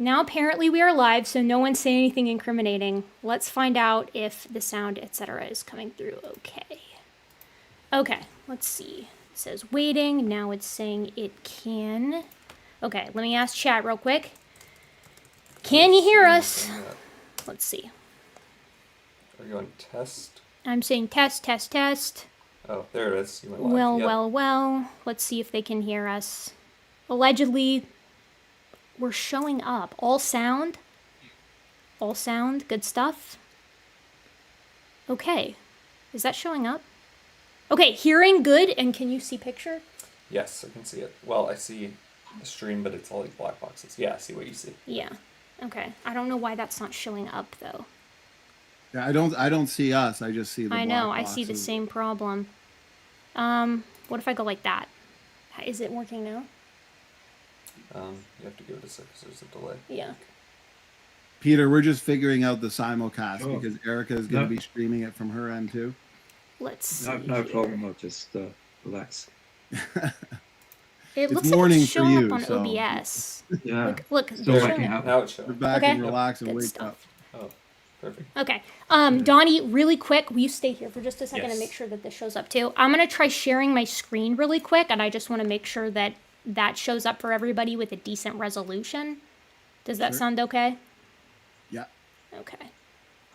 Now apparently we are live, so no one's saying anything incriminating. Let's find out if the sound, etc., is coming through okay. Okay, let's see. It says waiting. Now it's saying it can. Okay, let me ask chat real quick. Can you hear us? Let's see. Are you on test? I'm saying test, test, test. Oh, there it is. You went live. Well, yep. well. Let's see if they can hear us. Allegedly, we're showing up. All sound. All sound. Good stuff. Okay. Is that showing up? Okay, hearing good. And can you see picture? Yes, I can see it. Well, I see the stream, but it's all like black boxes. Yeah, I see what you see. Yeah. Okay. I don't know why that's not showing up though. Yeah, I don't see us. I just see the black boxes. I know. I see the same problem. What if I go like that? Is it working now? You have to give it a second because there's a delay. Yeah. Peter, we're just figuring out the simulcast because Erica is going to be streaming it from her end too. Let's see. No problem. I'll just relax. It looks morning like it's showing for you, up on so. OBS. Yeah. Look. Still waking up. Now it's showing. Sit back Okay. and relax and Good wake stuff. up. Oh, perfect. Okay. Donnie, really quick, will you stay here for just a second Yes. and make sure that this shows up too? I'm going to try sharing my screen really quick, and I just want to make sure that that shows up for everybody with a decent resolution. Does that sound okay? Yeah. Okay.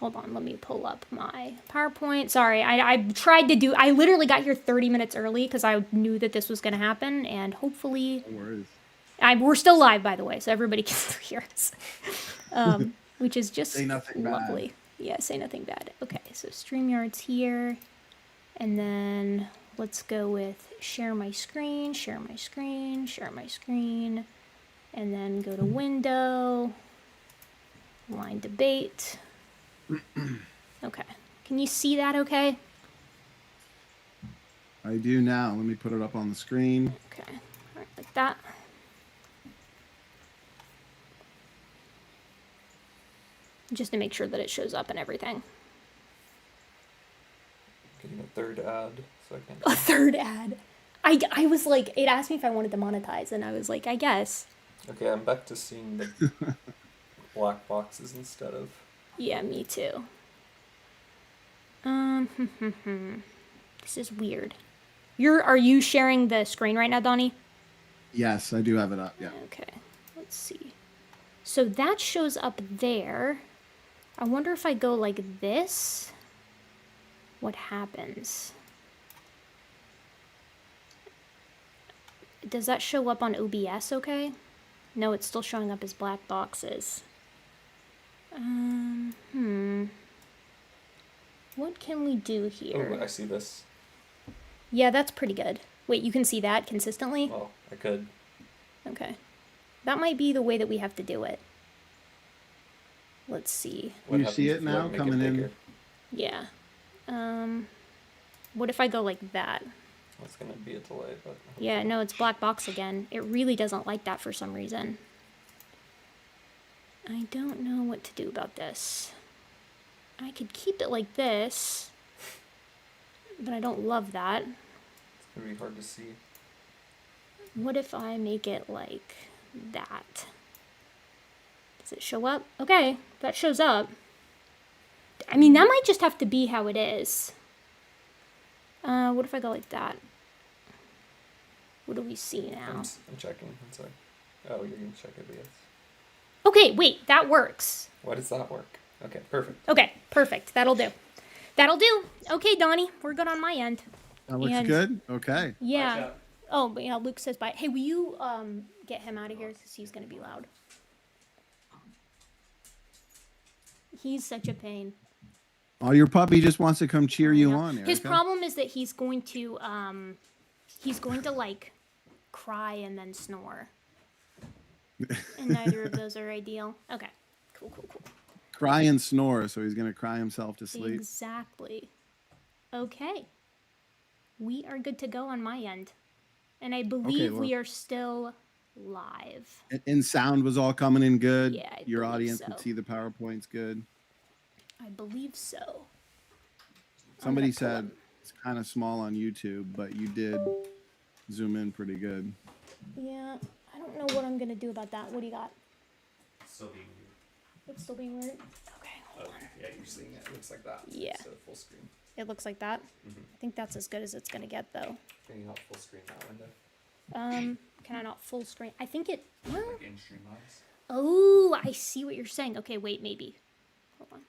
Hold on, let me pull up my PowerPoint. Sorry, I tried to do... I literally got here 30 minutes early because I knew that this was going to happen, and hopefully... No worries. We're still live, by the way, so everybody can still hear us. Which is just Say nothing lovely. bad. Yeah, say nothing bad. Okay, so StreamYard's here. And then let's go with share my screen, share my screen, share my screen. And then go to window, line debate. Okay, can you see that okay? I do now. Let me put it up on the screen. Okay, all right, like that. Just to make sure that it shows up and everything. Getting a third ad, so I can. A third ad. I was like, it asked me if I wanted to monetize, and I was like, I guess. Okay, I'm back to seeing the black boxes instead of. Yeah, me too. This is weird. Are you sharing the screen right now, Donnie? Yes, I do have it up. Yeah. Okay, let's see. So that shows up there. I wonder if I go like this, what happens? Does that show up on OBS okay? No, it's still showing up as black boxes. What can we do here? Oh, I see this. Yeah, that's pretty good. Wait, you can see that consistently? Well, I could. Okay. That might be the way that we have to do it. Let's see. What You see happens it if you now want to make coming it in? bigger? Yeah. What if I go like that? That's gonna be a delay, but. Yeah, no, it's black box again. It really doesn't like that for some reason. I don't know what to do about this. I could keep it like this, but I don't love that. It's gonna be hard to see. What if I make it like that? Does it show up? Okay, that shows up. I mean, that might just have to be how it is. What if I go like that? What do we see now? I'm checking. I'm sorry. Oh, you're gonna check it, yes. Okay, wait, that works. Why does that work? Okay, perfect. Okay, perfect. That'll do. That'll do. Okay, Donnie, we're good on my end. That looks And- good. Okay. Yeah. Oh, but yeah, Luke says bye. Hey, will you get him out of here because he's gonna be loud. He's such a pain. Oh, your puppy just wants to come cheer you on, Erica. His problem is that he's going to like cry and then snore. And neither of those are ideal. Okay. Cool. Cry and snore, so he's going to cry himself to sleep. Exactly. Okay. We are good to go on my end. And I believe we are still live. And sound was all coming in good. Yeah, I Your believe audience so. could see the PowerPoints good. I believe so. Somebody said it's kind of small on YouTube, but you did zoom in pretty good. Yeah, I don't know what I'm going to do about that. What do you got? still being weird. It's still being weird. Okay. Oh, yeah, you're seeing it. It looks like that. Yeah. Instead of full screen. It looks like that. Mm-hmm. I think that's as good as it's gonna get, though. Can you not full screen that window? Can I not full screen? I think it. Well, Like in Streamlabs? oh, I see what you're saying. Okay, wait, maybe. Hold on.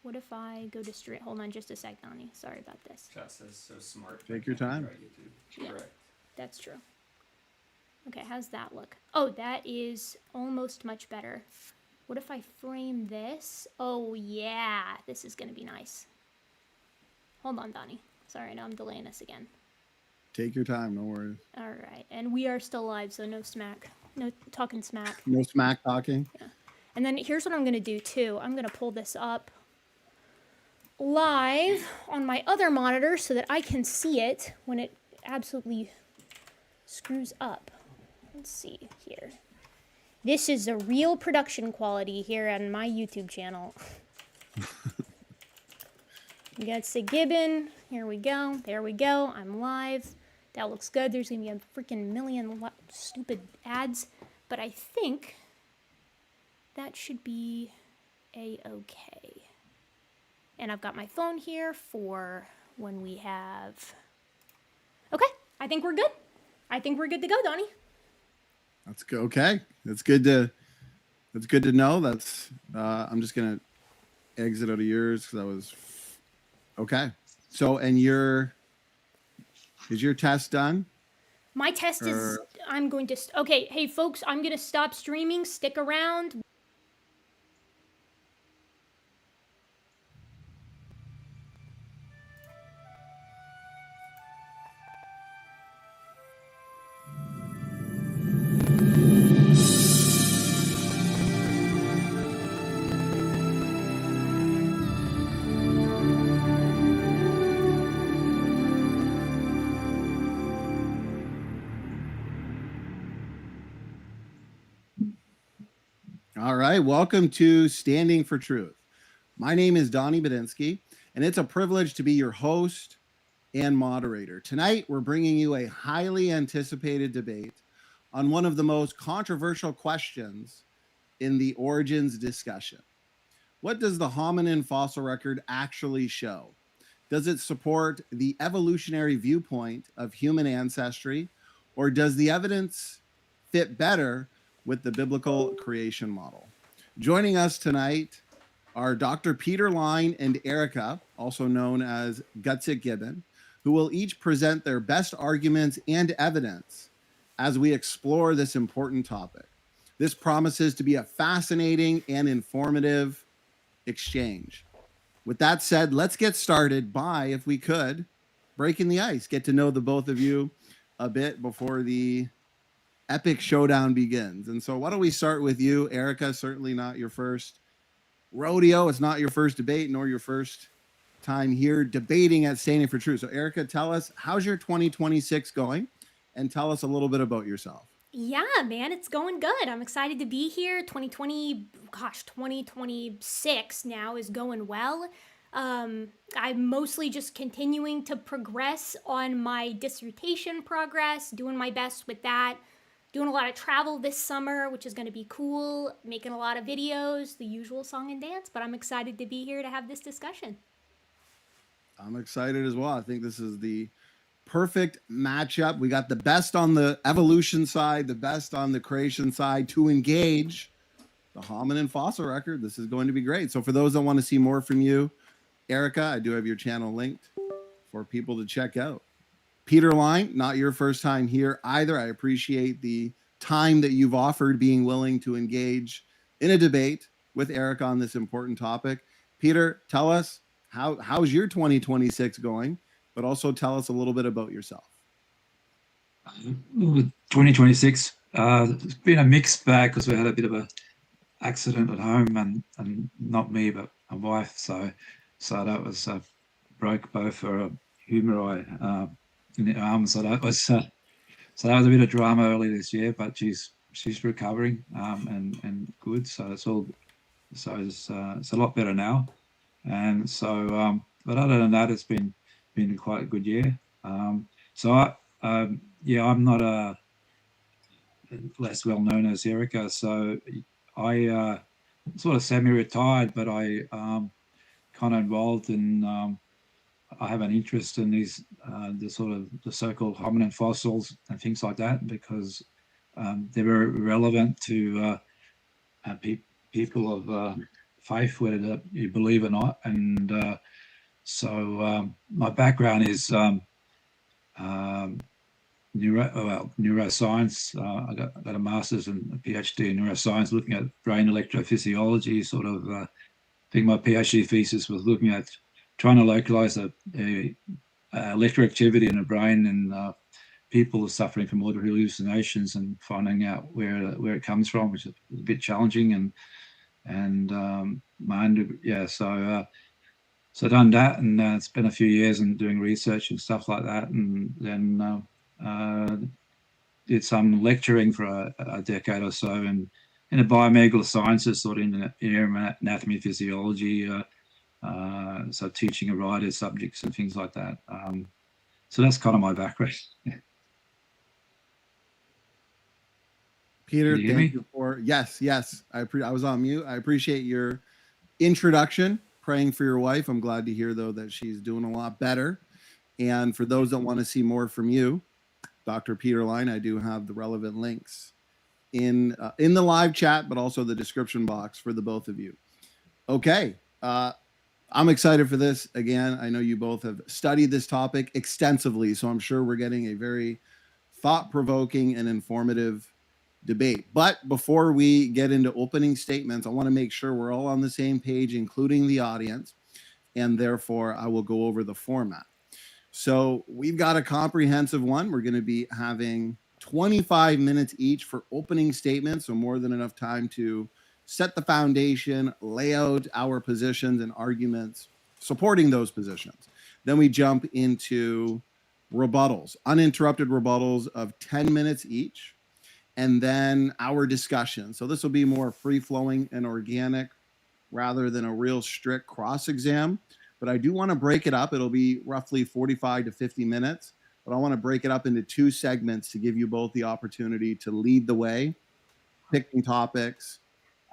What if I go to stream? Hold on, just a sec, Donnie. Sorry about this. Chat says so smart. Take your time. Yeah. Correct. That's true. Okay, how's that look? Oh, that is almost much better. What if I frame this? Oh, yeah. This is going to be nice. Hold on, Donnie. Sorry, now I'm delaying this again. Take your time, no worries. All right. And we are still live, so no smack. No talking smack. No smack talking. Yeah. And then here's what I'm going to do, too. I'm going to pull this up live on my other monitor so that I can see it when it absolutely screws up. Let's see here. This is a real production quality here on my YouTube channel. We got Sig Gibbon. Here we go. There we go. I'm live. That looks good. There's going to be a freaking million stupid ads. But I think that should be a-okay. And I've got my phone here for when we have... Okay. I think we're good. I think we're good to go, Donnie. That's good. Okay, that's good to know. That's I'm just gonna exit out of yours because I was okay. So, and is your test done? My test is, I'm going to, okay, hey folks, I'm going to stop streaming. Stick around. All right, welcome to Standing for Truth. My name is Donnie Badinsky, and it's a privilege to be your host and moderator. Tonight, we're bringing you a highly anticipated debate on one of the most controversial questions in the origins discussion. What does the hominin fossil record actually show? Does it support the evolutionary viewpoint of human ancestry, or does the evidence fit better with the biblical creation model? Joining us tonight are Dr. Peter Line and Erica, also known as Gutsick Gibbon, who will each present their best arguments and evidence as we explore this important topic. This promises to be a fascinating and informative exchange. With that said, let's get started by, if we could, breaking the ice, get to know the both of you a bit before the epic showdown begins. And so why don't we start with you, Erica? Certainly not your first rodeo. It's not your first debate, nor your first time here debating at Standing for Truth. So Erica, tell us, how's your 2026 going? And tell us a little bit about yourself. Yeah, man, it's going good. I'm excited to be here. 2026 now is going well. I'm mostly just continuing to progress on my dissertation progress, doing my best with that. Doing a lot of travel this summer, which is going to be cool. Making a lot of videos, the usual song and dance. But I'm excited to be here to have this discussion. I'm excited as well. I think this is the perfect matchup. We got the best on the evolution side, the best on the creation side to engage the hominin fossil record. This is going to be great. So for those that want to see more from you, Erica, I do have your channel linked for people to check out. Peter Line, not your first time here either. I appreciate the time that you've offered, being willing to engage in a debate with Erica on this important topic. Peter, tell us, how's your 2026 going? But also tell us a little bit about yourself. 2026, it's been a mixed bag because we had a bit of an accident at home, and not me, but my wife. So that was broke both her humeri in the arm. So that was a bit of drama early this year, but she's recovering and good. So it's a lot better now. And so, but other than that, it's been quite a good year. I'm not less well known as Erica. So I sort of semi-retired, but I kind of involved in. I have an interest in these the so-called hominin fossils and things like that because they're very relevant to people of faith, whether you believe or not. And so my background is neuroscience. I got a master's and a PhD in neuroscience, looking at brain electrophysiology. I think my PhD thesis was looking at trying to localize the electroactivity in the brain and people suffering from audio hallucinations and finding out where it comes from, which is a bit challenging. So done that, and spent a few years in doing research and stuff like that, and then did some lecturing for a decade or so in the biomedical sciences, sort of in anatomy, physiology, so teaching a variety of subjects and things like that. So that's kind of my background. Peter, Can you hear thank me? you for yes. I was on mute. I appreciate your introduction. Praying for your wife. I'm glad to hear though that she's doing a lot better. And for those that want to see more from you, Dr. Peter Line, I do have the relevant links in the live chat, but also the description box for the both of you. Okay, I'm excited for this. Again, I know you both have studied this topic extensively, so I'm sure we're getting a very thought-provoking and informative debate. But before we get into opening statements, I want to make sure we're all on the same page, including the audience, and therefore I will go over the format. So we've got a comprehensive one. We're going to be having 25 minutes each for opening statements, so more than enough time to set the foundation, lay out our positions and arguments supporting those positions. Then we jump into rebuttals, uninterrupted rebuttals of 10 minutes each, and then our discussion. So this will be more free-flowing and organic rather than a real strict cross-exam. But I do want to break it up. It'll be roughly 45 to 50 minutes. But I want to break it up into two segments to give you both the opportunity to lead the way, picking topics,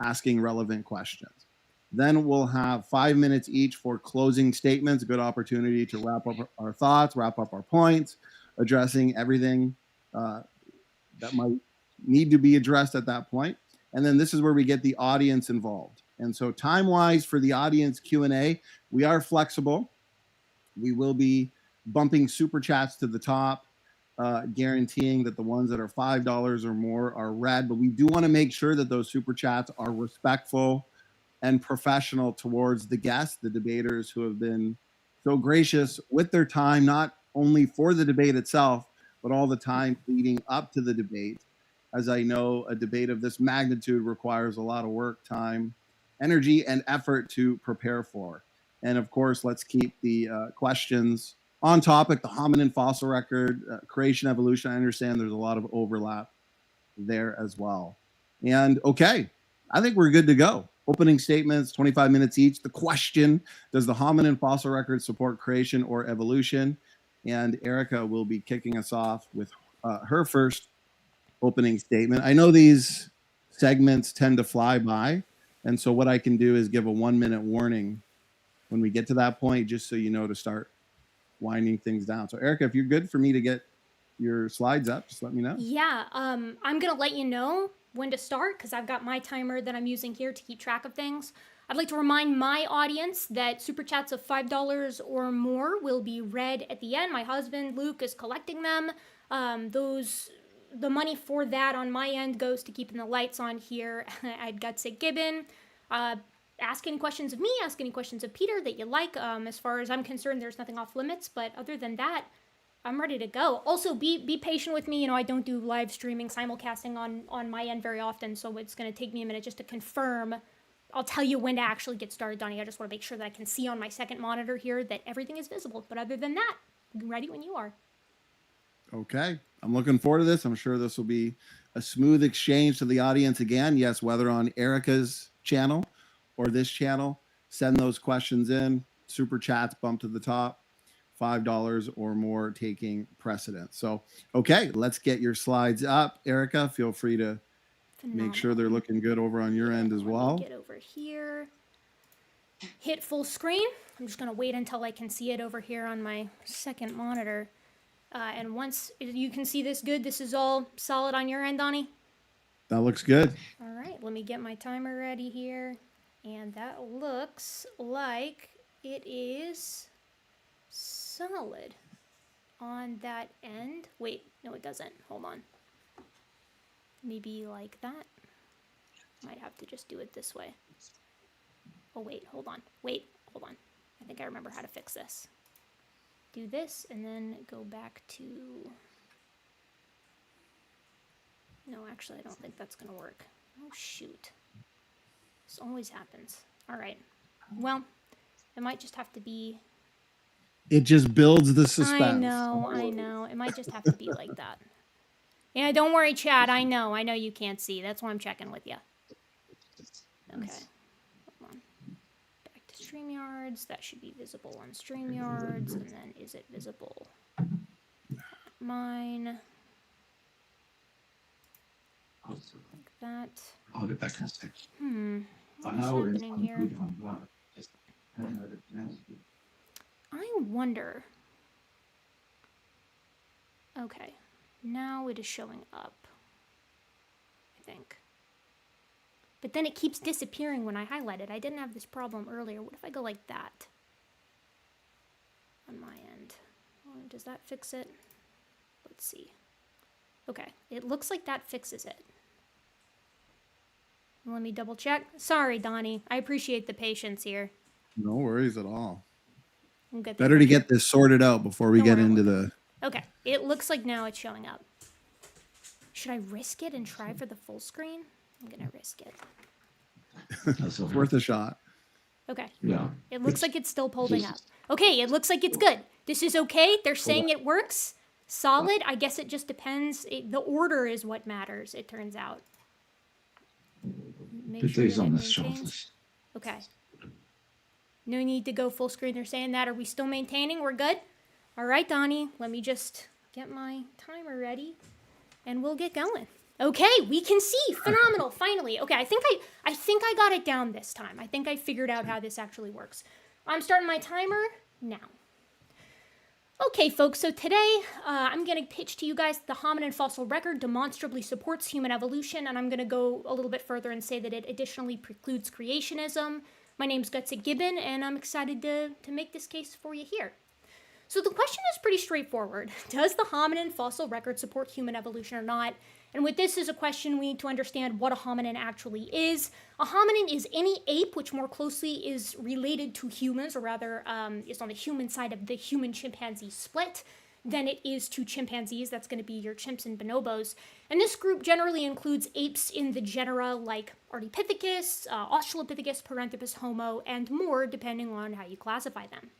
asking relevant questions. Then we'll have 5 minutes each for closing statements, a good opportunity to wrap up our thoughts, wrap up our points, addressing everything that might need to be addressed at that point. And then this is where we get the audience involved. And so time-wise for the audience Q&A, we are flexible. We will be bumping super chats to the top, guaranteeing that the ones that are $5 or more are read. But we do want to make sure that those super chats are respectful and professional towards the guests, the debaters who have been so gracious with their time, not only for the debate itself, but all the time leading up to the debate. As I know, a debate of this magnitude requires a lot of work, time, energy, and effort to prepare for. And of course, let's keep the questions on topic, the hominin fossil record, creation, evolution. I understand there's a lot of overlap there as well. And okay, I think we're good to go. Opening statements, 25 minutes each. The question, does the hominin fossil record support creation or evolution? And Erica will be kicking us off with her first opening statement. I know these segments tend to fly by, and so what I can do is give a 1 minute warning when we get to that point, just so you know to start winding things down. So Erica, if you're good for me to get your slides up, just let me know. Yeah, I'm gonna let you know when to start because I've got my timer that I'm using here to keep track of things. I'd like to remind my audience that super chats of $5 or more will be read at the end. My husband Luke is collecting them. The money for that on my end goes to keeping the lights on here at Gutsick Gibbon. Ask any questions of me, ask any questions of Peter that you like. As far as I'm concerned, there's nothing off limits, but other than that, I'm ready to go. Also, be patient with me. You know, I don't do live streaming, simulcasting on my end very often, so it's going to take me a minute just to confirm. I'll tell you when to actually get started, Donnie. I just want to make sure that I can see on my second monitor here that everything is visible. But other than that, I'm ready when you are. Okay, I'm looking forward to this. I'm sure this will be a smooth exchange to the audience again. Yes, whether on Erica's channel or this channel, send those questions in. Super chats bump to the top. $5 or more taking precedence. So, okay, let's get your slides up. Erica, feel free to Phenomenal. make sure they're looking good over on your end as well. Get over here. Hit full screen. I'm just going to wait until I can see it over here on my second monitor. And once you can see this good, this is all solid on your end, Donnie? That looks good. All right, let me get my timer ready here. And that looks like it is solid on that end. Wait, no, it doesn't. Hold on. Maybe like that. Might have to just do it this way. Oh, wait, hold on. Wait, hold on. I think I remember how to fix this. Do this and then go back to... No, actually, I don't think that's going to work. Oh, shoot. This always happens. All right. Well, it might just have to be... It just builds the suspense. I know. It might just have to be like that. Yeah, don't worry, Chad. I know you can't see. That's why I'm checking with you. Okay. Hold on. Back to StreamYards. That should be visible on StreamYards. And then is it visible? Mine. Like that. I'll get back in a sec. What's happening here? I wonder. Okay. Now it is showing up. I think. But then it keeps disappearing when I highlight it. I didn't have this problem earlier. What if I go like that? On my end. Oh, does that fix it? Let's see. Okay. It looks like that fixes it. Let me double check. Sorry, Donnie. I appreciate the patience here. No worries at all. We'll get Better to get this sorted out before we get into the... Okay. It looks like now it's showing up. Should I risk it and try for the full screen? I'm going to risk it. It's worth a shot. Okay. Yeah. It looks like it's still holding up. Okay, it looks like it's good. This is okay. They're saying it works. Solid. I guess it just depends. The order is what matters, it turns out. Make Put sure these that on it the shelf. maintains. Okay. No need to go full screen. They're saying that. Are we still maintaining? We're good? All right, Donnie. Let me just get my timer ready, and we'll get going. Okay, we can see. Phenomenal. Finally. Okay, I think I got it down this time. I think I figured out how this actually works. I'm starting my timer now. Okay, folks, so today I'm going to pitch to you guys the hominin fossil record demonstrably supports human evolution, and I'm going to go a little bit further and say that it additionally precludes creationism. My name's Gutsy Gibbon, and I'm excited to make this case for you here. So the question is pretty straightforward. Does the hominin fossil record support human evolution or not? And with this as a question, we need to understand what a hominin actually is. A hominin is any ape which more closely is related to humans, or rather is on the human side of the human-chimpanzee split, than it is to chimpanzees. That's going to be your chimps and bonobos. And this group generally includes apes in the genera like Ardipithecus, Australopithecus, Paranthropus, Homo, and more, depending on how you classify them.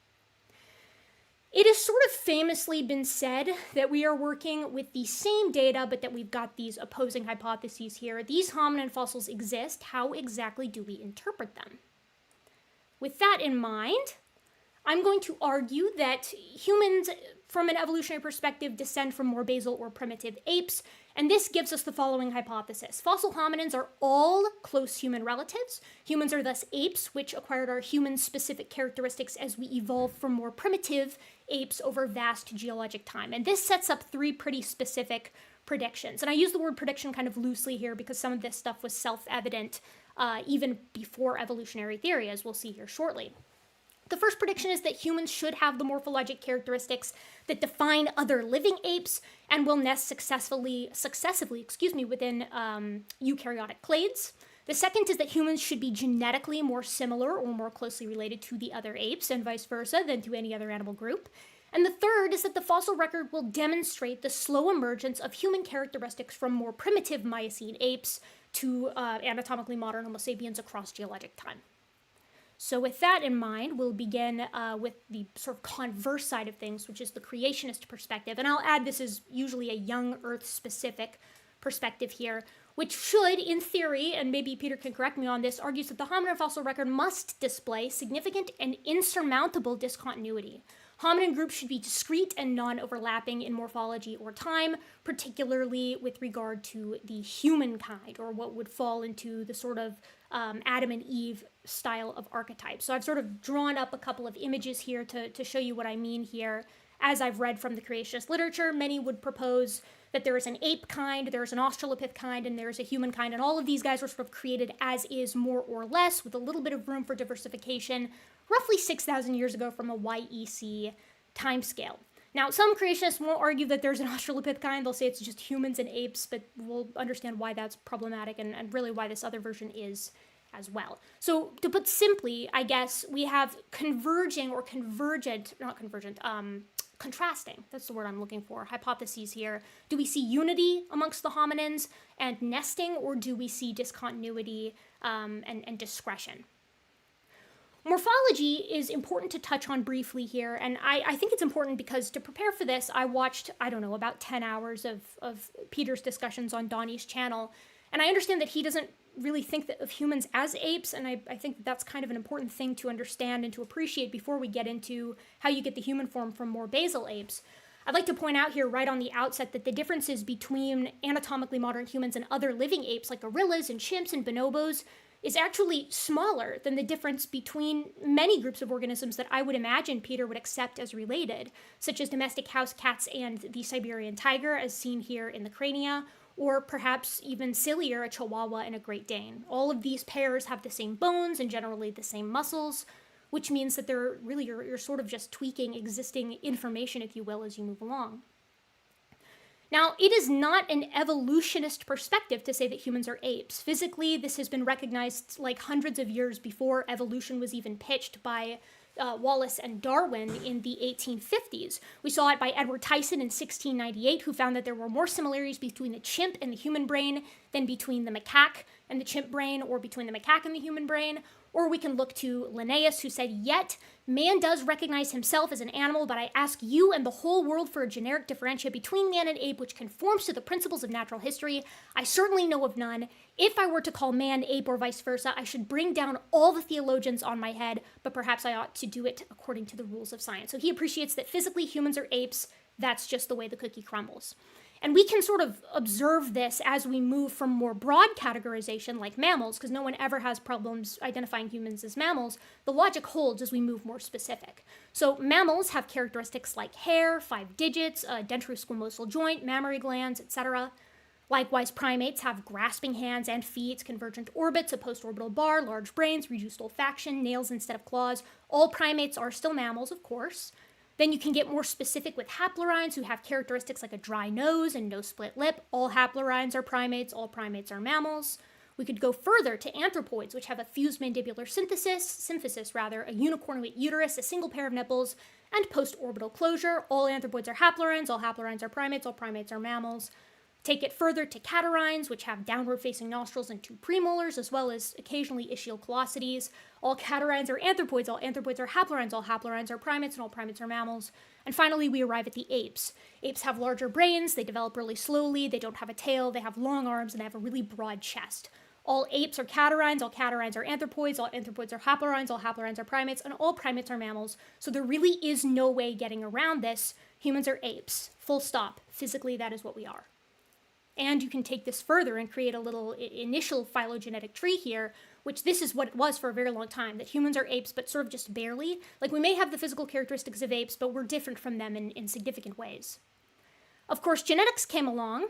It has sort of famously been said that we are working with the same data, but that we've got these opposing hypotheses here. These hominin fossils exist. How exactly do we interpret them? With that in mind, I'm going to argue that humans, from an evolutionary perspective, descend from more basal or primitive apes, and this gives us the following hypothesis. Fossil hominins are all close human relatives. Humans are thus apes, which acquired our human-specific characteristics as we evolved from more primitive apes over vast geologic time. And this sets up three pretty specific predictions. And I use the word prediction kind of loosely here because some of this stuff was self-evident even before evolutionary theory, as we'll see here shortly. The first prediction is that humans should have the morphologic characteristics that define other living apes and will nest successively within eukaryotic clades. The second is that humans should be genetically more similar or more closely related to the other apes and vice versa than to any other animal group. And the third is that the fossil record will demonstrate the slow emergence of human characteristics from more primitive Miocene apes to anatomically modern Homo sapiens across geologic time. So with that in mind, we'll begin with the sort of converse side of things, which is the creationist perspective. And I'll add this is usually a young Earth-specific perspective here, which should, in theory, and maybe Peter can correct me on this, argues that the hominin fossil record must display significant and insurmountable discontinuity. Hominin groups should be discrete and non-overlapping in morphology or time, particularly with regard to the humankind, or what would fall into the sort of Adam and Eve style of archetype. So I've sort of drawn up a couple of images here to show you what I mean here. As I've read from the creationist literature, many would propose that there is an ape kind, there's an Australopith kind, and there's a human kind, and all of these guys were sort of created as is, more or less, with a little bit of room for diversification, roughly 6,000 years ago from a YEC timescale. Now, some creationists won't argue that there's an Australopith kind. They'll say it's just humans and apes, but we'll understand why that's problematic and really why this other version is as well. So to put simply, I guess, we have converging or convergent, not convergent, contrasting, that's the word I'm looking for, hypotheses here. Do we see unity amongst the hominins and nesting, or do we see discontinuity and discretion? Morphology is important to touch on briefly here, and I think it's important because to prepare for this, I watched, I don't know, about 10 hours of Peter's discussions on Donnie's channel, and I understand that he doesn't really think that of humans as apes, and I think that's kind of an important thing to understand and to appreciate before we get into how you get the human form from more basal apes. I'd like to point out here right on the outset that the differences between anatomically modern humans and other living apes like gorillas and chimps and bonobos is actually smaller than the difference between many groups of organisms that I would imagine Peter would accept as related, such as domestic house cats and the Siberian tiger, as seen here in the crania, or perhaps even sillier, a Chihuahua and a Great Dane. All of these pairs have the same bones and generally the same muscles, which means that they're really, you're sort of just tweaking existing information, if you will, as you move along. Now, it is not an evolutionist perspective to say that humans are apes. Physically, this has been recognized like hundreds of years before evolution was even pitched by Wallace and Darwin in the 1850s. We saw it by Edward Tyson in 1698, who found that there were more similarities between the chimp and the human brain than between the macaque and the chimp brain, or between the macaque and the human brain. Or we can look to Linnaeus, who said, "Yet, man does recognize himself as an animal, but I ask you and the whole world for a generic differentia between man and ape which conforms to the principles of natural history. I certainly know of none. If I were to call man ape or vice versa, I should bring down all the theologians on my head, but perhaps I ought to do it according to the rules of science." So he appreciates that physically humans are apes. That's just the way the cookie crumbles. And we can sort of observe this as we move from more broad categorization, like mammals, because no one ever has problems identifying humans as mammals. The logic holds as we move more specific. So mammals have characteristics like hair, 5 digits, a dentarosquamosal joint, mammary glands, etc. Likewise, primates have grasping hands and feet, convergent orbits, a postorbital bar, large brains, reduced olfaction, nails instead of claws. All primates are still mammals, of course. Then you can get more specific with haplorhines, who have characteristics like a dry nose and no split lip. All haplorhines are primates, all primates are mammals. We could go further to anthropoids, which have a fused mandibular symphysis, a unicornuate uterus, a single pair of nipples, and postorbital closure. All anthropoids are haplorhines, all haplorhines are primates, all primates are mammals. Take it further to catarrhines, which have downward-facing nostrils and 2 premolars, as well as occasionally ischial callosities. All catarrhines are anthropoids, all anthropoids are haplorhines, all haplorhines are primates, and all primates are mammals. And finally, we arrive at the apes. Apes have larger brains, they develop really slowly, they don't have a tail, they have long arms, and they have a really broad chest. All apes are catarrhines, all catarrhines are anthropoids, all anthropoids are haplorhines, all haplorhines are primates, and all primates are mammals. So there really is no way getting around this. Humans are apes. Full stop. Physically, that is what we are. And you can take this further and create a little initial phylogenetic tree here, which this is what it was for a very long time, that humans are apes, but sort of just barely. Like, we may have the physical characteristics of apes, but we're different from them in significant ways. Of course, genetics came along,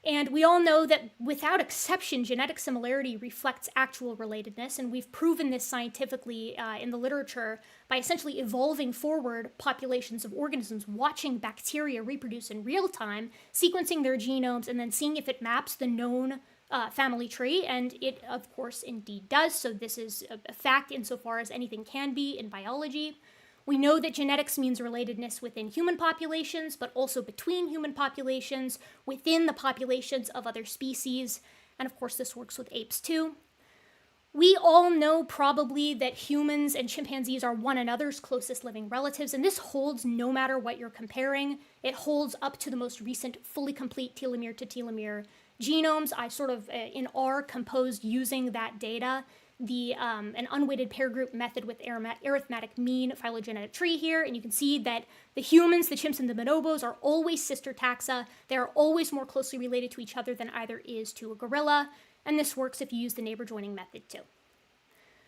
and we all know that without exception, genetic similarity reflects actual relatedness, and we've proven this scientifically in the literature by essentially evolving forward populations of organisms, watching bacteria reproduce in real time, sequencing their genomes, and then seeing if it maps the known family tree, and it, of course, indeed does. So this is a fact insofar as anything can be in biology. We know that genetics means relatedness within human populations, but also between human populations, within the populations of other species, and of course this works with apes too. We all know probably that humans and chimpanzees are one another's closest living relatives, and this holds no matter what you're comparing. It holds up to the most recent fully complete telomere to telomere genomes. I sort of, in R, composed using that data an unweighted pair group method with arithmetic mean phylogenetic tree here, and you can see that the humans, the chimps, and the bonobos are always sister taxa. They are always more closely related to each other than either is to a gorilla. And this works if you use the neighbor joining method too.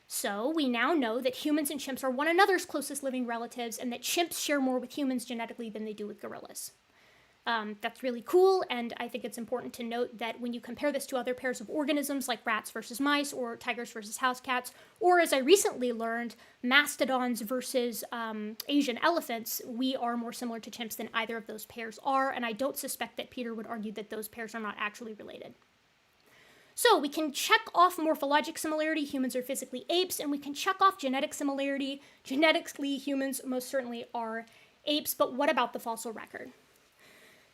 So we now know that humans and chimps are one another's closest living relatives, and that chimps share more with humans genetically than they do with gorillas. That's really cool, and I think it's important to note that when you compare this to other pairs of organisms like rats versus mice or tigers versus house cats, or as I recently learned, mastodons versus Asian elephants, we are more similar to chimps than either of those pairs are, and I don't suspect that Peter would argue that those pairs are not actually related. So we can check off morphologic similarity, humans are physically apes, and we can check off genetic similarity. Genetically, humans most certainly are apes, but what about the fossil record?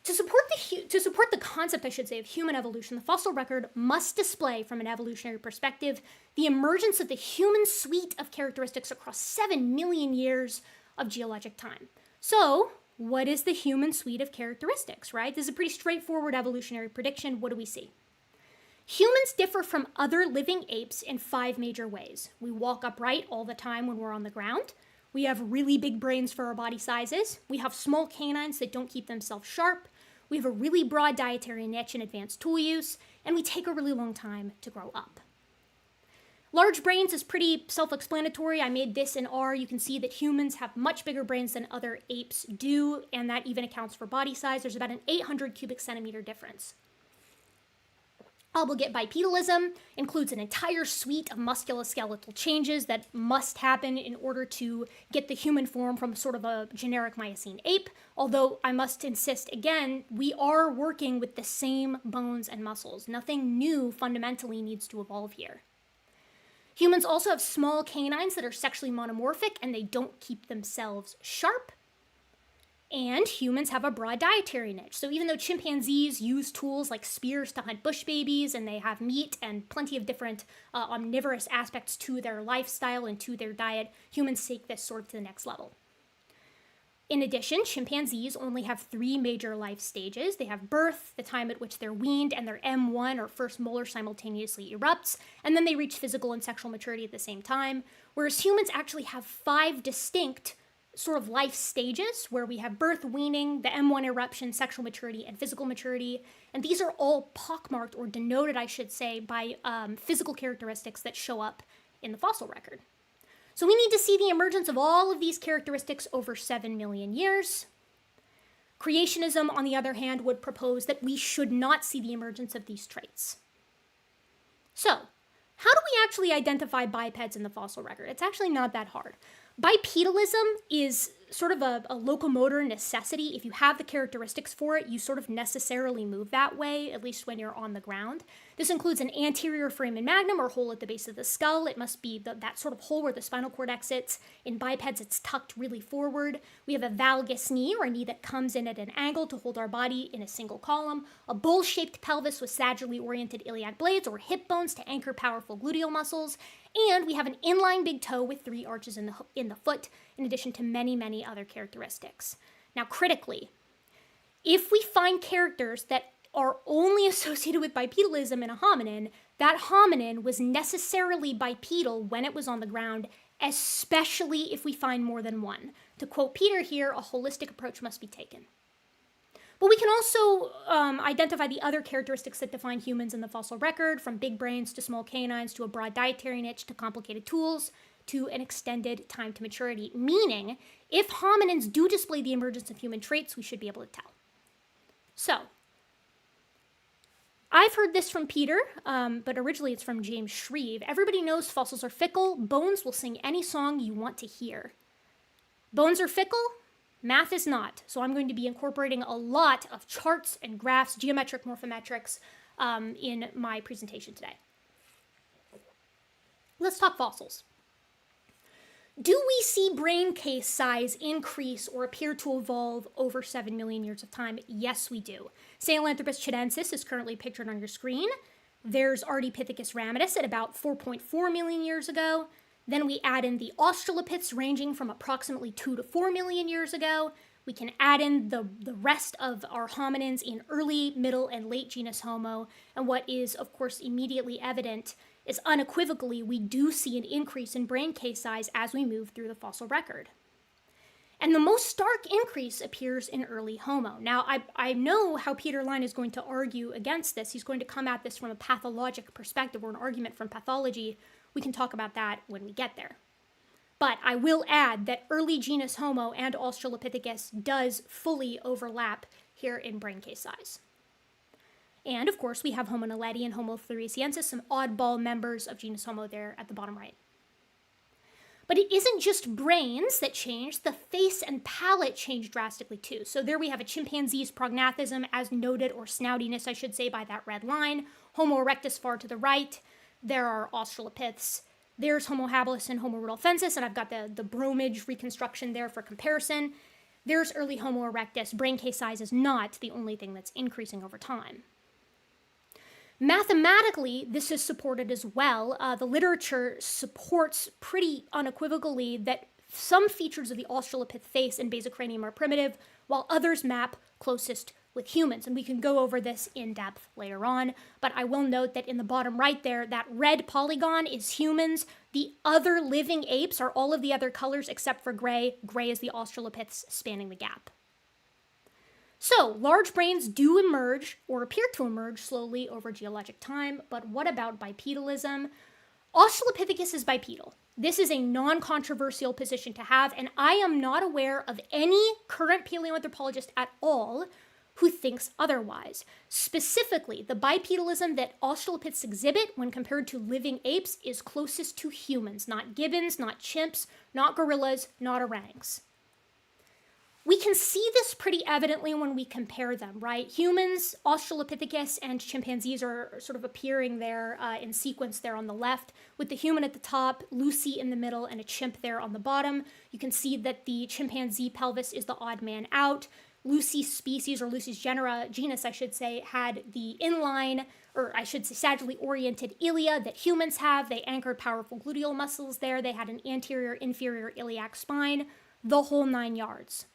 To support the concept, I should say, of human evolution, the fossil record must display, from an evolutionary perspective, the emergence of the human suite of characteristics across 7 million years of geologic time. So, what is the human suite of characteristics, right? This is a pretty straightforward evolutionary prediction. What do we see? Humans differ from other living apes in 5 major ways. We walk upright all the time when we're on the ground. We have really big brains for our body sizes. We have small canines that don't keep themselves sharp. We have a really broad dietary niche and advanced tool use. And we take a really long time to grow up. Large brains is pretty self-explanatory. I made this in R. You can see that humans have much bigger brains than other apes do, and that even accounts for body size. There's about an 800 cubic centimeter difference. Obligate bipedalism includes an entire suite of musculoskeletal changes that must happen in order to get the human form from sort of a generic Miocene ape, although I must insist again, we are working with the same bones and muscles. Nothing new fundamentally needs to evolve here. Humans also have small canines that are sexually monomorphic and they don't keep themselves sharp. And humans have a broad dietary niche. So even though chimpanzees use tools like spears to hunt bush babies, and they have meat and plenty of different omnivorous aspects to their lifestyle and to their diet, humans take this sort of to the next level. In addition, chimpanzees only have 3 major life stages. They have birth, the time at which they're weaned, and their M1 or first molar simultaneously erupts, and then they reach physical and sexual maturity at the same time, whereas humans actually have 5 distinct sort of life stages where we have birth, weaning, the M1 eruption, sexual maturity, and physical maturity. And these are all pockmarked, or denoted, I should say, by physical characteristics that show up in the fossil record. So we need to see the emergence of all of these characteristics over 7 million years. Creationism, on the other hand, would propose that we should not see the emergence of these traits. So, how do we actually identify bipeds in the fossil record? It's actually not that hard. Bipedalism is sort of a locomotor necessity. If you have the characteristics for it, you sort of necessarily move that way, at least when you're on the ground. This includes an anterior foramen magnum, or hole at the base of the skull. It must be that sort of hole where the spinal cord exits. In bipeds, it's tucked really forward. We have a valgus knee, or a knee that comes in at an angle to hold our body in a single column. A bowl-shaped pelvis with sagittally oriented iliac blades, or hip bones, to anchor powerful gluteal muscles. And we have an inline big toe with 3 arches in the foot, in addition to many, many other characteristics. Now, critically, if we find characters that are only associated with bipedalism in a hominin, that hominin was necessarily bipedal when it was on the ground, especially if we find more than one. To quote Peter here, a holistic approach must be taken. But we can also identify the other characteristics that define humans in the fossil record, from big brains to small canines to a broad dietary niche to complicated tools to an extended time to maturity. Meaning, if hominins do display the emergence of human traits, we should be able to tell. So, I've heard this from Peter, but originally it's from James Shreve. Everybody knows fossils are fickle. Bones will sing any song you want to hear. Bones are fickle. Math is not, so I'm going to be incorporating a lot of charts and graphs, geometric morphometrics, in my presentation today. Let's talk fossils. Do we see brain case size increase or appear to evolve over 7 million years of time? Yes, we do. Sahelanthropus chilensis is currently pictured on your screen. There's Ardipithecus ramidus at about 4.4 million years ago. Then we add in the Australopiths ranging from approximately 2 to 4 million years ago. We can add in the rest of our hominins in early, middle, and late genus Homo. And what is, of course, immediately evident is unequivocally we do see an increase in brain case size as we move through the fossil record. And the most stark increase appears in early Homo. Now, I know how Peter Line is going to argue against this. He's going to come at this from a pathologic perspective, or an argument from pathology. We can talk about that when we get there. But I will add that early genus Homo and Australopithecus does fully overlap here in brain case size. And of course, we have Homo naledi and Homo floresiensis, some oddball members of genus Homo there at the bottom right. But it isn't just brains that change, the face and palate change drastically too. So there we have a chimpanzee's prognathism, as noted, or snoutiness, I should say, by that red line. Homo erectus far to the right. There are Australopiths. There's Homo habilis and Homo rudolfensis, and I've got the bromage reconstruction there for comparison. There's early Homo erectus. Brain case size is not the only thing that's increasing over time. Mathematically, this is supported as well. The literature supports pretty unequivocally that some features of the Australopith face and basicranium are primitive, while others map closest with humans. And we can go over this in depth later on, but I will note that in the bottom right there, that red polygon is humans. The other living apes are all of the other colors except for gray. Gray is the Australopiths spanning the gap. So, large brains do emerge, or appear to emerge, slowly over geologic time, but what about bipedalism? Australopithecus is bipedal. This is a non-controversial position to have, and I am not aware of any current paleoanthropologist at all who thinks otherwise. Specifically, the bipedalism that Australopiths exhibit when compared to living apes is closest to humans, not gibbons, not chimps, not gorillas, not orangs. We can see this pretty evidently when we compare them, right? Humans, Australopithecus, and chimpanzees are sort of appearing there in sequence there on the left, with the human at the top, Lucy in the middle, and a chimp there on the bottom. You can see that the chimpanzee pelvis is the odd man out. Lucy's species, or Lucy's genus, I should say, had the inline, or I should say sagittally oriented ilia that humans have. They anchored powerful gluteal muscles there. They had an anterior, inferior iliac spine, the whole 9 yards.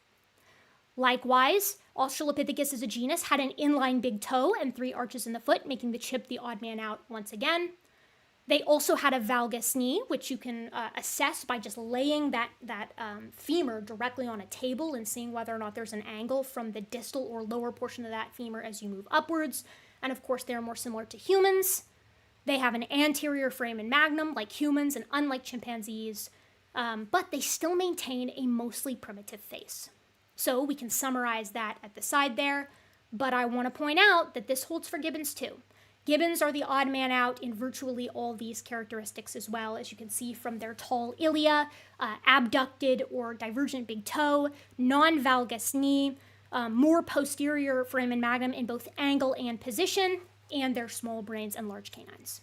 Likewise, Australopithecus as a genus had an inline big toe and 3 arches in the foot, making the chimp the odd man out once again. They also had a valgus knee, which you can assess by just laying that femur directly on a table and seeing whether or not there's an angle from the distal or lower portion of that femur as you move upwards. And of course, they're more similar to humans. They have an anterior foramen magnum like humans and unlike chimpanzees, but they still maintain a mostly primitive face. So we can summarize that at the side there, but I want to point out that this holds for gibbons too. Gibbons are the odd man out in virtually all these characteristics as well, as you can see from their tall ilia, abducted or divergent big toe, non-valgus knee, more posterior foramen magnum in both angle and position, and their small brains and large canines.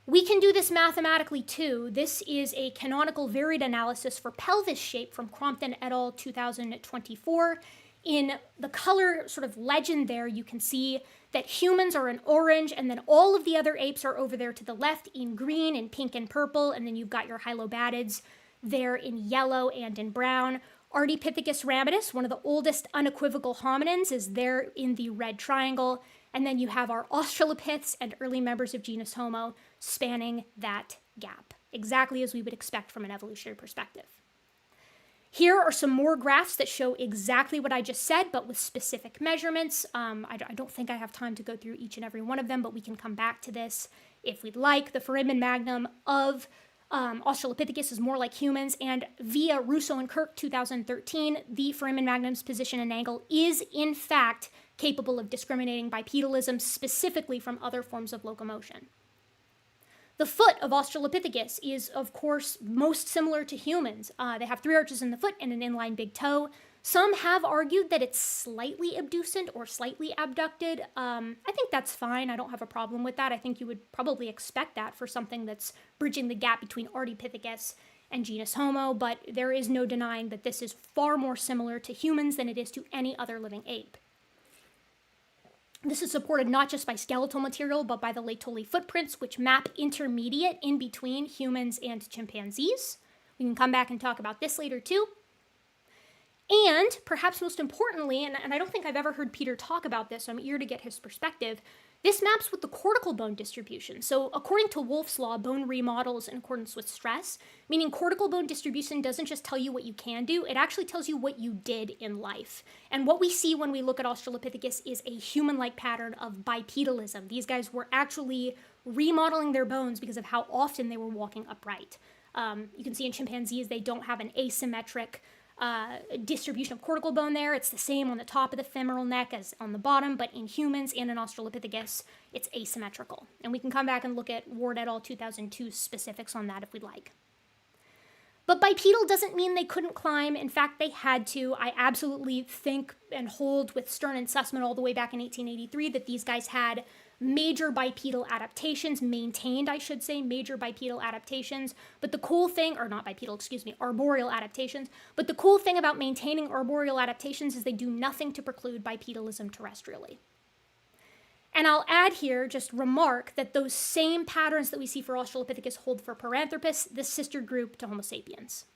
We can do this mathematically too. This is a canonical varied analysis for pelvis shape from Crompton et al. 2024. In the color sort of legend there, you can see that humans are in orange, and then all of the other apes are over there to the left in green and pink and purple, and then you've got your hylobatids there in yellow and in brown. Ardipithecus ramidus, one of the oldest unequivocal hominins, is there in the red triangle, and then you have our Australopiths and early members of genus Homo spanning that gap, exactly as we would expect from an evolutionary perspective. Here are some more graphs that show exactly what I just said, but with specific measurements. I don't think I have time to go through each and every one of them, but we can come back to this if we'd like. The foramen magnum of Australopithecus is more like humans, and via Russo and Kirk 2013, the foramen magnum's position and angle is in fact capable of discriminating bipedalism specifically from other forms of locomotion. The foot of Australopithecus is, of course, most similar to humans. They have 3 arches in the foot and an inline big toe. Some have argued that it's slightly abducent or slightly abducted. I think that's fine. I don't have a problem with that. I think you would probably expect that for something that's bridging the gap between Ardipithecus and genus Homo, but there is no denying that this is far more similar to humans than it is to any other living ape. This is supported not just by skeletal material, but by the Laetoli footprints, which map intermediate in between humans and chimpanzees. We can come back and talk about this later too. And perhaps most importantly, and I don't think I've ever heard Peter talk about this, so I'm eager to get his perspective, This maps with the cortical bone distribution. So according to Wolff's law, bone remodels in accordance with stress, meaning cortical bone distribution doesn't just tell you what you can do, it actually tells you what you did in life. And what we see when we look at Australopithecus is a human-like pattern of bipedalism. These guys were actually remodeling their bones because of how often they were walking upright. You can see in chimpanzees, they don't have an asymmetric distribution of cortical bone there. It's the same on the top of the femoral neck as on the bottom, but in humans and in Australopithecus, it's asymmetrical. And we can come back and look at Ward et al. 2002 specifics on that if we'd like. But bipedal doesn't mean they couldn't climb. In fact, they had to. I absolutely think and hold with Stern and Sussman all the way back in 1883 that these guys had major bipedal adaptations, maintained, I should say, major bipedal adaptations. But the cool thing, or not bipedal, excuse me, arboreal adaptations. But the cool thing about maintaining arboreal adaptations is they do nothing to preclude bipedalism terrestrially. And I'll add here, just remark, that those same patterns that we see for Australopithecus hold for Paranthropus, the sister group to Homo sapiens.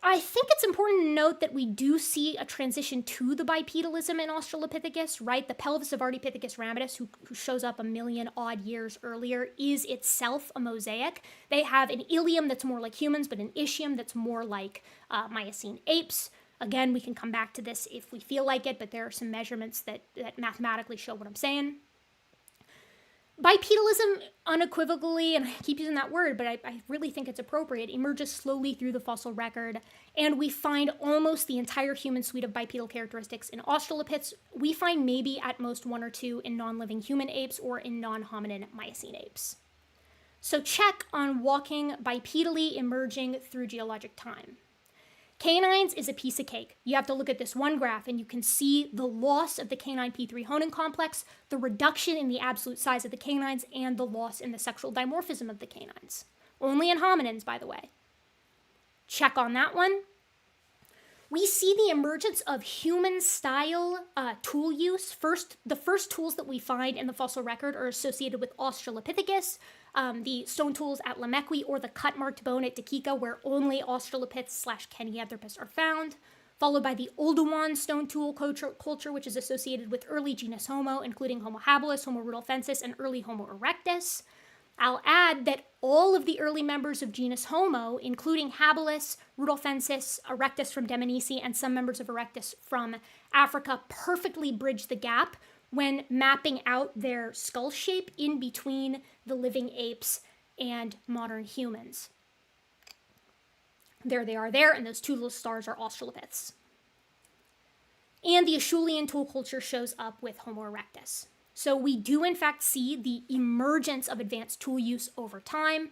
I think it's important to note that we do see a transition to the bipedalism in Australopithecus, right? The pelvis of Ardipithecus ramidus, who shows up a million odd years earlier, is itself a mosaic. They have an ilium that's more like humans, but an ischium that's more like Miocene apes. Again, we can come back to this if we feel like it, but there are some measurements that mathematically show what I'm saying. Bipedalism unequivocally, and I keep using that word, but I really think it's appropriate, emerges slowly through the fossil record, and we find almost the entire human suite of bipedal characteristics in Australopiths. We find maybe at most one or two in non-living human apes or in non-hominin Miocene apes. So check on walking bipedally emerging through geologic time. Canines is a piece of cake. You have to look at this one graph and you can see the loss of the canine P3 honin complex, the reduction in the absolute size of the canines, and the loss in the sexual dimorphism of the canines. Only in hominins, by the way. Check on that one. We see the emergence of human-style tool use. The first tools that we find in the fossil record are associated with Australopithecus, the stone tools at Lamequi, or the cut-marked bone at Dakika, where only Australopiths/Kenyanthropus are found, followed by the Oldowan stone tool culture, which is associated with early genus Homo, including Homo habilis, Homo rudolfensis, and early Homo erectus. I'll add that all of the early members of genus Homo, including habilis, rudolfensis, erectus from Dmanisi, and some members of erectus from Africa, perfectly bridge the gap when mapping out their skull shape in between the living apes and modern humans. There they are there, and those two little stars are Australopiths. And the Acheulean tool culture shows up with Homo erectus. So we do in fact see the emergence of advanced tool use over time.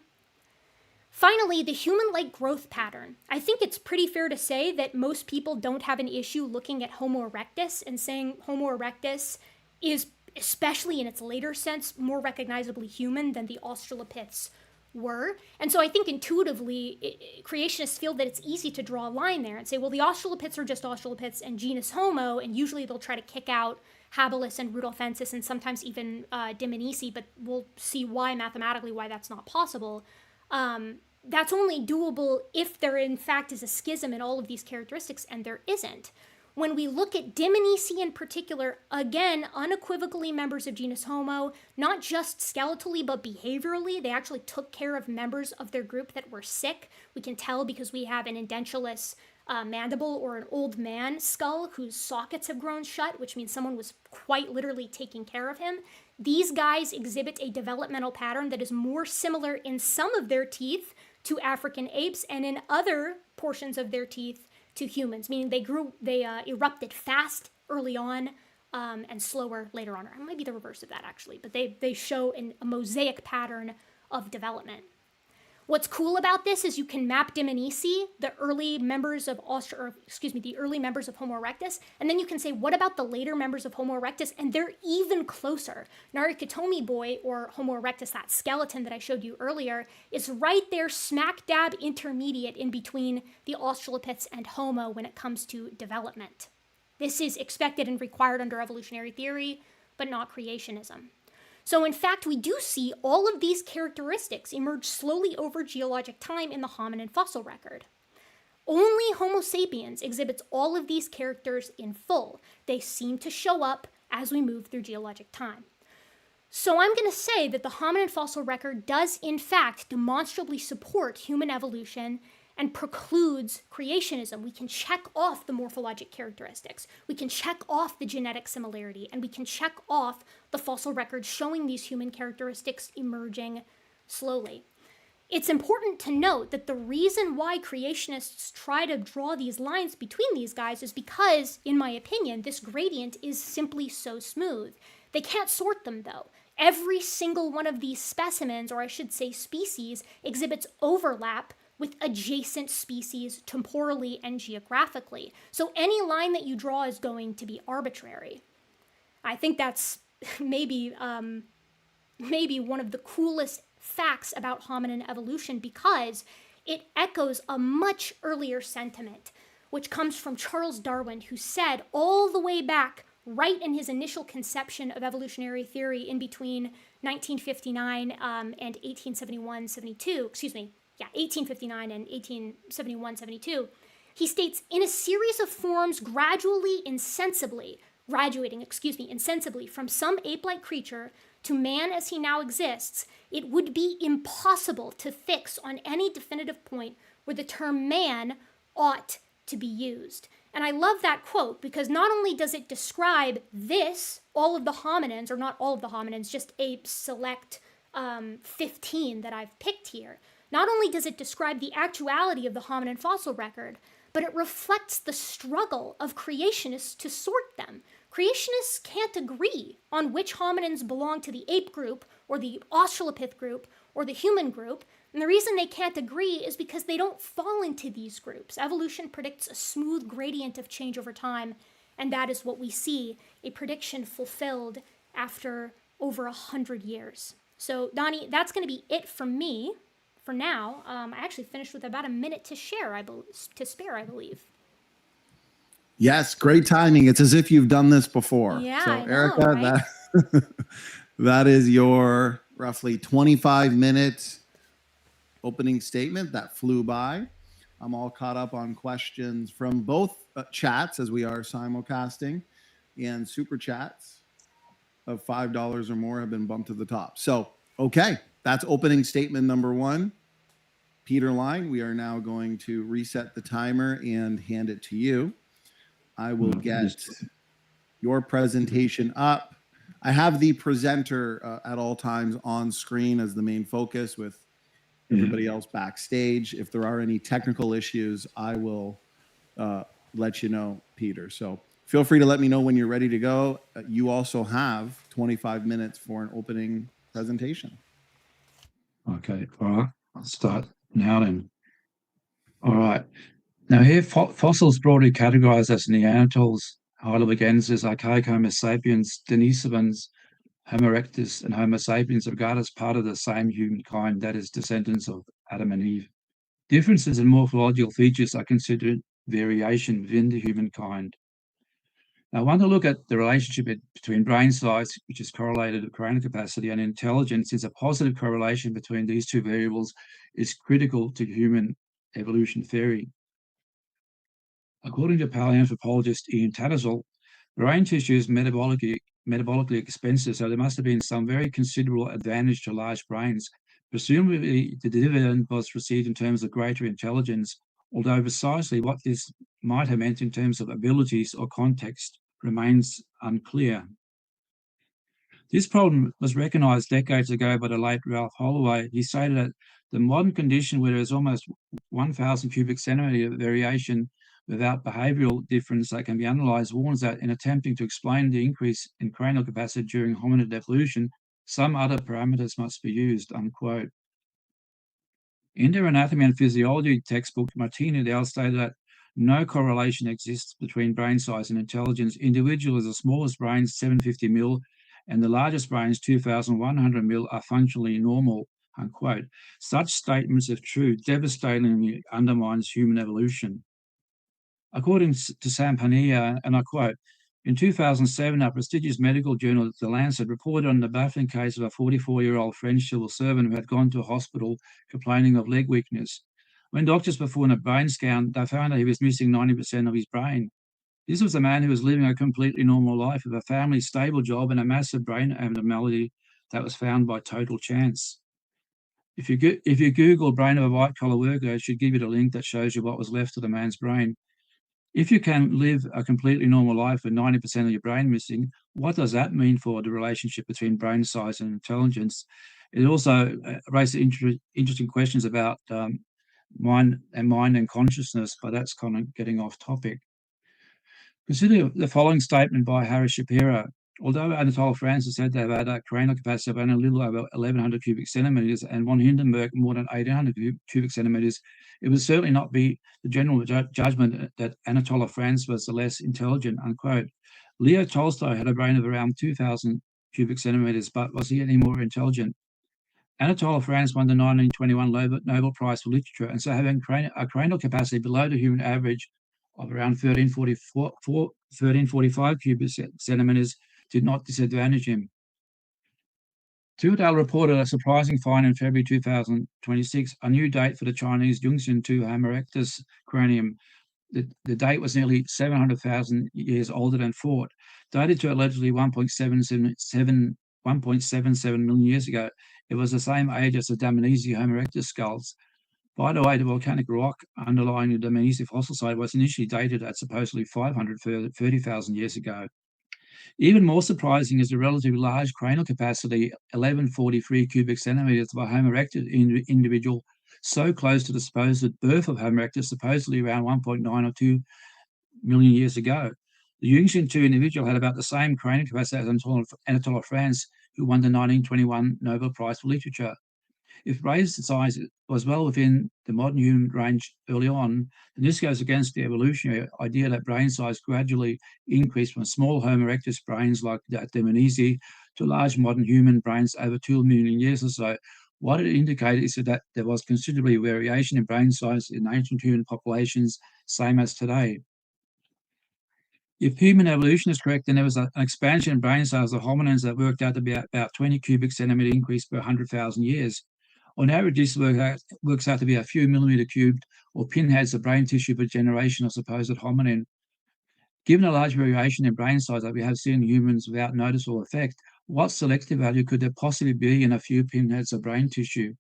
Finally, the human-like growth pattern. I think it's pretty fair to say that most people don't have an issue looking at Homo erectus and saying Homo erectus is, especially in its later sense, more recognizably human than the Australopiths were. And so I think intuitively, creationists feel that it's easy to draw a line there and say, well, the Australopiths are just Australopiths and genus Homo, and usually they'll try to kick out habilis and rudolfensis and sometimes even Dmanisi, but we'll see why mathematically why that's not possible. That's only doable if there in fact is a schism in all of these characteristics, and there isn't. When we look at Dmanisi in particular, again, unequivocally members of genus Homo, not just skeletally but behaviorally. They actually took care of members of their group that were sick. We can tell because we have an edentulous mandible or an old man skull whose sockets have grown shut, which means someone was quite literally taking care of him. These guys exhibit a developmental pattern that is more similar in some of their teeth to African apes and in other portions of their teeth to humans, meaning they erupted fast early on and slower later on. Or it might be the reverse of that actually, but they show a mosaic pattern of development. What's cool about this is you can map Dmanisi, the early members of Homo erectus, and then you can say, what about the later members of Homo erectus? And they're even closer. Narikotomi boy, or Homo erectus, that skeleton that I showed you earlier, is right there smack dab intermediate in between the Australopiths and Homo when it comes to development. This is expected and required under evolutionary theory, but not creationism. So in fact, we do see all of these characteristics emerge slowly over geologic time in the hominin fossil record. Only Homo sapiens exhibits all of these characters in full. They seem to show up as we move through geologic time. So I'm going to say that the hominin fossil record does in fact demonstrably support human evolution and precludes creationism. We can check off the morphologic characteristics, we can check off the genetic similarity, and we can check off the fossil record showing these human characteristics emerging slowly. It's important to note that the reason why creationists try to draw these lines between these guys is because, in my opinion, this gradient is simply so smooth. They can't sort them, though. Every single one of these specimens, or I should say species, exhibits overlap with adjacent species temporally and geographically. So any line that you draw is going to be arbitrary. I think that's maybe one of the coolest facts about hominin evolution, because it echoes a much earlier sentiment, which comes from Charles Darwin, who said all the way back right in his initial conception of evolutionary theory in between 1959 and 1871-72, 1859 and 1871-72, he states, in a series of forms graduating insensibly from some ape-like creature to man as he now exists, it would be impossible to fix on any definitive point where the term man ought to be used. And I love that quote because not only does it describe all of the hominins, or not all of the hominins, just a select 15 that I've picked here, not only does it describe the actuality of the hominin fossil record, but it reflects the struggle of creationists to sort them. Creationists can't agree on which hominins belong to the ape group, or the Australopith group, or the human group. And the reason they can't agree is because they don't fall into these groups. Evolution predicts a smooth gradient of change over time, and that is what we see, a prediction fulfilled after over 100 years. So, Donnie, that's going to be it from me for now. I actually finished with about a minute to spare, I believe. Yes, great timing. It's as if you've done this before. Yeah, so, I know, Erica, right? that is your roughly 25 minutes opening statement. That flew by. I'm all caught up on questions from both chats, as we are simulcasting, and super chats of $5 or more have been bumped to the top. So, okay, that's opening statement number one. Peter Line, we are now going to reset the timer and hand it to you. I will get your presentation up. I have the presenter at all times on screen as the main focus, with everybody else backstage. If there are any technical issues, I will let you know, Peter. So feel free to let me know when you're ready to go. You also have 25 minutes for an opening presentation. Okay, all right. I'll start now then. All right. Now here, fossils broadly categorized as Neanderthals, Heidelbergensis, archaic Homo sapiens, Denisovans, Homo erectus, and Homo sapiens are regarded as part of the same humankind, that is, descendants of Adam and Eve. Differences in morphological features are considered variation within the humankind. Now, I want to look at the relationship between brain size, which is correlated with cranial capacity, and intelligence, since a positive correlation between these two variables is critical to human evolution theory. According to paleoanthropologist Ian Tattersall, brain tissue is metabolically expensive, so there must have been some very considerable advantage to large brains. Presumably, the dividend was received in terms of greater intelligence, although precisely what this might have meant in terms of abilities or context remains unclear. This problem was recognized decades ago by the late Ralph Holloway. He stated that the modern condition, where there is almost 1,000 cubic centimeter variation without behavioral difference that can be analyzed, warns that in attempting to explain the increase in cranial capacity during hominid evolution, some other parameters must be used, unquote. In their Anatomy and Physiology textbook, Martina et al. Stated that no correlation exists between brain size and intelligence. Individuals with the smallest brains, 750 mil, and the largest brains, 2,100 mil, are functionally normal, unquote. Such statements, if true, devastatingly undermines human evolution. According to Sam Pania, and I quote, in 2007, a prestigious medical journal, The Lancet, reported on the baffling case of a 44-year-old French civil servant who had gone to a hospital complaining of leg weakness. When doctors performed a brain scan, they found that he was missing 90% of his brain. This was a man who was living a completely normal life with a family, stable job, and a massive brain abnormality that was found by total chance. If you Google brain of a white-collar worker, it should give you the link that shows you what was left of the man's brain. If you can live a completely normal life with 90% of your brain missing, what does that mean for the relationship between brain size and intelligence? It also raises interesting questions about mind and consciousness, but that's kind of getting off topic. Consider the following statement by Harry Shapiro. Although Anatole France is said to have had a cranial capacity of only a little over 1,100 cubic centimeters and von Hindenburg more than 1,800 cubic centimeters, it would certainly not be the general judgment that Anatole France was the less intelligent, unquote. Leo Tolstoy had a brain of around 2,000 cubic centimeters, but was he any more intelligent? Anatole France won the 1921 Nobel Prize for Literature, and so having a cranial capacity below the human average of around 1345 cubic centimeters did not disadvantage him. Tudale reported a surprising find in February 2026, a new date for the Chinese Yunxian 2 Homo erectus cranium. The date was nearly 700,000 years older than thought. Dated to allegedly 1.77 million years ago, it was the same age as the Dmanisi Homo erectus skulls. By the way, the volcanic rock underlying the Dmanisi fossil site was initially dated at supposedly 530,000 years ago. Even more surprising is the relatively large cranial capacity, 1143 cubic centimeters of a Homo erectus individual, so close to the supposed birth of Homo erectus, supposedly around 1.9 or 2 million years ago. The Yunxian 2 individual had about the same cranial capacity as Anatole France, who won the 1921 Nobel Prize for Literature. If brain size was well within the modern human range early on, then this goes against the evolutionary idea that brain size gradually increased from small Homo erectus brains like the Dmanisi to large modern human brains over 2 million years or so. What it indicated is that there was considerable variation in brain size in ancient human populations, same as today. If human evolution is correct, then there was an expansion in brain size of hominins that worked out to be about 20 cubic centimeter increase per 100,000 years. On average, this works out to be a few millimeter cubed or pinheads of brain tissue per generation of supposed hominin. Given a large variation in brain size that we have seen in humans without noticeable effect, what selective value could there possibly be in a few pinheads of brain tissue?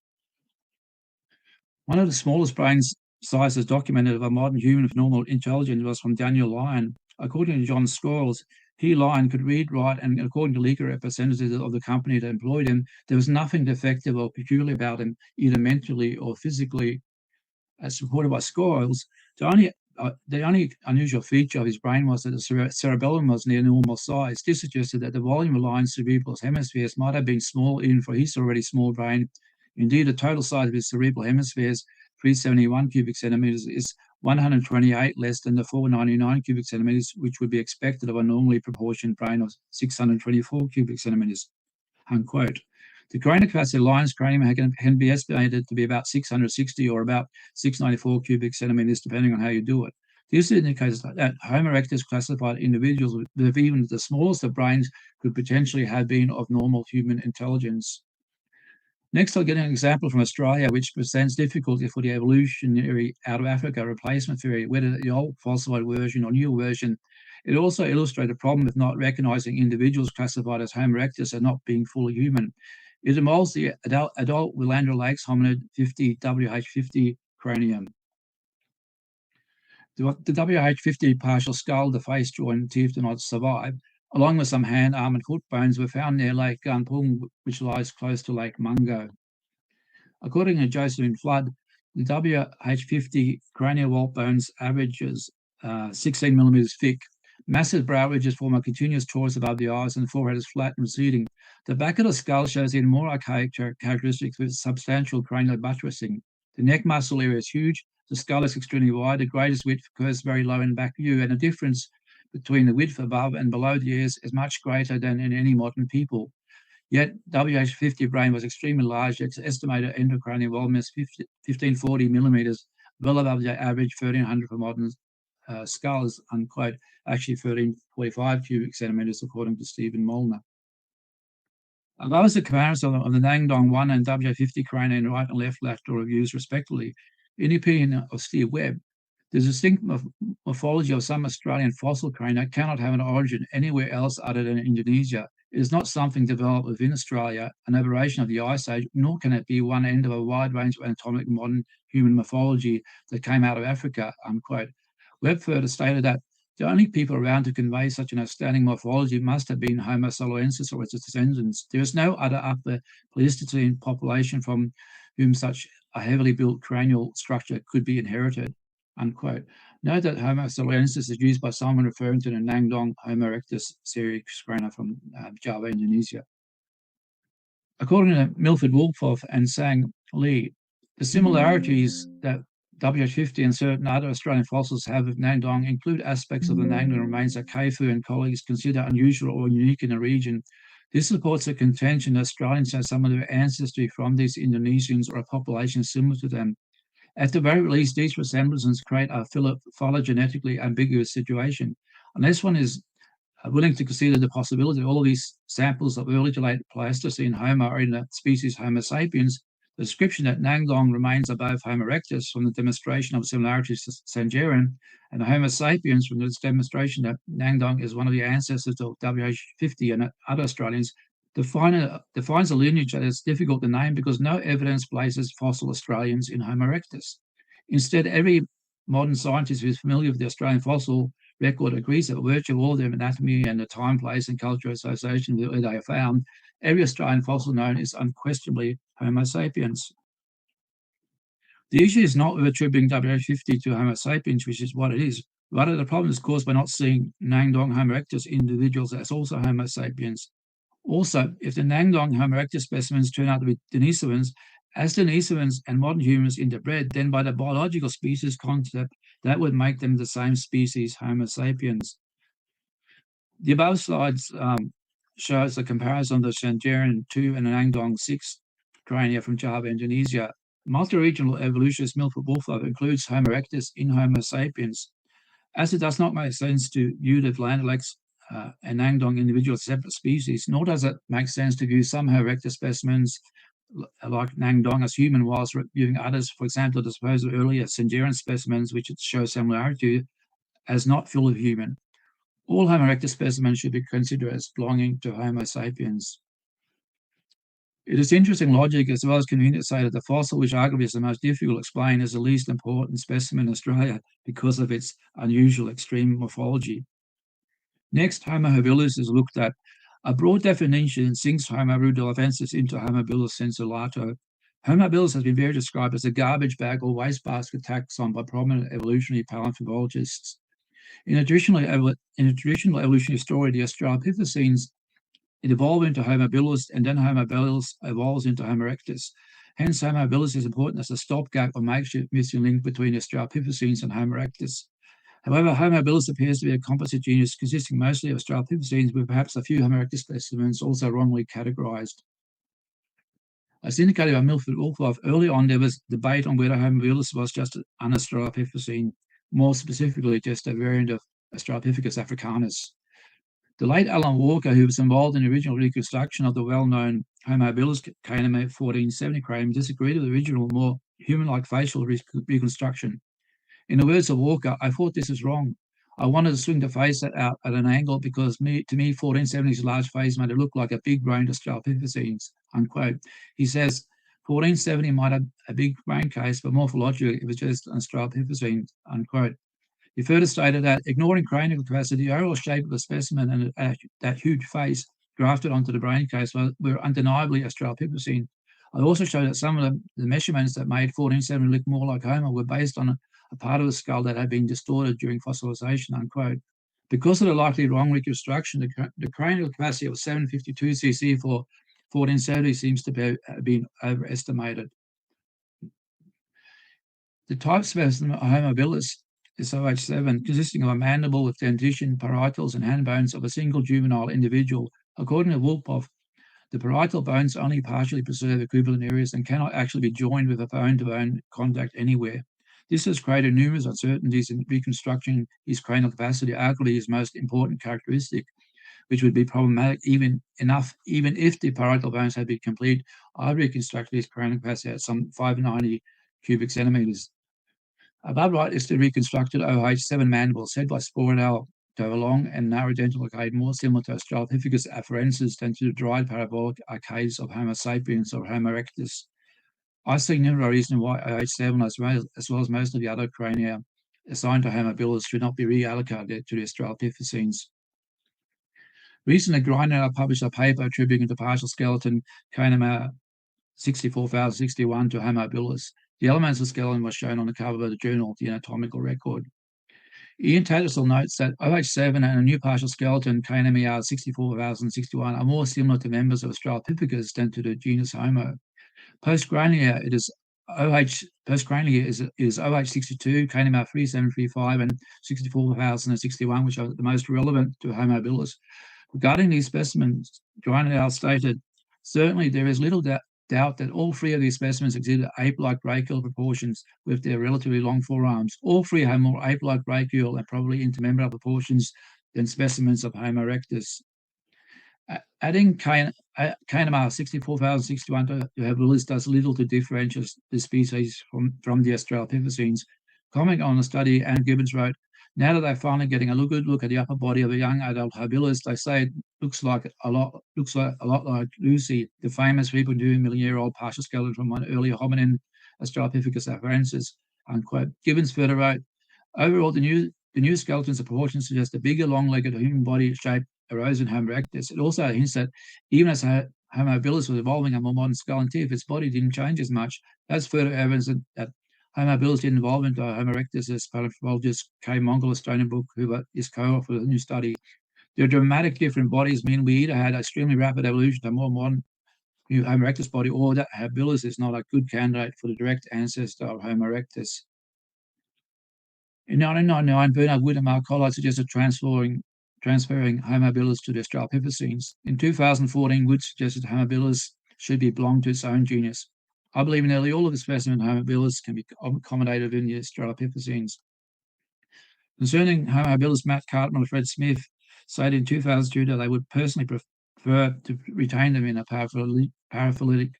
One of the smallest brain sizes documented of a modern human with normal intelligence was from Daniel Lyon. According to John Scholes, Lyon could read, write, and according to legal representatives of the company that employed him, there was nothing defective or peculiar about him, either mentally or physically. As reported by Scholes, the only unusual feature of his brain was that the cerebellum was near normal size. This suggested that the volume of Lyon's cerebral hemispheres might have been small even for his already small brain. Indeed, the total size of his cerebral hemispheres, 371 cubic centimeters, is 128 less than the 499 cubic centimeters, which would be expected of a normally proportioned brain of 624 cubic centimeters, unquote. The cranial capacity of Lyon's cranium can be estimated to be about 660 or about 694 cubic centimeters, depending on how you do it. This indicates that Homo erectus classified individuals with even the smallest of brains could potentially have been of normal human intelligence. Next, I'll get an example from Australia, which presents difficulty for the evolutionary out of Africa replacement theory, whether the old falsified version or new version. It also illustrates the problem with not recognizing individuals classified as Homo erectus and not being fully human. It involves the adult Willandra Lakes hominid 50 WH50 cranium. The WH50 partial skull, the face joint, teeth do not survive, along with some hand, arm, and foot bones were found near Lake Gunpung, which lies close to Lake Mungo. According to Josephine Flood, the WH50 cranial walt bones averages 16 millimeters thick. Massive brow ridges form a continuous choice above the eyes, and the forehead is flat and receding. The back of the skull shows even more archaic characteristics with substantial cranial buttressing. The neck muscle area is huge. The skull is extremely wide. The greatest width occurs very low in back view, and the difference between the width above and below the ears is much greater than in any modern people. Yet WH50 brain was extremely large. Its estimated endocranial volume is 1540 millimeters, well above the average 1300 for modern skulls, unquote, actually 1345 cubic centimeters, according to Stephen Molnar. That was the comparison of the Nangdong 1 and WH50 cranium in right and left lateral reviews, respectively. In the opinion of Steve Webb, The distinct morphology of some Australian fossil crania cannot have an origin anywhere else other than Indonesia. It is not something developed within Australia, an aberration of the Ice Age, nor can it be one end of a wide range of anatomic modern human morphology that came out of Africa, unquote. Webb further stated that the only people around to convey such an outstanding morphology must have been Homo soloensis or its descendants. There is no other upper Pleistocene population from whom such a heavily built cranial structure could be inherited, unquote. Note that Homo soloensis is used by someone referring to the Nangdong Homo erectus series crania from Java, Indonesia. According to Milford Wolfoff and Sang Lee, the similarities that WH50 and certain other Australian fossils have with Nangdong include aspects of the Nangdong remains that Keifu and colleagues consider unusual or unique in the region. This supports the contention that Australians have some of their ancestry from these Indonesians or a population similar to them. At the very least, these resemblances create a phylogenetically ambiguous situation. Unless one is willing to consider the possibility that all these samples of early to late Pleistocene Homo are in the species Homo sapiens, the description that Nangdong remains above Homo erectus from the demonstration of similarities to Sanjerin, and the Homo sapiens from the demonstration that Nangdong is one of the ancestors of WH50 and other Australians, defines a lineage that is difficult to name because no evidence places fossil Australians in Homo erectus. Instead, every modern scientist who is familiar with the Australian fossil record agrees that virtually all of their anatomy and the time, place, and cultural association where they are found, every Australian fossil known is unquestionably Homo sapiens. The issue is not with attributing WH50 to Homo sapiens, which is what it is. Rather, the problem is caused by not seeing Nangdong Homo erectus individuals as also Homo sapiens. Also, if the Nangdong Homo erectus specimens turn out to be Denisovans, as Denisovans and modern humans interbred, then by the biological species concept, that would make them the same species, Homo sapiens. The above slides shows a comparison of the Sanjerin 2 and the Nangdong 6 crania from Java, Indonesia. Multi-regional evolutionist Milford Wolfoff includes Homo erectus in Homo sapiens. As it does not make sense to view the Landelex and Nangdong individuals as separate species, nor does it make sense to view some Homo erectus specimens like Nangdong as human, whilst viewing others, for example, the supposed earlier Sanjerin specimens, which show similarity to, as not fully human. All Homo erectus specimens should be considered as belonging to Homo sapiens. It is interesting logic as well as convenient to say that the fossil, which arguably is the most difficult to explain, is the least important specimen in Australia because of its unusual extreme morphology. Next, Homo habilis is looked at. A broad definition sinks Homo rudolfensis into Homo habilis sensulato. Homo habilis has been very described as a garbage bag or wastebasket taxon by prominent evolutionary paleontologists. In a traditional evolutionary story, the Australopithecines evolve into Homo habilis, and then Homo habilis evolves into Homo erectus. Hence, Homo habilis is important as a stopgap or makeshift missing link between the Australopithecines and Homo erectus. However, Homo habilis appears to be a composite genus consisting mostly of Australopithecines, with perhaps a few Homo erectus specimens also wrongly categorized. As indicated by Milford Wolfoff, early on there was debate on whether Homo habilis was just an Australopithecine, more specifically just a variant of Australopithecus africanus. The late Alan Walker, who was involved in the original reconstruction of the well-known Homo habilis cranium 1470 cranium, disagreed with the original, more human-like facial reconstruction. In the words of Walker, I thought this was wrong. I wanted to swing the face out at an angle because to me, 1470's large face made it look like a big-brained Australopithecines, unquote. He says, 1470 might have a big brain case, but morphologically it was just an Australopithecine, unquote. He further stated that, ignoring cranial capacity, the overall shape of the specimen and that huge face grafted onto the brain case were undeniably Australopithecine. I also showed that some of the measurements that made 1470 look more like Homo were based on a part of the skull that had been distorted during fossilization, unquote. Because of the likely wrong reconstruction, the cranial capacity of 752 cc for 1470 seems to have been overestimated. The type specimen of Homo habilis is OH7, consisting of a mandible with dentition, parietals, and hand bones of a single juvenile individual. According to Wolfoff, the parietal bones only partially preserve equivalent areas and cannot actually be joined with a bone-to-bone contact anywhere. This has created numerous uncertainties in reconstructing his cranial capacity, arguably his most important characteristic, which would be problematic even if the parietal bones had been complete. I reconstructed his cranial capacity at some 590 cubic centimeters. Above right is the reconstructed OH7 mandible, said by Sporadale to have a long and narrow dental arcade more similar to Australopithecus afarensis than to the dried parabolic arcades of Homo sapiens or Homo erectus. I see no reason why OH7, as well as most of the other crania assigned to Homo habilis, should not be reallocated to the Australopithecines. Recently, Grindr published a paper attributing the partial skeleton Canema 64061 to Homo habilis. The elements of the skeleton were shown on the cover of the journal, the Anatomical Record. Ian Tattersall notes that OH7 and a new partial skeleton, KNMER 64061, are more similar to members of Australopithecus than to the genus Homo. Postcrania, it is postcrania is OH62, KNMER 3735, and 64061, which are the most relevant to Homo habilis. Regarding these specimens, Grindale stated, certainly there is little doubt that all three of these specimens exhibit ape-like brachial proportions with their relatively long forearms. All three have more ape-like brachial and probably intermembranous proportions than specimens of Homo erectus. Adding KNMR 64061 to habilis does little to differentiate the species from the Australopithecines. Commenting on the study, Anne Gibbons wrote, now that they're finally getting a good look at the upper body of a young adult habilis, they say it looks a lot like Lucy, the famous 3.2 million-year-old partial skeleton from one earlier hominin, Australopithecus afarensis, unquote. Gibbons further wrote, overall, the new skeletons of proportions suggest a bigger, long-legged human body shape arose in Homo erectus. It also hints that even as Homo habilis was evolving a more modern skull and teeth, its body didn't change as much. That's further evidence that Homo habilis didn't evolve into Homo erectus, as paleontologist K. Mongol, Australian bookkeeper, is co-author for the new study. The dramatic different bodies mean we either had extremely rapid evolution to a more modern Homo erectus body, or that habilis is not a good candidate for the direct ancestor of Homo erectus. In 1999, Bernard Wood and Mark Collard suggested transferring Homo habilis to the Australopithecines. In 2014, Wood suggested Homo habilis should belong to its own genus. I believe nearly all of the specimens of Homo habilis can be accommodated in the Australopithecines. Concerning Homo habilis, Matt Cartman and Fred Smith said in 2002 that they would personally prefer to retain them in a paraphyletic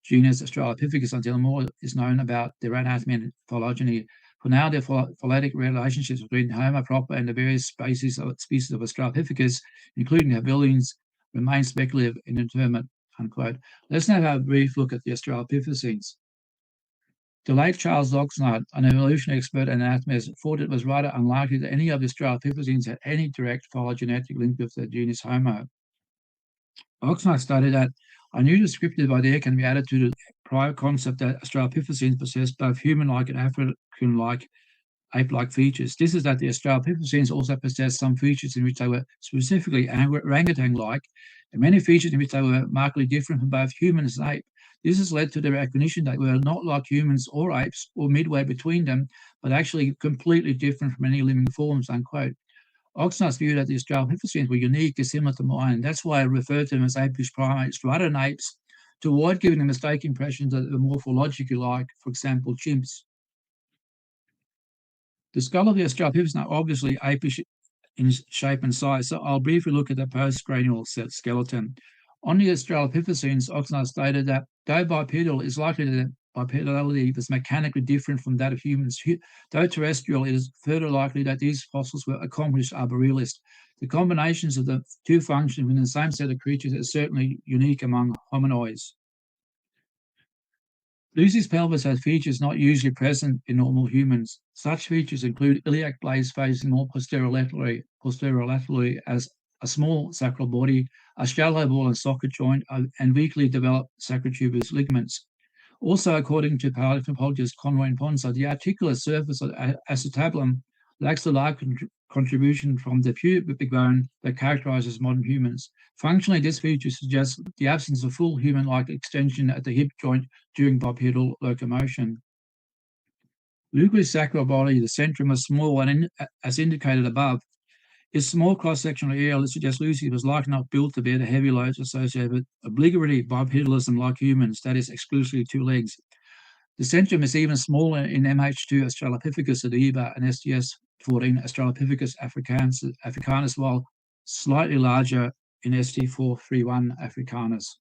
genus Australopithecus until more is known about their anatomy and phylogeny. For now, the phyletic relationships between Homo proper and the various species of Australopithecus, including the habilis, remain speculative and indeterminate, unquote. Let's now have a brief look at the Australopithecines. The late Charles Oxnard, an evolutionary expert and anatomist, thought it was rather unlikely that any of the Australopithecines had any direct phylogenetic link with the genus Homo. Oxnard stated that a new descriptive idea can be added to the prior concept that Australopithecines possess both human-like and African-like ape-like features. This is that the Australopithecines also possess some features in which they were specifically orangutan-like, and many features in which they were markedly different from both humans and ape. This has led to the recognition that they were not like humans or apes, or midway between them, but actually completely different from any living forms, unquote. Oxnard's view that the Australopithecines were unique is similar to mine. That's why I refer to them as apish primates rather than apes, to avoid giving the mistaken impression that they're morphologically like, for example, chimps. The skull of the Australopithecines are obviously apish in shape and size, so I'll briefly look at the postcranial skeleton. On the Australopithecines, Oxnard stated that though bipedal, is likely that bipedality was mechanically different from that of humans. Though terrestrial, it is further likely that these fossils were accomplished arborealist. The combinations of the two functions within the same set of creatures is certainly unique among hominoids. Lucy's pelvis has features not usually present in normal humans. Such features include iliac blades facing more posterolaterally as a small sacral body, a shallow ball and socket joint, and weakly developed sacrotuberous ligaments. Also, according to paleontologist Conroy and Ponsa, the articular surface of acetabulum lacks the large contribution from the pubic bone that characterizes modern humans. Functionally, this feature suggests the absence of full human-like extension at the hip joint during bipedal locomotion. Lucy's sacral body, the centrum, was small and, as indicated above, its small cross-sectional area suggests Lucy was likely not built to bear the heavy loads associated with obligatory bipedalism like humans, that is, exclusively two legs. The centrum is even smaller in MH2 Australopithecus sediba and STS14 Australopithecus africanus, while slightly larger in ST431 africanus.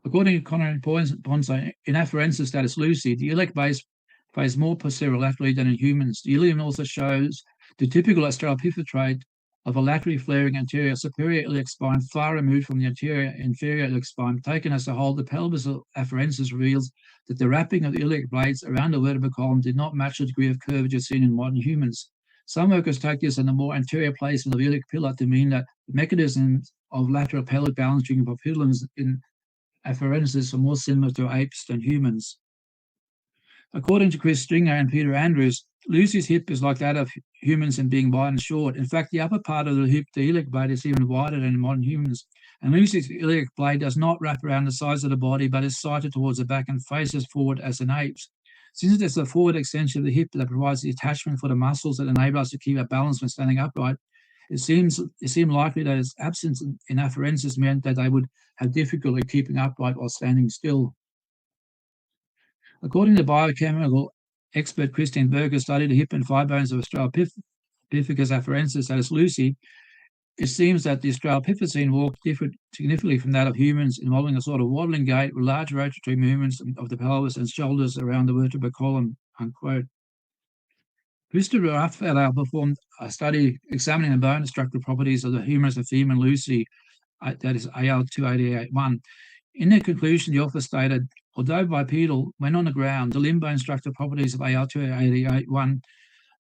According to Conroy and Ponsa, in afarensis, that is Lucy, the iliac base phase more posterolaterally than in humans. The ileum also shows the typical Australopithecus trait of a laterally flaring anterior superior iliac spine far removed from the anterior inferior iliac spine. Taken as a whole, the pelvis of afarensis reveals that the wrapping of the iliac blades around the vertebral column did not match the degree of curvature seen in modern humans. Some workers take this and the more anterior placement of the iliac pillar to mean that the mechanisms of lateral pelvic balancing of papillons in afarensis are more similar to apes than humans. According to Chris Stringer and Peter Andrews, Lucy's hip is like that of humans in being wide and short. In fact, the upper part of the hip, the iliac blade, is even wider than in modern humans. And Lucy's iliac blade does not wrap around the sides of the body, but is sighted towards the back and faces forward as an ape's. Since there's a forward extension of the hip that provides the attachment for the muscles that enable us to keep our balance when standing upright, it seemed likely that its absence in afarensis meant that they would have difficulty keeping upright while standing still. According to biochemical expert Christine Berger, studied the hip and thigh bones of Australopithecus afarensis, that is Lucy, it seems that the Australopithecine walk differed significantly from that of humans, involving a sort of waddling gait with large rotatory movements of the pelvis and shoulders around the vertebral column, unquote. Christopher Ruff et al. Performed a study examining the bone structural properties of the humerus of female Lucy, that is AL288-1. In their conclusion, the author stated, although bipedal, when on the ground, the limb bone structural properties of AL288-1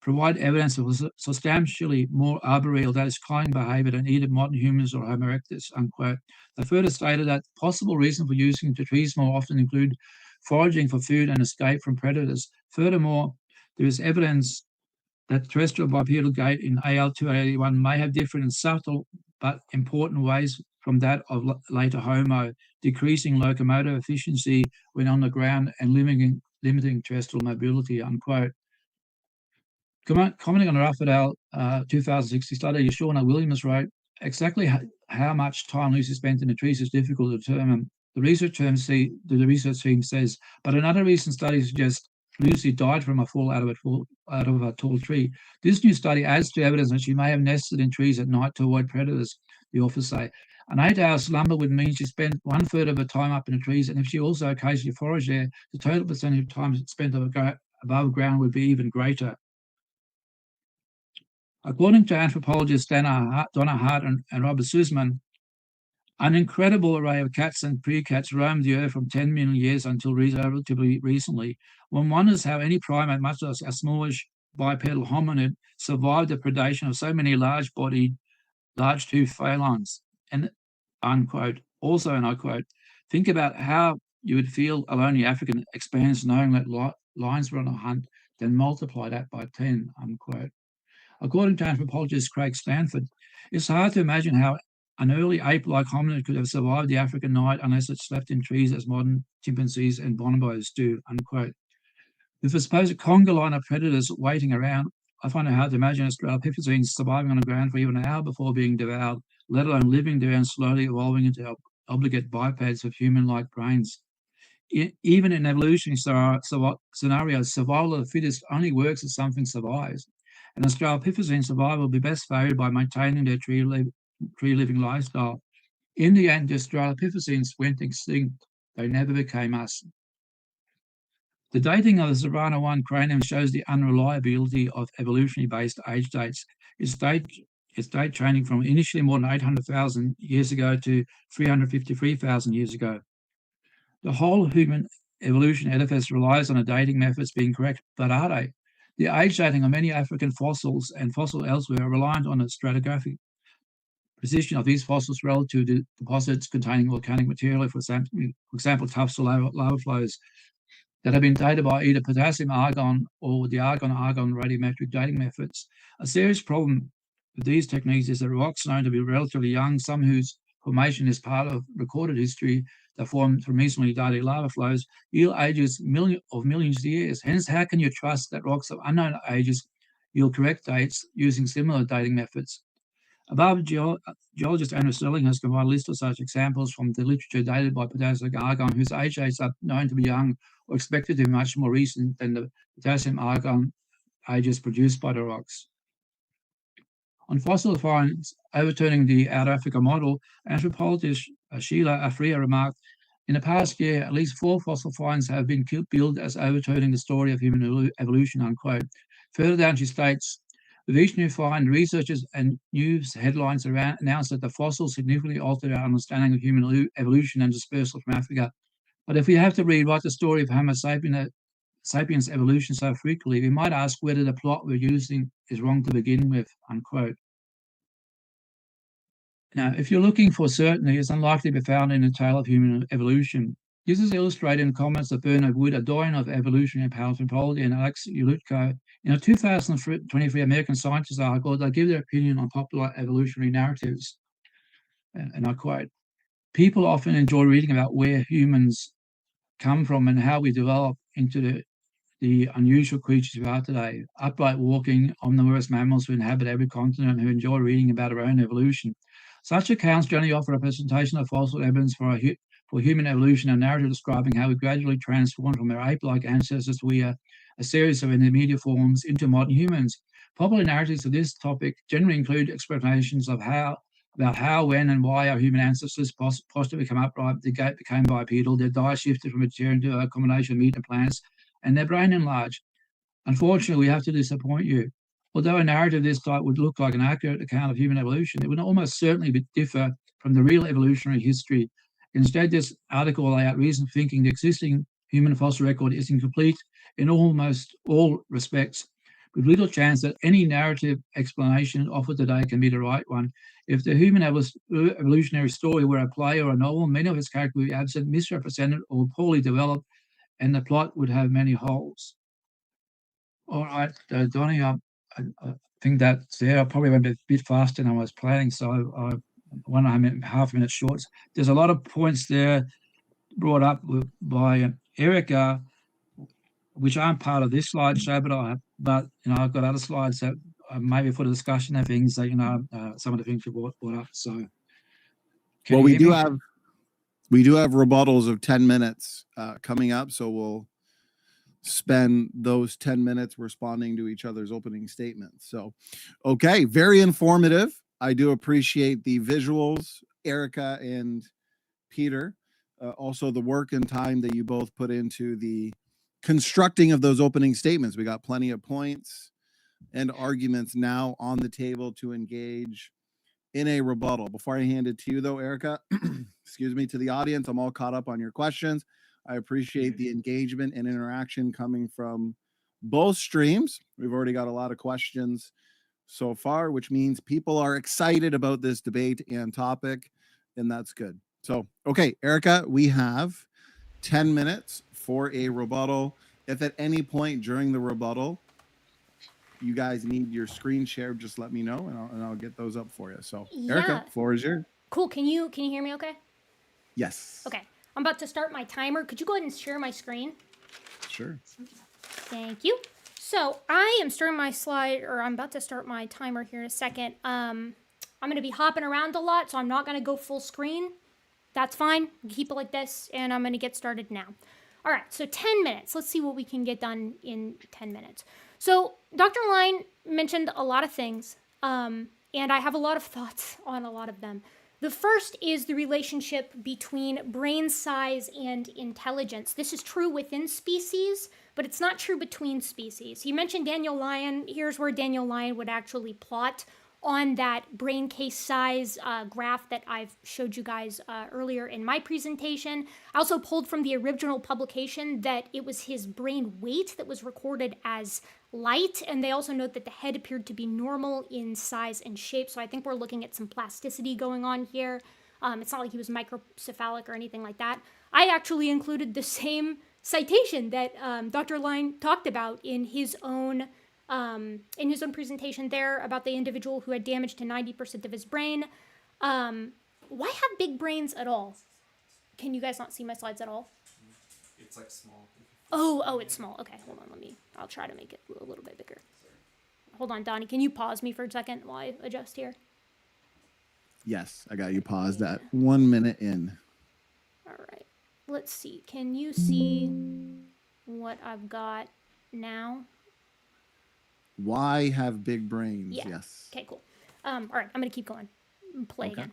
provide evidence of substantially more arboreal, that is, climbing behavior than either modern humans or Homo erectus, unquote. They further stated that possible reasons for using the trees more often include foraging for food and escape from predators. Furthermore, there is evidence that terrestrial bipedal gait in AL288-1 may have different and subtle but important ways from that of later Homo, decreasing locomotive efficiency when on the ground and limiting terrestrial mobility, unquote. Commenting on the Ruff et al. 2060 study, Shauna Williams wrote, exactly how much time Lucy spent in the trees is difficult to determine. The research team says, but another recent study suggests Lucy died from a fall out of a tall tree. This new study adds to evidence that she may have nested in trees at night to avoid predators, the authors say. An 8-hour slumber would mean she spent 1/3 of her time up in the trees, and if she also occasionally foraged there, the total percentage of time spent above ground would be even greater. According to anthropologists Donna Hart and Robert Sussman, an incredible array of cats and pre-cats roamed the earth from 10 million years until relatively recently. One wonders how any primate, much less a smallish bipedal hominid, survived the predation of so many large-bodied, large-toothed felines. And, unquote, also, and I quote, think about how you would feel a lonely African expands knowing that lions were on a hunt, then multiply that by 10, unquote. According to anthropologist Craig Stanford, it's hard to imagine how an early ape-like hominid could have survived the African night unless it slept in trees as modern chimpanzees and bonobos do, unquote. With a supposed conga line of predators waiting around, I find it hard to imagine Australopithecines surviving on the ground for even an hour before being devoured, let alone living there and slowly evolving into obligate bipeds with human-like brains. Even in evolutionary scenarios, survival of the fittest only works if something survives. And Australopithecine survival will be best favored by maintaining their tree-living lifestyle. In the end, the Australopithecines went extinct. They never became us. The dating of the Savannah 1 cranium shows the unreliability of evolutionary-based age dates. Its date training from initially more than 800,000 years ago to 353,000 years ago. The whole human evolution edifice relies on the dating methods being correct, but are they? The age dating of many African fossils and fossils elsewhere are reliant on the stratigraphic position of these fossils relative to deposits containing volcanic material, for example, tuffs or lava flows that have been dated by either potassium-argon or the argon-argon radiometric dating methods. A serious problem with these techniques is that rocks known to be relatively young, some whose formation is part of recorded history that formed from recently dated lava flows, yield ages of millions of years. Hence, how can you trust that rocks of unknown ages yield correct dates using similar dating methods? Above, geologist Andrew Sterling has provided a list of such examples from the literature dated by potassium argon, whose age dates are known to be young or expected to be much more recent than the potassium argon ages produced by the rocks. On fossil finds overturning the Outer Africa model, anthropologist Sheila Afria remarked, In the past year, at least 4 fossil finds have been billed as overturning the story of human evolution, unquote. Further down, she states, with each new find, researchers and news headlines announced that the fossils significantly altered our understanding of human evolution and dispersal from Africa. But if we have to rewrite the story of Homo sapiens evolution so frequently, we might ask whether the plot we're using is wrong to begin with, unquote. Now, if you're looking for certainty, it's unlikely to be found in the tale of human evolution. This is illustrated in comments of Bernard Wood, a doyen of evolutionary paleontology, and Alex Ulutko. In a 2023 American Scientist article, they give their opinion on popular evolutionary narratives. And I quote, people often enjoy reading about where humans come from and how we develop into the unusual creatures we are today, upright walking, omnivorous mammals who inhabit every continent, who enjoy reading about our own evolution. Such accounts generally offer a presentation of fossil evidence for human evolution, a narrative describing how we gradually transformed from our ape-like ancestors to a series of intermediate forms into modern humans. Popular narratives of this topic generally include explanations of about how, when, and why our human ancestors possibly became upright, the gait became bipedal, their diet shifted from vegetarian to a combination of meat and plants, and their brain enlarged. Unfortunately, we have to disappoint you. Although a narrative of this type would look like an accurate account of human evolution, it would almost certainly differ from the real evolutionary history. Instead, this article will lay out reason for thinking the existing human fossil record is incomplete in almost all respects, with little chance that any narrative explanation offered today can be the right one. If the human evolutionary story were a play or a novel, many of its characters would be absent, misrepresented, or poorly developed, and the plot would have many holes. All right, Donnie, I think that's there. I probably went a bit faster than I was planning, so I 1.5 minutes short. There's a lot of points there brought up by Erica, which aren't part of this slideshow, but I've got other slides that maybe for the discussion of things that some of the things you brought up. So, well, we do have rebuttals of 10 minutes coming up, so we'll spend those 10 minutes responding to each other's opening statements. So, okay, very informative. I do appreciate the visuals, Erica and Peter. Also, the work and time that you both put into the constructing of those opening statements. We got plenty of points and arguments now on the table to engage in a rebuttal. Before I hand it to you, though, Erica, excuse me, to the audience, I'm all caught up on your questions. I appreciate the engagement and interaction coming from both streams. We've already got a lot of questions so far, which means people are excited about this debate and topic, and that's good. So, okay, Erica, we have 10 minutes for a rebuttal. If at any point during the rebuttal you guys need your screen shared, just let me know, and I'll get those up for you. So, Erica, floor is yours. Cool. Can you hear me okay? Yes. Okay. I'm about to start my timer. Could you go ahead and share my screen? Sure. Thank you. So I am starting my slide, or I'm about to start my timer here in a second. I'm going to be hopping around a lot, so I'm not going to go full screen. That's fine. Keep it like this, and I'm going to get started now. All right, so 10 minutes. Let's see what we can get done in 10 minutes. So Dr. Line mentioned a lot of things, and I have a lot of thoughts on a lot of them. The first is the relationship between brain size and intelligence. This is true within species, but it's not true between species. He mentioned Daniel Lyon. Here's where Daniel Lyon would actually plot on that brain case size graph that I've showed you guys earlier in my presentation. I also pulled from the original publication that it was his brain weight that was recorded as light, and they also note that the head appeared to be normal in size and shape, so I think we're looking at some plasticity going on here. It's not like he was microcephalic or anything like that. I actually included the same citation that Dr. Line talked about in his own presentation there about the individual who had damage to 90% of his brain. Why have big brains at all? Can you guys not see my slides at all? It's like small. Oh, it's small. Okay, hold on. I'll try to make it a little bit bigger. Hold on, Donnie. Can you pause me for a second while I adjust here? Yes, I got you paused at 1 minute in. All right. Let's see. Can you see what I've got now? Why have big brains? Yeah. Yes. Okay, cool. All right, I'm going to keep going. Play again.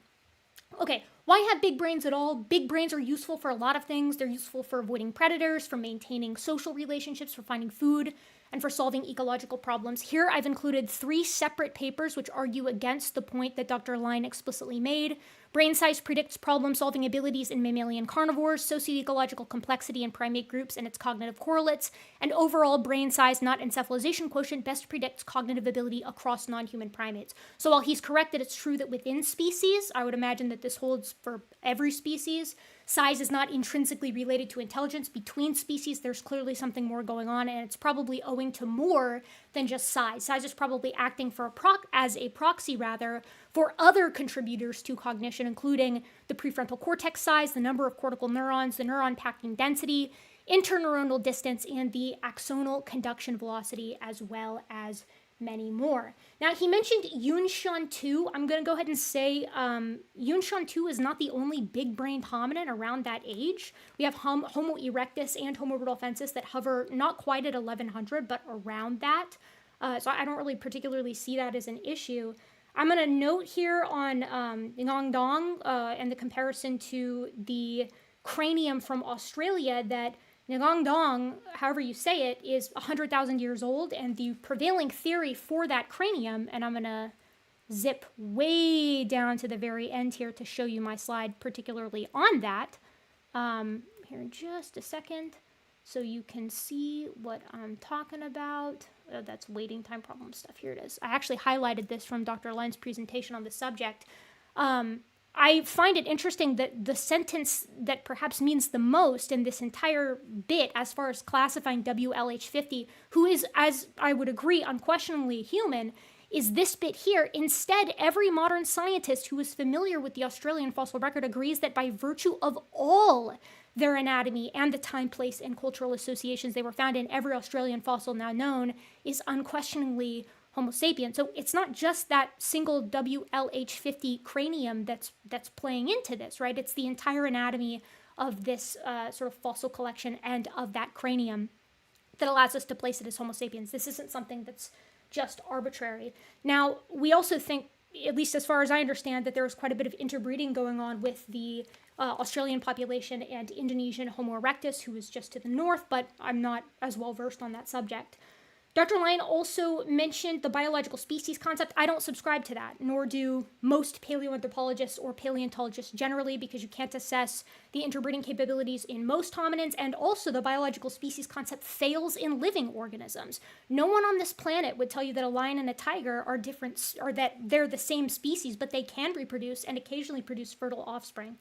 Okay, Why have big brains at all? Big brains are useful for a lot of things. They're useful for avoiding predators, for maintaining social relationships, for finding food, and for solving ecological problems. Here I've included 3 separate papers which argue against the point that Dr. Line explicitly made. Brain size predicts problem-solving abilities in mammalian carnivores, socio-ecological complexity in primate groups and its cognitive correlates, and overall brain size, not encephalization quotient, best predicts cognitive ability across non-human primates. So while he's correct that it's true that within species, I would imagine that this holds for every species, size is not intrinsically related to intelligence. Between species, there's clearly something more going on, and it's probably owing to more than just size. Size is probably acting for as a proxy, rather, for other contributors to cognition, including the prefrontal cortex size, the number of cortical neurons, the neuron packing density, interneuronal distance, and the axonal conduction velocity, as well as many more. Now, he mentioned Yunshan 2. I'm going to go ahead and say Yunshan 2 is not the only big-brained hominin around that age. We have Homo erectus and Homo rudolfensis that hover not quite at 1100, but around that. So I don't really particularly see that as an issue. I'm going to note here on Ngongdong and the comparison to the cranium from Australia that Ngongdong, however you say it, is 100,000 years old, and the prevailing theory for that cranium, and I'm going to zip way down to the very end here to show you my slide particularly on that, here in just a second, so you can see what I'm talking about. Oh, that's waiting time problem stuff. Here it is. I actually highlighted this from Dr. Line's presentation on the subject. I find it interesting that the sentence that perhaps means the most in this entire bit as far as classifying WLH50, who is, as I would agree, unquestionably human, is this bit here. Instead, every modern scientist who is familiar with the Australian fossil record agrees that by virtue of all their anatomy and the time, place, and cultural associations they were found in, every Australian fossil now known is unquestioningly Homo sapiens. So it's not just that single WLH50 cranium that's playing into this, right? It's the entire anatomy of this sort of fossil collection and of that cranium that allows us to place it as Homo sapiens. This isn't something that's just arbitrary. Now, we also think, at least as far as I understand, that there is quite a bit of interbreeding going on with the Australian population and Indonesian Homo erectus, who is just to the north, but I'm not as well versed on that subject. Dr. Line also mentioned the biological species concept. I don't subscribe to that, nor do most paleoanthropologists or paleontologists generally, because you can't assess the interbreeding capabilities in most hominins, and also the biological species concept fails in living organisms. No one on this planet would tell you that a lion and a tiger are different, or that they're the same species, but they can reproduce and occasionally produce fertile offspring.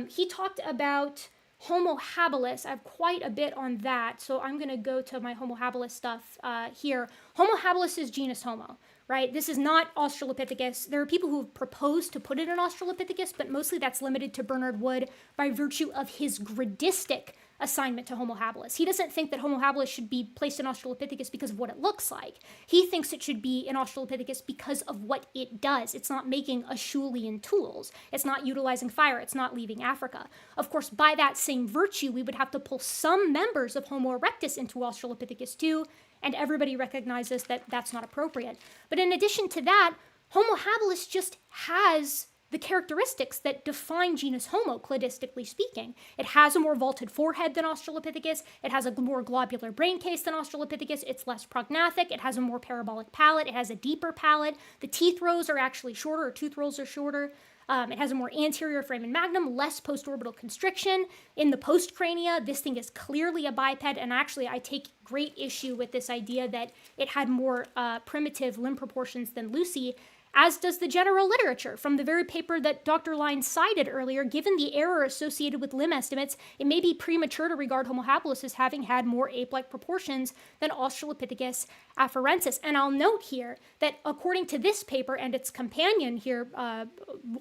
He talked about Homo habilis. I have quite a bit on that, so I'm going to go to my Homo habilis stuff here. Homo habilis is genus Homo, right? This is not Australopithecus. There are people who have proposed to put it in Australopithecus, but mostly that's limited to Bernard Wood by virtue of his gradistic assignment to Homo habilis. He doesn't think that Homo habilis should be placed in Australopithecus because of what it looks like. He thinks it should be in Australopithecus because of what it does. It's not making Acheulean tools. It's not utilizing fire. It's not leaving Africa. Of course, by that same virtue, we would have to pull some members of Homo erectus into Australopithecus too, and everybody recognizes that that's not appropriate. But in addition to that, Homo habilis just has the characteristics that define genus Homo, cladistically speaking. It has a more vaulted forehead than Australopithecus. It has a more globular brain case than Australopithecus. It's less prognathic. It has a more parabolic palate. It has a deeper palate. The teeth rows are actually shorter, or tooth rolls are shorter. It has a more anterior foramen magnum, less postorbital constriction. In the postcrania, this thing is clearly a biped, and actually I take great issue with this idea that it had more primitive limb proportions than Lucy, as does the general literature. From the very paper that Dr. Line cited earlier, given the error associated with limb estimates, it may be premature to regard Homo habilis as having had more ape-like proportions than Australopithecus afarensis. And I'll note here that according to this paper and its companion here,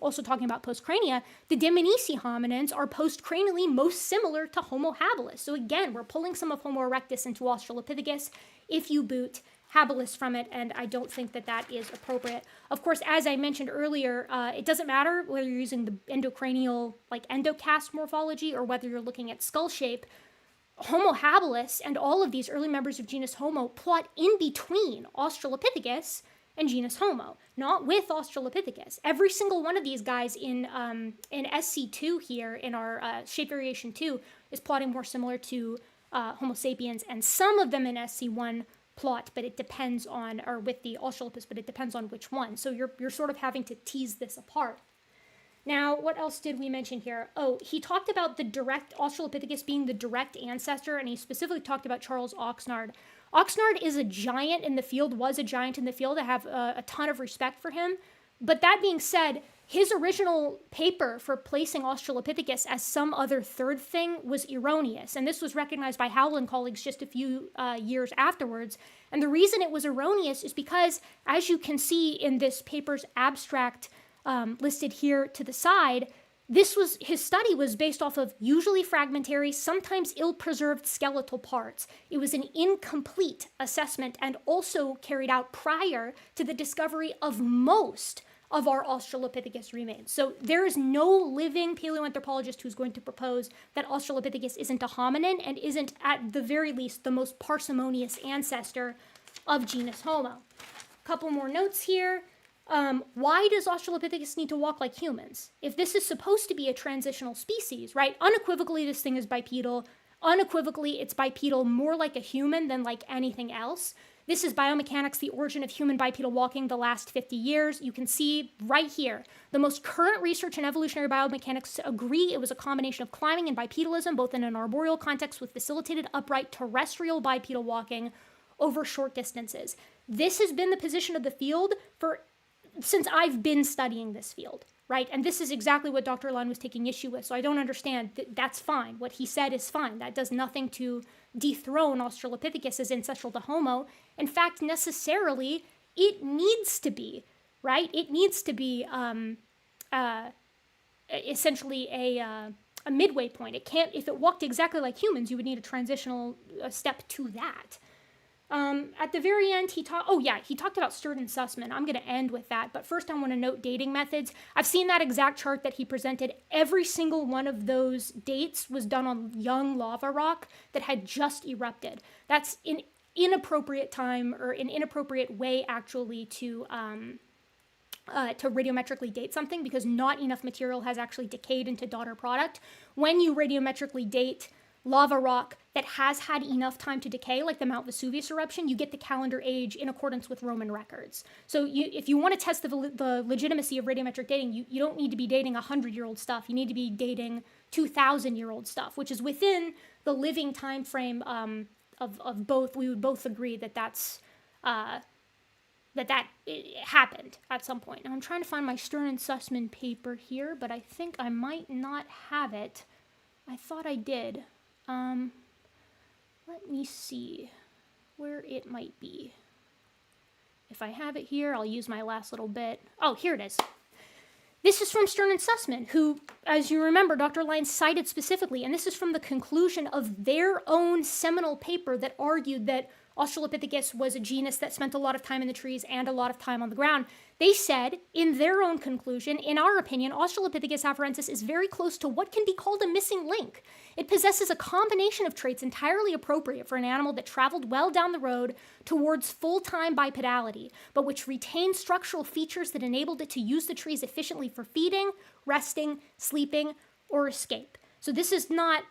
also talking about postcrania, the Dmanisi hominins are postcranially most similar to Homo habilis. So again, we're pulling some of Homo erectus into Australopithecus if you boot habilis from it, and I don't think that that is appropriate. Of course, as I mentioned earlier, it doesn't matter whether you're using the endocranial, like endocast morphology, or whether you're looking at skull shape. Homo habilis and all of these early members of genus Homo plot in between Australopithecus and genus Homo, not with Australopithecus. Every single one of these guys in SC2 here, in our shape variation 2, is plotting more similar to Homo sapiens, and some of them in SC1 plot, but it depends on, or with the Australopithecus, but it depends on which one. So you're sort of having to tease this apart. Now, what else did we mention here? Oh, he talked about the direct Australopithecus being the direct ancestor, and he specifically talked about Charles Oxnard. Oxnard is a giant in the field, was a giant in the field. I have a ton of respect for him. But that being said, his original paper for placing Australopithecus as some other third thing was erroneous. And this was recognized by Howell and colleagues just a few years afterwards. And the reason it was erroneous is because, as you can see in this paper's abstract listed here to the side, his study was based off of usually fragmentary, sometimes ill-preserved skeletal parts. It was an incomplete assessment and also carried out prior to the discovery of most of our Australopithecus remains. So there is no living paleoanthropologist who's going to propose that Australopithecus isn't a hominin and isn't, at the very least, the most parsimonious ancestor of genus Homo. A couple more notes here. Why does Australopithecus need to walk like humans? If this is supposed to be a transitional species, right? Unequivocally, this thing is bipedal. Unequivocally, it's bipedal more like a human than like anything else. This is Biomechanics, the origin of human bipedal walking, the last 50 years. You can see right here, the most current research in evolutionary biomechanics agree it was a combination of climbing and bipedalism, both in an arboreal context with facilitated upright terrestrial bipedal walking over short distances. This has been the position of the field since I've been studying this field, right? And this is exactly what Dr. Lund was taking issue with. So I don't understand. That's fine. What he said is fine. That does nothing to dethrone Australopithecus as ancestral to Homo. In fact, necessarily, it needs to be, right? It needs to be essentially a midway point. It can't, if it walked exactly like humans, you would need a transitional step to that. At the very end, he talked about Sturgeon Sussman. I'm going to end with that, but first I want to note dating methods. I've seen that exact chart that he presented. Every single one of those dates was done on young lava rock that had just erupted. That's an inappropriate time, or an inappropriate way actually to radiometrically date something, because not enough material has actually decayed into daughter product. When you radiometrically date lava rock that has had enough time to decay, like the Mount Vesuvius eruption, you get the calendar age in accordance with Roman records. So if you want to test the legitimacy of radiometric dating, you don't need to be dating 100-year-old stuff. You need to be dating 2,000-year-old stuff, which is within the living time frame of both. We would both agree that that happened at some point. Now I'm trying to find my Stern and Sussman paper here, but I think I might not have it. I thought I did. Let me see where it might be. If I have it here, I'll use my last little bit. Oh, here it is. This is from Stern and Sussman, who, as you remember, Dr. Lyons cited specifically, and this is from the conclusion of their own seminal paper that argued that Australopithecus was a genus that spent a lot of time in the trees and a lot of time on the ground. They said, in their own conclusion, in our opinion, Australopithecus afarensis is very close to what can be called a missing link. It possesses a combination of traits entirely appropriate for an animal that traveled well down the road towards full-time bipedality, but which retained structural features that enabled it to use the trees efficiently for feeding, resting, sleeping, or escape. So this is not,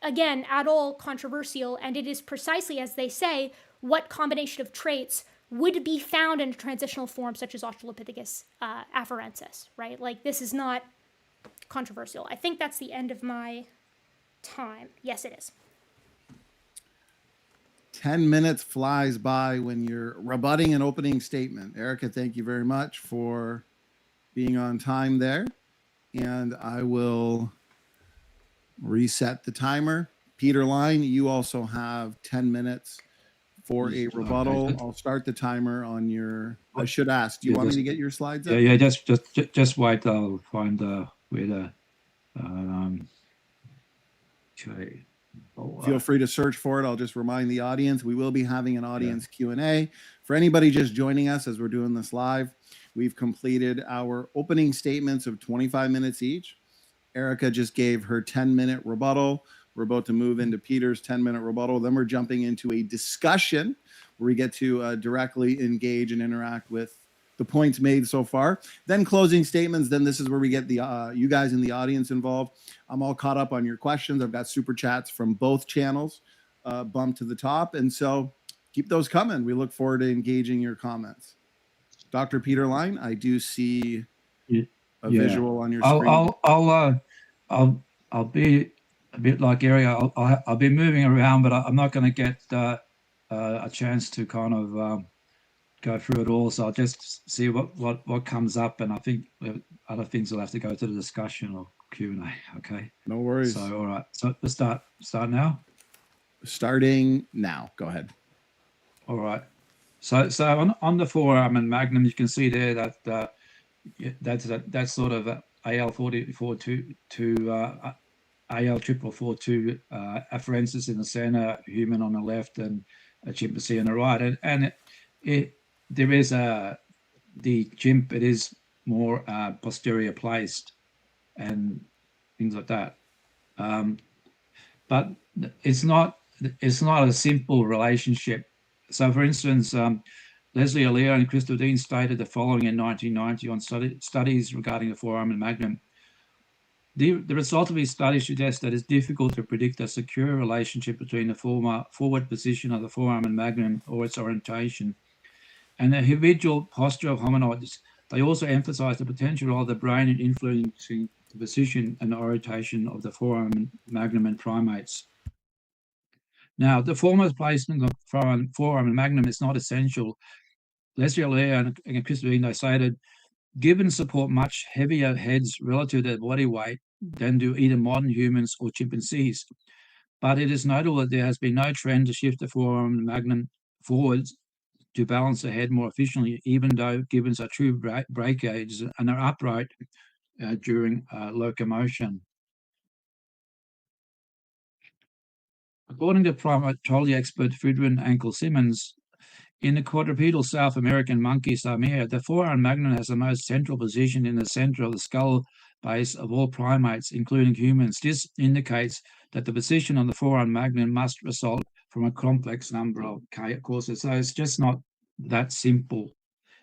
again, at all controversial, and it is precisely, as they say, what combination of traits would be found in a transitional form such as Australopithecus afarensis, right? Like, this is not controversial. I think that's the end of my time. Yes, it is. 10 minutes flies by when you're rebutting an opening statement. Erica, thank you very much for being on time there. And I will reset the timer. Peter Line, you also have 10 minutes for a rebuttal. I'll start the timer on your, I should ask, do you want me to get your slides up? Yeah, just wait. I'll find where the okay. Feel free to search for it. I'll just remind the audience, we will be having an audience Q&A. For anybody just joining us as we're doing this live, we've completed our opening statements of 25 minutes each. Erica just gave her 10-minute rebuttal. We're about to move into Peter's 10-minute rebuttal. Then we're jumping into a discussion where we get to directly engage and interact with the points made so far. Then closing statements. Then this is where we get the you guys in the audience involved. I'm all caught up on your questions. I've got super chats from both channels bumped to the top. And so keep those coming. We look forward to engaging your comments. Dr. Peter Line, I do see a visual on your screen. I'll be a bit like Area. I'll be moving around, but I'm not going to get a chance to kind of go through it all. So I'll just see what comes up, and I think other things will have to go to the discussion or Q&A. Okay. No worries. So all right. So let's start now. Starting now. Go ahead. All right. So on the forearm and magnum, you can see there that that's sort of AL-4442 AL-4442 afarensis in the center, human on the left, and a chimpanzee on the right. And there is the chimp. It is more posterior placed and things like that. But it's not a simple relationship. So, for instance, Leslie Alea and Crystal Dean stated the following in 1990 on studies regarding the forearm and magnum. The result of these studies suggests that it's difficult to predict a secure relationship between the forward position of the forearm and magnum or its orientation and the habitual posture of hominoids. They also emphasize the potential role of the brain in influencing the position and orientation of the forearm and magnum in primates. Now, the former placement of forearm and magnum is not essential. Leslie Alea and Crystal Dean, they stated, gibbons support much heavier heads relative to their body weight than do either modern humans or chimpanzees. But it is notable that there has been no trend to shift the forearm and magnum forwards to balance the head more efficiently, even though gibbons are true breakades and are upright during locomotion. According to primatology expert Fridrin Ankel-Simmons, in the quadrupedal South American monkey Samir, the forearm magnum has the most central position in the center of the skull base of all primates, including humans. This indicates that the position of the forearm magnum must result from a complex number of causes. So it's just not that simple.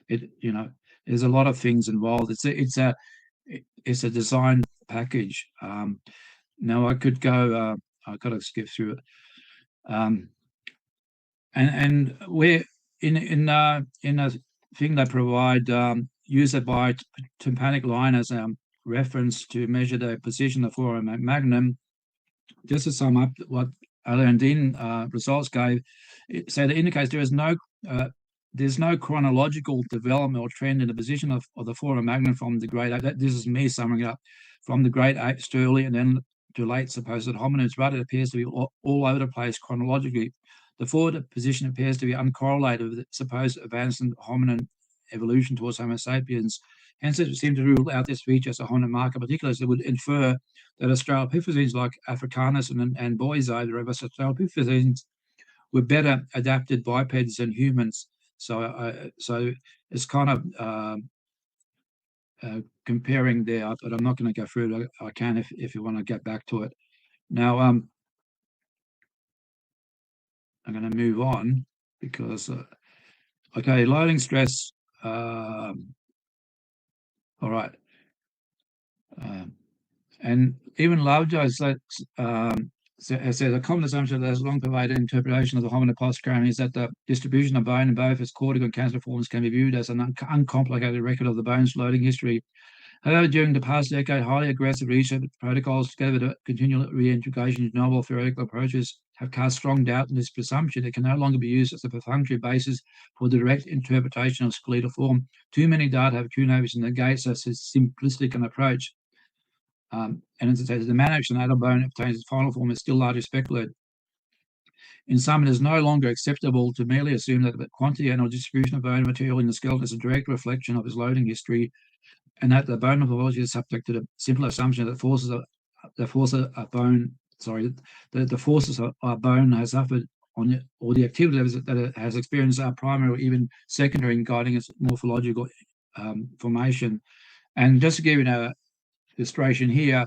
There's a lot of things involved. It's a design package. Now I could go. I've got to skip through it. And we're in a thing they provide, use a biotympanic line as a reference to measure the position of the forearm magnum. Just to sum up what Alea and Dean results gave, so that indicates there's no chronological development or trend in the position of the forearm magnum from the great ape. This is me summing it up, from the great apes to early and then to late supposed hominids. Rather, it appears to be all over the place chronologically. The forward position appears to be uncorrelated with the supposed advancement of hominin evolution towards Homo sapiens. Hence, it seemed to rule out this feature as a hominid marker, particularly as it would infer that Australopithecines like Africanus and Boisei, the reverse Australopithecines, were better adapted bipeds than humans. So it's kind of comparing there, but I'm not going to go through it. I can if you want to get back to it. Now, I'm going to move on because, okay, loading stress. All right. And even Lovejoy said a common assumption that has long pervaded interpretation of the hominid postcranium is that the distribution of bone in both its cortical and cancer forms can be viewed as an uncomplicated record of the bone's loading history. However, during the past decade, highly aggressive research protocols, together with a continual reintegration into novel theoretical approaches, have cast strong doubt in this presumption. It can no longer be used as a perfunctory basis for the direct interpretation of skeletal form. Too many data have accumulated and negates such a simplistic an approach. And as it says, the manner in which an adult bone obtains its final form is still largely speculated. In sum, it is no longer acceptable to merely assume that the quantity and or distribution of bone material in the skeleton is a direct reflection of its loading history, and that the bone morphology is subject to the simple assumption that the forces a bone has suffered on it, or the activity levels that it has experienced are primary or even secondary in guiding its morphological formation. And just to give you an illustration here,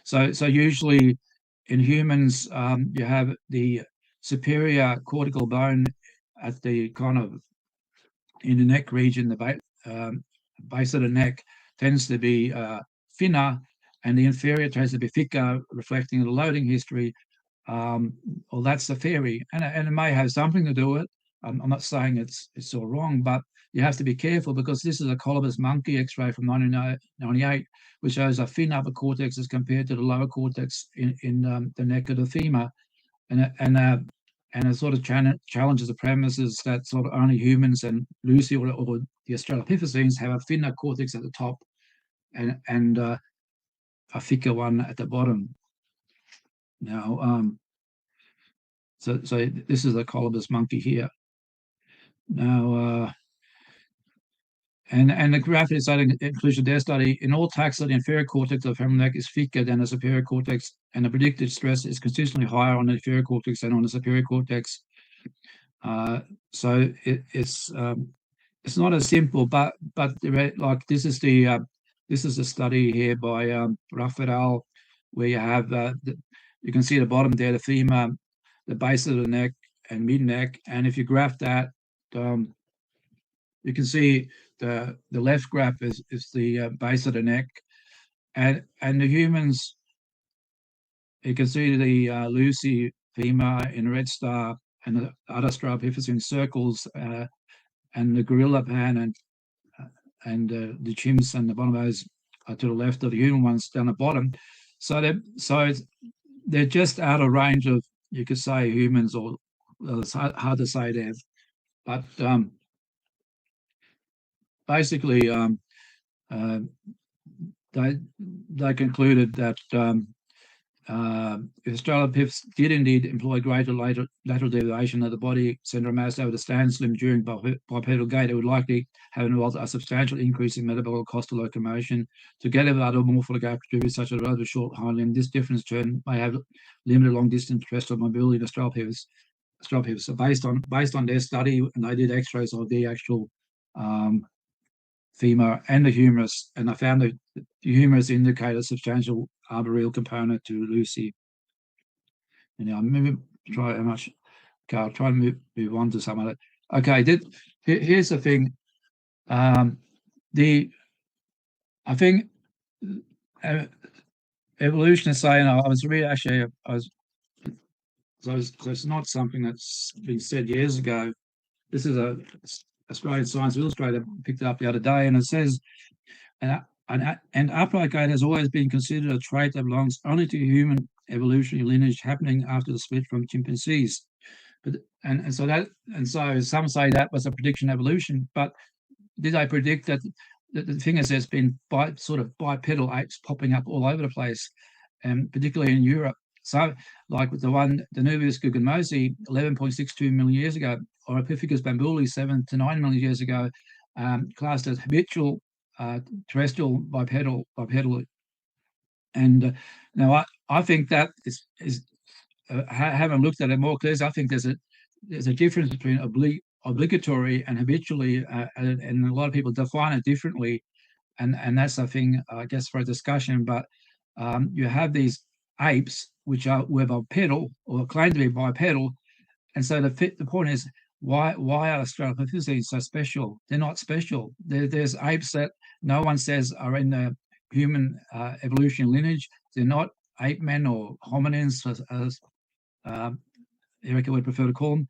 so usually in humans you have the superior cortical bone at the kind of in the neck region, the base of the neck tends to be thinner, and the inferior tends to be thicker, reflecting the loading history. Well, that's the theory, and it may have something to do with it. I'm not saying it's all wrong, but you have to be careful because this is a colobus monkey X-ray from 1998, which shows a thin upper cortex as compared to the lower cortex in the neck of the femur, and it sort of challenges the premises that sort of only humans and Lucy or the Australopithecines have a thinner cortex at the top and a thicker one at the bottom. Now, so this is a colobus monkey here. Now, and the graph is that inclusion their study in all taxa, the inferior cortex of the femoral neck is thicker than the superior cortex, and the predicted stress is consistently higher on the inferior cortex than on the superior cortex. So it's not as simple, but like this is a study here by Ruff et al, where you have you can see the bottom there, the femur, the base of the neck and mid neck, and if you graph that, you can see the left graph is the base of the neck, and the humans, you can see the Lucy femur in red star and the other Australopithecine circles, and the gorilla pan and the chimps and the bonobos are to the left of the human ones down the bottom. So they're just out of range of, you could say, humans, or it's hard to say there, but basically they concluded that Australopiths did indeed employ greater lateral deviation of the body center of mass over the stand slim during bipedal gait. It would likely have involved a substantial increase in metabolic cost of locomotion. Together with other morphological attributes such as rather short hind limb, this difference turn may have limited long-distance terrestrial mobility in Australopiths. So based on their study, and they did X-rays of the actual femur and the humerus, and I found that the humerus indicated a substantial ape-ril component to Lucy. And now maybe try how much. Okay, I'll try and move on to some of it. Okay, here's the thing. I think evolutionists saying so it's not something that's been said years ago. This is a Australian Science Illustrated picked it up the other day, and it says, and upright gait has always been considered a trait that belongs only to human evolutionary lineage happening after the split from chimpanzees. But so some say that was a prediction of evolution, but did they predict that the thing is there's been sort of bipedal apes popping up all over the place, and particularly in Europe. So, like with the Danuvius guggensmosi 11.62 million years ago, or Epiphygus bambuli 7 to 9 million years ago, classed as habitual terrestrial bipedal. And now I think that is haven't looked at it more closely. I think there's a difference between obligatory and habitually, and a lot of people define it differently, and that's a thing, I guess, for a discussion. But you have these apes which were bipedal or claim to be bipedal, and so the point is, why are Australopithecines so special? They're not special. There's apes that no one says are in the human evolutionary lineage. They're not ape men or hominins, as Erica would prefer to call them.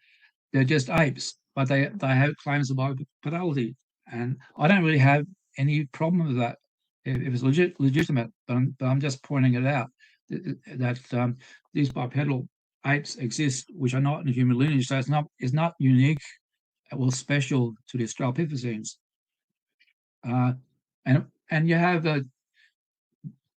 They're just apes, but they have claims of bipedality, and I don't really have any problem with that if it's legitimate. But I'm just pointing it out that these bipedal apes exist, which are not in the human lineage. So it's not unique or special to the Australopithecines. And you have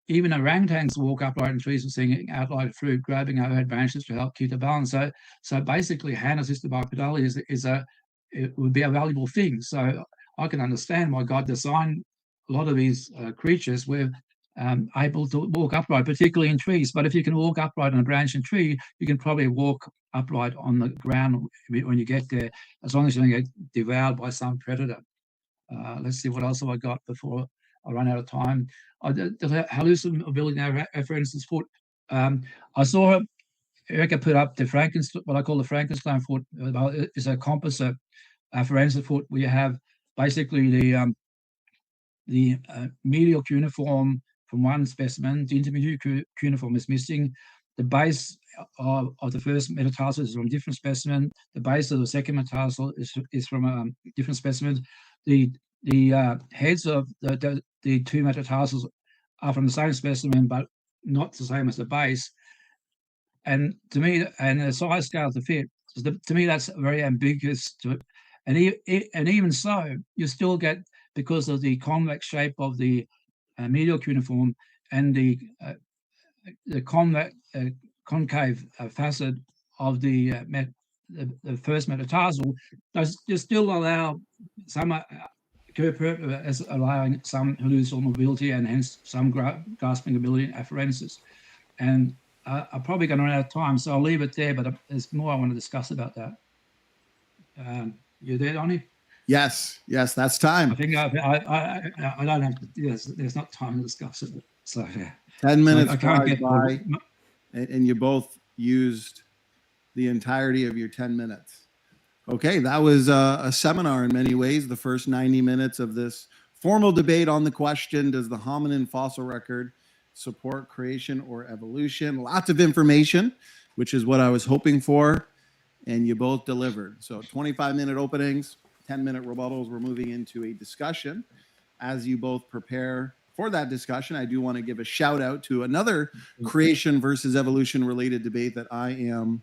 even orangutans walk upright in trees and singing out like fruit, grabbing overhead branches to help keep the balance. So basically, hand-assisted bipedality it would be a valuable thing. So I can understand why God designed a lot of these creatures with able to walk upright, particularly in trees. But if you can walk upright on a branching tree, you can probably walk upright on the ground when you get there, as long as you don't get devoured by some predator. Let's see, what else have I got before I run out of time? The hallucination ability now, for instance, foot. I saw Erica put up the Frankenstein, what I call the Frankenstein foot. It's a composite forensic foot, we have basically the medial cuneiform from one specimen. The intermediate cuneiform is missing. The base of the first metatarsal is from a different specimen. The base of the second metatarsal is from a different specimen. The heads of the two metatarsals are from the same specimen, but not the same as the base. And to me, and the size scale to fit, to me, that's very ambiguous. And even so, you still get, because of the convex shape of the medial cuneiform and the concave facet of the first metatarsal, you still allow some as allowing some hallucinal mobility and hence some grasping ability and afarensis. And I'm probably going to run out of time, so I'll leave it there, but there's more I want to discuss about that. You there, Donnie? Yes, that's time. I think I don't have to, there's not time to discuss it. So yeah. 10 minutes I can't get by, and you both used the entirety of your 10 minutes. Okay, that was a seminar in many ways, the first 90 minutes of this formal debate on the question, does the hominin fossil record support creation or evolution? Lots of information, which is what I was hoping for, and you both delivered. So 25-minute openings, 10-minute rebuttals. We're moving into a discussion. As you both prepare for that discussion, I do want to give a shout out to another creation versus evolution related debate that I am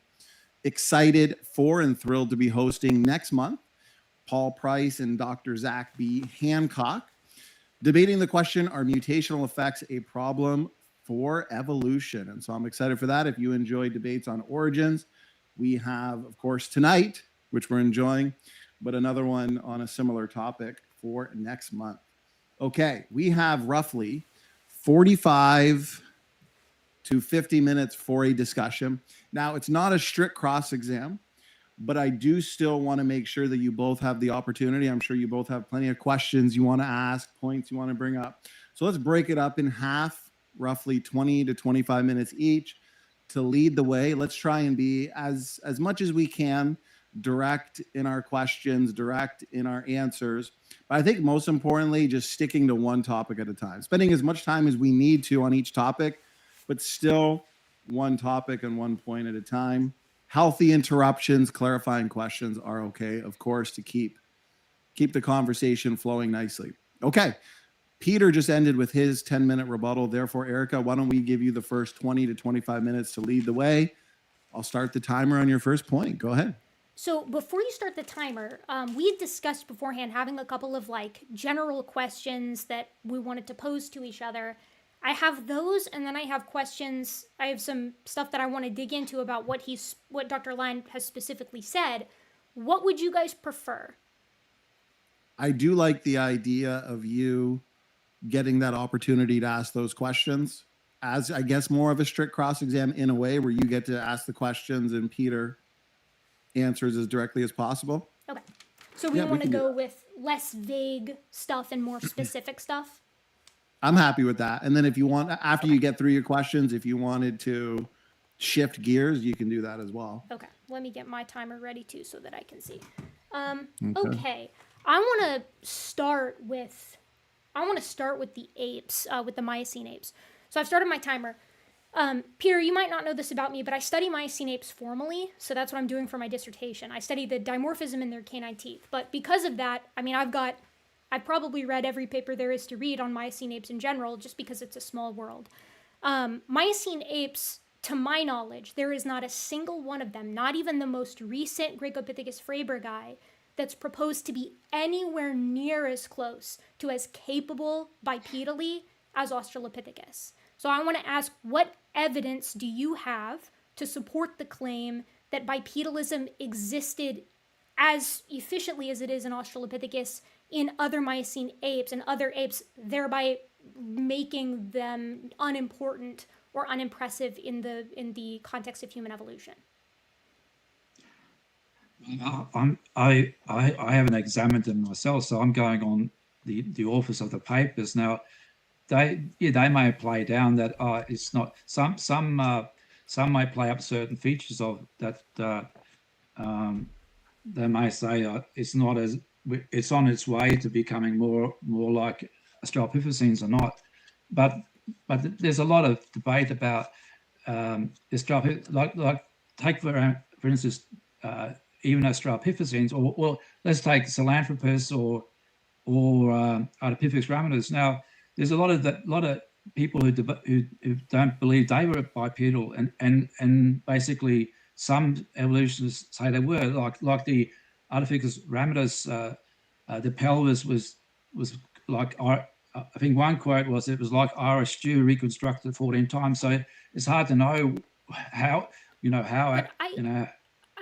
excited for and thrilled to be hosting next month. Paul Price and Dr. Zach B. Hancock debating the question, are mutational effects a problem for evolution? And so I'm excited for that. If you enjoy debates on origins, we have, of course, tonight, which we're enjoying, but another one on a similar topic for next month. Okay, we have roughly 45 to 50 minutes for a discussion. Now, it's not a strict cross exam, but I do still want to make sure that you both have the opportunity. I'm sure you both have plenty of questions you want to ask, points you want to bring up. So let's break it up in half, roughly 20 to 25 minutes each to lead the way. Let's try and be as much as we can direct in our questions, direct in our answers. But I think most importantly, just sticking to one topic at a time, spending as much time as we need to on each topic, but still one topic and one point at a time. Healthy interruptions, clarifying questions are okay, of course, to keep the conversation flowing nicely. Okay, Peter just ended with his 10-minute rebuttal. Therefore, Erica, why don't we give you the first 20 to 25 minutes to lead the way? I'll start the timer on your first point. Go ahead. So before you start the timer, we had discussed beforehand having a couple of general questions that we wanted to pose to each other. I have those, and then I have questions. I have some stuff that I want to dig into about what Dr. Lyon has specifically said. What would you guys prefer? I do like the idea of you getting that opportunity to ask those questions as, I guess, more of a strict cross-exam in a way where you get to ask the questions and Peter answers as directly as possible. Okay. So we want to go with less vague stuff and more specific stuff? I'm happy with that. And then if you want, after you get through your questions, if you wanted to shift gears, you can do that as well. Okay. Let me get my timer ready too so that I can see. Okay. I want to start with the apes, with the Miocene apes. So I've started my timer. Peter, you might not know this about me, but I study Miocene apes formally, so that's what I'm doing for my dissertation. I study the dimorphism in their canine teeth. But because of that, I mean, I've probably read every paper there is to read on Miocene apes in general, just because it's a small world. Miocene apes, to my knowledge, there is not a single one of them, not even the most recent Gregopithecus freybergi, that's proposed to be anywhere near as close to as capable bipedally as Australopithecus. So I want to ask, what evidence do you have to support the claim that bipedalism existed as efficiently as it is in Australopithecus in other Miocene apes and other apes, thereby making them unimportant or unimpressive in the context of human evolution? I haven't examined them myself, so I'm going on the authors of the papers. Now, they may play down that it's not some may play up certain features of that they may say it's not as it's on its way to becoming more like Australopithecines or not, but there's a lot of debate about like take for instance even Australopithecines, or let's take Sahelanthropus or Ardipithecus ramidus. Now, there's a lot of people who don't believe they were bipedal, and basically some evolutionists say they were, like the Ardipithecus ramidus. The pelvis was like, I think one quote was, it was like Irish stew reconstructed 14 times. So it's hard to know how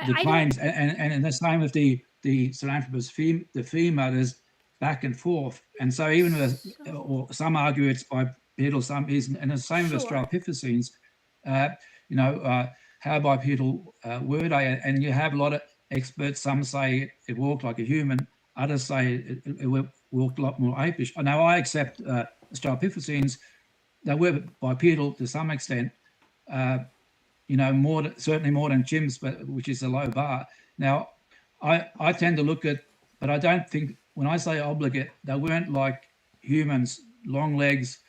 the claims, and the same with the Sahelanthropus the femur, there's back and forth, and so even with, or some argue it's bipedal, some isn't, and the same with Australopithecines. How bipedal were they? And you have a lot of experts. Some say it walked like a human. Others say it walked a lot more apish. Now, I accept Australopithecines. They were bipedal to some extent. Certainly more than chimps, but which is a low bar. Now, I tend to look at, but I don't think, when I say obligate, they weren't like humans, long legs,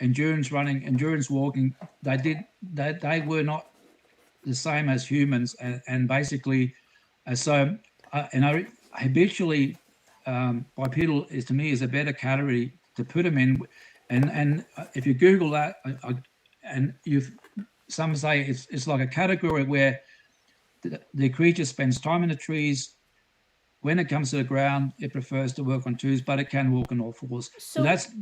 endurance running, endurance walking. They were not the same as humans, and basically, habitually, bipedal is, to me, is a better category to put them in. And if you Google that, some say it's like a category where the creature spends time in the trees. When it comes to the ground, it prefers to work on twos, but it can walk on all fours. So that's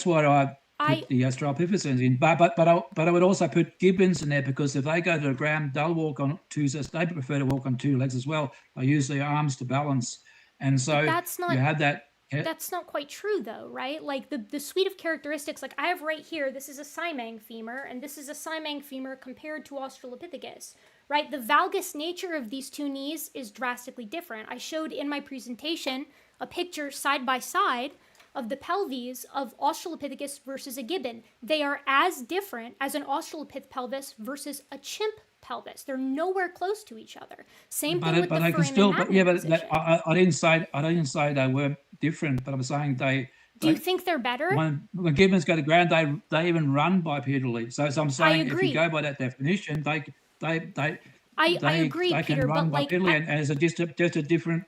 what I put the Australopithecines in. But I would also put gibbons in there, because if they go to the ground, they'll walk on twos. They prefer to walk on two legs as well. They use their arms to balance, and so you have that. That's not quite true, though, right? Like the suite of characteristics, like I have right here, this is a Simang femur, and this is a Simang femur compared to Australopithecus, right? The valgus nature of these two knees is drastically different. I showed in my presentation a picture side by side of the pelvis of Australopithecus versus a gibbon. They are as different as an Australopith pelvis versus a chimp pelvis. They're nowhere close to each other. Same thing with the foramen position. I didn't say they were different, but I'm saying they. Do you think they're better? When gibbons go to ground, they even run bipedally. So I'm saying, if you go by that definition, I agree, Peter, can run but bipedally, and it's just a different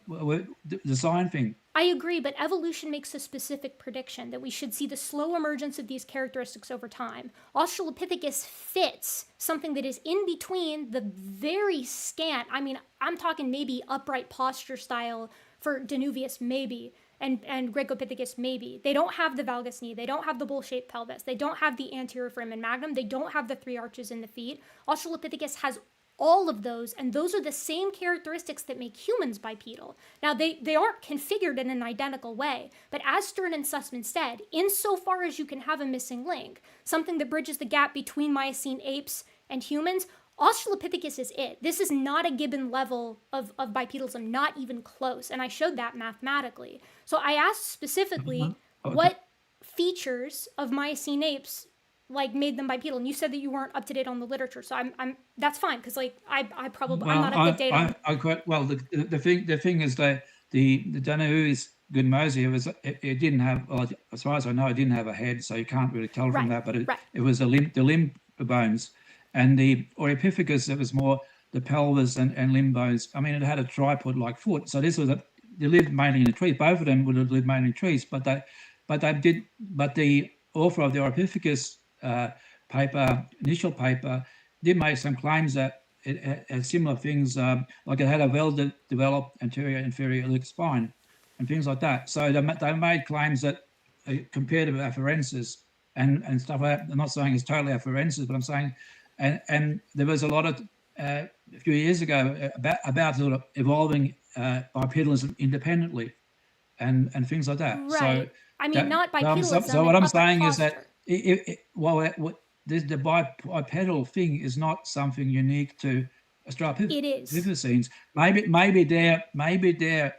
design thing. I agree, but evolution makes a specific prediction that we should see the slow emergence of these characteristics over time. Australopithecus fits something that is in between the very scant, I'm talking maybe upright posture style for Danuvius, maybe, and Gregopithecus, maybe. They don't have the valgus knee. They don't have the bowl-shaped pelvis. They don't have the anterior foramen magnum. They don't have the three arches in the feet. Australopithecus has all of those, and those are the same characteristics that make humans bipedal. Now, they aren't configured in an identical way, but as Stern and Sussman said, insofar as you can have a missing link, something that bridges the gap between Miocene apes and humans, Australopithecus is it. This is not a gibbon level of bipedalism, not even close, and I showed that mathematically. So I asked specifically what features of Miocene apes made them bipedal, and you said that you weren't up to date on the literature, so I'm that's fine, because I'm not up to date on. The thing is that the Danuvius Gudmosia it didn't have, as far as I know, it didn't have a head, so you can't really tell from that. But it was the limb bones, and the Australopithecus, it was more the pelvis and limb bones. It had a tripod-like foot, so this was they lived mainly in the trees. Both of them would have lived mainly in trees, but the author of the Australopithecus initial paper, did make some claims that it had similar things, like it had a well-developed anterior inferior iliac spine and things like that. So they made claims that compared to afarensis and stuff like that. I'm not saying it's totally afarensis, but I'm saying, and there was a lot of a few years ago about sort of evolving bipedalism independipedally and things like that. Right. So not bipedalism. So what I'm saying is that the bipedal thing is not something unique to Australopithecines. Maybe their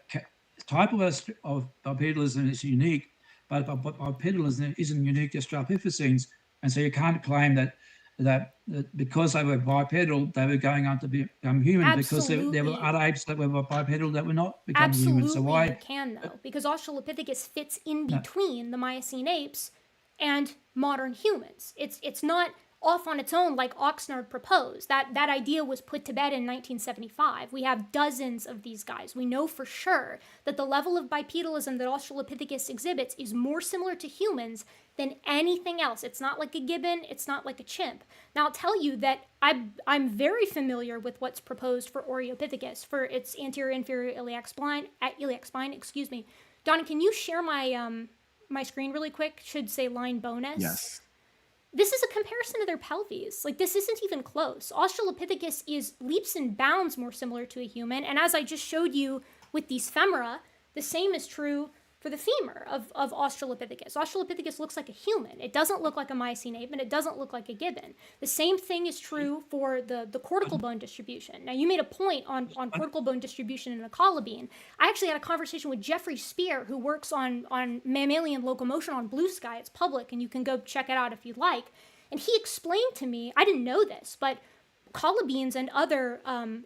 type of bipedalism is unique, but bipedalism isn't unique to Australopithecines, and so you can't claim that that because they were bipedal, they were going on to become human, because there were Absolutely. other apes that were bipedal that were not becoming human. So Absolutely, you why? can though, because Australopithecus fits in No, between the Miocene apes and modern humans. It's not off on its own like Oxnard proposed. That idea was put to bed in 1975. We have dozens of these guys. We know for sure that the level of bipedalism that Australopithecus exhibits is more similar to humans than anything else. It's not like a gibbon, it's not like a chimp. Now I'll tell you that I'm very familiar with what's proposed for Oreopithecus for its anterior inferior iliac spine, excuse me. Donnie, can you share my my screen really quick? Should say line bonus. Yes. This is a comparison of their pelvies. Like, this isn't even close. Australopithecus is leaps and bounds more similar to a human, and as I just showed you with these femora, the same is true for the femur of Australopithecus. Australopithecus looks like a human. It doesn't look like a Miocene ape, and it doesn't look like a gibbon. The same thing is true for the cortical bone distribution. Now, you made a point on cortical bone distribution in a colobine. I actually had a conversation with Jeffrey Spear, who works on mammalian locomotion on Blue Sky. It's public, and you can go check it out if you'd like. And he explained to me, I didn't know this, but colobines and other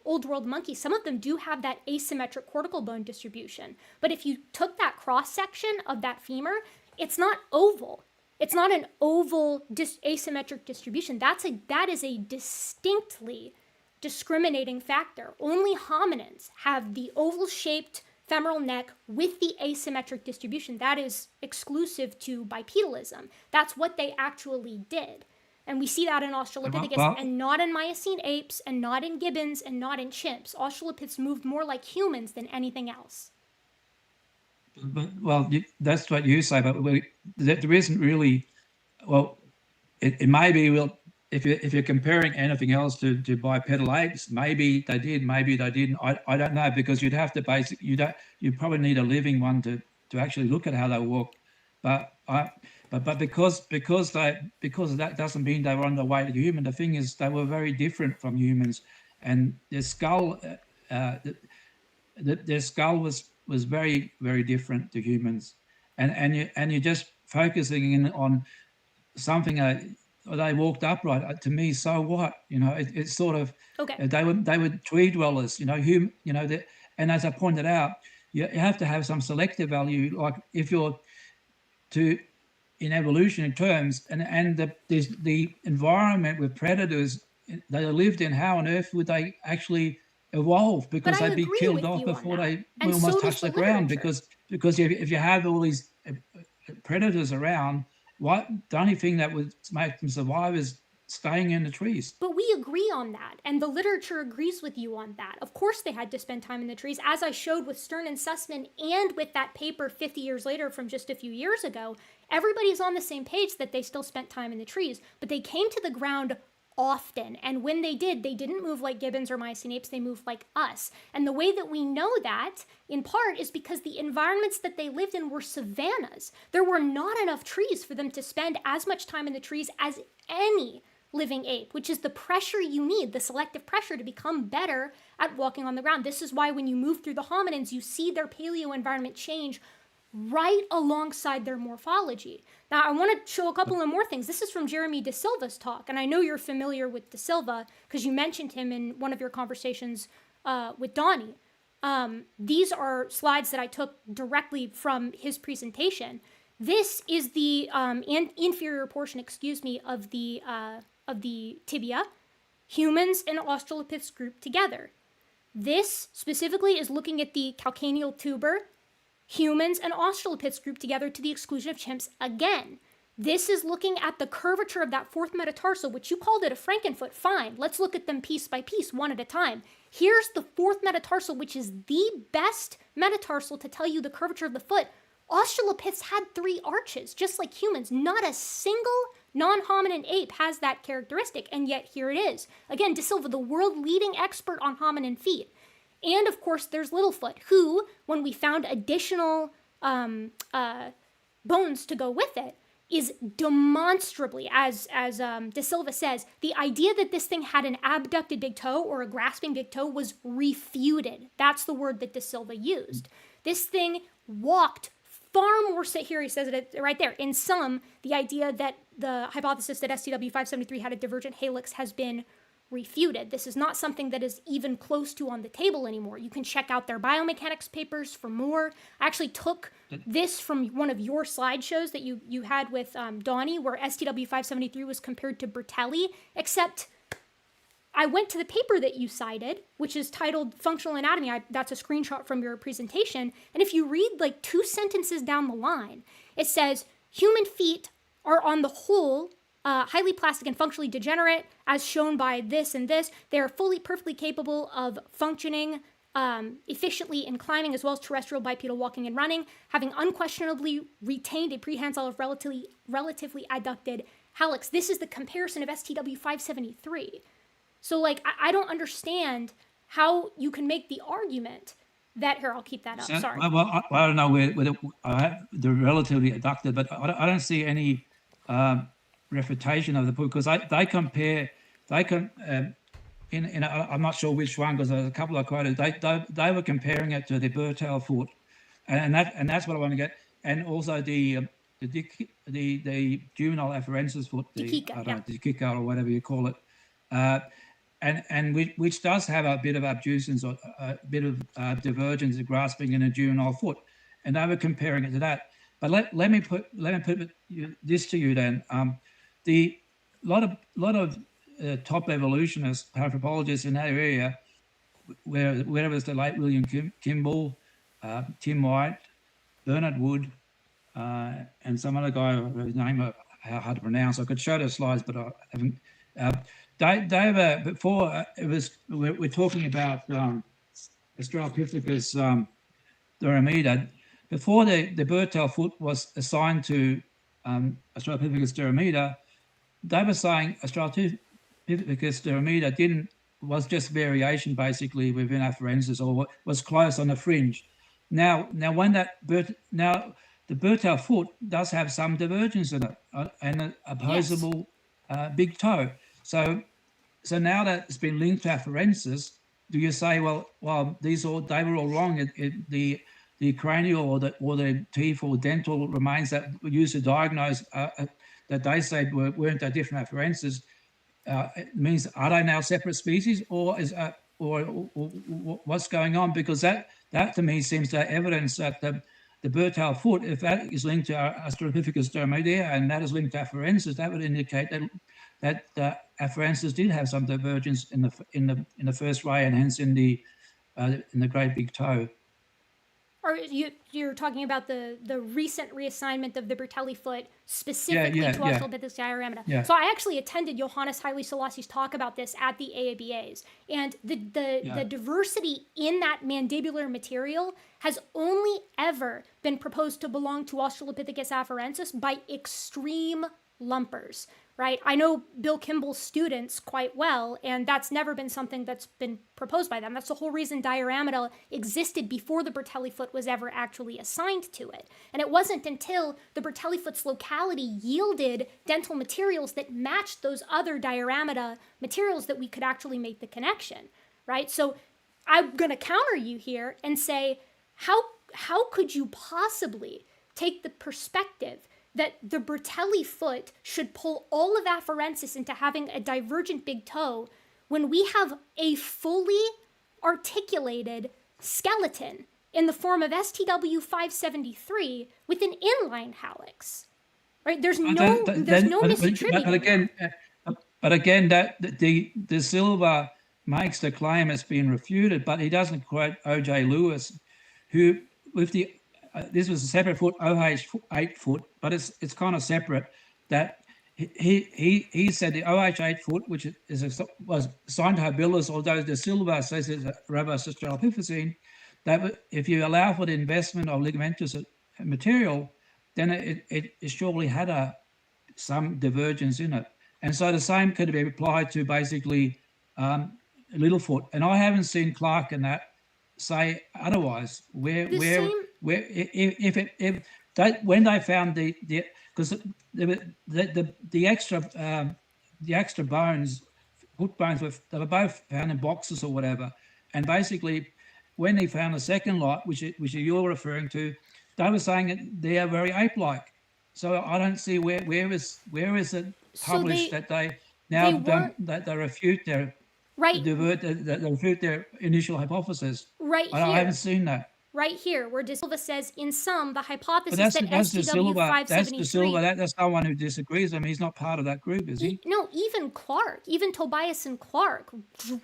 old world monkeys, some of them do have that asymmetric cortical bone distribution. But if you took that cross section of that femur, it's not oval. It's not an oval asymmetric distribution. That is a distinctly discriminating factor. Only hominins have the oval shaped femoral neck with the asymmetric distribution. That is exclusive to bipedalism. That's what they actually did. And we see that in Australopithecus and not in Miocene apes and not in gibbons and not in chimps. Australopiths moved more like humans than anything else. Well, that's what you say, but there isn't really. Well, it may be. Well, if you're comparing anything else to bipedal apes, maybe they did, maybe they didn't. I don't know, because you'd have to you probably need a living one to actually look at how they walk. But because that doesn't mean they were on the way to human. The thing is, they were very different from humans, and their skull was very, very different to humans, and you're just focusing in on something. They walked upright. To me, so what? It's sort of okay. They were tree dwellers. And as I pointed out, you have to have some selective value. Like if you're in evolutionary terms, and the environment with predators they lived in, how on earth would they actually evolve? Because they'd be killed off before they almost touch the ground. Because if you have all these predators around, the only thing that would make them survive is staying in the trees. But we agree on that, and the literature agrees with you on that. Of course they had to spend time in the trees, as I showed with Stern and Sussman, and with that paper 50 years later from just a few years ago. Everybody's on the same page that they still spent time in the trees, but they came to the ground often, and when they did, they didn't move like gibbons or Miocene apes, they moved like us. And the way that we know that, in part, is because the environments that they lived in were savannas. There were not enough trees for them to spend as much time in the trees as any living ape, which is the pressure you need, the selective pressure to become better at walking on the ground. This is why when you move through the hominins, you see their paleo environment change right alongside their morphology. Now, I want to show a couple of more things. This is from Jeremy De Silva's talk, and I know you're familiar with De Silva because you mentioned him in one of your conversations with Donnie. These are slides that I took directly from his presentation. This is the inferior portion, of the tibia, humans and Australopiths grouped together. This specifically is looking at the calcaneal tuber, humans and Australopiths grouped together to the exclusion of chimps again. This is looking at the curvature of that fourth metatarsal, which you called it a Frankenfoot. Fine, let's look at them piece by piece, one at a time. Here's the fourth metatarsal, which is the best metatarsal to tell you the curvature of the foot. Australopiths had 3 arches, just like humans. Not a single non-hominin ape has that characteristic, and yet here it is. Again, De Silva, the world-leading expert on hominin feet. And of course, there's Littlefoot, who, when we found additional bones to go with it, is demonstrably, as De Silva says, the idea that this thing had an abducted big toe or a grasping big toe was refuted. That's the word that De Silva used. This thing walked far more here, he says it right there. In sum, the idea that the hypothesis that STW573 had a divergent helix has been refuted. This is not something that is even close to on the table anymore. You can check out their biomechanics papers for more. I actually took this from one of your slideshows that you had with Donnie, where STW573 was compared to Bertelli, except I went to the paper that you cited, which is titled Functional Anatomy. That's a screenshot from your presentation. And if you read like 2 sentences down the line, it says, human feet are on the whole highly plastic and functionally degenerate, as shown by this and this. They are perfectly capable of functioning efficiently in climbing as well as terrestrial bipedal walking and running, having unquestionably retained a prehensile of relatively adducted hallux. This is the comparison of STW573. So, like, I don't understand how you can make the argument that, here, I'll keep that up, sorry. Well, I don't know whether they're relatively adducted, but I don't see any refutation of the book, because they compare, I'm not sure which one, because there's a couple I quoted, they were comparing it to the Bertel foot, and that's what I want to get, and also the juvenile afarensis foot, the Kika or whatever you call it, and which does have a bit of abducence or a bit of divergence of grasping in a juvenile foot, and they were comparing it to that. But let me put this to you then. The lot of top evolutionists, anthropologists in that area, whether it's the late William Kimball, Tim White, Bernard Wood, and some other guy whose name how hard to pronounce. I could show the slides, but I haven't. They before it was we're talking about Australopithecus Durameter. Before the Bertel foot was assigned to Australopithecus Durameter, they were saying Australopithecus Durameter was just variation basically within afarensis, or was close on the fringe. Now when the Bertel foot does have some divergence in it, and an opposable big toe. So now that it's been linked to afarensis, do you say, well, they were all wrong? The cranial or the teeth or dental remains that were used to diagnose that they said weren't a different afarensis, it means, are they now separate species, or what's going on? Because that to me seems to evidence that the Bertel foot, if that is linked to Australopithecus Durameter and that is linked to afarensis, that would indicate that afarensis did have some divergence in the first ray, and hence in the great big toe. Or you're talking about the recent reassignment of the Bertelli foot specifically to Australopithecus Durameter. Yeah. So I actually attended Johannes Haile Selassie's talk about this at the AABAs, and the diversity in that mandibular material has only ever been proposed to belong to Australopithecus afarensis by extreme lumpers. Right? I know Bill Kimball's students quite well, and that's never been something that's been proposed by them. That's the whole reason Dioramida existed before the Bertelli foot was ever actually assigned to it. And it wasn't until the Bertelli foot's locality yielded dental materials that matched those other Dioramida materials that we could actually make the connection, right? So I'm going to counter you here and say, how could you possibly take the perspective that the Bertelli foot should pull all of afarensis into having a divergent big toe when we have a fully articulated skeleton in the form of STW573 with an inline hallux, right? There's no misattributing. But again, that the Silva makes the claim it's been refuted, but he doesn't quote O.J. Lewis, who with the this was a separate foot, OH8 foot, but it's kind of separate. That he said the OH8 foot, which was assigned to habilis, although the Silva says it's a robust Australopithecine, that if you allow for the investment of ligamentous material, then it surely had some divergence in it. And so the same could be applied to basically Littlefoot. And I haven't seen Clark and that say otherwise. When they found because the extra bones, foot bones, they were both found in boxes or whatever, and basically when they found the second lot, which you're referring to, they were saying that they are very ape-like. So I don't see where is it So published they that they they now don't, weren't that they refute their right that they refute their initial hypothesis. right I haven't here. seen that. Right here, where De Silva says, in sum, the But hypothesis that that's De Silva. That's De Silva. 573. That's someone who disagrees. I mean, he's not part of that group, is he? No, even Clark, even Tobias and Clark,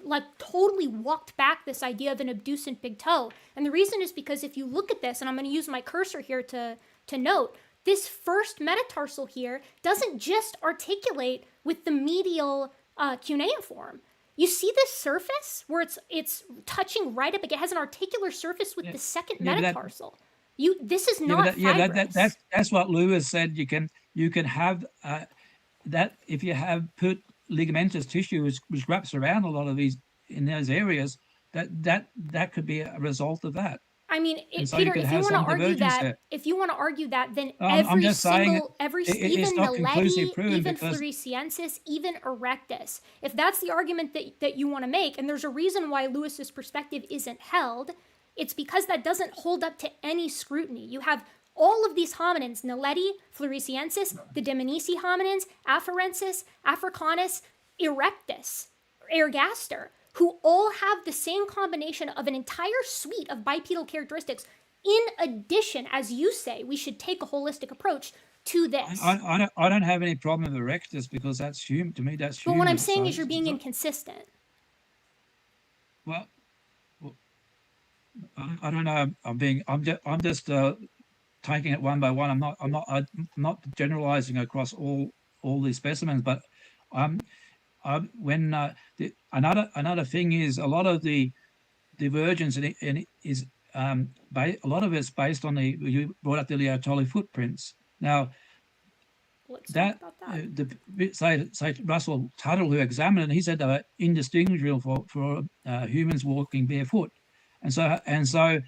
like totally walked back this idea of an abducent big toe. And the reason is because if you look at this, and I'm going to use my cursor here to note, this first metatarsal here doesn't just articulate with the medial cuneiform. You see this surface where it's touching right up again. It has an articular surface with the second metatarsal. This is not fibrous. That's what Lewis said. You can have that if you have put ligamentous tissue which wraps around a lot of these in those areas. That could be a result of that. I mean, so Peter, if you want to argue that, then every single, even Naledi, even Floresiensis, even Erectus, if that's the argument that you want to make, and there's a reason why Lewis's perspective isn't held, it's because that doesn't hold up to any scrutiny. You have all of these hominins, Naledi, Floresiensis, the Dmanisi hominins, Afarensis, Africanus, Erectus, Ergaster, who all have the same combination of an entire suite of bipedal characteristics. In addition, as you say, we should take a holistic approach to this. I don't have any problem with Erectus because that's human. To me, that's human. But what I'm saying is you're being inconsistent. Well, I don't know. I'm just taking it one by one. I'm not generalizing across all these specimens, but another thing is a lot of the divergence is a lot of it's based on you brought up the Leotoli footprints. Now, say Russell Tuttle, who examined it, he said they were indistinguishable for humans walking barefoot, and so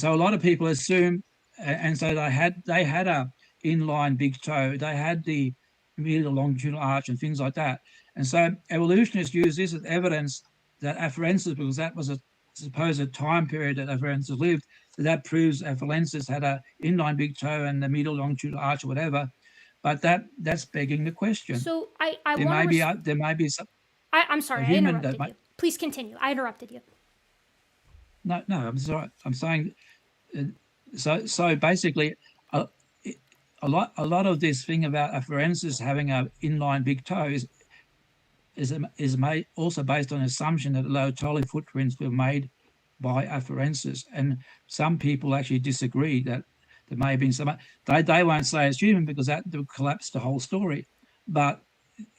a lot of people assume, and so they had a inline big toe, they had the medial longitudinal arch and things like that. And so evolutionists use this as evidence that afarensis, because that was a supposed time period that afarensis lived, that proves afarensis had an inline big toe and the medial longitudinal arch or whatever. But that's begging the question. So there may be some. I'm sorry, I interrupted you. Please continue. I interrupted you. No, I'm sorry. I'm saying so basically. A lot of this thing about afarensis having an inline big toe is made also based on the assumption that the Leotoli footprints were made by afarensis, and some people actually disagree that there may have been some. They won't say it's human because that would collapse the whole story. But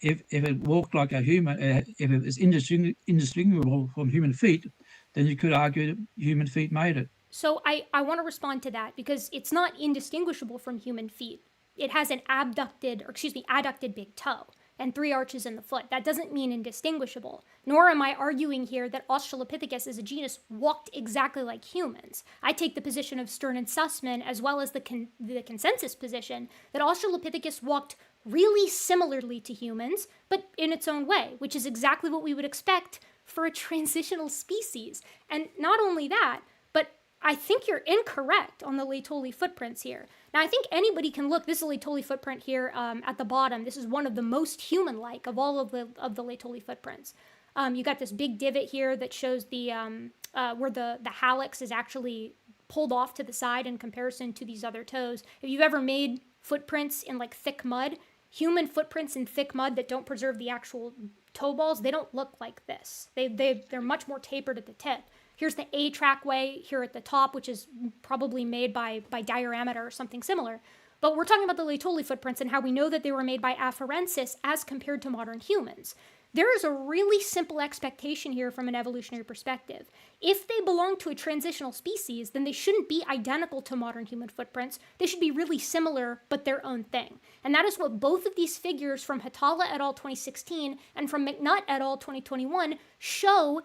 if it walked like a human, if it was indistinguishable from human feet, then you could argue that human feet made it. So I want to respond to that because it's not indistinguishable from human feet. It has an adducted big toe and 3 arches in the foot. That doesn't mean indistinguishable. Nor am I arguing here that Australopithecus as a genus walked exactly like humans. I take the position of Stern and Sussman, as well as the consensus position, that Australopithecus walked really similarly to humans, but in its own way, which is exactly what we would expect for a transitional species. And not only that, but I think you're incorrect on the Leotoli footprints here. Now, I think anybody can look. This is a Leotoli footprint here at the bottom. This is one of the most human-like of all of the Leotoli footprints. You got this big divot here that shows the where the hallux is actually pulled off to the side in comparison to these other toes. If you've ever made footprints in like thick mud, human footprints in thick mud that don't preserve the actual toe balls, they don't look like this. They're much more tapered at the tip. Here's the A trackway here at the top, which is probably made by diameter or something similar. But we're talking about the Leotoli footprints and how we know that they were made by afarensis as compared to modern humans. There is a really simple expectation here from an evolutionary perspective. If they belong to a transitional species, then they shouldn't be identical to modern human footprints. They should be really similar, but their own thing. And that is what both of these figures from Hatala et al. 2016 and from McNutt et al. 2021 show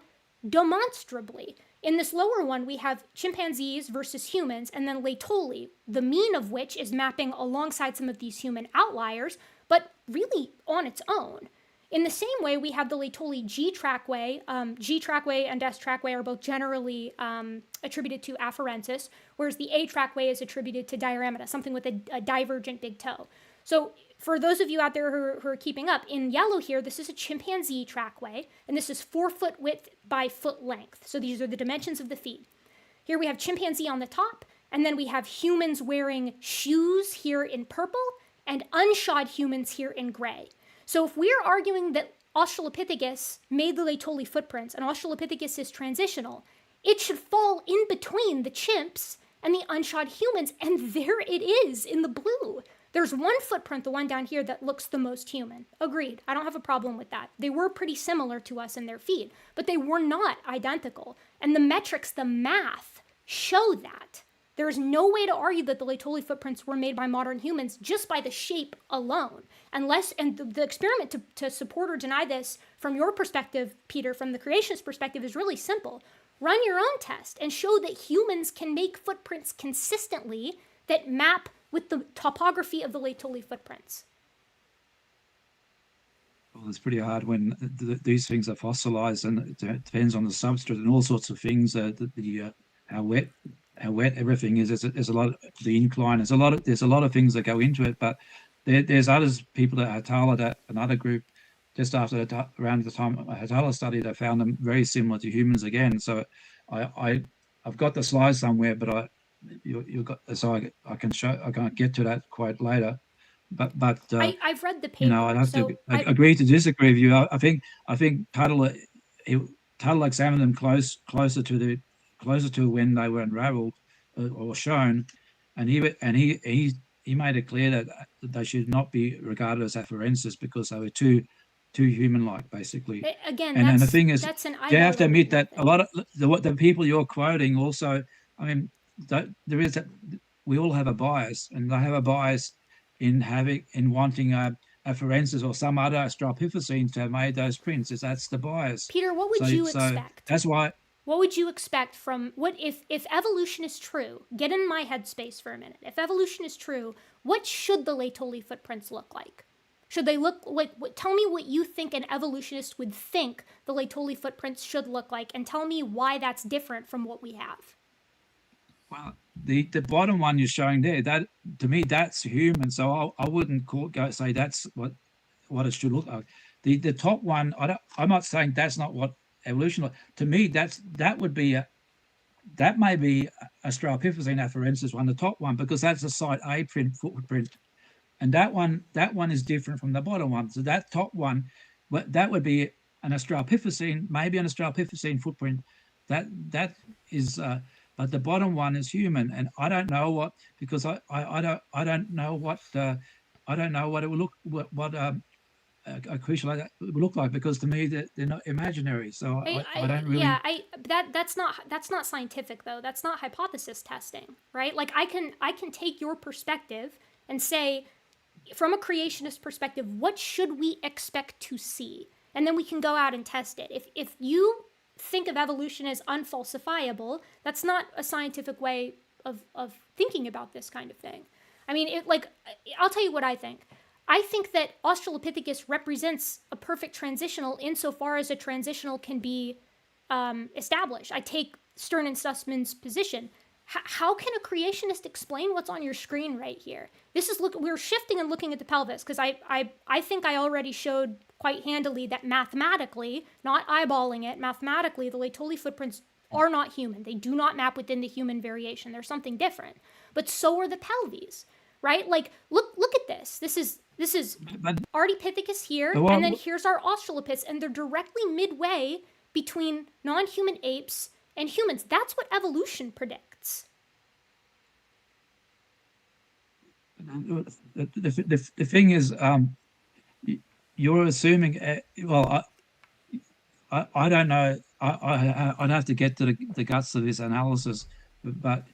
demonstrably. In this lower one, we have chimpanzees versus humans, and then Leotoli, the mean of which is mapping alongside some of these human outliers, but really on its own. In the same way, we have the Laetoli G trackway. G trackway and S trackway are both generally attributed to afarensis, whereas the A trackway is attributed to Dioramida, something with a divergent big toe. So for those of you out there who are keeping up, in yellow here, this is a chimpanzee trackway, and this is 4 foot width by foot length. So these are the dimensions of the feet. Here we have chimpanzee on the top, and then we have humans wearing shoes here in purple, and unshod humans here in gray. So if we're arguing that Australopithecus made the Laetoli footprints and Australopithecus is transitional, it should fall in between the chimps and the unshod humans, and there it is in the blue. There's one footprint, the one down here, that looks the most human. Agreed. I don't have a problem with that. They were pretty similar to us in their feet, but they were not identical. And the metrics, the math, show that. There is no way to argue that the Laetoli footprints were made by modern humans just by the shape alone. And the experiment to support or deny this from your perspective, Peter, from the creationist perspective, is really simple. Run your own test and show that humans can make footprints consistently that map with the topography of the Laetoli footprints. Well, it's pretty hard when these things are fossilized, and it depends on the substrate and all sorts of things. How wet everything is. There's a lot of the incline. There's a lot of things that go into it. But there's others, people at Hatala, that another group just after around the time Hatala studied, I found them very similar to humans again. So I've got the slides somewhere, but you've got, so I can't get to that quite later. But I've read the paper. I'd have to agree to disagree with you. I think Tuttle examined them closer to when they were unraveled or shown, and he made it clear that they should not be regarded as afarensis because they were too human-like, basically. Again, and the thing is, you have to admit that thing. a lot of the people you're quoting also, I mean, there is we all have a bias, and they have a bias in wanting afarensis or some other Australopithecines to have made those prints. That's the bias. Peter, what would you expect? That's why. What would you expect from if evolution is true? Get in my headspace for a minute. If evolution is true, what should the Laetoli footprints look like? Should they look like? Tell me what you think an evolutionist would think the Laetoli footprints should look like, and tell me why that's different from what we have. Well, the bottom one you're showing there, that to me that's human. So I wouldn't say that's what it should look like. The top one, I'm not saying that's not what evolution. To me, that may be Australopithecine afarensis one, the top one, because that's a site A footprint, and that one is different from the bottom one. So that top one, that would be an Australopithecine, maybe an Australopithecine footprint. That is, but the bottom one is human, and I don't know what, because I don't know what it would look a creature like that would look like, because to me they're not imaginary. So I don't really. Yeah, that's not scientific though. That's not hypothesis testing, right? Like I can take your perspective and say, from a creationist perspective, what should we expect to see, and then we can go out and test it. If you think of evolution as unfalsifiable, that's not a scientific way of thinking about this kind of thing. I mean, I'll tell you what I think. I think that Australopithecus represents a perfect transitional insofar as a transitional can be established. I take Stern and Sussman's position. How can a creationist explain what's on your screen right here? We're shifting and looking at the pelvis, because I think I already showed quite handily that mathematically, not eyeballing it, mathematically the Laetoli footprints are not human. They do not map within the human variation. There's something different. But so are the pelvies, right? Like, look at this. This is Ardipithecus here, and then here's our Australopiths, and they're directly midway between non-human apes and humans. That's what evolution predicts. The thing is, you're assuming. I don't know. I'd have to get to the guts of this analysis, but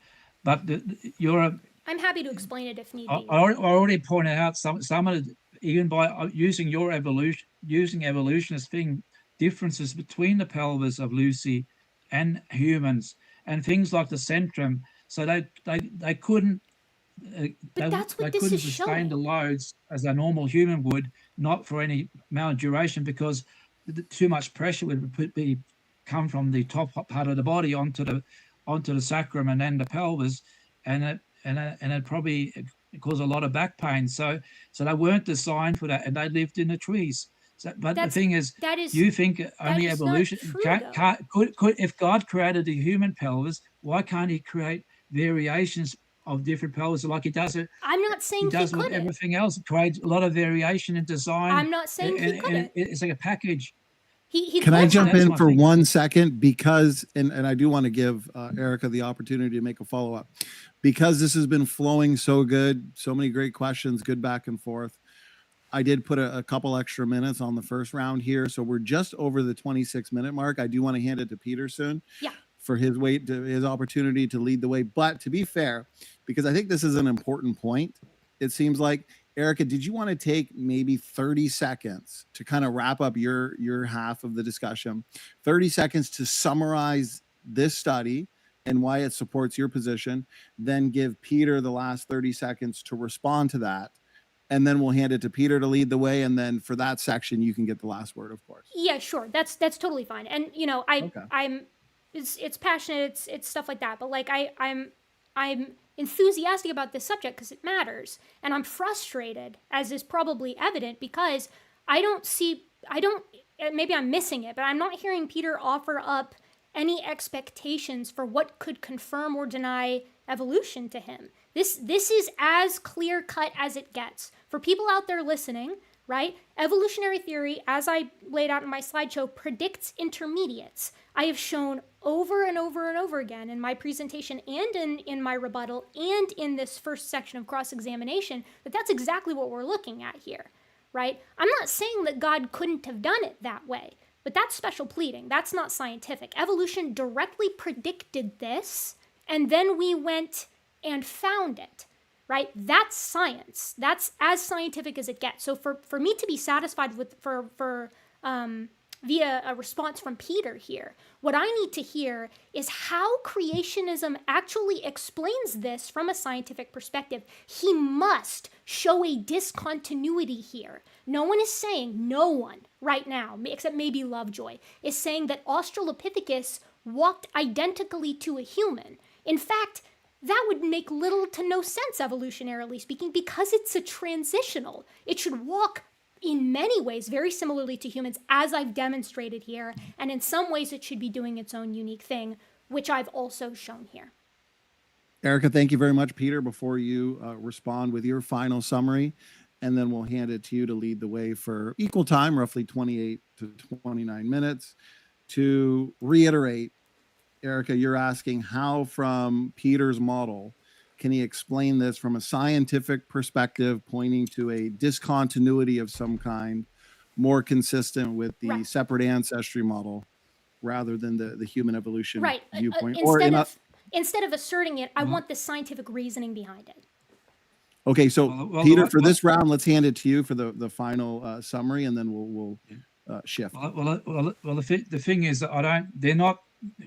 you're. I'm happy to explain it if need be. I already pointed out some of the, even by using your evolutionist thing, differences between the pelvis of Lucy and humans, and things like the centrum. So they couldn't that's what they this couldn't is sustain the showing. loads as a normal human would, not for any amount of duration, because too much pressure would come from the top part of the body onto the sacrum and then the pelvis, and it probably cause a lot of back pain. So they weren't designed for that, and they lived in the trees. So, but the thing is, that is you think that only is not evolution true, can't, though. could if God created the human pelvis, why can't He create variations of different pelvis like He does it? I'm not He saying he does with couldn't. everything else. It creates a lot of variation in design, I'm not saying he and couldn't. it's like a package. He Can I could jump have. That's in my for thing. 1 second? Because, and I do want to give Erica the opportunity to make a follow up, because this has been flowing so good, so many great questions, good back and forth. I did put a couple extra minutes on the first round here, so we're just over the 26-minute mark. I do want to hand it to Peter soon. Yeah. For his opportunity to lead the way. But to be fair, because I think this is an important point, it seems like, Erica, did you want to take maybe 30 seconds to kind of wrap up your half of the discussion? 30 seconds to summarize this study and why it supports your position, then give Peter the last 30 seconds to respond to that. And then we'll hand it to Peter to lead the way. And then for that section, you can get the last word, of course. Yeah, sure. That's totally fine. And Okay. I'm it's passionate, it's stuff like that. But like I'm enthusiastic about this subject because it matters, and I'm frustrated, as is probably evident, because I don't, maybe I'm missing it, but I'm not hearing Peter offer up any expectations for what could confirm or deny evolution to him. This is as clear cut as it gets. For people out there listening, right? Evolutionary theory, as I laid out in my slideshow, predicts intermediates. I have shown over and over and over again in my presentation and in my rebuttal and in this first section of cross-examination that that's exactly what we're looking at here, right? I'm not saying that God couldn't have done it that way, but that's special pleading. That's not scientific. Evolution directly predicted this, and then we went and found it, right? That's science. That's as scientific as it gets. So for me to be satisfied with via a response from Peter here, what I need to hear is how creationism actually explains this from a scientific perspective. He must show a discontinuity here. No one is saying, no one right now, except maybe Lovejoy, is saying that Australopithecus walked identically to a human. In fact, that would make little to no sense evolutionarily speaking, because it's a transitional. It should walk in many ways very similarly to humans, as I've demonstrated here, and in some ways it should be doing its own unique thing, which I've also shown here. Erica, thank you very much. Peter, before you respond with your final summary, and then we'll hand it to you to lead the way for equal time, roughly 28 to 29 minutes. To reiterate, Erica, you're asking how from Peter's model can he explain this from a scientific perspective, pointing to a discontinuity of some kind, more consistent with the Right. separate ancestry model rather than the human evolution Right. viewpoint? Instead of asserting it, I want the scientific reasoning behind it. Okay, so Peter, for this round, let's hand it to you for the final summary, and then we'll shift. The thing is that they're not,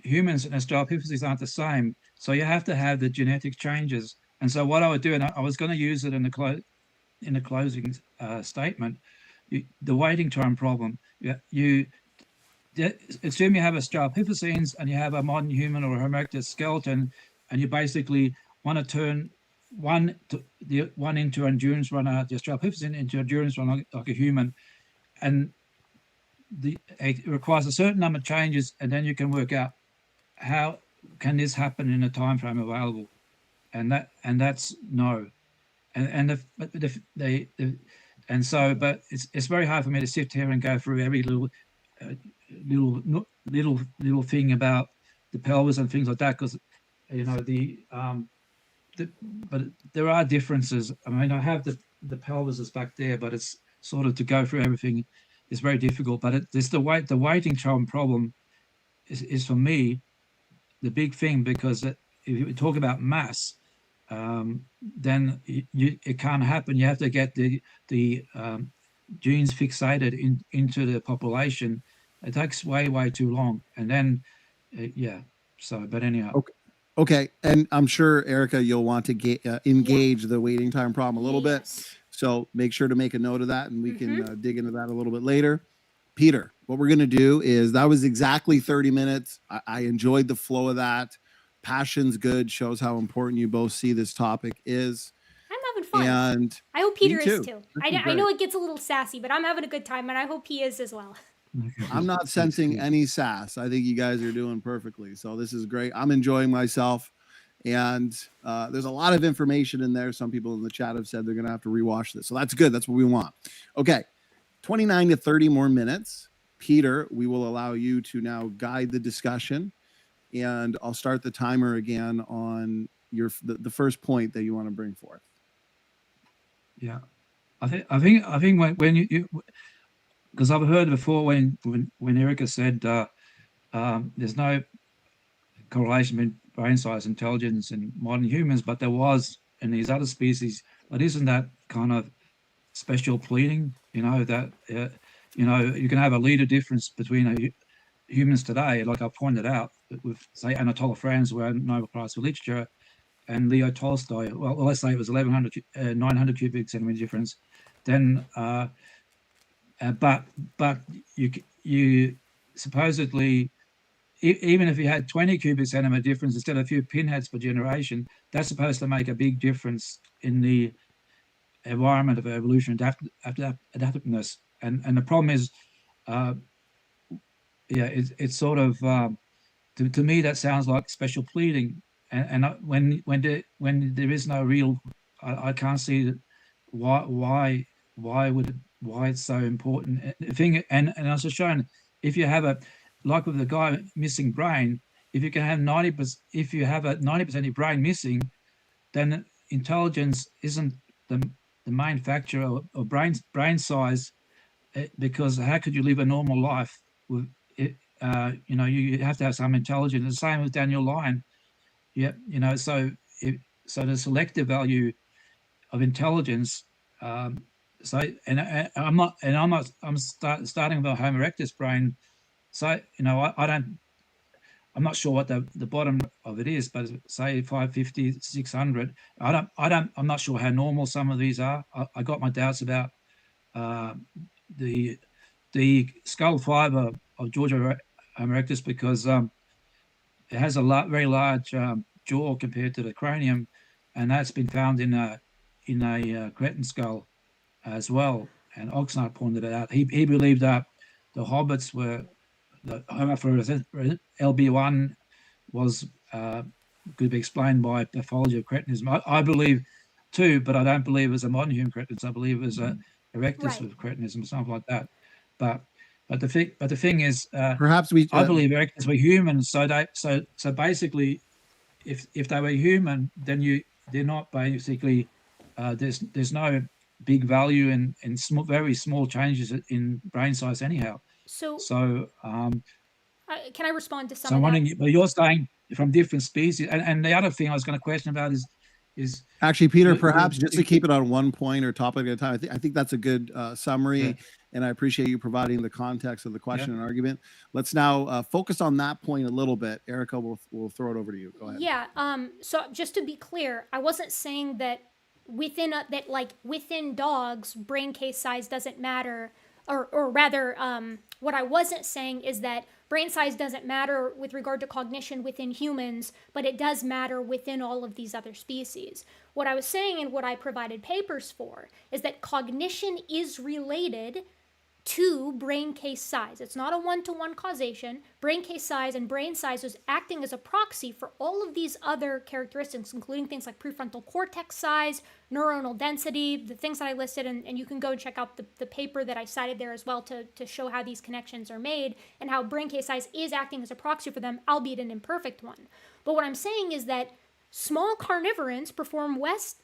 humans and Australopithecus aren't the same. So you have to have the genetic changes. And so what I would do, and I was going to use it in the closing statement, the waiting time problem. You assume you have Australopithecines and you have a modern human or a Homo erectus skeleton, and you basically want to turn one into endurance runner, the Australopithecine into endurance runner like a human, and it requires a certain number of changes, and then you can work out how can this happen in a time frame available, and that's no, but it's very hard for me to sit here and go through every little thing about the pelvis and things like that, because but there are differences. I mean, I have the pelvis is back there, but it's sort of, to go through everything is very difficult. But it's the waiting time problem is for me the big thing, because if you talk about mass, then it can't happen. You have to get the genes fixated into the population. It takes way too long, and then but anyhow. Okay, and I'm sure Erica, you'll want to engage the waiting time problem a little bit. Yes. So make sure to make a note of that, and we can Mhm. dig into that a little bit later. Peter, what we're going to do is that was exactly 30 minutes. I enjoyed the flow of that. Passion's good, shows how important you both see this topic is. I'm having fun. And I hope me Peter is too. This I is know great. it gets a little sassy, but I'm having a good time, and I hope he is as well. I'm not sensing any sass. I think you guys are doing perfectly. So this is great. I'm enjoying myself. And there's a lot of information in there. Some people in the chat have said they're going to have to rewatch this. So that's good. That's what we want. Okay. 29 to 30 more minutes. Peter, we will allow you to now guide the discussion. And I'll start the timer again on the first point that you want to bring forth. Yeah, I think when you because I've heard before when Erica said there's no correlation between brain size, intelligence, and modern humans, but there was in these other species. But isn't that kind of special pleading? You know that you can have a leader difference between humans today, like I pointed out with say Anatole France, who won Nobel Prize for Literature, and Leo Tolstoy. Well, let's say it was 900 cubic centimeter difference. Then, but you supposedly, even if you had 20 cubic centimeter difference instead of a few pinheads per generation, that's supposed to make a big difference in the environment of evolution adaptiveness. And the problem is, it's sort of to me that sounds like special pleading. And when there is no real, I can't see why it's so important. The thing, and I was shown, if you have like with the guy missing brain, if you can have 90%, if you have a 90% of your brain missing, then intelligence isn't the main factor of brain size, because how could you live a normal life with it? You have to have some intelligence. The same with Daniel Lyon. Yeah, so the selective value of intelligence. I'm starting with a Homo erectus brain. So I'm not sure what the bottom of it is, but say 550, 600. I'm not sure how normal some of these are. I got my doubts about the skull fiber of Georgia Homo erectus, because it has a very large jaw compared to the cranium, and that's been found in a cretin skull as well. And Oxnard pointed it out. He believed that the hobbits were the Homo LB1 was could be explained by pathology of cretinism. I believe too, but I don't believe it's a modern human cretinism. I believe it's a erectus with cretinism, something like that. But the thing is, perhaps I believe erectus were human. So basically, if they were human, then they're not basically. There's no big value in very small changes in brain size anyhow. So can I respond to some of that? But you're saying from different species, and the other thing I was going to question about is actually, Peter, perhaps just to keep it on one point or topic at a time. I think that's a good summary, and I appreciate you providing the context of the question and argument. Let's now focus on that point a little bit. Erica, we'll throw it over to you. Go ahead. Yeah. So just to be clear, I wasn't saying that within dogs, brain case size doesn't matter, or rather, what I wasn't saying is that brain size doesn't matter with regard to cognition within humans, but it does matter within all of these other species. What I was saying, and what I provided papers for, is that cognition is related to brain case size. It's not a one-to-one causation. Brain case size and brain size is acting as a proxy for all of these other characteristics, including things like prefrontal cortex size, neuronal density, the things that I listed, and you can go and check out the paper that I cited there as well to show how these connections are made and how brain case size is acting as a proxy for them, albeit an imperfect one. But what I'm saying is that small carnivorans perform less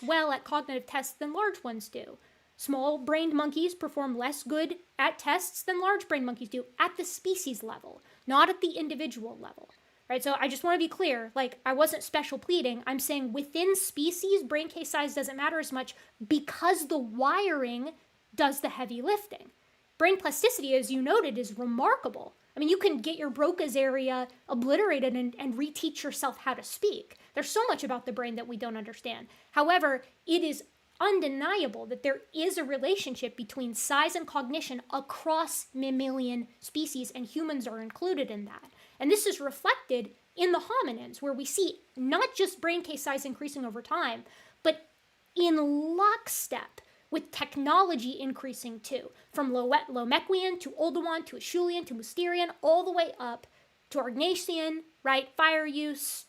well at cognitive tests than large ones do. Small-brained monkeys perform less good at tests than large-brained monkeys do at the species level, not at the individual level, right? So I just want to be clear, like, I wasn't special pleading. I'm saying within species, brain case size doesn't matter as much because the wiring does the heavy lifting. Brain plasticity, as you noted, is remarkable. I mean, you can get your Broca's area obliterated and reteach yourself how to speak. There's so much about the brain that we don't understand. However, it is undeniable that there is a relationship between size and cognition across mammalian species, and humans are included in that. And this is reflected in the hominins, where we see not just brain case size increasing over time, but in lockstep with technology increasing too, from Lomequian to Oldowan to Acheulean to Mousterian, all the way up to Agnasian, right? Fire use,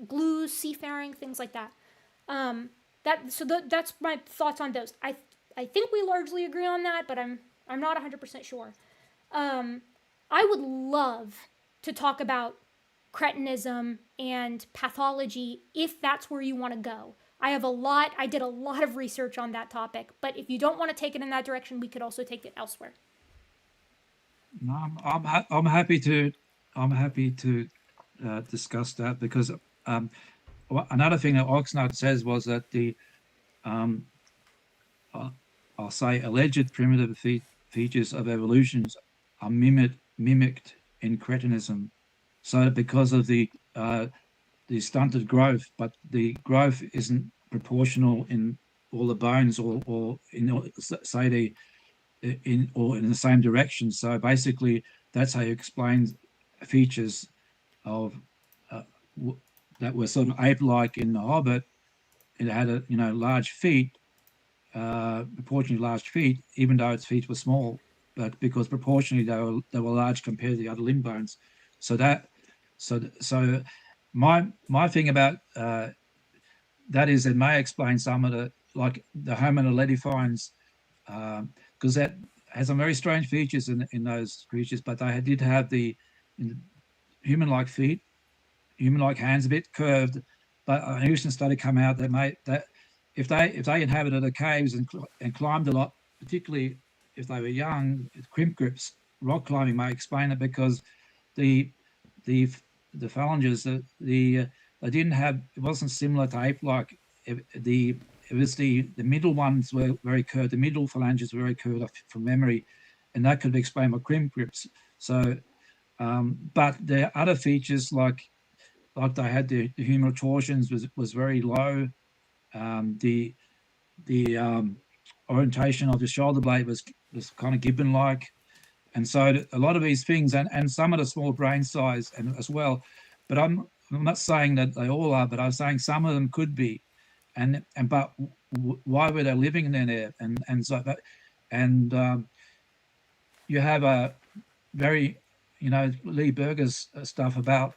glues, seafaring, things like that. That's my thoughts on those. I think we largely agree on that, but I'm not 100% sure. I would love to talk about cretinism and pathology if that's where you want to go. I did a lot of research on that topic, but if you don't want to take it in that direction, we could also take it elsewhere. No, I'm happy to discuss that, because another thing that Oxnard says was that the I'll say alleged primitive features of evolutions are mimicked in cretinism. So because of the stunted growth, but the growth isn't proportional in all the bones or in, say, in the same direction. So basically, that's how you explain features of that were sort of ape-like in the Hobbit. It had large feet, proportionally large feet, even though its feet were small, but because proportionally they were large compared to the other limb bones. So my thing about that is it may explain some of the, like the Hominin ledifines, because that has some very strange features in those creatures, but they did have the human-like feet, human-like hands, a bit curved. But a recent study come out that if they inhabited the caves and climbed a lot, particularly if they were young, crimp grips, rock climbing may explain it, because the phalanges, they didn't have, it wasn't similar to ape-like. It was the middle ones were very curved. The middle phalanges were very curved from memory, and that could be explained by crimp grips. So, but there are other features like they had the humeral torsions was very low. The orientation of the shoulder blade was kind of gibbon-like. And so a lot of these things, and some of the small brain size and as well, but I'm not saying that they all are, but I'm saying some of them could be. But why were they living in there? And so that, and you have a very, Lee Berger's stuff about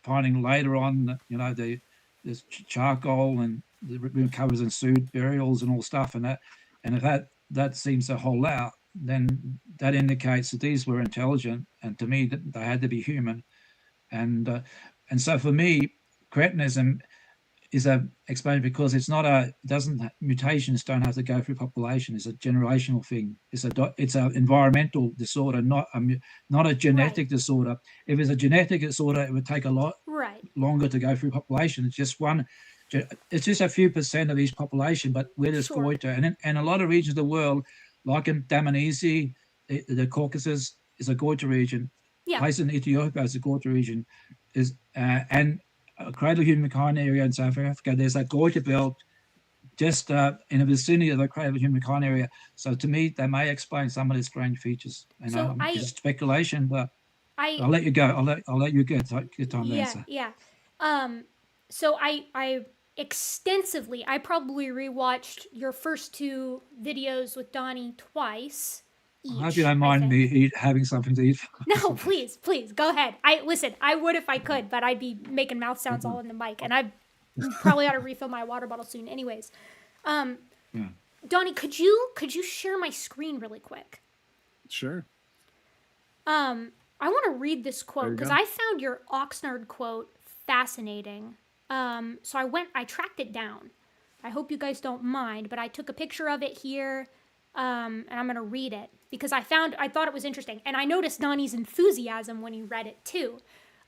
finding later on, there's charcoal and the covers and suit burials and all stuff, and if that seems to hold out, then that indicates that these were intelligent, and to me that they had to be human, and so for me, cretinism is explained because it's not mutations don't have to go through population. It's a generational thing. It's an environmental disorder, not a genetic disorder. If it's a genetic disorder, it would take a lot longer to go through population. It's just a few percent of each population, but we're just goiter. And a lot of regions of the world, like in Dmanisi, the Caucasus is a goiter region. Yeah. Place in Ethiopia is a goiter region. And Cradle Humankind area in South Africa, there's a goiter belt just in the vicinity of the Cradle Humankind area. So to me, they may explain some of the strange features. And it's speculation, but I'll let you go. I'll let you get time to answer. Yeah. So I extensively, I probably rewatched your first two videos with Donnie twice. I hope you don't mind me having something to eat. No, please, go ahead. I would if I could, but I'd be making mouth sounds all in the mic, and I probably ought to refill my water bottle soon. Anyways, Donnie, could you share my screen really quick? Sure. I want to read this quote because I found your Oxnard quote fascinating. So I tracked it down. I hope you guys don't mind, but I took a picture of it here, and I'm going to read it because I thought it was interesting. And I noticed Donnie's enthusiasm when he read it too.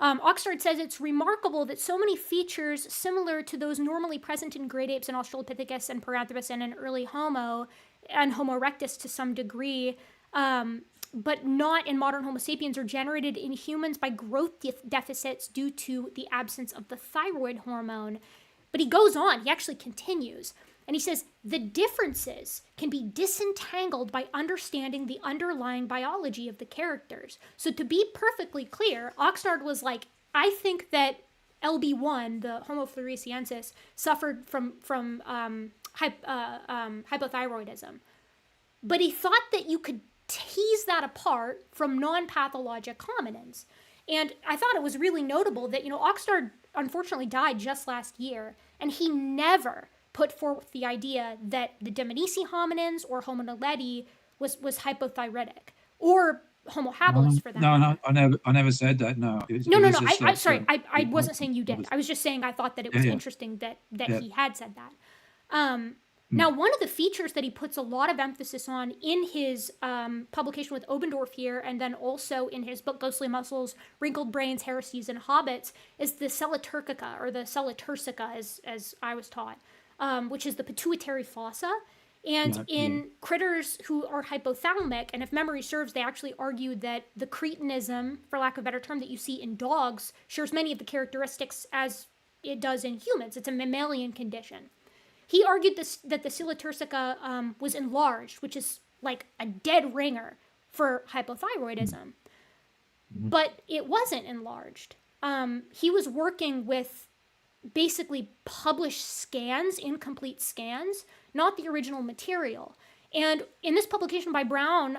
Oxnard says it's remarkable that so many features similar to those normally present in great apes and Australopithecus and Paranthropus and an early Homo and Homo erectus to some degree but not in modern Homo sapiens, are generated in humans by growth deficits due to the absence of the thyroid hormone. But he goes on, he actually continues, and he says the differences can be disentangled by understanding the underlying biology of the characters. So to be perfectly clear, Oxnard was like, I think that LB1, the Homo floresiensis, suffered from hypothyroidism. But he thought that you could tease that apart from non-pathologic hominins. And I thought it was really notable that, Oxnard unfortunately died just last year, and he never put forth the idea that the Dmanisi hominins or Homo naledi was hypothyroidic, or Homo habilis for that matter. I never said that. No. No. I wasn't saying you did. I was just saying I thought that it was interesting that he had said that. Now, one of the features that he puts a lot of emphasis on in his publication with Obendorf here, and then also in his book Ghostly Muscles, Wrinkled Brains, Heresies, and Hobbits, is the Celaturcica, or the Celaturcica, as I was taught, which is the pituitary fossa. And in critters who are hypothalamic, and if memory serves, they actually argue that the cretinism, for lack of a better term, that you see in dogs shares many of the characteristics as it does in humans. It's a mammalian condition. He argued that the Celaturcica was enlarged, which is like a dead ringer for hypothyroidism. But it wasn't enlarged. He was working with basically published scans, incomplete scans, not the original material. And in this publication by Brown,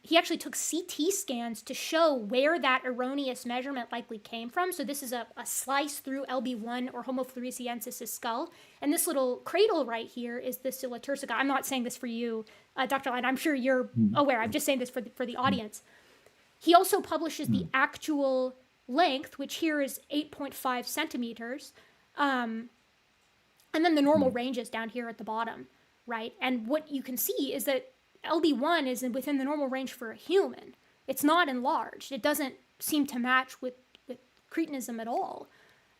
he actually took CT scans to show where that erroneous measurement likely came from. So this is a slice through LB1 or Homo floresiensis' skull. And this little cradle right here is the Celaturcica. I'm not saying this for you, Dr. Line. I'm sure you're aware. I'm just saying this for the audience. He also publishes the actual length, which here is 8.5 centimeters. And then the normal range is down here at the bottom. Right? And what you can see is that LB1 is within the normal range for a human. It's not enlarged. It doesn't seem to match with cretinism at all.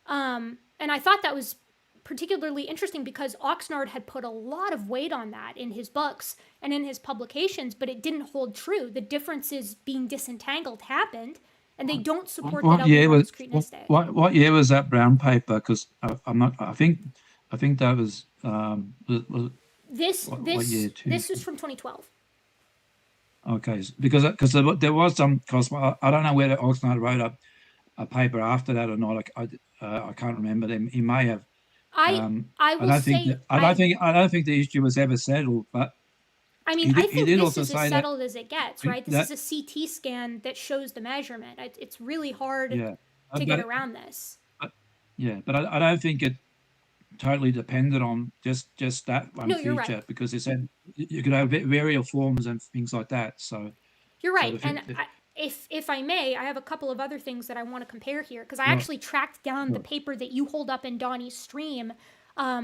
And I thought that was particularly interesting because Oxnard had put a lot of weight on that in his books and in his publications, but it didn't hold true. The differences being disentangled happened, and they don't support that LB1 was cretinistic. What year was that Brown paper? Because I'm not. I think that was. This is from 2012. Okay, because there was some. Because I don't know whether Oxnard wrote a paper after that or not. I can't remember them. He may have. I don't think the issue was ever settled. But I mean, I think this is as settled as it gets. Right? This is a CT scan that shows the measurement. It's really hard to get around this. But I don't think it totally depended on just that one feature, right. Because it said you could have various forms and things like that. So you're right, if I may, I have a couple of other things that I want to compare here because I actually tracked down the paper that you hold up in Donnie's stream,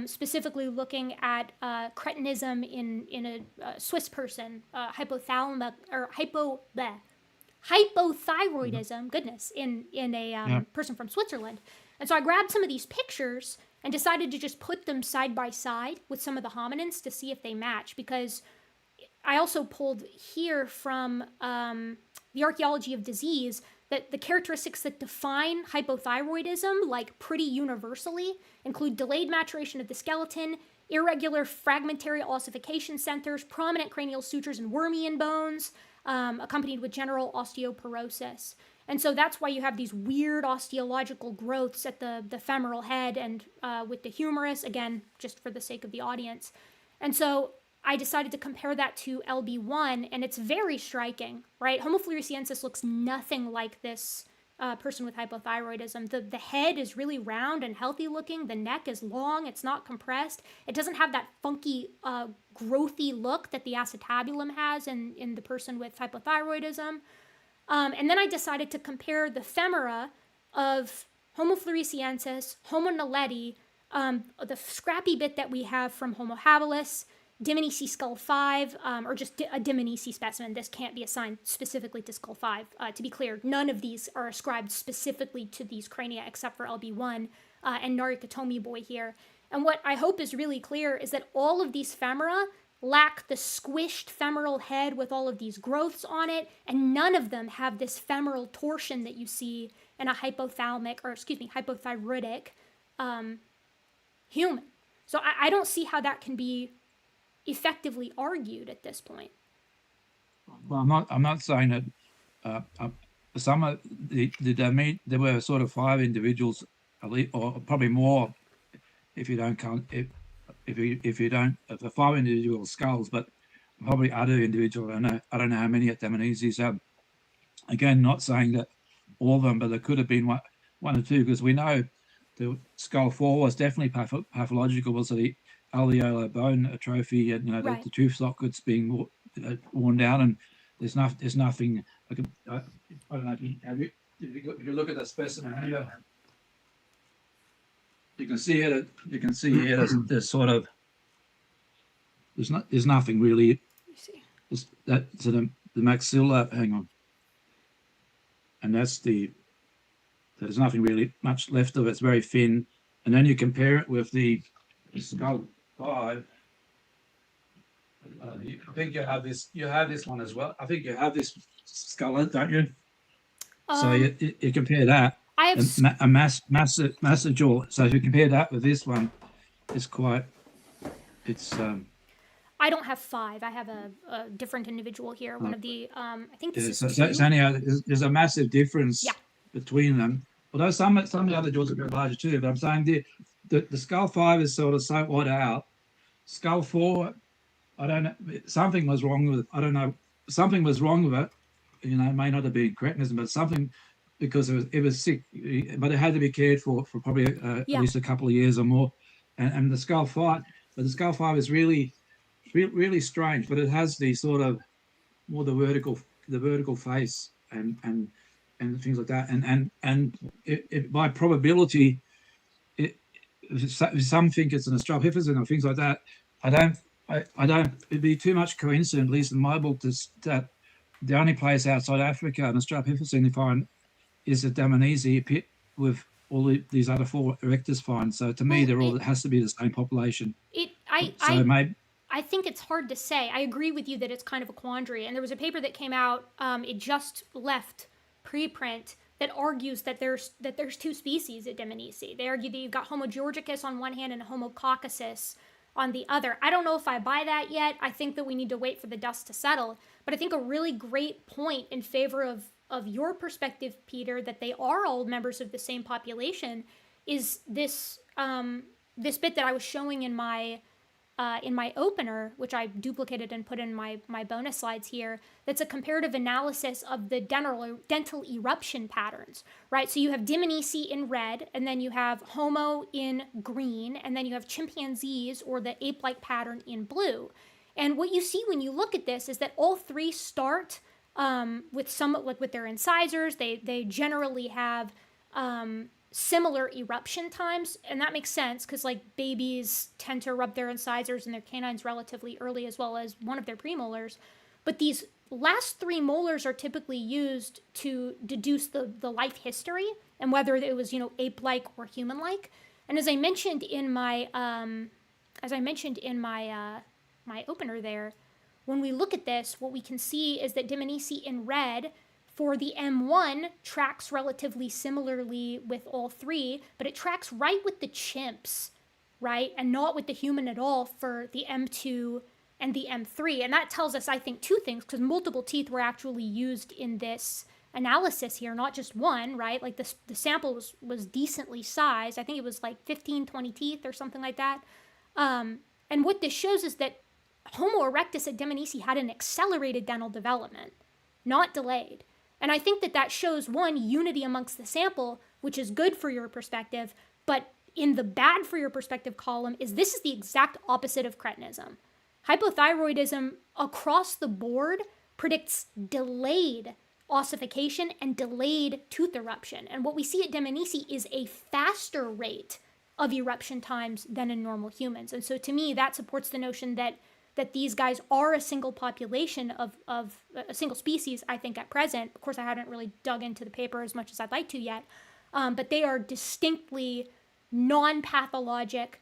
specifically looking at cretinism in a Swiss person, hypothyroidism. Goodness, in a person from Switzerland, and so I grabbed some of these pictures and decided to just put them side by side with some of the hominins to see if they match, because I also pulled here from the Archaeology of Disease that the characteristics that define hypothyroidism, like pretty universally, include delayed maturation of the skeleton, irregular fragmentary ossification centers, prominent cranial sutures and Wormian bones, accompanied with general osteoporosis. And so that's why you have these weird osteological growths at the femoral head and with the humerus, again, just for the sake of the audience. And so I decided to compare that to LB1, and it's very striking, right? Homo floresiensis looks nothing like this person with hypothyroidism. The head is really round and healthy looking. The neck is long. It's not compressed. It doesn't have that funky, growthy look that the acetabulum has in the person with hypothyroidism. And then I decided to compare the femora of Homo floresiensis, Homo naledi, the scrappy bit that we have from Homo habilis, Dmanisi skull 5, or just a Dmanisi specimen. This can't be assigned specifically to skull 5. To be clear, none of these are ascribed specifically to these crania except for LB1 and Narukatomi boy here. And what I hope is really clear is that all of these femora lack the squished femoral head with all of these growths on it, and none of them have this femoral torsion that you see in a hypothyroidic human. So I don't see how that can be effectively argued at this point. Well, I'm not saying that some of there were sort of 5 individuals, or probably more, if you don't count if the 5 individual skulls, but probably other individual. I don't know how many at Dmanisi. So again, not saying that all of them, but there could have been one or two, because we know the skull 4 was definitely pathological. Was the alveolar bone atrophy, and Right. the tooth sockets being worn down, and there's nothing. I don't know if you look at the specimen here, you can see here there's sort of there's nothing really. See. That's the maxilla. Hang on, and there's nothing really much left of it. It's very thin, and then you compare it with the skull 5. I think you have this. You have this one as well. I think you have this skull, don't you? So you compare that. I have a massive jaw. So if you compare that with this one, it's quite. It's. I don't have 5. I have a different individual here. One of the I think this is so 2. it's anyhow, there's a massive difference Yeah. between them. Although some of the other jaws are a bit larger too, but I'm saying the skull 5 is sort of so odd out. Skull 4, I don't know. Something was wrong with it. I don't know. Something was wrong with it. It may not have been cretinism, but something, because it was sick, but it had to be cared for probably at least a couple of years or more. And the skull 5, but the skull 5 is really strange, but it has the sort of more the vertical face and things like that, and it by probability, some think it's an Australopithecus or things like that. I don't. It'd be too much coincidence, at least in my book, that the only place outside Africa an Australopithecus you find is the Dmanisi pit with all these other 4 erectus finds. So to me, it has to be the same population. I think it's hard to say. I agree with you that it's kind of a quandary. And there was a paper that came out, it just left preprint, that argues that there's 2 species at Dmanisi. They argue that you've got Homo georgicus on one hand and Homo caucasus on the other. I don't know if I buy that yet. I think that we need to wait for the dust to settle. But I think a really great point in favor of your perspective, Peter, that they are all members of the same population, is this this bit that I was showing in my opener, which I duplicated and put in my bonus slides here, that's a comparative analysis of the dental eruption patterns, right? So you have Dmanisi in red, and then you have Homo in green, and then you have chimpanzees, or the ape-like pattern, in blue. And what you see when you look at this is that all 3 start with their incisors. They generally have similar eruption times, and that makes sense because babies tend to erupt their incisors and their canines relatively early, as well as one of their premolars. But these last 3 molars are typically used to deduce the life history and whether it was ape-like or human-like. And as I mentioned in my my opener there, when we look at this, what we can see is that Dmanisi in red for the M1 tracks relatively similarly with all 3, but it tracks right with the chimps, right? And not with the human at all for the M2 and the M3. And that tells us, I think, 2 things, because multiple teeth were actually used in this analysis here, not just one, right? The sample was decently sized. I think it was 15, 20 teeth or something like that. And what this shows is that Homo erectus at Dmanisi had an accelerated dental development, not delayed. And I think that shows, one, unity amongst the sample, which is good for your perspective, but in the bad for your perspective column this is the exact opposite of cretinism. Hypothyroidism across the board predicts delayed ossification and delayed tooth eruption. And what we see at Dmanisi is a faster rate of eruption times than in normal humans. And so to me, that supports the notion that these guys are a single population of a single species, I think, at present. Of course, I haven't really dug into the paper as much as I'd like to yet, but they are distinctly non-pathologic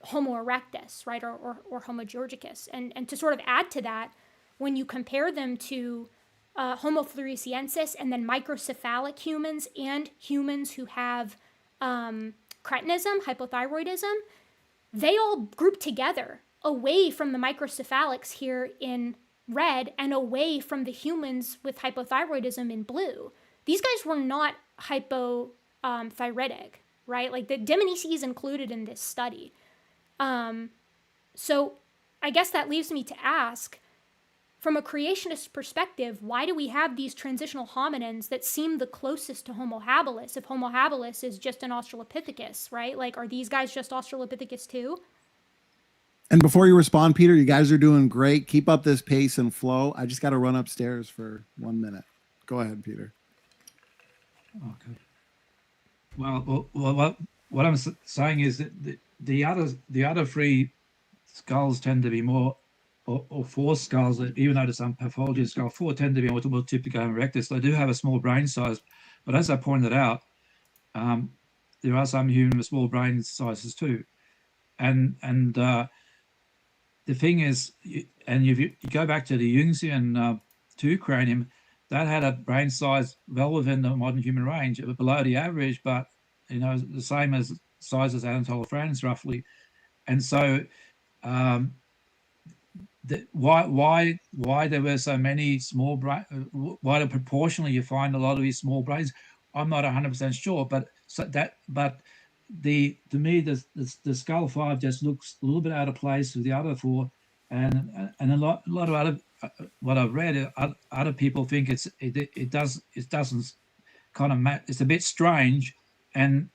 Homo erectus, right, or Homo georgicus. And to sort of add to that, when you compare them to Homo floresiensis and then microcephalic humans and humans who have cretinism, hypothyroidism, they all group together away from the microcephalics here in red and away from the humans with hypothyroidism in blue. These guys were not hypothyroidic, right? Like the Dmanisi is included in this study. So I guess that leaves me to ask, from a creationist perspective, why do we have these transitional hominins that seem the closest to Homo habilis if Homo habilis is just an Australopithecus, right? Like, are these guys just Australopithecus too? And before you respond, Peter, you guys are doing great. Keep up this pace and flow. I just got to run upstairs for 1 minute. Go ahead, Peter. Okay. Well, what I'm saying is that the other three skulls tend to be more, or four skulls, even though there's some pathology in skull, four tend to be more typical Homo erectus. They do have a small brain size, but as I pointed out, there are some humans with small brain sizes too, and the thing is, and if you go back to the Jungian 2 cranium, that had a brain size well within the modern human range, below the average, but the same as size as Anatolophanes roughly. And so, why there were so many small brain? Why proportionally you find a lot of these small brains? I'm not 100% sure, but to me the skull 5 just looks a little bit out of place with the other 4, and a lot of other what I've read, other people think it doesn't kind of match. It's a bit strange, and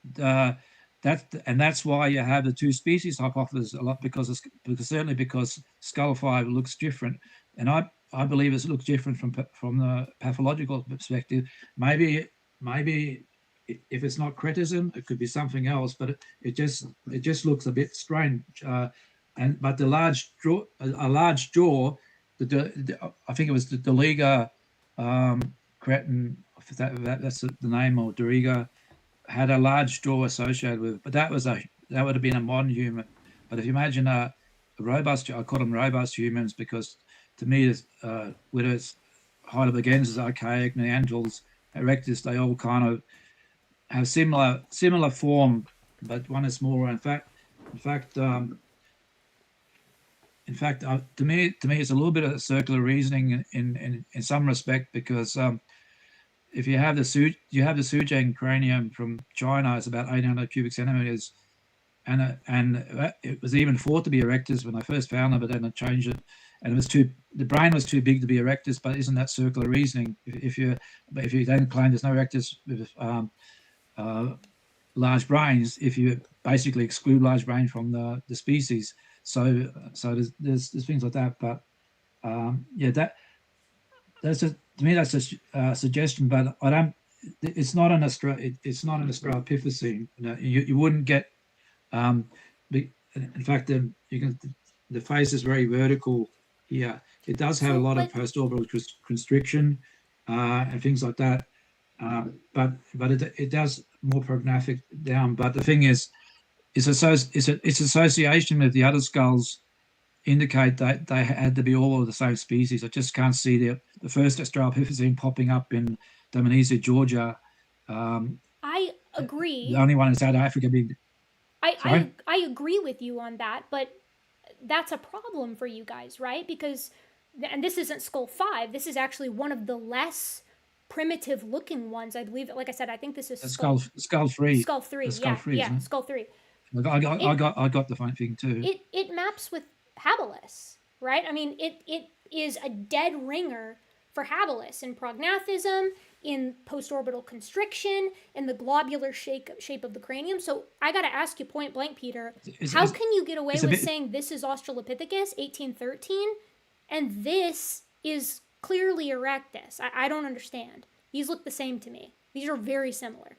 that's why you have the 2 species hypothesis a lot, because certainly because skull 5 looks different, and I believe it looks different from the pathological perspective. Maybe if it's not cretism, it could be something else, but it just looks a bit strange. But the large jaw, I think it was the Deliga cretin, that's the name, or Doriga, had a large jaw associated with it, but that would have been a modern human. But if you imagine a robust, I call them robust humans because to me, whether it's Heidelbergensis, archaic, Neanderthals, erectus, they all kind of have similar form, but one is smaller. In fact, to me, it's a little bit of circular reasoning in some respect, because if you have the Suzheng cranium from China, it's about 800 cubic centimeters, and it was even thought to be erectus when I first found it, but then I changed it, and the brain was too big to be erectus. But isn't that circular reasoning? If you then claim there's no erectus with large brains, if you basically exclude large brain from the species, so there's things like that. But that's to me that's a suggestion, but I don't. It's not an Australopithecine. You wouldn't get. In fact, the face is very vertical here. It does have a lot of postorbital constriction and things like that. But it does more prognathic down. But the thing is, its association with the other skulls indicate that they had to be all of the same species. I just can't see the first Australopithecine popping up in Dmanisi, Georgia. I agree. The only one in South Africa being. I agree with you on that, but that's a problem for you guys, right? Because, and this isn't skull 5. This is actually one of the less primitive looking ones, I believe. Like I said, I think this is skull 3. Skull 3, yeah, skull 3. I got the fine thing too. It maps with habilis, right? I mean, it is a dead ringer for habilis in prognathism, in postorbital constriction, in the globular shape of the cranium. So I got to ask you point blank, Peter, how can you get away with saying this is Australopithecus 1813 and this is clearly erectus? I don't understand. These look the same to me. These are very similar.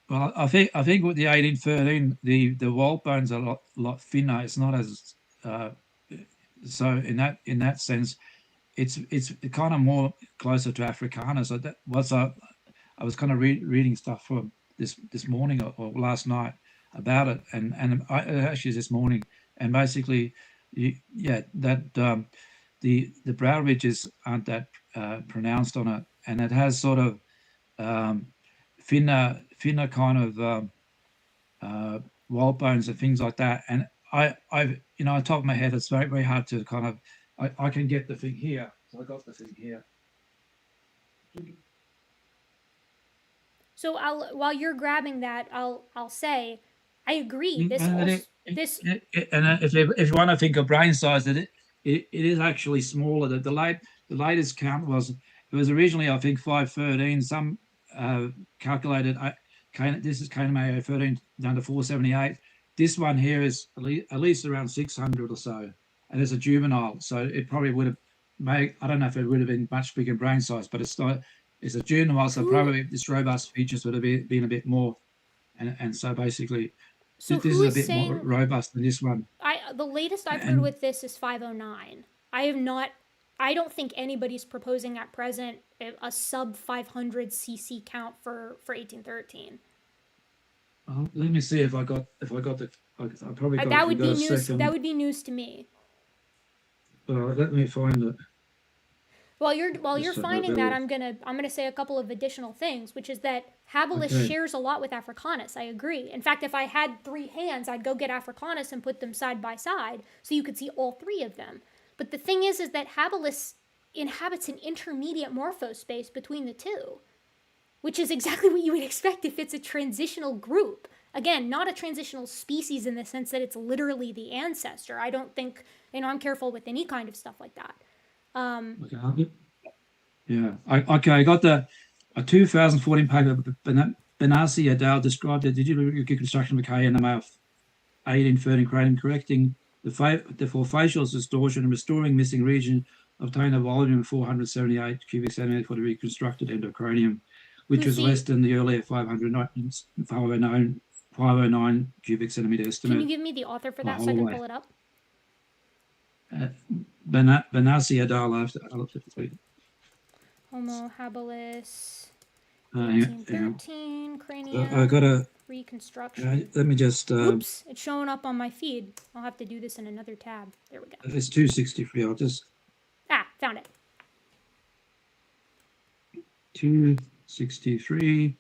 Well, I think with the 1813, the wall bones are a lot thinner. It's not as so in that sense, it's kind of more closer to Africana. So that was I was kind of reading stuff from this morning or last night about it, and I actually this morning, and basically, that the brow ridges aren't that pronounced on it, and it has sort of thinner kind of wall bones and things like that. And I've on top of my head, it's very hard to kind of I can get the thing here. So I got the thing here. So while you're grabbing that, I'll say, I agree. This also, this and if you want to think of brain size, it is actually smaller. The latest count was originally, I think, 513. Some calculated this is KMAO 13 down to 478. This one here is at least around 600 or so, and it's a juvenile, so it probably would have made. I don't know if it would have been much bigger brain size, but it's not. It's a juvenile, so probably this robust features would have been a bit more, and so basically, so this is a bit more robust than this one. The latest I've heard with this is 509. I don't think anybody's proposing at present a sub 500 cc count for 1813. Let me see if I got the. I probably got that would be news. That would be news to me. Let me find it. While you're finding that, I'm gonna say a couple of additional things, which is that habilis shares a lot with africanus. I agree. In fact, if I had 3 hands, I'd go get africanus and put them side by side so you could see all 3 of them. But the thing is that habilis inhabits an intermediate morphospace between the two, which is exactly what you would expect if it's a transitional group. Again, not a transitional species in the sense that it's literally the ancestor. I don't think, I'm careful with any kind of stuff like that. I got a 2014 paper. Benassi et al. Described the digital reconstruction of a KNMA of 1813 cranium, correcting the facial distortion and restoring missing region, obtained a volume of 478 cubic centimeters for the reconstructed endocranium, which was less than the earlier 509 cubic centimeter estimate. Can you give me the author for that so I can pull it up? Benassi et al. Homo habilis 1813 cranium. I got a reconstruction. Let me just. Oops, it's showing up on my feed. I'll have to do this in another tab. There we go. It's 263. I'll just. Found it. 263.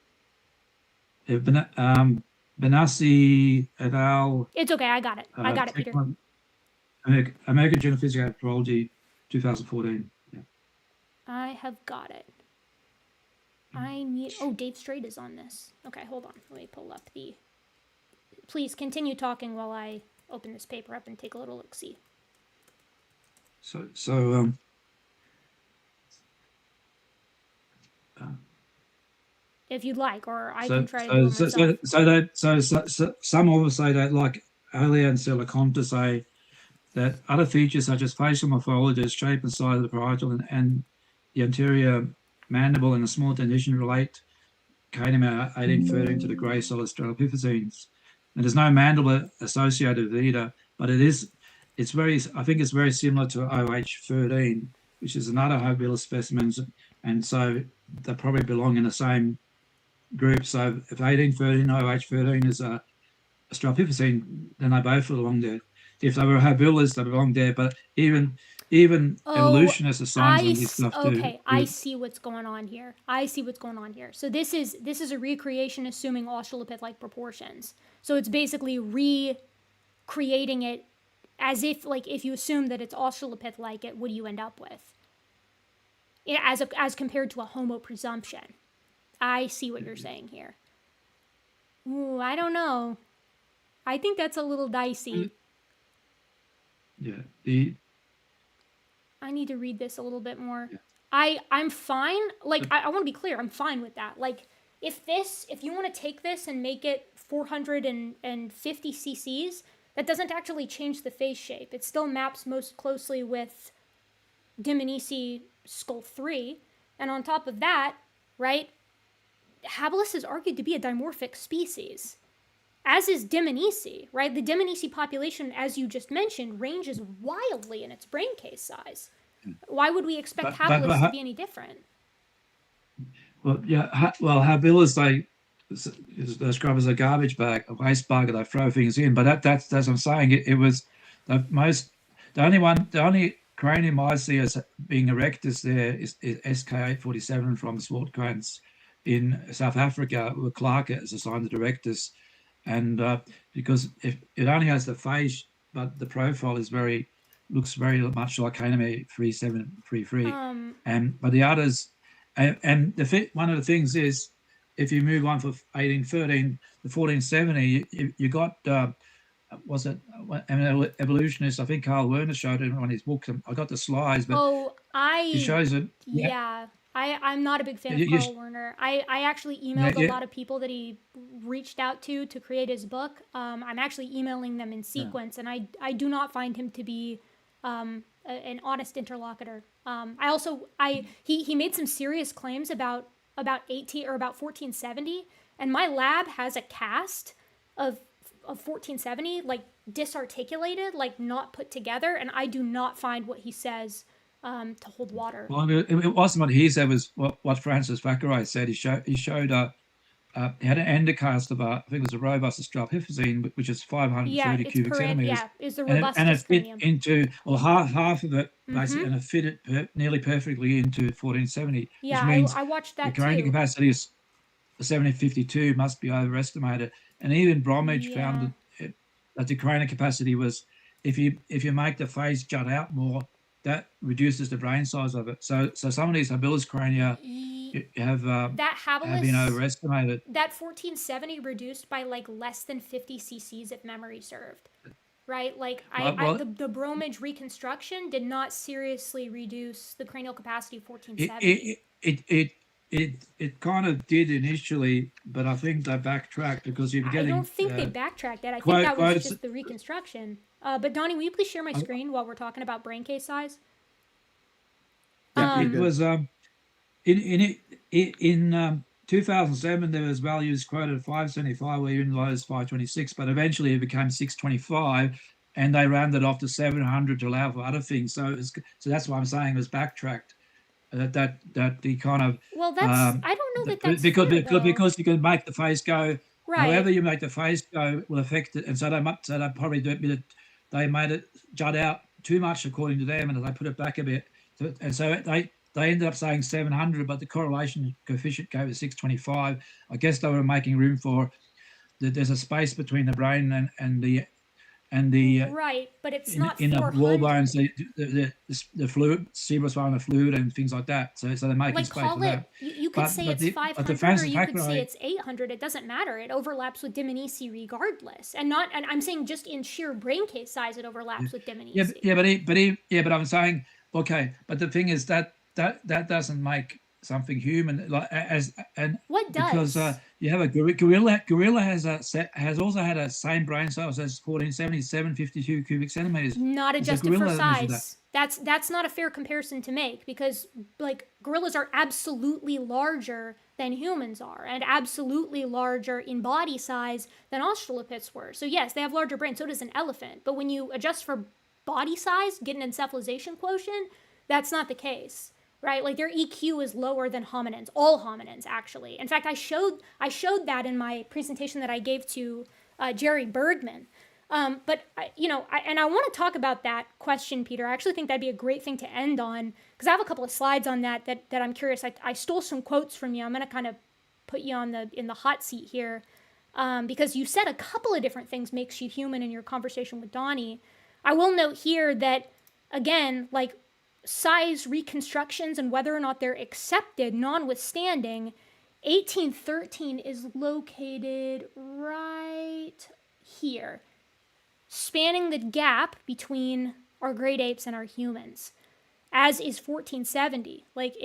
Benassi et al. It's okay. I got it. Peter. American Journal of Physical Anthropology, 2014. Yeah. I have got it. I need. Oh, Dave Straight is on this. Okay, hold on. Let me pull up the. Please continue talking while I open this paper up and take a little look-see. If you'd like, or I can try to do it myself. So some of us say that, like Alia and Selaconta say, that other features such as facial morphology, shape and size of the parietal and the anterior mandible and the small dentition relate KNMA 1813 to the grey solid Australopithecines. And there's no mandible associated with either, but I think it's very similar to OH13, which is another habilis specimen, and so they probably belong in the same group. So if 1813 OH13 is a Australopithecine, then they both belong there. If they were habilis, they belong there. But even evolutionists assign them this stuff too. Okay, I see what's going on here. So this is a recreation assuming Australopith-like proportions. So it's basically recreating it as if, like, if you assume that it's Australopith-like, what do you end up with? As compared to a Homo presumption. I see what you're saying here. Ooh, I don't know. I think that's a little dicey. Yeah. I need to read this a little bit more. Yeah. I'm fine. Like, I want to be clear. I'm fine with that. Like, if you want to take this and make it 450 cc's, that doesn't actually change the face shape. It still maps most closely with Dmanisi skull 3. And on top of that, right, habilis is argued to be a dimorphic species, as is Dmanisi, right? The Dmanisi population, as you just mentioned, ranges wildly in its brain case size. Why would we expect habilis to be any different? Well, yeah. Habilis, the scrub is a garbage bag, a waste bag that they throw things in. But that's what I'm saying. It was the only cranium I see as being erectus there is SK847 from Swartkrans in South Africa, where Clark is assigned the erectus, and because if it only has the face, but the profile is looks very much like Kaname 3733, and but the others, and one of the things is, if you move on for 1813, the 1470, you got was it an evolutionist? I think Carl Werner showed it on his book. I got the slides, but he shows it. Yeah. I'm not a big fan of Carl Werner. I actually emailed a lot of people that he reached out to create his book. I'm actually emailing them in sequence, and I do not find him to be an honest interlocutor. He made some serious claims about 1470, and my lab has a cast of 1470, like disarticulated, like not put together, and I do not find what he says to hold water. Well, it wasn't what he said, was what Francis Thackeray said. He showed he had an endocast of I think it was a robust streptophysine, which is 530 cubic centimeters. Yeah, is the robust and it fit into half of it, basically, and it fitted nearly perfectly into 1470. Yeah, which means I watched that the carrying capacity is 7052 must be overestimated, and even Bromwich found that the carrying capacity was, if you make the face jut out more, that reduces the brain size of it. So some of these habilis crania have been overestimated. That 1470 reduced by like less than 50 cc's if memory served, right? Like the Bromwich reconstruction did not seriously reduce the cranial capacity of 1470. It kind of did initially, but I think they backtracked because you're getting. I don't think they backtracked that. I think that was just the reconstruction. But Donnie, will you please share my screen while we're talking about brain case size? It was in 2007 there was values quoted at 575, where even low as 526, but eventually it became 625, and they rounded off to 700 to allow for other things. So that's why I'm saying it was backtracked. That the kind of I don't know that's because you can make the face go. Right. However you make the face go will affect it, and so they probably they made it jut out too much according to them, and they put it back a bit. So they ended up saying 700, but the correlation coefficient gave it 625. I guess they were making room for that. There's a space between the brain and the right, but it's not in the wall bones, the fluid, cerebrospinal fluid, and things like that. So they're making space for that. You could say it's 500, or you could say it's 800. It doesn't matter. It overlaps with Diminisci regardless, and I'm saying just in sheer brain case size, it overlaps with Diminisci. But I'm saying okay. But the thing is that doesn't make something human, like what does? Because you have a gorilla has also had a same brain size as 1470, 752 cubic centimeters. Not adjusted for size. That's not a fair comparison to make, because like gorillas are absolutely larger than humans are, and absolutely larger in body size than Australopiths were. So yes, they have larger brains. So does an elephant. But when you adjust for body size, get an encephalization quotient, that's not the case. Right, like their EQ is lower than hominins, all hominins actually. In fact, I showed that in my presentation that I gave to Jerry Bergman. But I want to talk about that question, Peter. I actually think that'd be a great thing to end on, because I have a couple of slides on that I'm curious. I stole some quotes from you. I'm going to kind of put you in the hot seat here, because you said a couple of different things makes you human in your conversation with Donnie. I will note here that, again, like size reconstructions and whether or not they're accepted notwithstanding, 1813 is located right here, spanning the gap between our great apes and our humans, as is 1470. Like,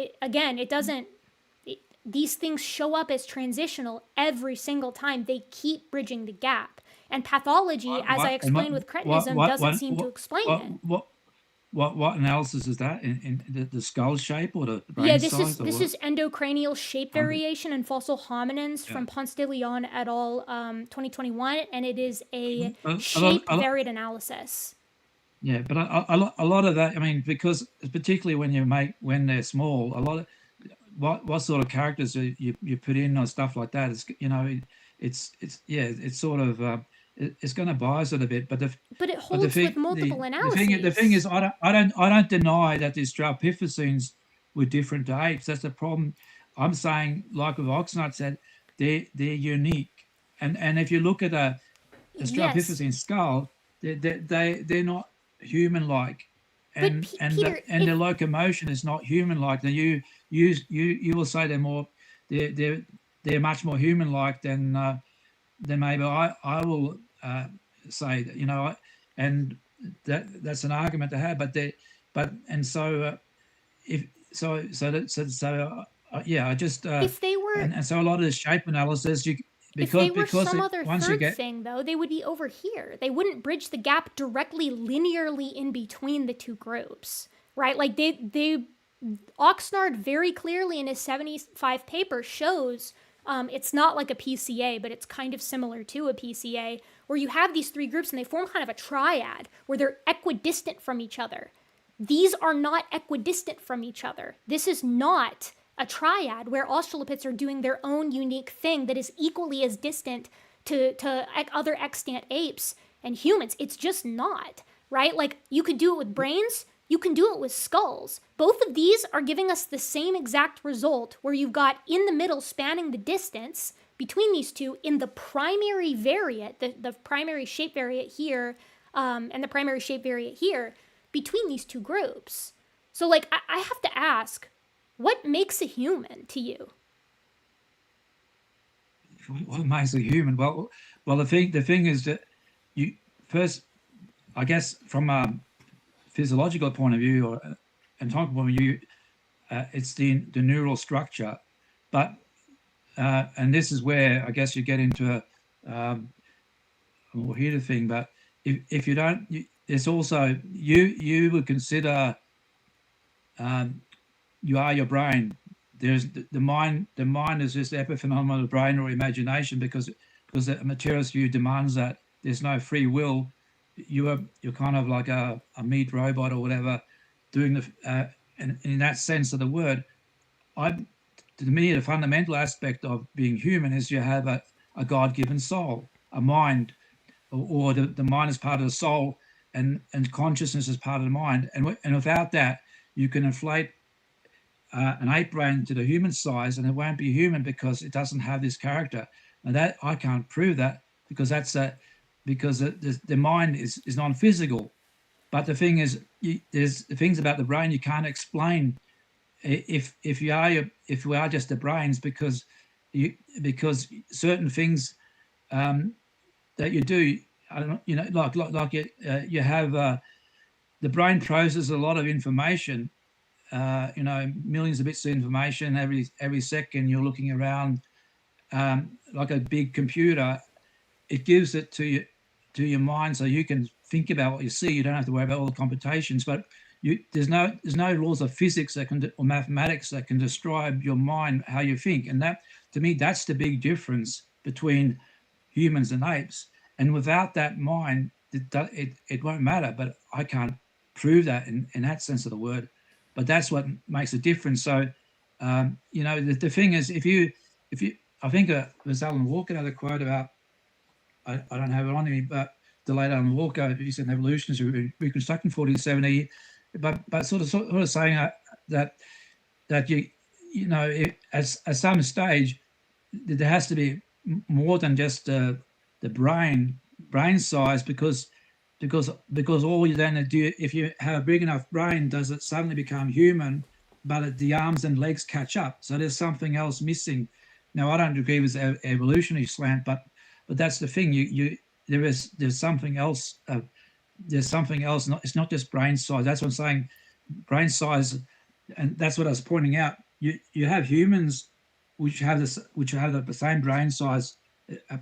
these things show up as transitional every single time. They keep bridging the gap. And pathology, as I explained with cretinism, doesn't seem to explain it. What analysis is that? In the skull shape or the brain size? This is endocranial shape variation in fossil hominins from Ponce de Leon et al. 2021, and it is a shape varied analysis. Yeah, but a lot of that, I mean, because particularly when they're small, what sort of characters you put in or stuff like that. It's, you know, it's sort of it's going to bias it a bit. But the But it but the holds with thing multiple the thing analyses. is, I don't deny that there's Straupificines were different to apes. That's the problem. I'm saying, like with Oxnard said, they're unique. And if you look at a Yes, Straupificine skull, they're not human like, but Peter, and if their locomotion is not human like. Now you will say they're more they're much more human like than maybe I will say that, you know, and that's an argument to have. But they but and so if yeah, I just if they were and so a lot of the shape analysis you if they were because some it, other once you third get thing, though, they would be over here. They wouldn't bridge the gap directly linearly in between the two groups, right? Like they Oxnard very clearly in his 75 paper shows it's not like a PCA, but it's kind of similar to a PCA, where you have these three groups and they form kind of a triad where they're equidistant from each other. These are not equidistant from each other. This is not a triad where Australopiths are doing their own unique thing that is equally as distant to other extant apes and humans. It's just not, right? Like, you could do it with brains, you can do it with skulls. Both of these are giving us the same exact result, where you've got in the middle spanning the distance between these two in the primary variant, the primary shape variant here, and the primary shape variant here, between these two groups. So, like, I have to ask, what makes a human to you? what makes a human? Well, the thing is that you first, I guess, from a physiological point of view or anatomical point of view, it's the neural structure, but and this is where I guess you get into a more heated thing. But if you don't, it's also you would consider you are your brain. There's the mind. The mind is just epiphenomenon of the brain or imagination because the materialist view demands that there's no free will. You're kind of like a meat robot or whatever, doing the and in that sense of the word. To me, the fundamental aspect of being human is you have a God-given soul, a mind, or the mind is part of the soul, and consciousness is part of the mind. And without that, you can inflate an ape brain to the human size, and it won't be human because it doesn't have this character. Now that I can't prove that because because the mind is non-physical. But the thing is, there's things about the brain you can't explain if we are just the brains because certain things that you do, I don't know, you know, like you have the brain processes a lot of information. You know, millions of bits of information every second. You're looking around like a big computer. It gives it to your mind so you can think about what you see. You don't have to worry about all the computations. But there's no laws of physics or mathematics that can describe your mind, how you think. And that, to me, that's the big difference between humans and apes. And without that mind, it won't matter. But I can't prove that in that sense of the word. But that's what makes a difference. So, you know, the thing is, if you, I think it was Alan Walker had a quote about, I don't have it on me, but the late Alan Walker, he said evolution is reconstructing 40-70, but sort of saying that you know, at some stage there has to be more than just the brain size because all you then do, if you have a big enough brain, does it suddenly become human, but the arms and legs catch up. So there's something else missing. Now I don't agree with evolutionary slant, but that's the thing. There's something else. There's something else. It's not just brain size. That's what I'm saying. Brain size, and that's what I was pointing out. You have humans which have the same brain size,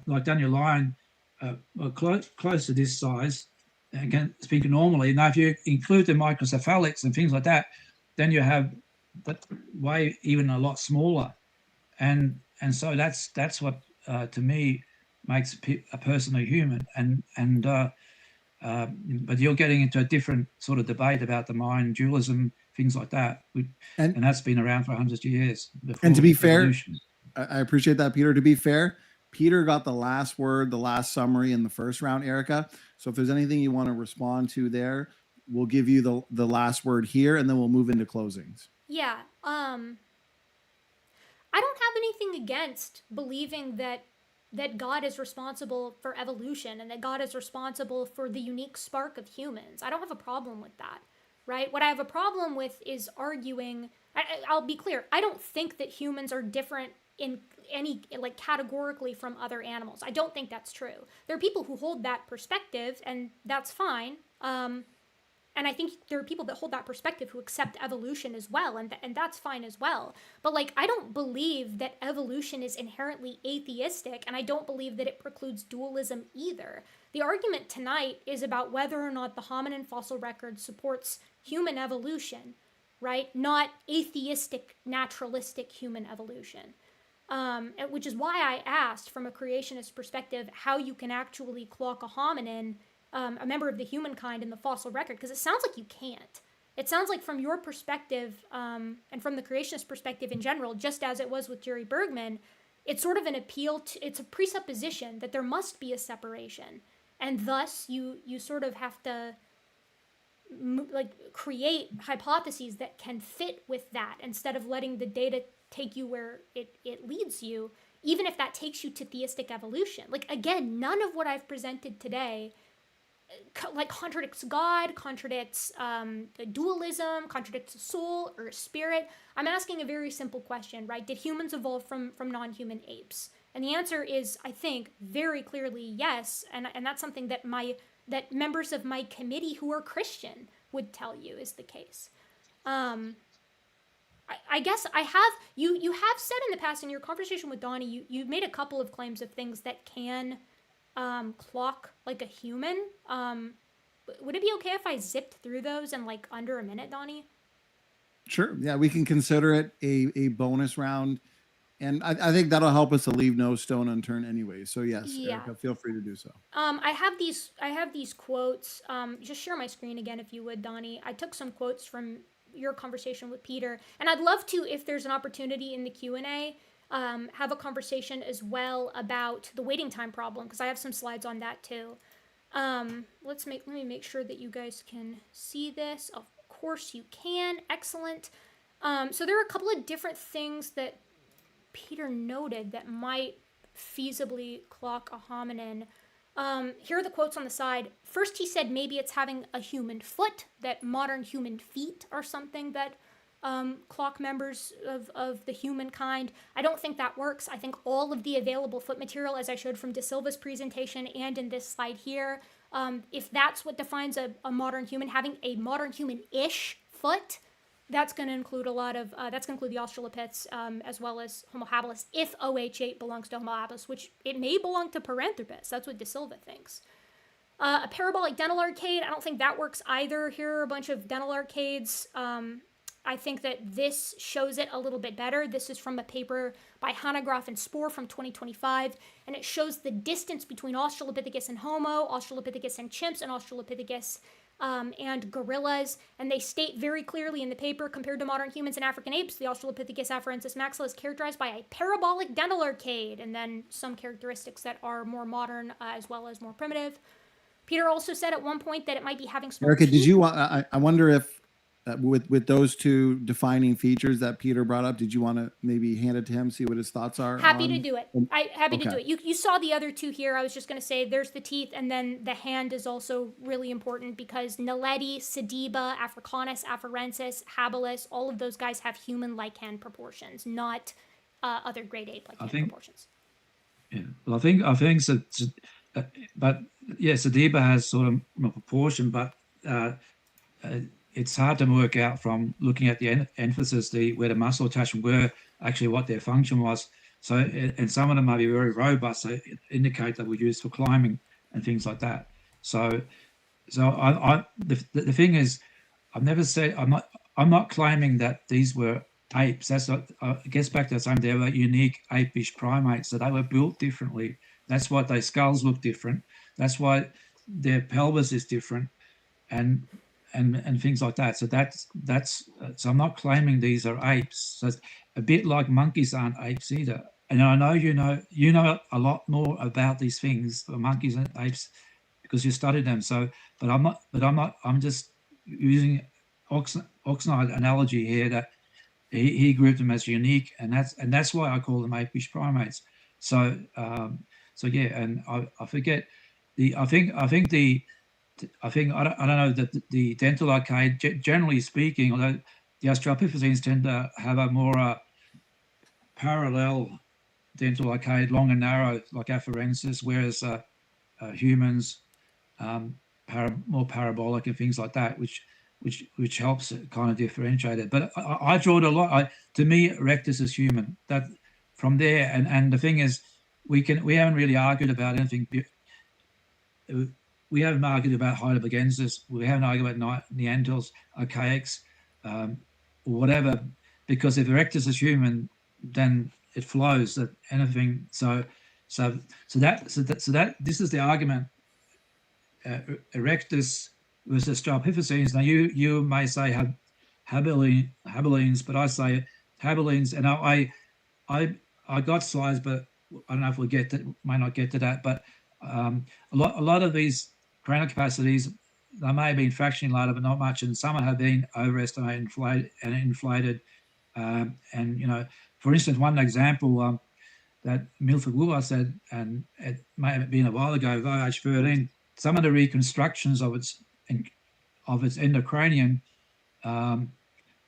like Daniel Lyon, close to this size, and can speak normally. Now, if you include the microcephalics and things like that, then you have that way even a lot smaller, and so that's what to me makes a person a human. But you're getting into a different sort of debate about the mind dualism things like that. And- And that's been around for hundreds of years. And to be before fair, evolution. I appreciate that, Peter. To be fair, Peter got the last word, the last summary in the first round, Erica. So if there's anything you want to respond to there, we'll give you the last word here, and then we'll move into closings. Yeah. I don't have anything against believing that God is responsible for evolution and that God is responsible for the unique spark of humans. I don't have a problem with that, right? What I have a problem with is arguing. I'll be clear. I don't think that humans are different in any, like, categorically from other animals. I don't think that's true. There are people who hold that perspective, and that's fine. And I think there are people that hold that perspective who accept evolution as well, and that's fine as well. But, like, I don't believe that evolution is inherently atheistic, and I don't believe that it precludes dualism either. The argument tonight is about whether or not the hominin fossil record supports human evolution, right? Not atheistic, naturalistic human evolution. Which is why I asked, from a creationist perspective, how you can actually clock a hominin, a member of the humankind, in the fossil record, because it sounds like you can't. It sounds like, from your perspective, and from the creationist perspective in general, just as it was with Jerry Bergman, it's sort of an appeal to, it's a presupposition that there must be a separation, and thus you sort of have to create hypotheses that can fit with that, instead of letting the data take you where it leads you, even if that takes you to theistic evolution. Like, again, none of what I've presented today contradicts God, contradicts dualism, contradicts a soul or a spirit. I'm asking a very simple question, right? Did humans evolve from non-human apes? And the answer is, I think, very clearly yes. And that's something that that members of my committee who are Christian would tell you is the case. I guess you have said in the past, in your conversation with Donnie, you've made a couple of claims of things that can clock like a human. Would it be okay if I zipped through those in like under a minute, Donnie? Sure. Yeah, we can consider it a bonus round. And I think that'll help us to leave no stone unturned anyway. So yes, yeah. Erica, feel free to do so. I have these quotes. Just share my screen again if you would, Donnie. I took some quotes from your conversation with Peter, and I'd love to, if there's an opportunity in the Q&A, have a conversation as well about the waiting time problem, because I have some slides on that too. Let me make sure that you guys can see this. Of course you can. Excellent. So there are a couple of different things that Peter noted that might feasibly clock a hominin. Here are the quotes on the side. First, he said maybe it's having a human foot, that modern human feet are something that clock members of the humankind. I don't think that works. I think all of the available foot material, as I showed from De Silva's presentation and in this slide here, if that's what defines a modern human, having a modern human-ish foot, that's going to include the Australopiths, as well as Homo habilis, if OH8 belongs to Homo habilis, which it may belong to Paranthropus. That's what De Silva thinks. A parabolic dental arcade, I don't think that works either. Here are a bunch of dental arcades. I think that this shows it a little bit better. This is from a paper by Hanegraaff and Spoor from 2025, and it shows the distance between Australopithecus and Homo, Australopithecus and chimps, and Australopithecus and gorillas, and they state very clearly in the paper, compared to modern humans and African apes, the Australopithecus afarensis maxilla is characterized by a parabolic dental arcade, and then some characteristics that are more modern as well as more primitive. Peter also said at one point that it might be having small Erica, teeth. did you want? I wonder if with those two defining features that Peter brought up, did you want to maybe hand it to him, see what his thoughts are? Happy to do it. Happy Okay. to do it. You saw the other two here. I was just going to say there's the teeth, and then the hand is also really important because Naledi, Sediba, Africanus, Afarensis, Habilis, all of those guys have human-like hand proportions, not other great ape-like hand proportions. Yeah, well, I think so. But yeah, Sediba has sort of a proportion, but it's hard to work out from looking at the emphasis, where the muscle attachment were, actually what their function was. So, and some of them may be very robust, so indicate that were used for climbing and things like that. So the thing is, I've never said, I'm not claiming that these were apes. That's not, it gets back to the same. They were unique apish primates, so they were built differently. That's why their skulls look different. That's why their pelvis is different, and and things like that. So that's so I'm not claiming these are apes. So it's a bit like monkeys aren't apes either. And I know you know a lot more about these things, the monkeys and apes, because you studied them. So, but I'm not. I'm just using Oxnard analogy here that he grouped them as unique, and that's why I call them apish primates. So yeah, and I forget I don't know that the dental arcade, generally speaking, although the Australopithecines tend to have a more parallel dental arcade, long and narrow, like afarensis, whereas humans more parabolic and things like that, which helps it kind of differentiate it. But I draw it a lot. To me, Erectus is human. That from there, and the thing is, we haven't really argued about anything. We haven't argued about Heidelbergensis. We haven't argued about Neanderthals, Archaics, or whatever. Because if Erectus is human, then it flows that anything. So that this is the argument. Erectus versus Australopithecines. Now you may say habilines, but I say habilines, and I got slides, but I don't know if we'll may not get to that. But a lot of these cranial capacities, they may have been fractionally larger, but not much, and some have been overestimated, inflated. And for instance, one example that Milford Woolworth said, and it may have been a while ago, OH13, some of the reconstructions of its endocranium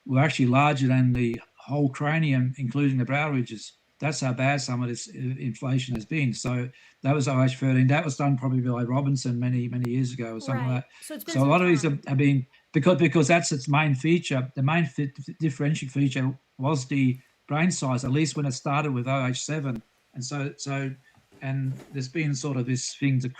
were actually larger than the whole cranium, including the brow ridges. That's how bad some of this inflation has been. So that was OH13. That was done probably by Robinson many years ago or something like that. So a lot of these have been because that's its main feature. The main differentiating feature was the brain size, at least when it started with OH7. And so and there's been sort of this thing to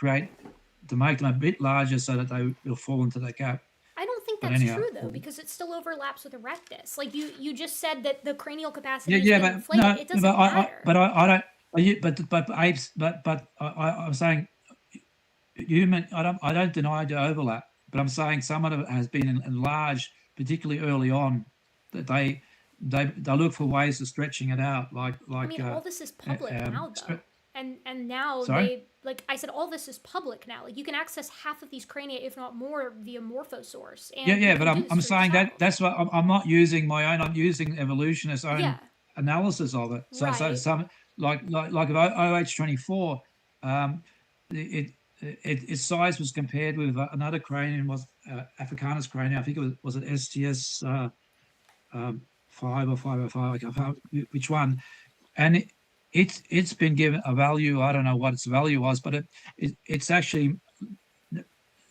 make them a bit larger so that they will fall into that gap. I don't think that's true though, because it still overlaps with Erectus. Like you just said that the cranial capacity is inflated. It doesn't matter. I'm saying human. I don't deny the overlap, but I'm saying some of it has been enlarged, particularly early on. That they look for ways of stretching it out. Like I mean, all this is public now, though. And now I said, all this is public now. Like you can access half of these crania, if not more, via Morphosource. And but I'm saying that's what I'm not using my own. I'm using evolutionist own analysis of it. So some like OH24, its size was compared with another cranium, was Africanus cranium. I think it was it STS 5 or 505. I can't remember which one, and it's been given a value. I don't know what its value was, but it's actually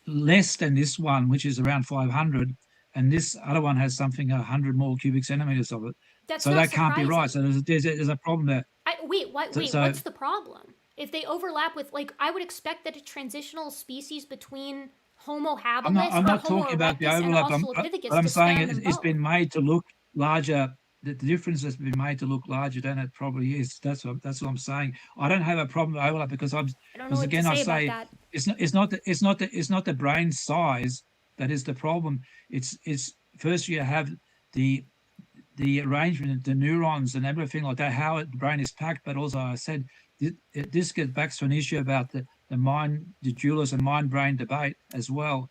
less than this one, which is around 500, and this other one has something 100 more cubic centimeters of it. So that can't be right. So there's a problem there. Wait, what's the problem? If they overlap with, I would expect that a transitional species between Homo habilis I'm not Homo talking about the erectus overlap. Australopithecus I'm saying it's both. been made to look larger. The difference has been made to look larger than it probably is. That's what I'm saying. I don't have a problem with overlap because it's not the brain size that is the problem. It's first you have the arrangement, the neurons and everything like that, how the brain is packed. But also, I said this gets back to an issue about the mind, the Julius and mind-brain debate as well.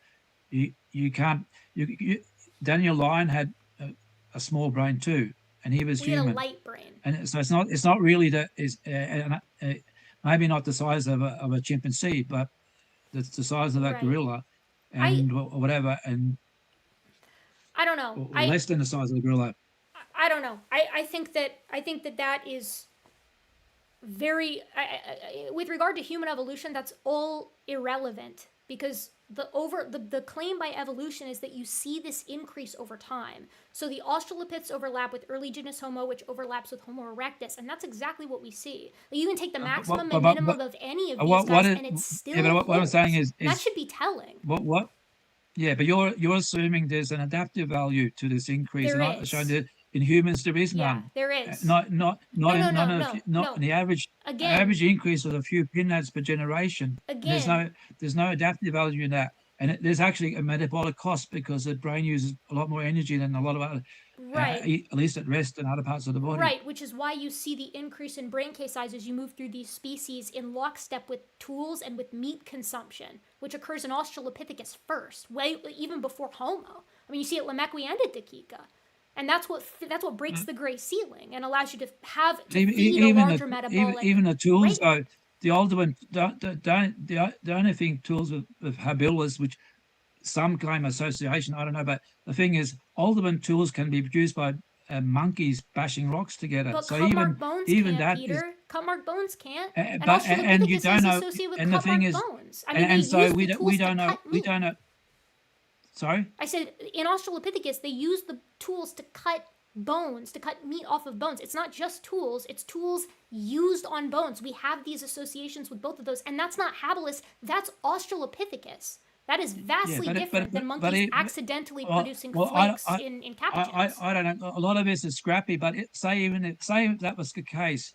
You can't. Daniel Lyon had a small brain too, and he was human. Had a light brain, and so it's not really maybe not the size of a chimpanzee, but the size of that gorilla, and whatever, and I don't know, or less than the size of the gorilla. I don't know. I think that is very with regard to human evolution, that's all irrelevant, because the claim by evolution is that you see this increase over time. So the Australopiths overlap with early genus Homo, which overlaps with Homo erectus, and that's exactly what we see. You can take the maximum and minimum of any of these guys, and it's still what I'm saying is that should be telling. What? Yeah, but you're assuming there's an adaptive value to this increase. There and is. Showing that in humans there is none. Yeah, there is. Not in the average increase of a few pinheads per generation. Again, There's no adaptive value in that. and there's actually a metabolic cost because the brain uses a lot more energy than a lot of other, Right. at least at rest and other parts of the body. Right, which is why you see the increase in brain case size as you move through these species in lockstep with tools and with meat consumption, which occurs in Australopithecus first, way even before Homo. I mean, you see it Lemekwi and at Dikika. And that's what breaks the gray ceiling and allows you to have to feed a larger metabolic. Even the tools, rate. though, the ultimate the only thing tools with habilis, which some claim association, I don't know, but the thing is, ultimate tools can be produced by monkeys bashing rocks together. But So cut-mark bones even can't, that Peter. Cut-mark bones can't. And but and you Australopithecus don't is know, associated with and the thing cut-mark is, bones. I mean, and they so use we the don't tools we to don't know cut we meat. don't know. Sorry. I said in Australopithecus they use the tools to cut bones, to cut meat off of bones. It's not just tools, it's tools used on bones. We have these associations with both of those, and that's not habilis, that's Australopithecus. That is vastly different than monkeys accidentally producing flakes in capuchins. I don't know. A lot of this is scrappy, but say if that was the case,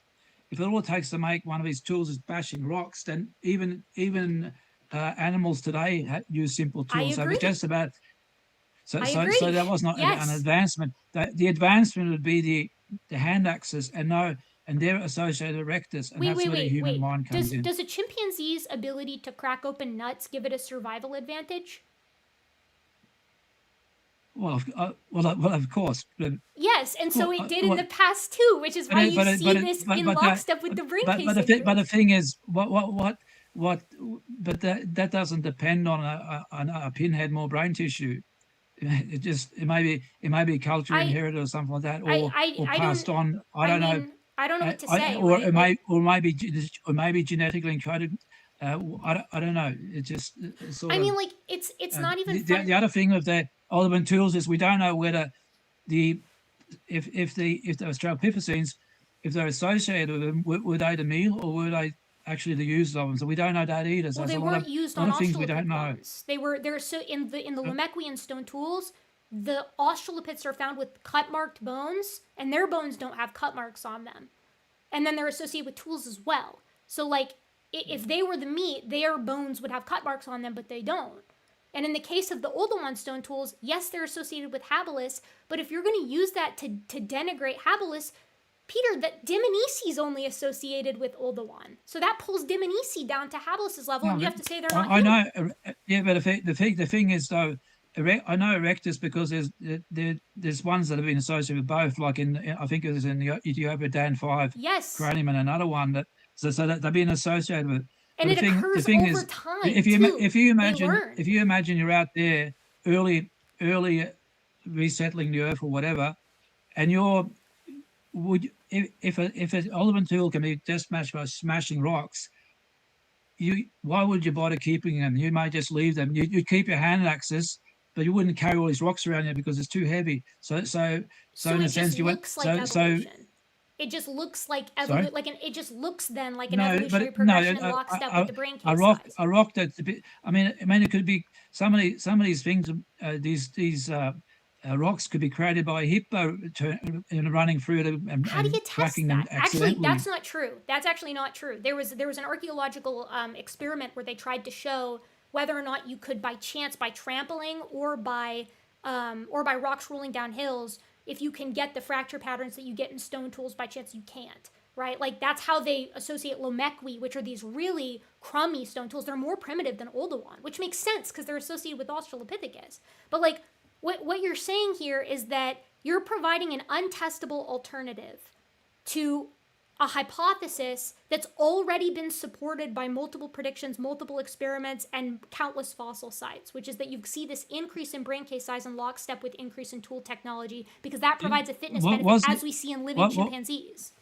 if it all it takes to make one of these tools is bashing rocks, then even animals today use simple tools. I agree. So just about. So agree. that was not Yes. an advancement. The advancement would be the hand axis, and they're associated with erectus, and that's where the human mind comes in. Does a chimpanzee's ability to crack open nuts give it a survival advantage? Well, of course. Yes, and so it did in the past too, which is why you see this in lockstep with the brain case. But the thing is, but that doesn't depend on a pinhead more brain tissue. It may be culturally inherited or something like that, or passed on. I don't know. I don't know what to say. Or it may be genetically encoded. I don't know. It just sort of. I mean, like it's not even. The other thing with the ultimate tools is we don't know whether if the Australopithecines, if they're associated with them, were they the meal or were they actually the use of them? So we don't know that either. So Well, they weren't used on things we don't know. bones. They're so in the Lemekwian stone tools. The Australopiths are found with cut-marked bones, and their bones don't have cut marks on them. And then they're associated with tools as well. So, like, if they were the meat, their bones would have cut marks on them, but they don't. And in the case of the Oldowan stone tools, yes, they're associated with habilis, but if you're going to use that to denigrate habilis, Peter, that Dmanisi is only associated with Oldowan. So that pulls Dmanisi down to habilis' level, and you have to say they're not I know, yeah, but the thing is, though, I know erectus because there's ones that have been associated with both, like I think it was in the Ethiopia Dan 5 yes. cranium, and another one that they've been associated with. And it occurs over time. If you imagine you're out there early resettling the earth or whatever, and if an ultimate tool can be just smashed by smashing rocks, why would you bother keeping them? You may just leave them. You keep your hand axis, but you wouldn't carry all these rocks around you because it's too heavy. So in a sense, you went It just looks like it just looks then like an no, evolutionary progression in lockstep with the brain case size. A rock that's a bit. I mean, it could be some of these things. These rocks could be created by a hippo running through it and how do you test that? Actually, that's not true. That's actually not true. There was an archaeological experiment where they tried to show whether or not you could, by chance, by trampling or by rocks rolling down hills, if you can get the fracture patterns that you get in stone tools. By chance, you can't, right? Like, that's how they associate Lomekwi, which are these really crummy stone tools. They're more primitive than Oldowan, which makes sense because they're associated with Australopithecus. But, like, what you're saying here is that you're providing an untestable alternative to a hypothesis that's already been supported by multiple predictions, multiple experiments, and countless fossil sites, which is that you see this increase in brain case size in lockstep with increase in tool technology, because that provides a fitness benefit as we see in living chimpanzees.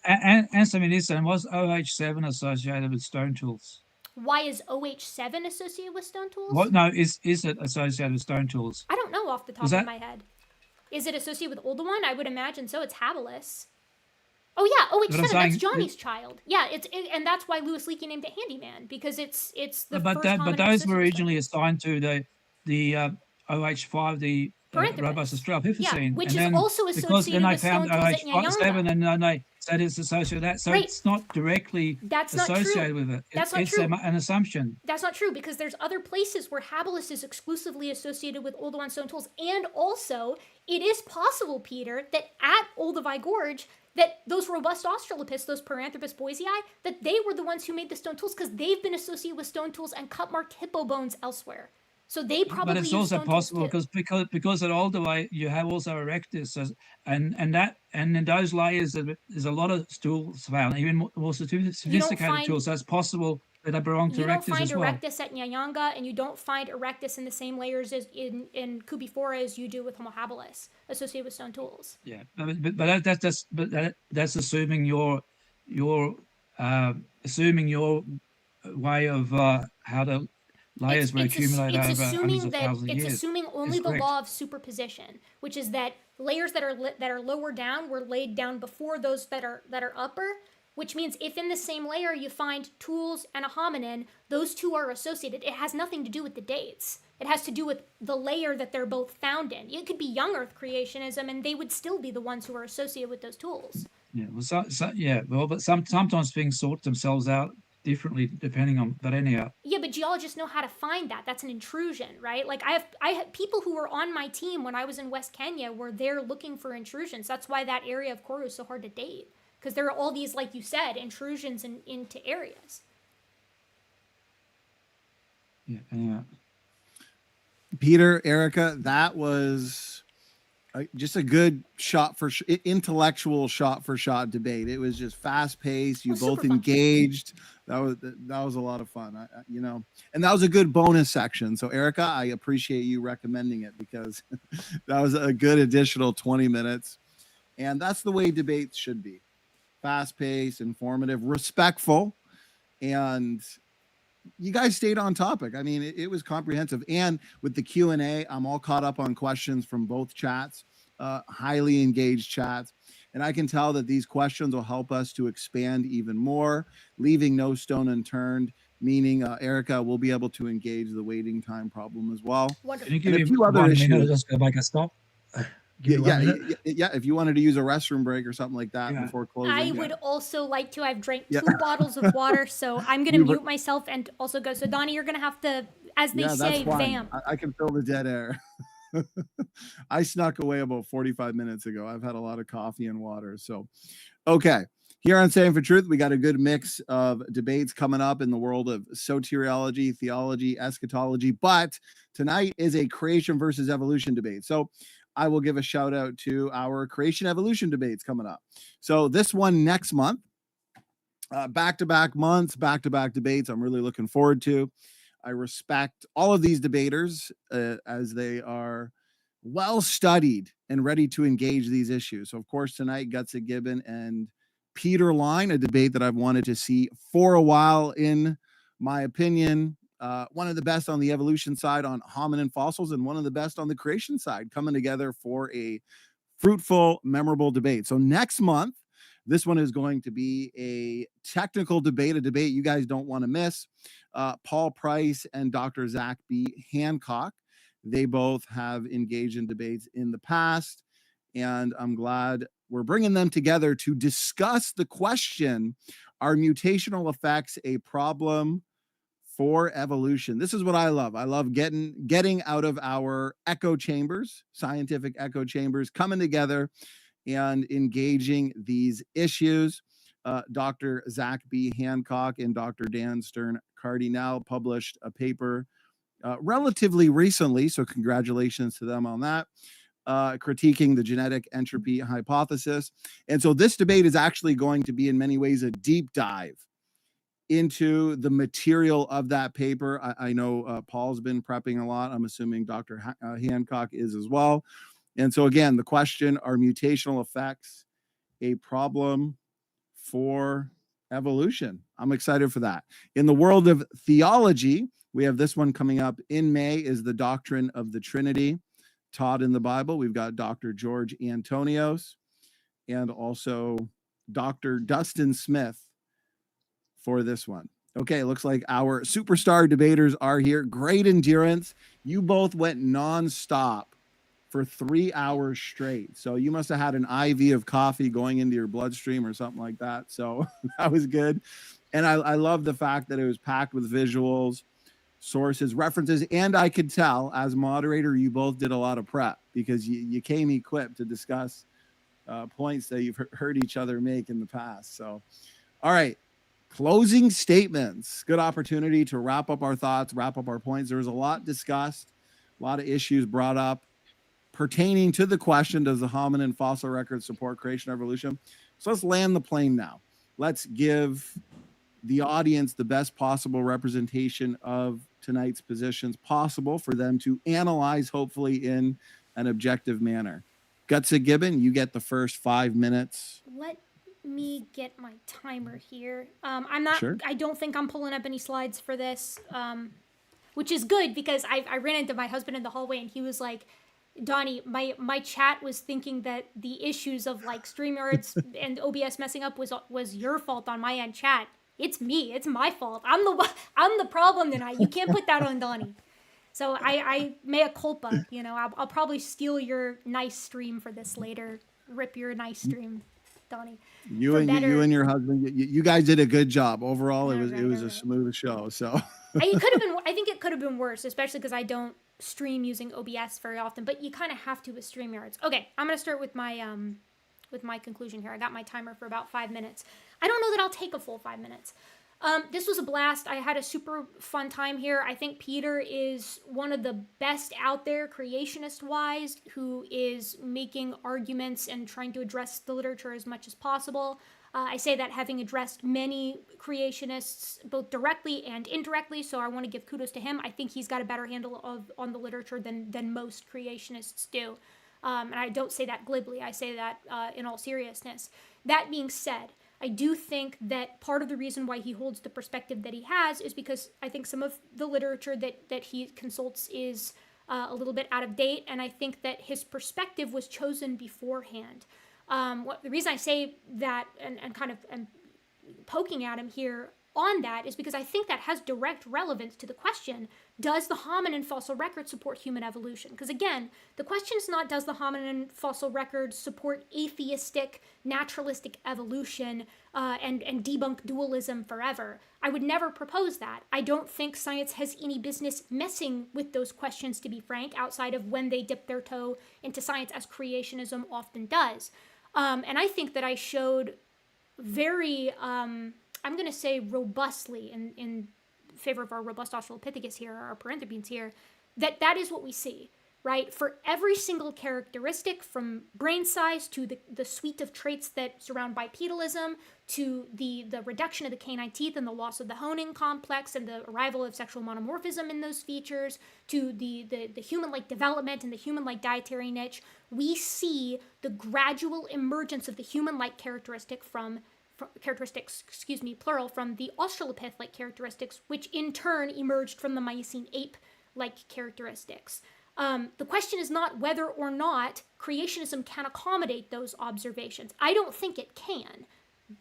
Answer me this, and was OH7 associated with stone tools? Why is OH7 associated with stone tools? Is it associated with stone tools? I don't know off the top of my head. Is it associated with Oldowan? I would imagine so. It's habilis. Oh yeah, OH7. That's Johnny's child. Yeah, and that's why Louis Leakey named it Handyman, because it's the first. But those were originally assigned to the OH5, the robust Australopithecine. Yeah, which and is then, also because then associated they with found stone tools at OH7, Nyanga. and then they said it's associated with that. So Right. it's not directly That's not associated true. with it. That's not It's true. an assumption. That's not true, because there's other places where habilis is exclusively associated with Oldowan stone tools, and also it is possible, Peter, that at Olduvai Gorge, that those robust Australopiths, those Paranthropus boisei, that they were the ones who made the stone tools, because they've been associated with stone tools and cut-marked hippo bones elsewhere. So they probably But it's use also stone possible tools too. because at Olduvai you have also erectus, and in those layers there's a lot of tools found, even more sophisticated tools. So it's possible that they belong to You don't erectus find as well. erectus at Nyanga, and you don't find erectus in the same layers as in Cubiphora as you do with Homo habilis, associated with stone tools. Yeah, but that's assuming your way of how the layers were accumulated over hundreds of thousands of years. It's assuming only It's the correct. law of superposition, which is that layers that are lower down were laid down before those that are upper. Which means if in the same layer you find tools and a hominin, those two are associated. It has nothing to do with the dates. It has to do with the layer that they're both found in. It could be young Earth creationism, and they would still be the ones who are associated with those tools. Yeah, well, but sometimes things sort themselves out differently depending on. But anyhow. Yeah, but geologists know how to find that. That's an intrusion, right? Like I have people who were on my team when I was in West Kenya were there looking for intrusions. That's why that area of Koru is so hard to date. Because there are all these, like you said, intrusions into areas. Yeah, anyway. Peter, Erica, that was just a good intellectual shot-for-shot debate. It was just fast-paced. You both engaged. That was a lot of fun. And that was a good bonus section. So, Erica, I appreciate you recommending it, because that was a good additional 20 minutes. And that's the way debates should be. Fast-paced, informative, respectful, and you guys stayed on topic. I mean, it was comprehensive. And with the Q&A, I'm all caught up on questions from both chats, highly engaged chats. And I can tell that these questions will help us to expand even more, leaving no stone unturned, meaning, Erica will be able to engage the waiting time problem as well. Wonderful. Can you give me 1 minute to just go make a stop? Yeah. If you wanted to use a restroom break or something like that before closing. I would also like to. I've drank 2 bottles of water, so I'm going to mute myself and also go. So, Donnie, you're going to have to, as they say, vamp. I can fill the dead air. I snuck away about 45 minutes ago. I've had a lot of coffee and water. So, okay. Here on Standing for Truth, we got a good mix of debates coming up in the world of soteriology, theology, eschatology. But tonight is a creation versus evolution debate. So, I will give a shout out to our creation evolution debates coming up. So this one next month, back-to-back months, back-to-back debates. I'm really looking forward to. I respect all of these debaters as they are well studied and ready to engage these issues. So of course tonight, Gutsa Gibbon and Peter Line, a debate that I've wanted to see for a while, in my opinion. One of the best on the evolution side on hominin fossils, and one of the best on the creation side, coming together for a fruitful, memorable debate. So next month, this one is going to be a technical debate, a debate you guys don't want to miss. Paul Price and Dr. Zach B. Hancock, they both have engaged in debates in the past, and I'm glad we're bringing them together to discuss the question, are mutational effects a problem for evolution? This is what I love. I love getting out of our echo chambers, scientific echo chambers, coming together and engaging these issues. Dr. Zach B. Hancock and Dr. Dan Stern-Cardinal published a paper relatively recently, so congratulations to them on that, critiquing the genetic entropy hypothesis. And so this debate is actually going to be in many ways a deep dive into the material of that paper. I know Paul's been prepping a lot. I'm assuming Dr. Hancock is as well. And so again, the question, are mutational effects a problem for evolution? I'm excited for that. In the world of theology, we have this one coming up in May, is the doctrine of the Trinity taught in the Bible. We've got Dr. George Antonios and also Dr. Dustin Smith for this one. Okay, looks like our superstar debaters are here. Great endurance. You both went nonstop for 3 hours straight. So you must have had an IV of coffee going into your bloodstream or something like that. So that was good. And I love the fact that it was packed with visuals, sources, references, and I could tell as moderator, you both did a lot of prep because you came equipped to discuss points that you've heard each other make in the past. So, all right, closing statements. Good opportunity to wrap up our thoughts, wrap up our points. There was a lot discussed, a lot of issues brought up pertaining to the question, does the hominin fossil record support creation evolution? So let's land the plane now. Let's give the audience the best possible representation of tonight's positions possible for them to analyze, hopefully in an objective manner. Gutsa Gibbon, you get the first 5 minutes. Let me get my timer here. I'm not, Sure. I don't think I'm pulling up any slides for this, which is good because I ran into my husband in the hallway and he was like, Donnie, my chat was thinking that the issues of like StreamYards and OBS messing up was your fault on my end. Chat, it's me. It's my fault. I'm the problem tonight. You can't put that on Donnie. So I mea culpa. You know, I'll probably steal your nice stream for this later. Rip your nice stream, Donnie. You and your husband, you guys did a good job. Overall, it was Right. a smooth show. So It could have been. I think it could have been worse, especially because I don't stream using OBS very often. But you kind of have to with StreamYards. Okay, I'm gonna start with my conclusion here. I got my timer for about 5 minutes. I don't know that I'll take a full 5 minutes. This was a blast. I had a super fun time here. I think Peter is one of the best out there, creationist-wise, who is making arguments and trying to address the literature as much as possible. I say that having addressed many creationists, both directly and indirectly, so I want to give kudos to him. I think he's got a better handle on the literature than most creationists do. And I don't say that glibly. I say that in all seriousness. That being said, I do think that part of the reason why he holds the perspective that he has is because I think some of the literature that he consults is a little bit out of date, and I think that his perspective was chosen beforehand. The reason I say that and kind of am poking at him here on that is because I think that has direct relevance to the question, does the hominin fossil record support human evolution? Because again, the question is not does the hominin fossil record support atheistic, naturalistic evolution and debunk dualism forever. I would never propose that. I don't think science has any business messing with those questions, to be frank, outside of when they dip their toe into science, as creationism often does. And I think that I showed very, I'm going to say robustly, in favor of our robust Australopithecus here, our paranthropines here, that is what we see, right? For every single characteristic, from brain size to the suite of traits that surround bipedalism, to the reduction of the canine teeth and the loss of the Hominin complex and the arrival of sexual monomorphism in those features, to the human-like development and the human-like dietary niche, we see the gradual emergence of the human-like characteristics, plural, from the Australopith-like characteristics, which in turn emerged from the Miocene ape-like characteristics. The question is not whether or not creationism can accommodate those observations. I don't think it can,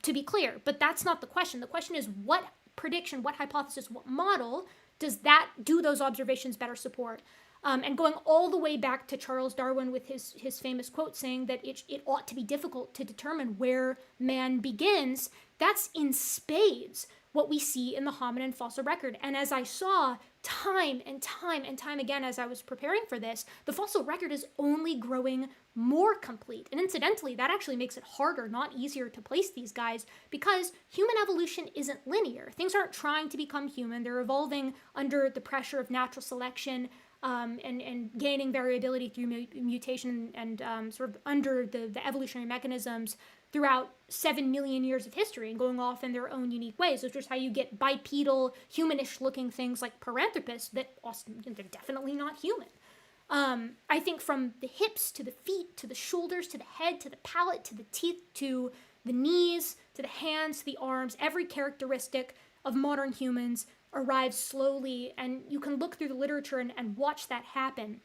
to be clear, but that's not the question. The question is what prediction, what hypothesis, what model do those observations better support? And going all the way back to Charles Darwin with his famous quote saying that it ought to be difficult to determine where man begins, that's in spades what we see in the hominin fossil record. And as I saw time and time and time again as I was preparing for this, the fossil record is only growing more complete. And incidentally, that actually makes it harder, not easier, to place these guys, because human evolution isn't linear. Things aren't trying to become human. They're evolving under the pressure of natural selection, and gaining variability through mutation and sort of under the evolutionary mechanisms throughout 7 million years of history and going off in their own unique ways, which is how you get bipedal, humanish looking things like Paranthropus that they're definitely not human. I think from the hips to the feet to the shoulders to the head to the palate to the teeth to the knees to the hands to the arms, every characteristic of modern humans arrives slowly, and you can look through the literature and watch that happen.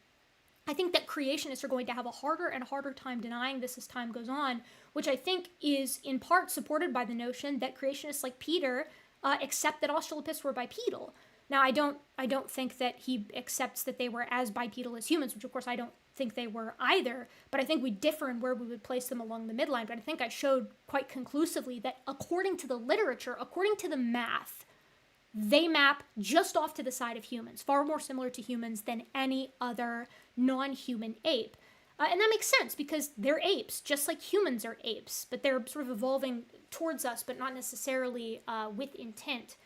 I think that creationists are going to have a harder and harder time denying this as time goes on, which I think is in part supported by the notion that creationists like Peter accept that Australopiths were bipedal. Now, I don't think that he accepts that they were as bipedal as humans, which of course I don't think they were either. But I think we differ in where we would place them along the midline. But I think I showed quite conclusively that according to the literature, according to the math, they map just off to the side of humans, far more similar to humans than any other non-human ape. And that makes sense because they're apes, just like humans are apes, but they're sort of evolving towards us, but not necessarily with intent,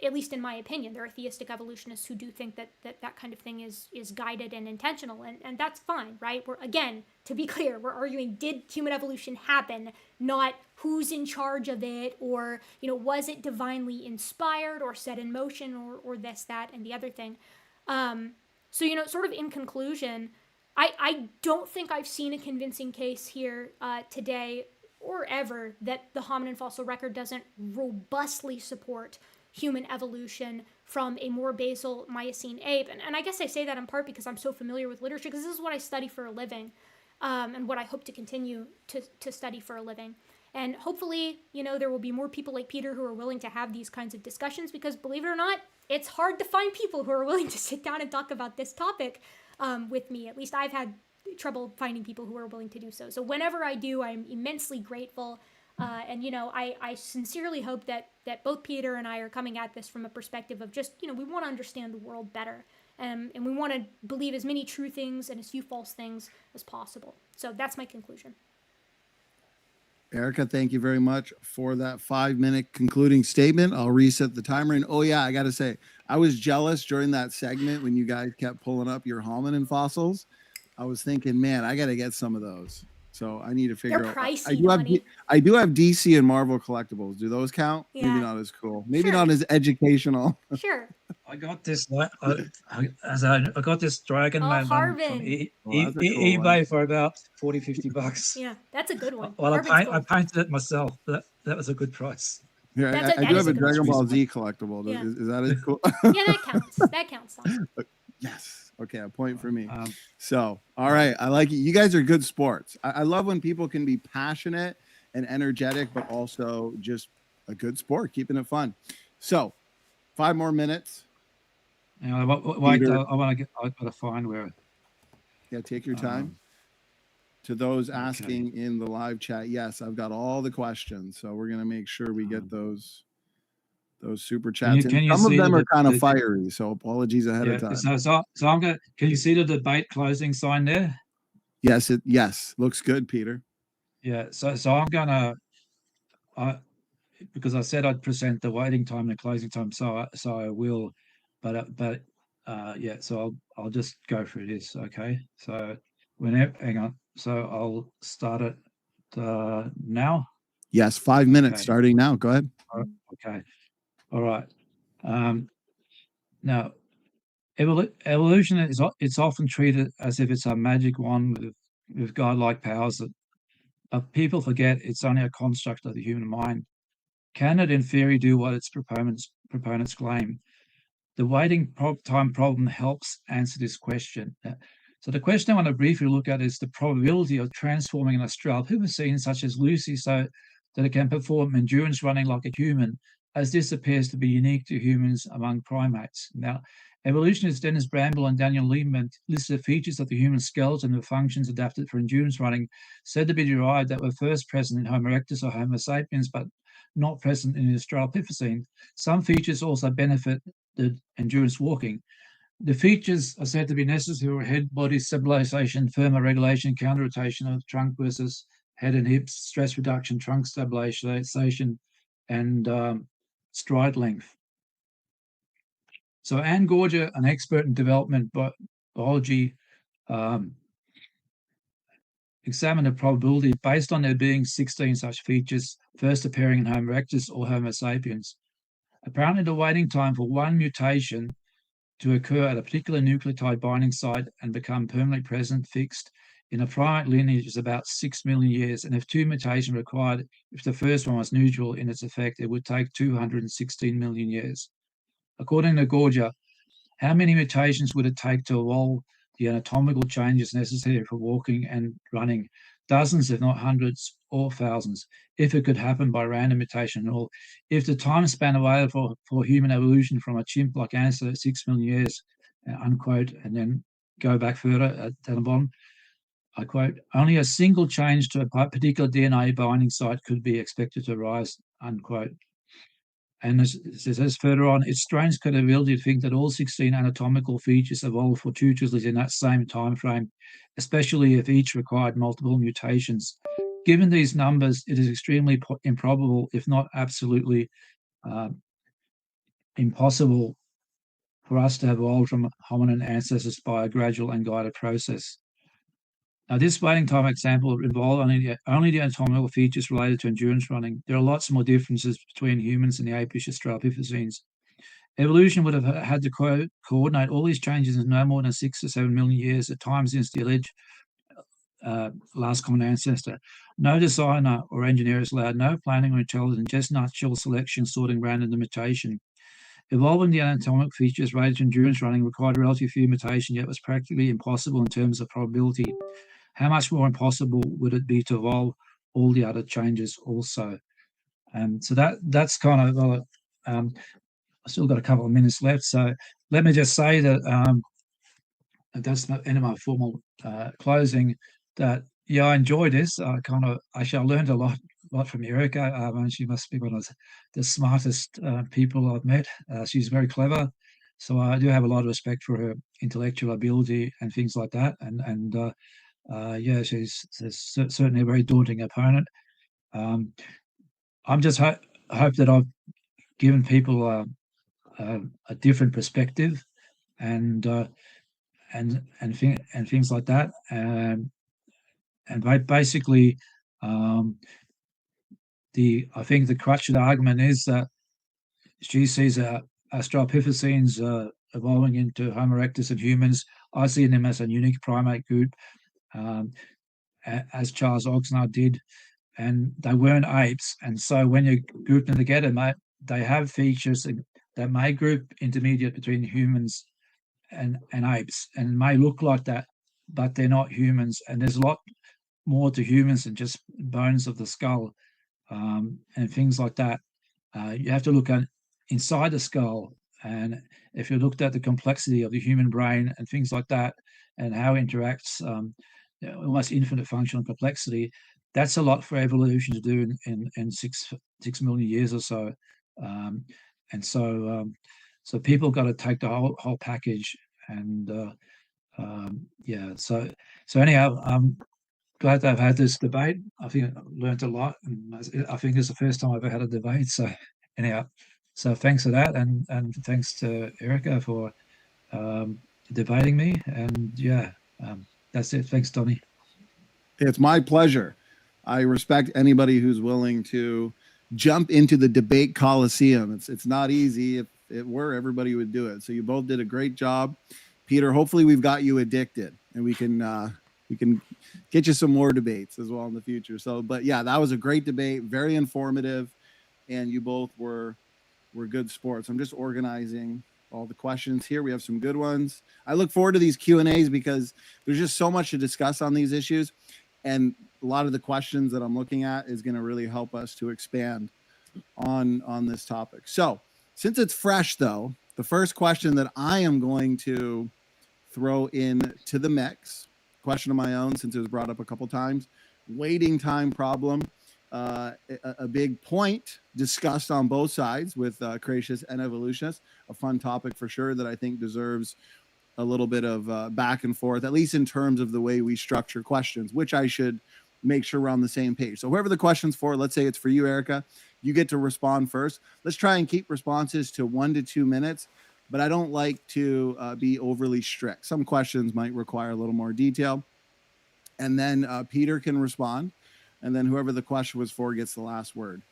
at least in my opinion. There are theistic evolutionists who do think that kind of thing is guided and intentional, and that's fine, right? We're, again, to be clear, we're arguing, did human evolution happen, not who's in charge of it, or, was it divinely inspired or set in motion, or this, that, and the other thing. So, sort of in conclusion, I don't think I've seen a convincing case here today or ever that the hominin fossil record doesn't robustly support human evolution from a more basal Miocene ape. And I guess I say that in part because I'm so familiar with literature, because this is what I study for a living, and what I hope to continue to study for a living. And hopefully, there will be more people like Peter who are willing to have these kinds of discussions, because believe it or not, it's hard to find people who are willing to sit down and talk about this topic with me. At least I've had trouble finding people who are willing to do so. So whenever I do, I'm immensely grateful. And, I sincerely hope that both Peter and I are coming at this from a perspective of just, we want to understand the world better. And we want to believe as many true things and as few false things as possible. So that's my conclusion. Erica, thank you very much for that 5-minute concluding statement. I'll reset the timer. And oh yeah, I got to say, I was jealous during that segment when you guys kept pulling up your hominin fossils. I was thinking, man, I got to get some of those. So I need to figure They're out. pricey, I do have DC and Marvel collectibles. Do those count? Yeah. Maybe not as cool. Maybe Sure. not as educational. Sure. I got this. I got this dragon Oh, man from Harbin. Well, that's a cool eBay one. for about $40-50. Yeah, that's a good one. Well, Harbin's I painted it myself. That was a good price. Yeah, That I do is have a a good Dragon one. Ball Z collectible. Yeah. Is that it? Cool? Yeah, that counts. That counts. Yes. Okay, a point for me. Um, So, all right. I like it. You guys are good sports. I love when people can be passionate and energetic, but also just a good sport, keeping it fun. So, 5 more minutes. wait, Peter. I gotta find where. Yeah, take your time. To those asking in the live chat, yes, I've got all the questions. So we're going to make sure we get those super chats. Can you Some of see them the- are kind of the- fiery, so apologies ahead of time. So I'm gonna. Can you see the debate closing sign there? Yes, looks good, Peter. Yeah. So I'm gonna. Because I said I'd present the waiting time and the closing time, so I will, but yeah. So I'll just go through this. Okay. So hang on. So I'll start it now. Yes, 5 minutes Okay. starting now. Go ahead. Okay. All right. Now, evolution it's often treated as if it's a magic wand with godlike powers that people forget it's only a construct of the human mind. Can it, in theory, do what its proponents claim? The waiting time problem helps answer this question. So the question I want to briefly look at is the probability of transforming an Australopithecine such as Lucy so that it can perform endurance running like a human, as this appears to be unique to humans among primates. Now, evolutionists Dennis Bramble and Daniel Liebman listed features of the human skeleton with functions adapted for endurance running, said to be derived that were first present in Homo erectus or Homo sapiens, but not present in the Australopithecine. Some features also benefit the endurance walking. The features are said to be necessary for head body stabilization, thermoregulation, counter-rotation of the trunk versus head and hips, stress reduction, trunk stabilization, and stride length. So Anne Gorger, an expert in development biology, examined the probability based on there being 16 such features first appearing in Homo erectus or Homo sapiens. Apparently, the waiting time for one mutation to occur at a particular nucleotide binding site and become permanently present, fixed in a primate lineage is about 6 million years. And if 2 mutations required, if the first one was neutral in its effect, it would take 216 million years. According to Gorger, how many mutations would it take to evolve the anatomical changes necessary for walking and running? dozens, if not hundreds or thousands, if it could happen by random mutation, or if the time span available for human evolution from a chimp-like ancestor 6 million years, unquote, and then go back further at the bottom, I quote, only a single change to a particular DNA binding site could be expected to arise, unquote. And as it says further on, it's strange credibility to think that all 16 anatomical features evolved fortuitously in that same time frame, especially if each required multiple mutations. Given these numbers, it is extremely improbable, if not absolutely impossible, for us to have evolved from hominin ancestors by a gradual and guided process. Now, this waiting time example involved only the anatomical features related to endurance running. There are lots more differences between humans and the apish Australopithecines. Evolution would have had to coordinate all these changes in no more than 6 to 7 million years, at times since the alleged last common ancestor. No designer or engineer is allowed, no planning or intelligence, just natural selection, sorting random mutation. Evolving the anatomical features related to endurance running required relatively few mutations, yet was practically impossible in terms of probability. How much more impossible would it be to evolve all the other changes also? So that's kind of, I've still got a couple of minutes left. So let me just say that that's the end of my formal closing, that, yeah, I enjoyed this. I learned a lot from Erica. She must be one of the smartest people I've met. She's very clever. So I do have a lot of respect for her intellectual ability and things like that. And yeah, she's certainly a very daunting opponent. I'm just hope that I've given people a different perspective and things like that. And basically, I think the crutch of the argument is that she sees Australopithecines evolving into Homo erectus and humans. I see them as a unique primate group, as Charles Oxnard did, and they weren't apes. And so when you group them together, they have features that may group intermediate between humans and apes, and may look like that, but they're not humans. And there's a lot more to humans than just bones of the skull and things like that. You have to look at inside the skull, and if you looked at the complexity of the human brain and things like that, and how it interacts, almost infinite functional complexity, that's a lot for evolution to do in 6 million years or so. And so people got to take the whole package. And yeah, so anyhow, I'm glad to have had this debate. I think I learned a lot, and I think it's the first time I've ever had a debate. So anyhow, so thanks for that, and thanks to Erica for debating me. And yeah, that's it. Thanks, Donnie. It's my pleasure. I respect anybody who's willing to jump into the debate coliseum. It's not easy. If it were, everybody would do it. So you both did a great job. Peter, hopefully we've got you addicted, and we can get you some more debates as well in the future. So, but yeah, that was a great debate, very informative, and you both were good sports. I'm just organizing all the questions here. We have some good ones. I look forward to these Q&As because there's just so much to discuss on these issues, and a lot of the questions that I'm looking at is going to really help us to expand on this topic. So, since it's fresh though, the first question that I am going to throw in to the mix, question of my own, since it was brought up a couple times, waiting time problem, a big point discussed on both sides with creationists and evolutionists, a fun topic for sure that I think deserves a little bit of back and forth, at least in terms of the way we structure questions, which I should make sure we're on the same page. So whoever the question's for, let's say it's for you, Erica, you get to respond first. Let's try and keep responses to 1 to 2 minutes, but I don't like to be overly strict. Some questions might require a little more detail. And then Peter can respond, and then whoever the question was for gets the last word.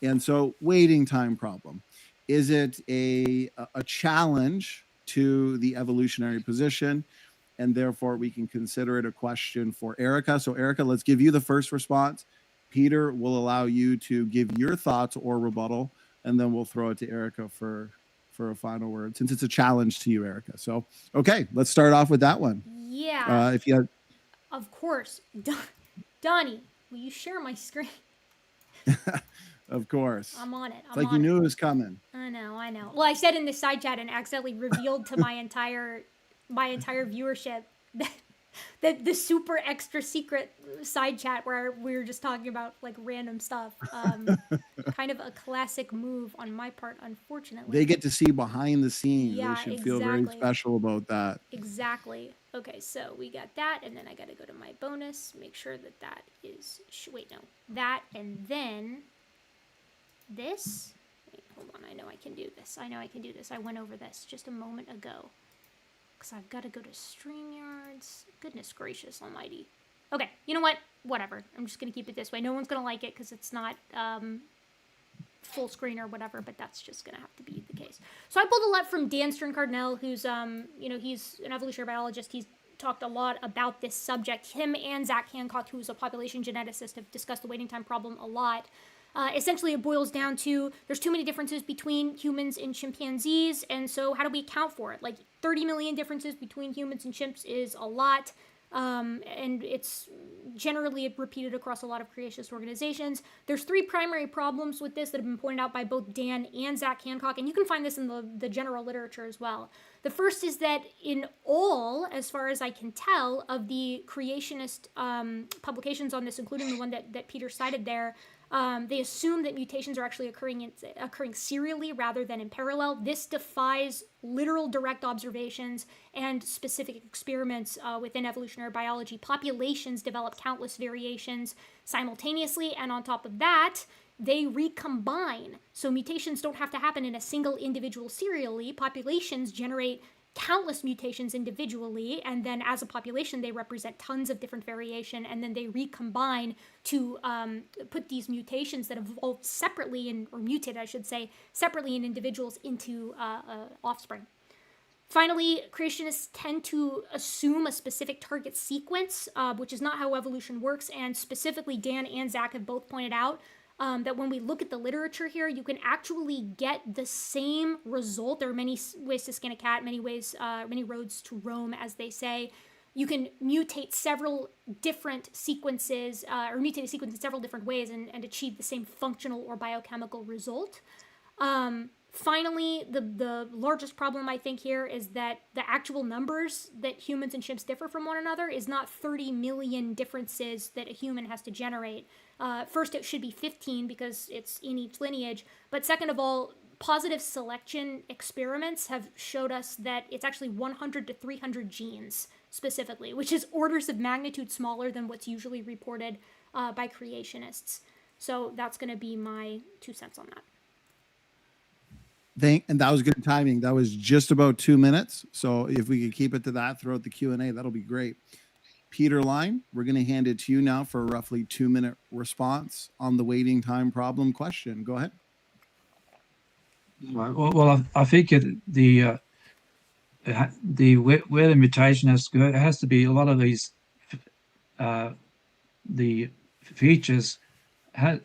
And so, waiting time problem. Is it a challenge to the evolutionary position? And therefore, we can consider it a question for Erica. So, Erica, let's give you the first response. Peter will allow you to give your thoughts or rebuttal, and then we'll throw it to Erica for a final word, since it's a challenge to you, Erica. So, okay, let's start off with that one. Yeah. If you have... Of course. Donnie, will you share my screen? Of course. I'm on it. It's like you knew it was coming. I know. Well, I said in the side chat and accidentally revealed to my entire viewership that the super extra secret side chat where we were just talking about like random stuff. Kind of a classic move on my part, unfortunately. They get to see behind the scenes. Yeah, they should feel very special about that. Exactly. Okay, so we got that, and then I got to go to my bonus, make sure that that is, wait, no, that, and then this. Wait, hold on, I know I can do this. I went over this just a moment ago. Because I've got to go to StreamYards. Goodness gracious almighty. Okay, you know what? Whatever. I'm just going to keep it this way. No one's going to like it because it's not full screen or whatever, but that's just going to have to be the case. So I pulled a lot from Dan Stern-Cardinal, who's, he's an evolutionary biologist. He's talked a lot about this subject. Him and Zach Hancock, who's a population geneticist, have discussed the waiting time problem a lot. Essentially, it boils down to there's too many differences between humans and chimpanzees, and so how do we account for it? Like 30 million differences between humans and chimps is a lot, and it's generally repeated across a lot of creationist organizations. There's three primary problems with this that have been pointed out by both Dan and Zach Hancock, and you can find this in the general literature as well. The first is that in all, as far as I can tell, of the creationist publications on this, including the one that Peter cited there, they assume that mutations are actually occurring serially rather than in parallel. This defies literal direct observations and specific experiments within evolutionary biology. Populations develop countless variations simultaneously, and on top of that, they recombine. So mutations don't have to happen in a single individual serially. Populations generate countless mutations individually, and then as a population they represent tons of different variation, and then they recombine to put these mutations that evolved separately or mutated, I should say, separately in individuals into offspring. Finally, creationists tend to assume a specific target sequence, which is not how evolution works, and specifically Dan and Zach have both pointed out that when we look at the literature here, you can actually get the same result. There are many ways to skin a cat, many roads to Rome, as they say. You can mutate several different sequences, or mutate a sequence in several different ways and achieve the same functional or biochemical result. Finally, the largest problem I think here is that the actual numbers that humans and chimps differ from one another is not 30 million differences that a human has to generate. First, it should be 15 because it's in each lineage. But second of all, positive selection experiments have showed us that it's actually 100 to 300 genes specifically, which is orders of magnitude smaller than what's usually reported by creationists. So that's going to be my 2 cents on that. And that was good timing. That was just about 2 minutes. So if we could keep it to that throughout the Q&A, that'll be great. Peter Line, we're going to hand it to you now for a roughly 2-minute response on the waiting time problem question. Go ahead. Well, I think where the mutation has to go, it has to be a lot of these the features are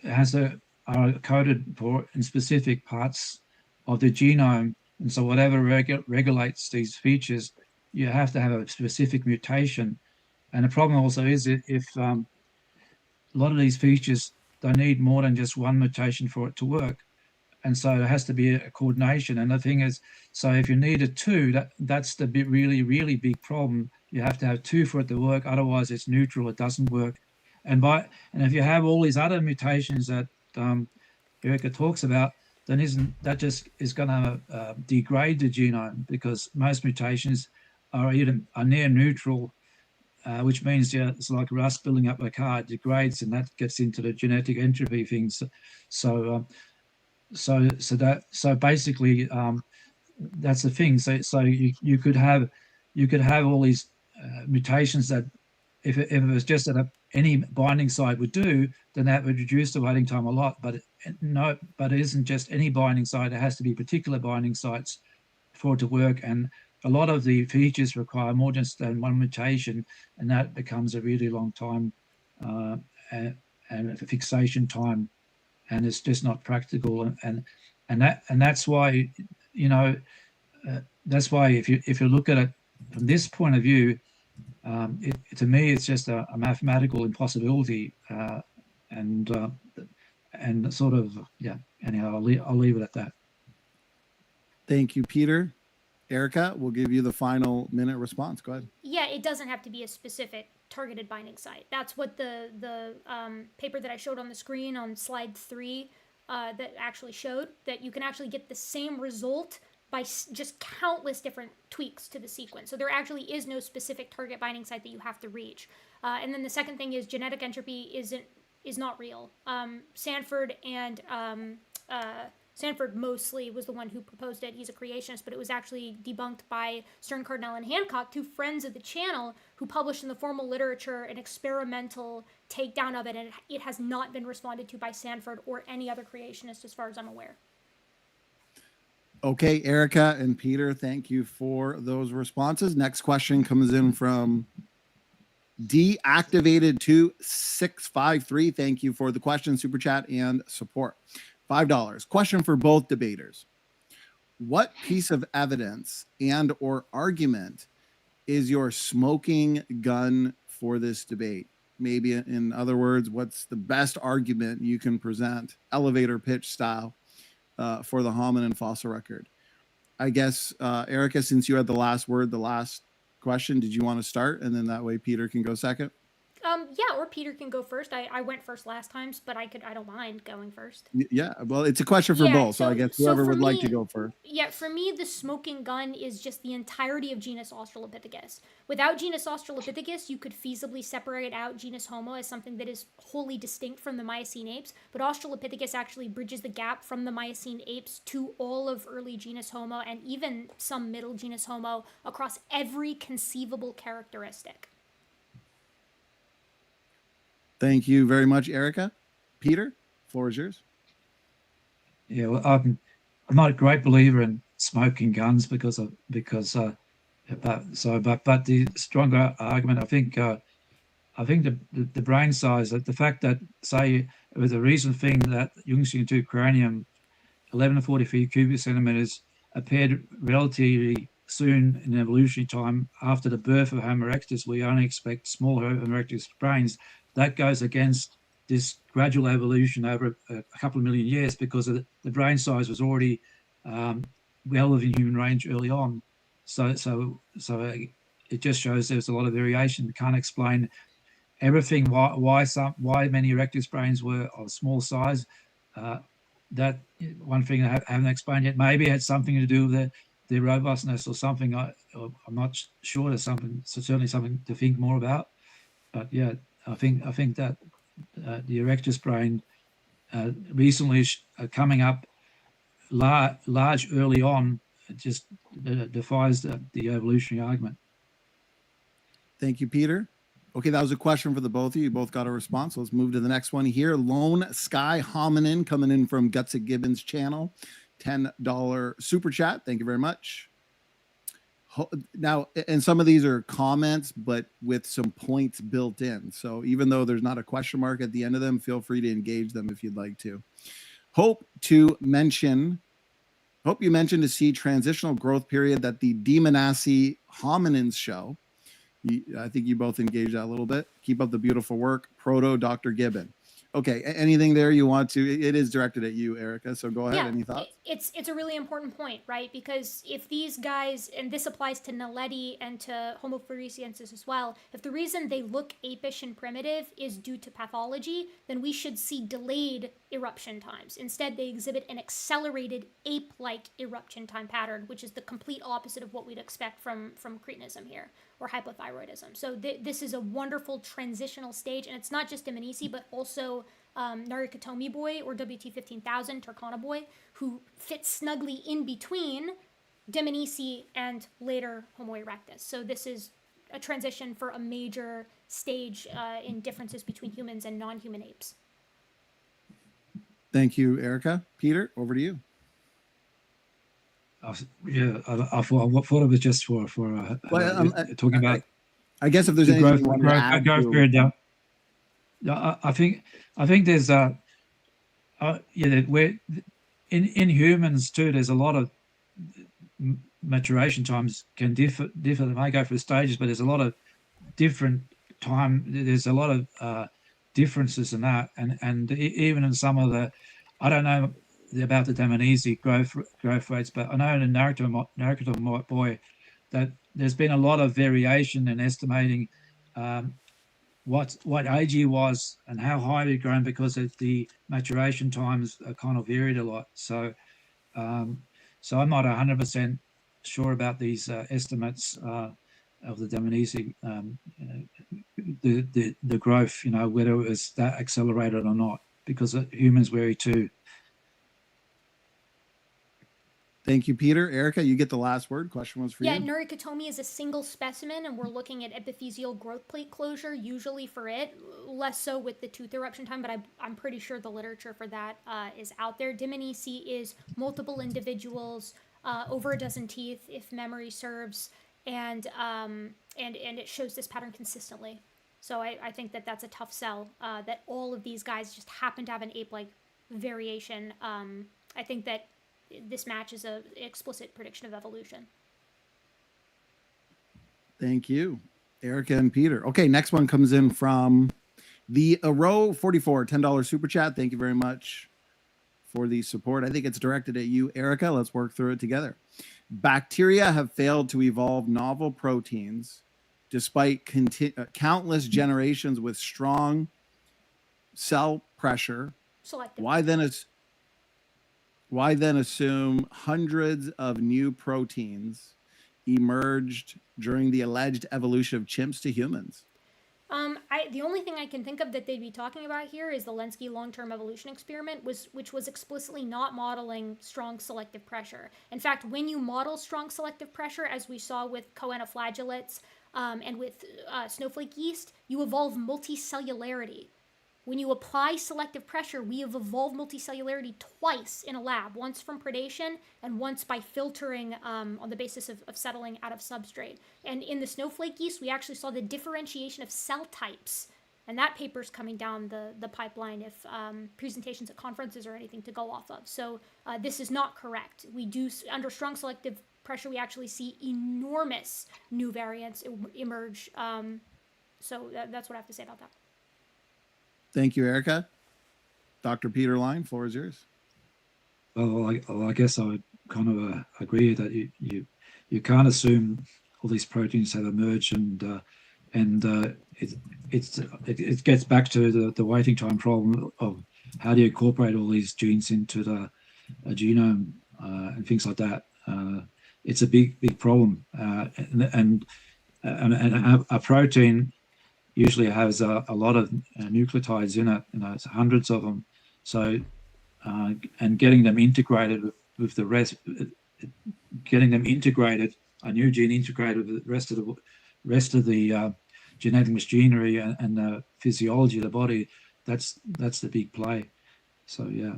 coded for in specific parts of the genome, and so whatever regulates these features, you have to have a specific mutation. And the problem also is if a lot of these features don't need more than just one mutation for it to work, and so there has to be a coordination. And the thing is, so if you needed two, that's the really big problem. You have to have two for it to work, otherwise it's neutral, it doesn't work. And if you have all these other mutations that Erica talks about, then that just is going to degrade the genome, because most mutations are near neutral, which means it's like rust building up a car. It degrades, and that gets into the genetic entropy things. So basically, that's the thing. So you could have all these mutations that if it was just at any binding site would do, then that would reduce the waiting time a lot. But it isn't just any binding site. It has to be particular binding sites for it to work. And a lot of the features require more just than one mutation, and that becomes a really long time and a fixation time, and it's just not practical. And that's why, that's why if you look at it from this point of view, To me, it's just a mathematical impossibility, and sort of, yeah. Anyhow, I'll leave it at that. Thank you, Peter. Erica, we'll give you the final minute response. Go ahead. Yeah, it doesn't have to be a specific targeted binding site. That's what the paper that I showed on the screen on slide 3 that actually showed, that you can actually get the same result by just countless different tweaks to the sequence. So there actually is no specific target binding site that you have to reach. And then the second thing is genetic entropy is not real. Sanford and Sanford mostly was the one who proposed it. He's a creationist, but it was actually debunked by Stern, Cardinal, and Hancock, two friends of the channel who published in the formal literature an experimental takedown of it, and it has not been responded to by Sanford or any other creationist as far as I'm aware. Okay, Erica and Peter, thank you for those responses. Next question comes in from Deactivated2653. Thank you for the question, super chat, and support. $5. Question for both debaters. What piece of evidence and or argument is your smoking gun for this debate? Maybe in other words, what's the best argument you can present, elevator pitch style, for the hominin fossil record? I guess, Erica, since you had the last word, the last question, did you want to start? And then that way Peter can go second. Yeah, or Peter can go first. I went first last time, but I don't mind going first. Yeah, well, it's a question for both, so I guess whoever would like to go first. Yeah, for me, the smoking gun is just the entirety of genus Australopithecus. Without genus Australopithecus, you could feasibly separate out genus Homo as something that is wholly distinct from the Miocene apes, but Australopithecus actually bridges the gap from the Miocene apes to all of early genus Homo and even some middle genus Homo across every conceivable characteristic. Thank you very much, Erica. Peter, floor is yours. Yeah, well, I'm not a great believer in smoking guns but the stronger argument, I think the brain size, that the fact that, say, it was a recent thing that Jungstian 2 cranium 11 to 43 cubic centimeters appeared relatively soon in evolutionary time after the birth of Homo erectus. We only expect small Homo erectus brains. That goes against this gradual evolution over a couple of million years, because the brain size was already well within human range early on. So it just shows there's a lot of variation. We can't explain everything. Why many erectus brains were of small size. That one thing I haven't explained yet. Maybe it had something to do with their robustness or something. I'm not sure. There's certainly something to think more about. But yeah. I think that the erectus brain recently coming up large early on just defies the evolutionary argument. Thank you, Peter. Okay, that was a question for the both of you. You both got a response. So let's move to the next one here. Lone Sky Hominin coming in from Guts at Gibbons channel. $10 super chat. Thank you very much. Now, and some of these are comments, but with some points built in. So even though there's not a question mark at the end of them, feel free to engage them if you'd like to. Hope you mentioned to see transitional growth period that the Demonassi hominins show. I think you both engaged that a little bit. Keep up the beautiful work. Proto Dr. Gibbon. Okay, anything there you want to? It is directed at you, Erica, so go ahead. Yeah, any thoughts? It's a really important point, right? Because if these guys, and this applies to Naledi and to Homo floresiensis as well, if the reason they look apish and primitive is due to pathology, then we should see delayed eruption times. Instead, they exhibit an accelerated ape-like eruption time pattern, which is the complete opposite of what we'd expect from cretinism here, or hypothyroidism. So this is a wonderful transitional stage, and it's not just Demonassi, but also Narukatomi boy, or WT15000 Turkana boy, who fits snugly in between Demonassi and later Homo erectus. So this is a transition for a major stage in differences between humans and non-human apes. Thank you, Erica. Peter, over to you. I thought it was just for talking about. I guess if there's anything you want to add to. I think there's where in humans too, there's a lot of maturation times can differ. They may go through stages, but there's a lot of different time. There's a lot of differences in that, and even in some of the, I don't know about the Dmanisi growth rates, but I know in the Narrator boy that there's been a lot of variation in estimating what age he was and how high he'd grown, because the maturation times are kind of varied a lot. So so I'm not 100% sure about these estimates of the Dmanisi, the growth, whether it was that accelerated or not, because humans vary too. Thank you, Peter. Erica, you get the last word. Question was for Yeah, you. Nurikatomi is a single specimen, and we're looking at epiphyseal growth plate closure, usually for it, less so with the tooth eruption time, but I'm pretty sure the literature for that is out there. Dmanisi is multiple individuals, over a dozen teeth, if memory serves, and it shows this pattern consistently. So I think that's a tough sell, that all of these guys just happen to have an ape-like variation. I think that this match is an explicit prediction of evolution. Thank you, Erica and Peter. Okay, next one comes in from the Aro 44 $10 super chat. Thank you very much for the support. I think it's directed at you, Erica. Let's work through it together. Bacteria have failed to evolve novel proteins despite countless generations with strong cell pressure. Selective. Why then assume hundreds of new proteins emerged during the alleged evolution of chimps to humans? The only thing I can think of that they'd be talking about here is the Lenski long-term evolution experiment, which was explicitly not modeling strong selective pressure. In fact, when you model strong selective pressure, as we saw with coenoflagellates and with snowflake yeast, you evolve multicellularity. When you apply selective pressure, we have evolved multicellularity twice in a lab, once from predation and once by filtering on the basis of settling out of substrate. And in the snowflake yeast, we actually saw the differentiation of cell types. And that paper's coming down the pipeline if presentations at conferences or anything to go off of. So this is not correct. We do, under strong selective pressure, we actually see enormous new variants emerge. So that's what I have to say about that. Thank you, Erica. Dr. Peter Line, floor is yours. Well, I guess I would kind of agree that you can't assume all these proteins have emerged, and it gets back to the waiting time problem of how do you incorporate all these genes into the genome and things like that. It's a big problem, and a protein usually has a lot of nucleotides in it, it's hundreds of them. So, and getting them integrated with the rest, a new gene integrated with the rest of the genetic machinery and the physiology of the body, that's the big play. So, yeah.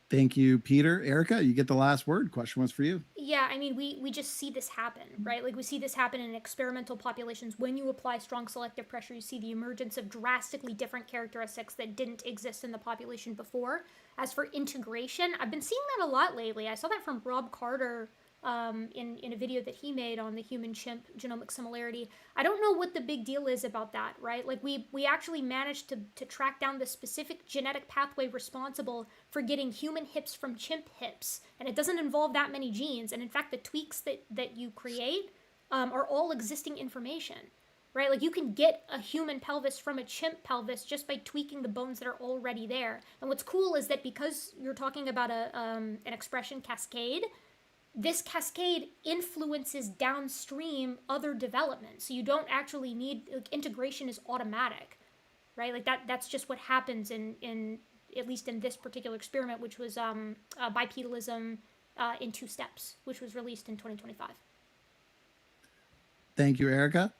Thank you, Peter. Erica, you get the last word. Question was for you. Yeah, I mean, we just see this happen, right? Like, we see this happen in experimental populations. When you apply strong selective pressure, you see the emergence of drastically different characteristics that didn't exist in the population before. As for integration, I've been seeing that a lot lately. I saw that from Rob Carter in a video that he made on the human-chimp genomic similarity. I don't know what the big deal is about that, right? Like, we actually managed to track down the specific genetic pathway responsible for getting human hips from chimp hips, and it doesn't involve that many genes. And in fact, the tweaks that you create are all existing information, right? Like, you can get a human pelvis from a chimp pelvis just by tweaking the bones that are already there. And what's cool is that because you're talking about an expression cascade, this cascade influences downstream other development. So you don't actually need, like, integration is automatic, right? Like that's just what happens in at least in this particular experiment, which was bipedalism in 2 steps, which was released in 2025. Thank you, Erica.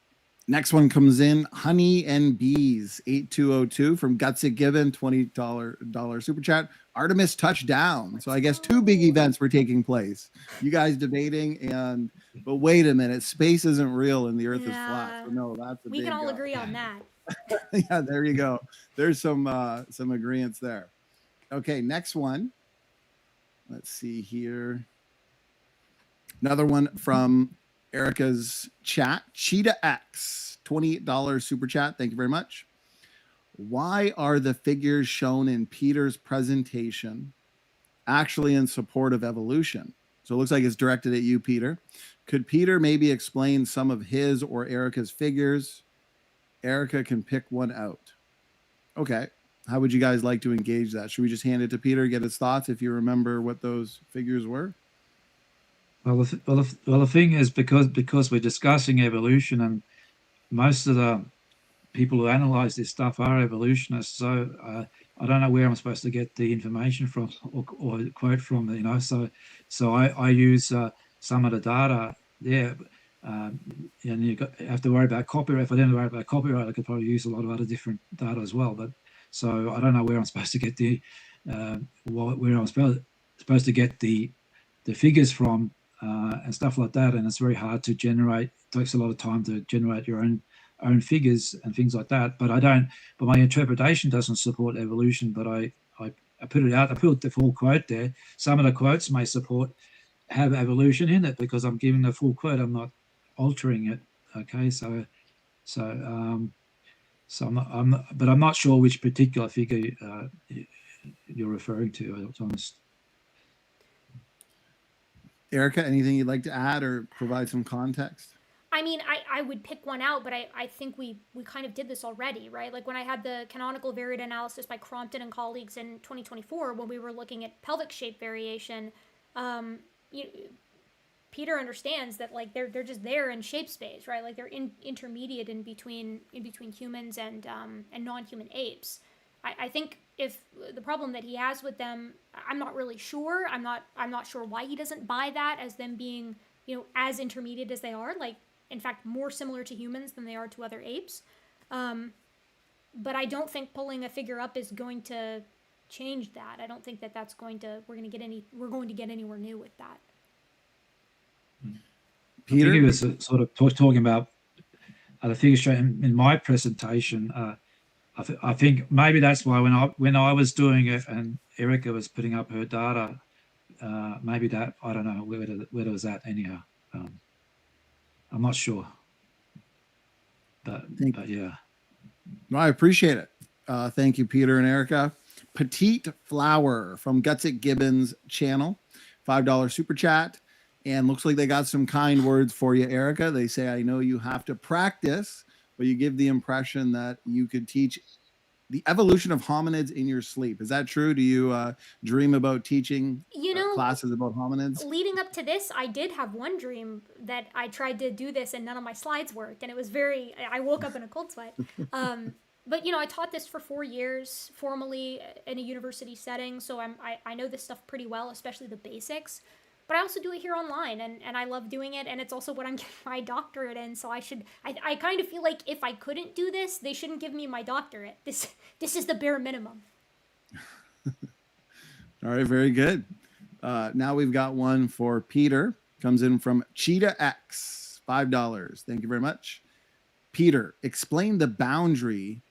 Next one comes in, Honey and Bees 8202 from Gutsy Gibbon, $20 super chat. Artemis touchdown. So I guess 2 big events were taking place. You guys debating, but wait a minute, space isn't real and the Earth is flat. So no, that's we can all agree on that. Yeah, there you go. There's some agreements there. Okay, next one. Let's see here. Another one from Erica's chat. Cheetah X, $28 super chat. Thank you very much. Why are the figures shown in Peter's presentation actually in support of evolution? So it looks like it's directed at you, Peter. Could Peter maybe explain some of his or Erica's figures? Erica can pick one out. Okay. How would you guys like to engage that? Should we just hand it to Peter, get his thoughts if you remember what those figures were? Well, the thing is, because we're discussing evolution, and most of the people who analyze this stuff are evolutionists, so I don't know where I'm supposed to get the information from or quote from, you know. So I use some of the data there, and you have to worry about copyright. If I didn't worry about copyright, I could probably use a lot of other different data as well. But so I don't know where I'm supposed to get the where I'm supposed to get the figures from and stuff like that. And it's very hard to generate. It takes a lot of time to generate your own figures and things like that. But my interpretation doesn't support evolution. But I put it out. I put the full quote there. Some of the quotes may have evolution in it because I'm giving the full quote. I'm not altering it. Okay, I'm not sure which particular figure you're referring to. It's honest. Erica, anything you'd like to add or provide some context? I mean, I would pick one out, but I think we kind of did this already, right? Like when I had the canonical variant analysis by Crompton and colleagues in 2024, when we were looking at pelvic shape variation, Peter understands that like they're just there in shape space, right? Like they're intermediate in between humans and non-human apes. I think if the problem that he has with them, I'm not really sure. I'm not sure why he doesn't buy that as them being, as intermediate as they are, like in fact more similar to humans than they are to other apes. But I don't think pulling a figure up is going to change that. I don't think that's going to we're going to get anywhere new with that. Peter, I think he was sort of talking about the figures shown in my presentation. I think maybe that's why when I was doing it and Erica was putting up her data, maybe that, I don't know where was that anyhow. I'm not sure, but yeah. Well, I appreciate it. Thank you, Peter and Erica. Petite Flower from Gutsit Gibbons channel, $5 super chat. And looks like they got some kind words for you, Erica. They say, I know you have to practice, but you give the impression that you could teach the evolution of hominids in your sleep. Is that true? Do you dream about teaching classes about hominids? Leading up to this, I did have one dream that I tried to do this and none of my slides worked. And it was I woke up in a cold sweat. But, I taught this for 4 years formally in a university setting. So I know this stuff pretty well, especially the basics. But I also do it here online, and I love doing it, and it's also what I'm getting my doctorate in, so I kind of feel like if I couldn't do this, they shouldn't give me my doctorate. This is the bare minimum. All right, very good. Now we've got one for Peter. Comes in from Cheetah X, $5. Thank you very much. Peter, explain the boundary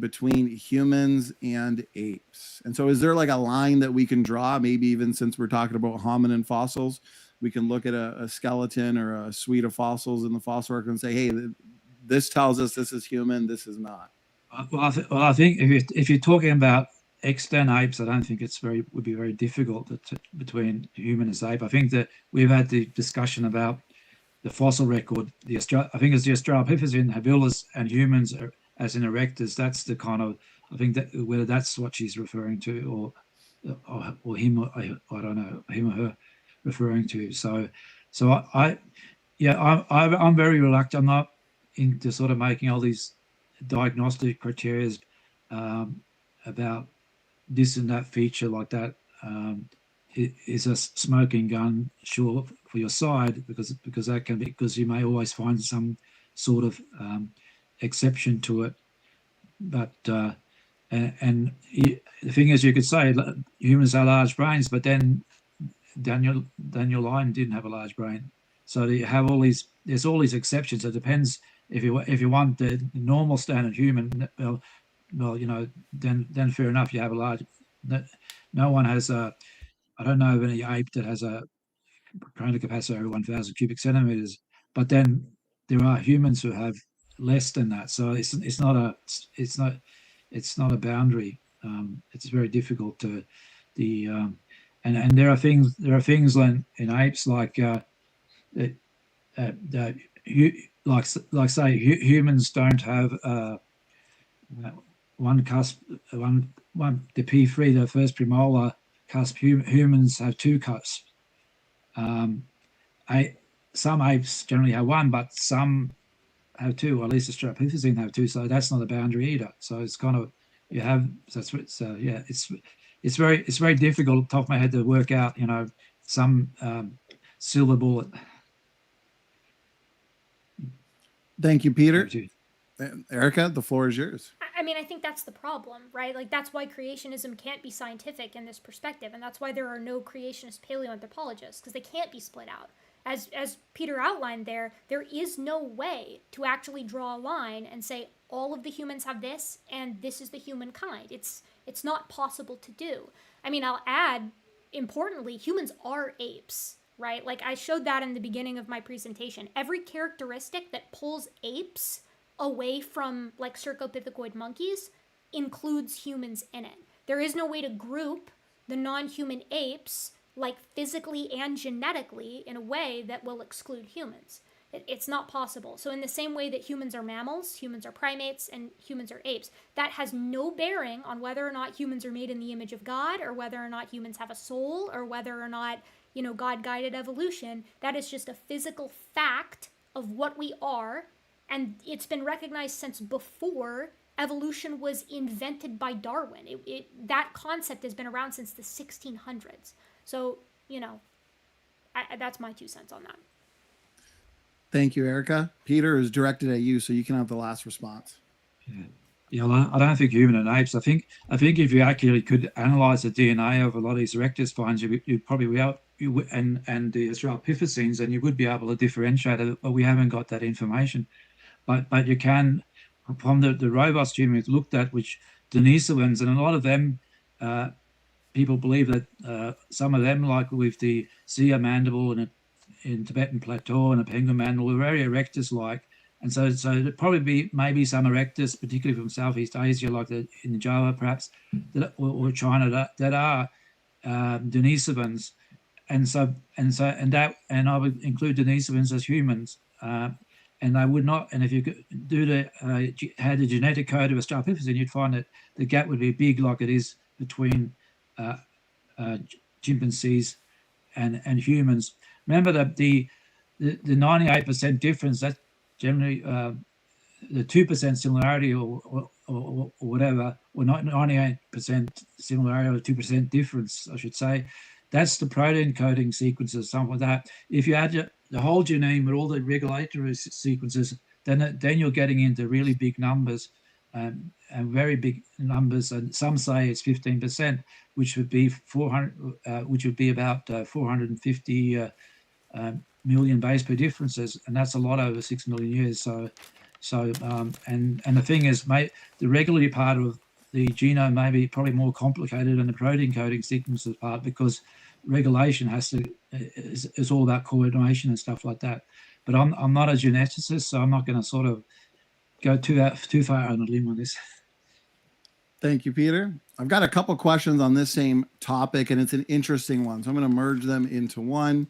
between humans and apes. And so is there like a line that we can draw? Maybe even since we're talking about hominin fossils, we can look at a skeleton or a suite of fossils in the fossil record and say, hey, this tells us this is human, this is not. Well, I think if you're talking about extant apes, I don't think would be very difficult between human and ape. I think that we've had the discussion about the fossil record. I think it's the Australopithecus in habilis and humans as in erectors. That's the kind of, I think that whether that's what she's referring to or him, I don't know, him or her referring to. So I'm very reluctant. I'm not into sort of making all these diagnostic criteria about this and that feature like that. Is a smoking gun sure for your side because that can be, because you may always find some sort of exception to it, but the thing is, you could say humans have large brains, but then Daniel Lyon didn't have a large brain, so you have there's all these exceptions. It depends if you want the normal standard human, well, then fair enough, you have a large. No one has I don't know of any ape that has a cardiac capacity over 1,000 cubic centimeters. but then there are humans who have less than that. So it's not a boundary. It's very difficult to the and there are things in apes like that like say humans don't have one cusp, the P3, the first premolar cusp. Humans have two cusps. Some apes generally have one, but some have two, or at least Australopithecine have two. So that's not a boundary either. So it's kind of it's very difficult, top of my head, to work out some silver bullet. Thank you, Peter. Erica, the floor is yours. I mean, I think that's the problem, right? Like, that's why creationism can't be scientific in this perspective, and that's why there are no creationist paleoanthropologists, because they can't be split out. As Peter outlined there is no way to actually draw a line and say all of the humans have this and this is the humankind. It's not possible to do. I mean, I'll add, importantly, humans are apes, right? Like, I showed that in the beginning of my presentation. Every characteristic that pulls apes away from, like, cercopithecoid monkeys includes humans in it. There is no way to group the non-human apes, like, physically and genetically, in a way that will exclude humans. It's not possible. So in the same way that humans are mammals, humans are primates, and humans are apes, that has no bearing on whether or not humans are made in the image of God, or whether or not humans have a soul, or whether or not, God-guided evolution. That is just a physical fact of what we are, and it's been recognized since before evolution was invented by Darwin. That concept has been around since the 1600s. So, that's my 2 cents on that. Thank you, Erica. Peter is directed at you, so you can have the last response. Yeah, well, I don't think human and apes. I think if you actually could analyze the DNA of a lot of these erectus finds, you'd probably be able, and the Australopithecines, and you would be able to differentiate it, but we haven't got that information. But you can, from the robust human we've looked at, which Denisovans, and a lot of them, people believe that some of them, like with the Zia mandible and in Tibetan Plateau and a penguin mandible, were very erectus-like. And so there'd probably be maybe some erectus, particularly from Southeast Asia, like in Java perhaps, or China, that are Denisovans. And I would include Denisovans as humans. And they would not, and if you could had a genetic code of Australopithecine, you'd find that the gap would be big, like it is between chimpanzees and humans. Remember that the 98% difference, that's generally the 2% similarity or whatever, or not 98% similarity or 2% difference, I should say. That's the protein coding sequences, something like that. If you add the whole genome with all the regulatory sequences, then you're getting into really big numbers, and very big numbers. And some say it's 15%, which would be 400, which would be about 450 million base pair differences, and that's a lot over 6 million years. And the thing is, the regulatory part of the genome may be probably more complicated than the protein coding sequences part, because regulation is all about coordination and stuff like that. But I'm not a geneticist, so I'm not going to sort of go too far on a limb on this. Thank you, Peter. I've got a couple questions on this same topic, and it's an interesting one, so I'm going to merge them into one.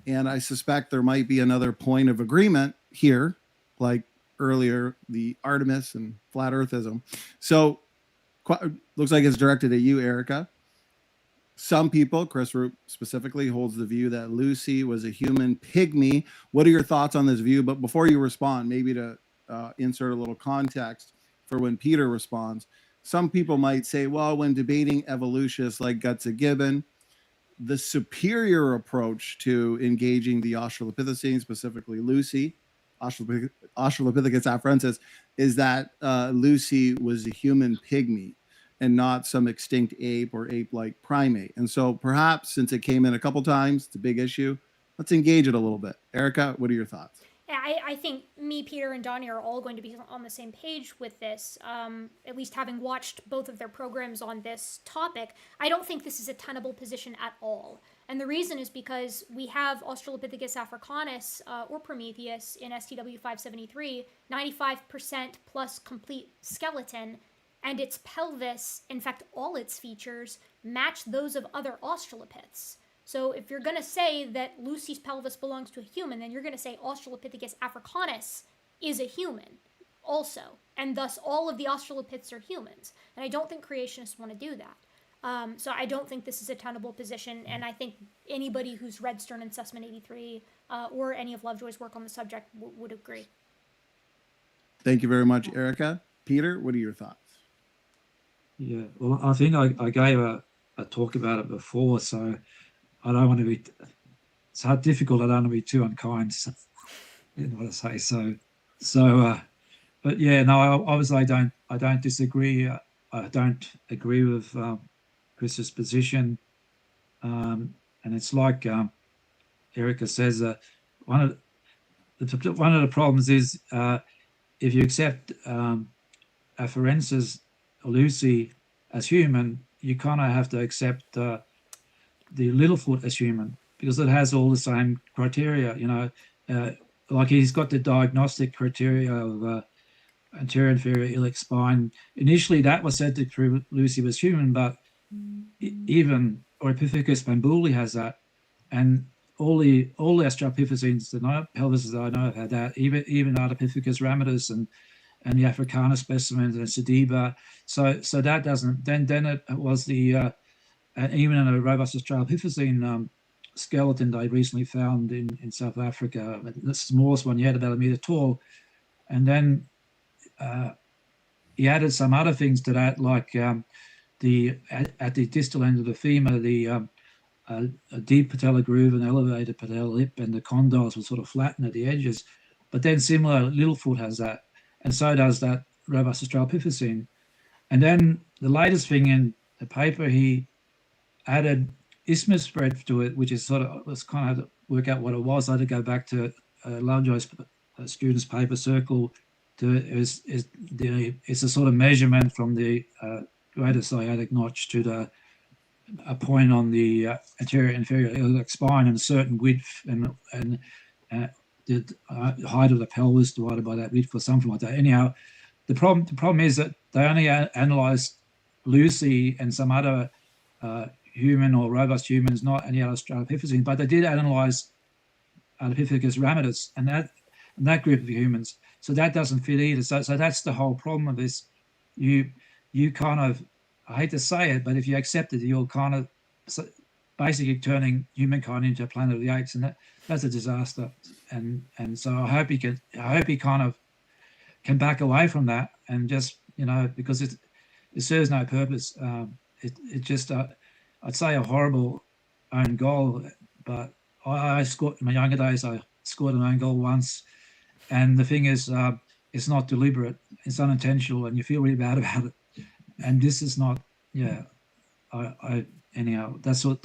And I suspect there might be another point of agreement here, like earlier, the Artemis and flat earthism. So looks like it's directed at you, Erica. Some people, Chris Roop specifically, holds the view that Lucy was a human pygmy. What are your thoughts on this view? But before you respond, maybe to insert a little context for when Peter responds, some people might say, well, when debating evolutionists like Gutsa Gibbon, the superior approach to engaging the Australopithecine, specifically Lucy, Australopithecus afarensis, is that Lucy was a human pygmy and not some extinct ape or ape-like primate. And so perhaps, since it came in a couple times, it's a big issue, let's engage it a little bit. Erica, what are your thoughts? Yeah, I think me, Peter, and Donnie are all going to be on the same page with this, at least having watched both of their programs on this topic. I don't think this is a tenable position at all. And the reason is because we have Australopithecus africanus or Prometheus in STW 573, 95% plus complete skeleton, and its pelvis, in fact, all its features, match those of other Australopiths. So if you're going to say that Lucy's pelvis belongs to a human, then you're going to say Australopithecus africanus is a human also. And thus all of the Australopiths are humans. And I don't think creationists want to do that. So I don't think this is a tenable position, and I think anybody who's read Stern and Sussman 83 or any of Lovejoy's work on the subject would agree. Thank you very much, Erica. Peter, what are your thoughts? Yeah, well, I think I gave a talk about it before, so I don't want to be. It's hard, difficult. I don't want to be too unkind. So, you know what I say. But yeah, no. Obviously, I don't disagree. I don't agree with Chris's position, and it's like Erica says. One of the problems is if you accept Afarensis Lucy as human, you kind of have to accept the Littlefoot as human because it has all the same criteria. You know, like he's got the diagnostic criteria of anterior inferior iliac spine. Initially, that was said to prove Lucy was human, but even Australopithecus bambuli has that, and all the Australopithecines, the pelvises that I know have had that. Even Ardipithecus ramidus and the Africanus specimens and Sediba. So that doesn't. Then it was the even in a robust Australopithecine skeleton they recently found in South Africa, the smallest one yet, about a meter tall, and then he added some other things to that, like at the distal end of the femur, a deep patella groove and elevated patella lip, and the condyles were sort of flattened at the edges. But then similar, Littlefoot has that, and so does that robust Australopithecine. And then the latest thing in the paper, he added isthmus breadth to it, which is sort of, let's kind of have to work out what it was. I had to go back to Lovejoy's student's paper circle. It's a sort of measurement from the greater sciatic notch to a point on the anterior inferior iliac spine and a certain width and the height of the pelvis divided by that width or something like that. Anyhow, the problem is that they only analysed Lucy and some other human or robust humans, not any other Australopithecines, but they did analyse Ardipithecus ramidus and that group of humans. So that doesn't fit either. So that's the whole problem of this. You kind of, I hate to say it, but if you accept it, you're kind of basically turning humankind into a planet of the apes, and that's a disaster. And so I hope he kind of can back away from that and just, you know, because it serves no purpose. It just I'd say a horrible own goal, but I scored in my younger days. I scored an own goal once. And the thing is, it's not deliberate, it's unintentional, and you feel really bad about it. And this is not, yeah. Anyhow, that's all.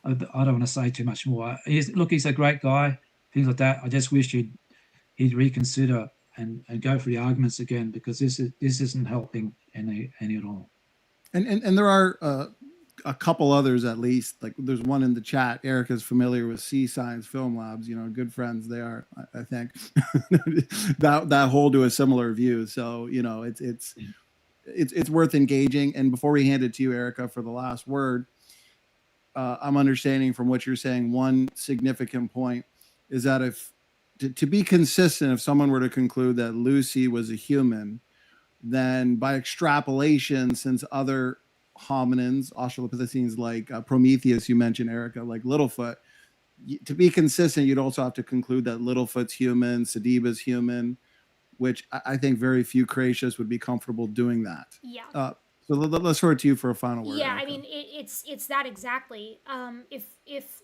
I don't want to say too much more. He's a great guy, things like that. I just wish he'd reconsider and go for the arguments again, because this isn't helping any at all. And there are a couple others, at least. Like there's one in the chat. Erica's familiar with C Science Film Labs. You know, good friends they are. I think that hold to a similar view. So you know, it's worth engaging. And before we hand it to you, Erica, for the last word, I'm understanding from what you're saying, one significant point is that if to be consistent, if someone were to conclude that Lucy was a human, then by extrapolation, since other hominins, Australopithecines like Prometheus, you mentioned, Erica, like Littlefoot, to be consistent, you'd also have to conclude that Littlefoot's human, Sediba's human, which I think very few creationists would be comfortable doing that. Yeah. So let's throw it to you for a final word. Yeah, Erica. I mean, it's that exactly. If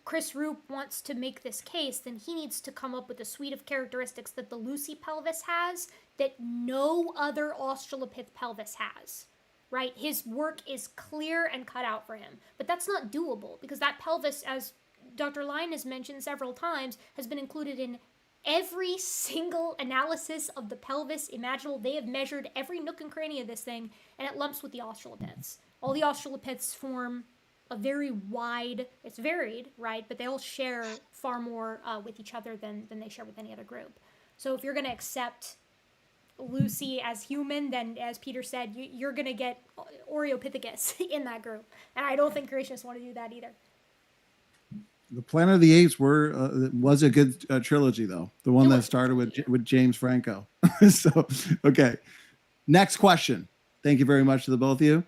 Chris Roop wants to make this case, then he needs to come up with a suite of characteristics that the Lucy pelvis has that no other Australopith pelvis has, right? His work is clear and cut out for him. But that's not doable, because that pelvis, as Dr. Lyon has mentioned several times, has been included in every single analysis of the pelvis imaginable. They have measured every nook and cranny of this thing, and it lumps with the Australopiths. All the Australopiths form a very wide, it's varied, right? But they all share far more with each other than they share with any other group. So if you're going to accept Lucy as human, then as Peter said, you're going to get Oreopithecus in that group. And I don't think creationists want to do that either. The Planet of the Apes was a good trilogy, though. The one that started with James Franco. So, okay. Next question. Thank you very much to the both of you.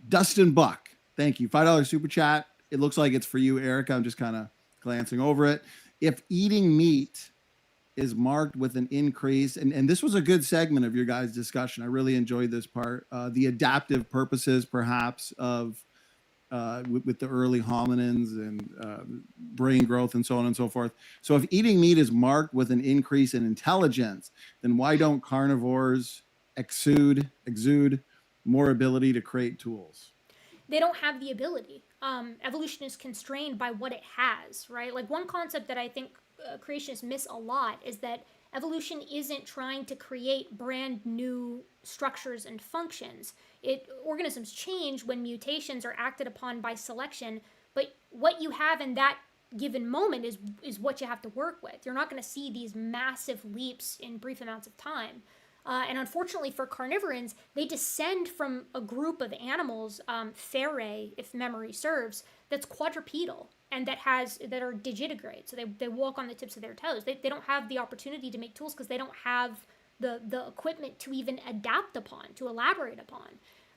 Dustin Buck, thank you. $5 super chat. It looks like it's for you, Erica. I'm just kind of glancing over it. If eating meat is marked with an increase, and this was a good segment of your guys' discussion. I really enjoyed this part. The adaptive purposes, perhaps, of with the early hominins and brain growth and so on and so forth. So if eating meat is marked with an increase in intelligence, then why don't carnivores exude more ability to create tools? They don't have the ability. Evolution is constrained by what it has, right? Like one concept that I think creationists miss a lot is that evolution isn't trying to create brand new structures and functions. Organisms change when mutations are acted upon by selection, but what you have in that given moment is what you have to work with. You're not going to see these massive leaps in brief amounts of time. And unfortunately for carnivorans, they descend from a group of animals, ferae, if memory serves, that's quadrupedal and that are digitigrade. So they walk on the tips of their toes. They don't have the opportunity to make tools because they don't have the equipment to even adapt upon, to elaborate upon.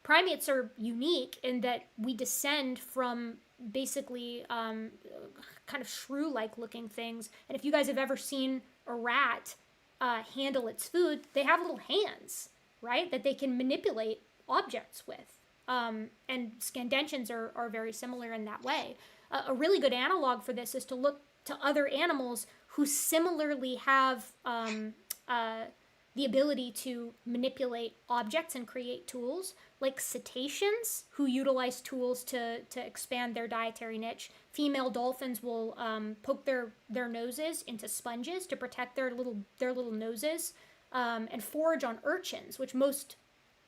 Primates are unique in that we descend from basically kind of shrew-like looking things. And if you guys have ever seen a rat handle its food, they have little hands, right, that they can manipulate objects with. And scandentions are very similar in that way. A really good analog for this is to look to other animals who similarly have the ability to manipulate objects and create tools, like cetaceans, who utilize tools to expand their dietary niche. Female dolphins will poke their noses into sponges to protect their little noses, and forage on urchins, which most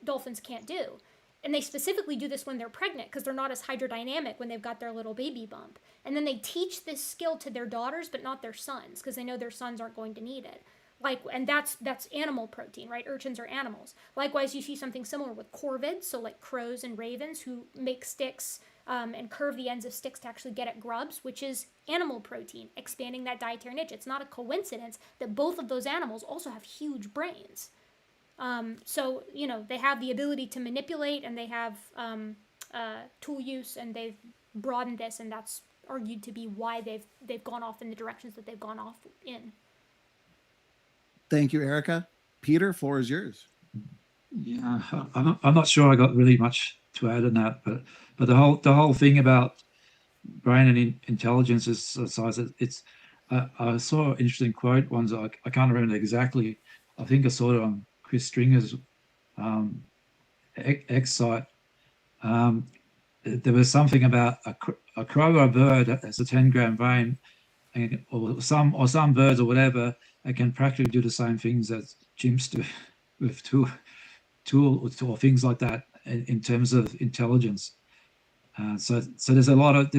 dolphins can't do. And they specifically do this when they're pregnant because they're not as hydrodynamic when they've got their little baby bump. And then they teach this skill to their daughters, but not their sons, because they know their sons aren't going to need it. And that's animal protein, right? Urchins are animals. Likewise, you see something similar with corvids, so like crows and ravens who make sticks and curve the ends of sticks to actually get at grubs, which is animal protein, expanding that dietary niche. It's not a coincidence that both of those animals also have huge brains. So, they have the ability to manipulate, and they have tool use, and they've broadened this, and that's argued to be why they've gone off in the directions that they've gone off in. Thank you, Erica. Peter, floor is yours. Yeah, I'm not sure I got really much to add on that, but the whole thing about brain and intelligence is size. I saw an interesting quote once. I can't remember exactly. I think I saw it on Chris Stringer's X site. There was something about a crow or a bird has a 10-gram brain, or some birds or whatever, they can practically do the same things that chimps do with tool or things like that in terms of intelligence. So there's a lot of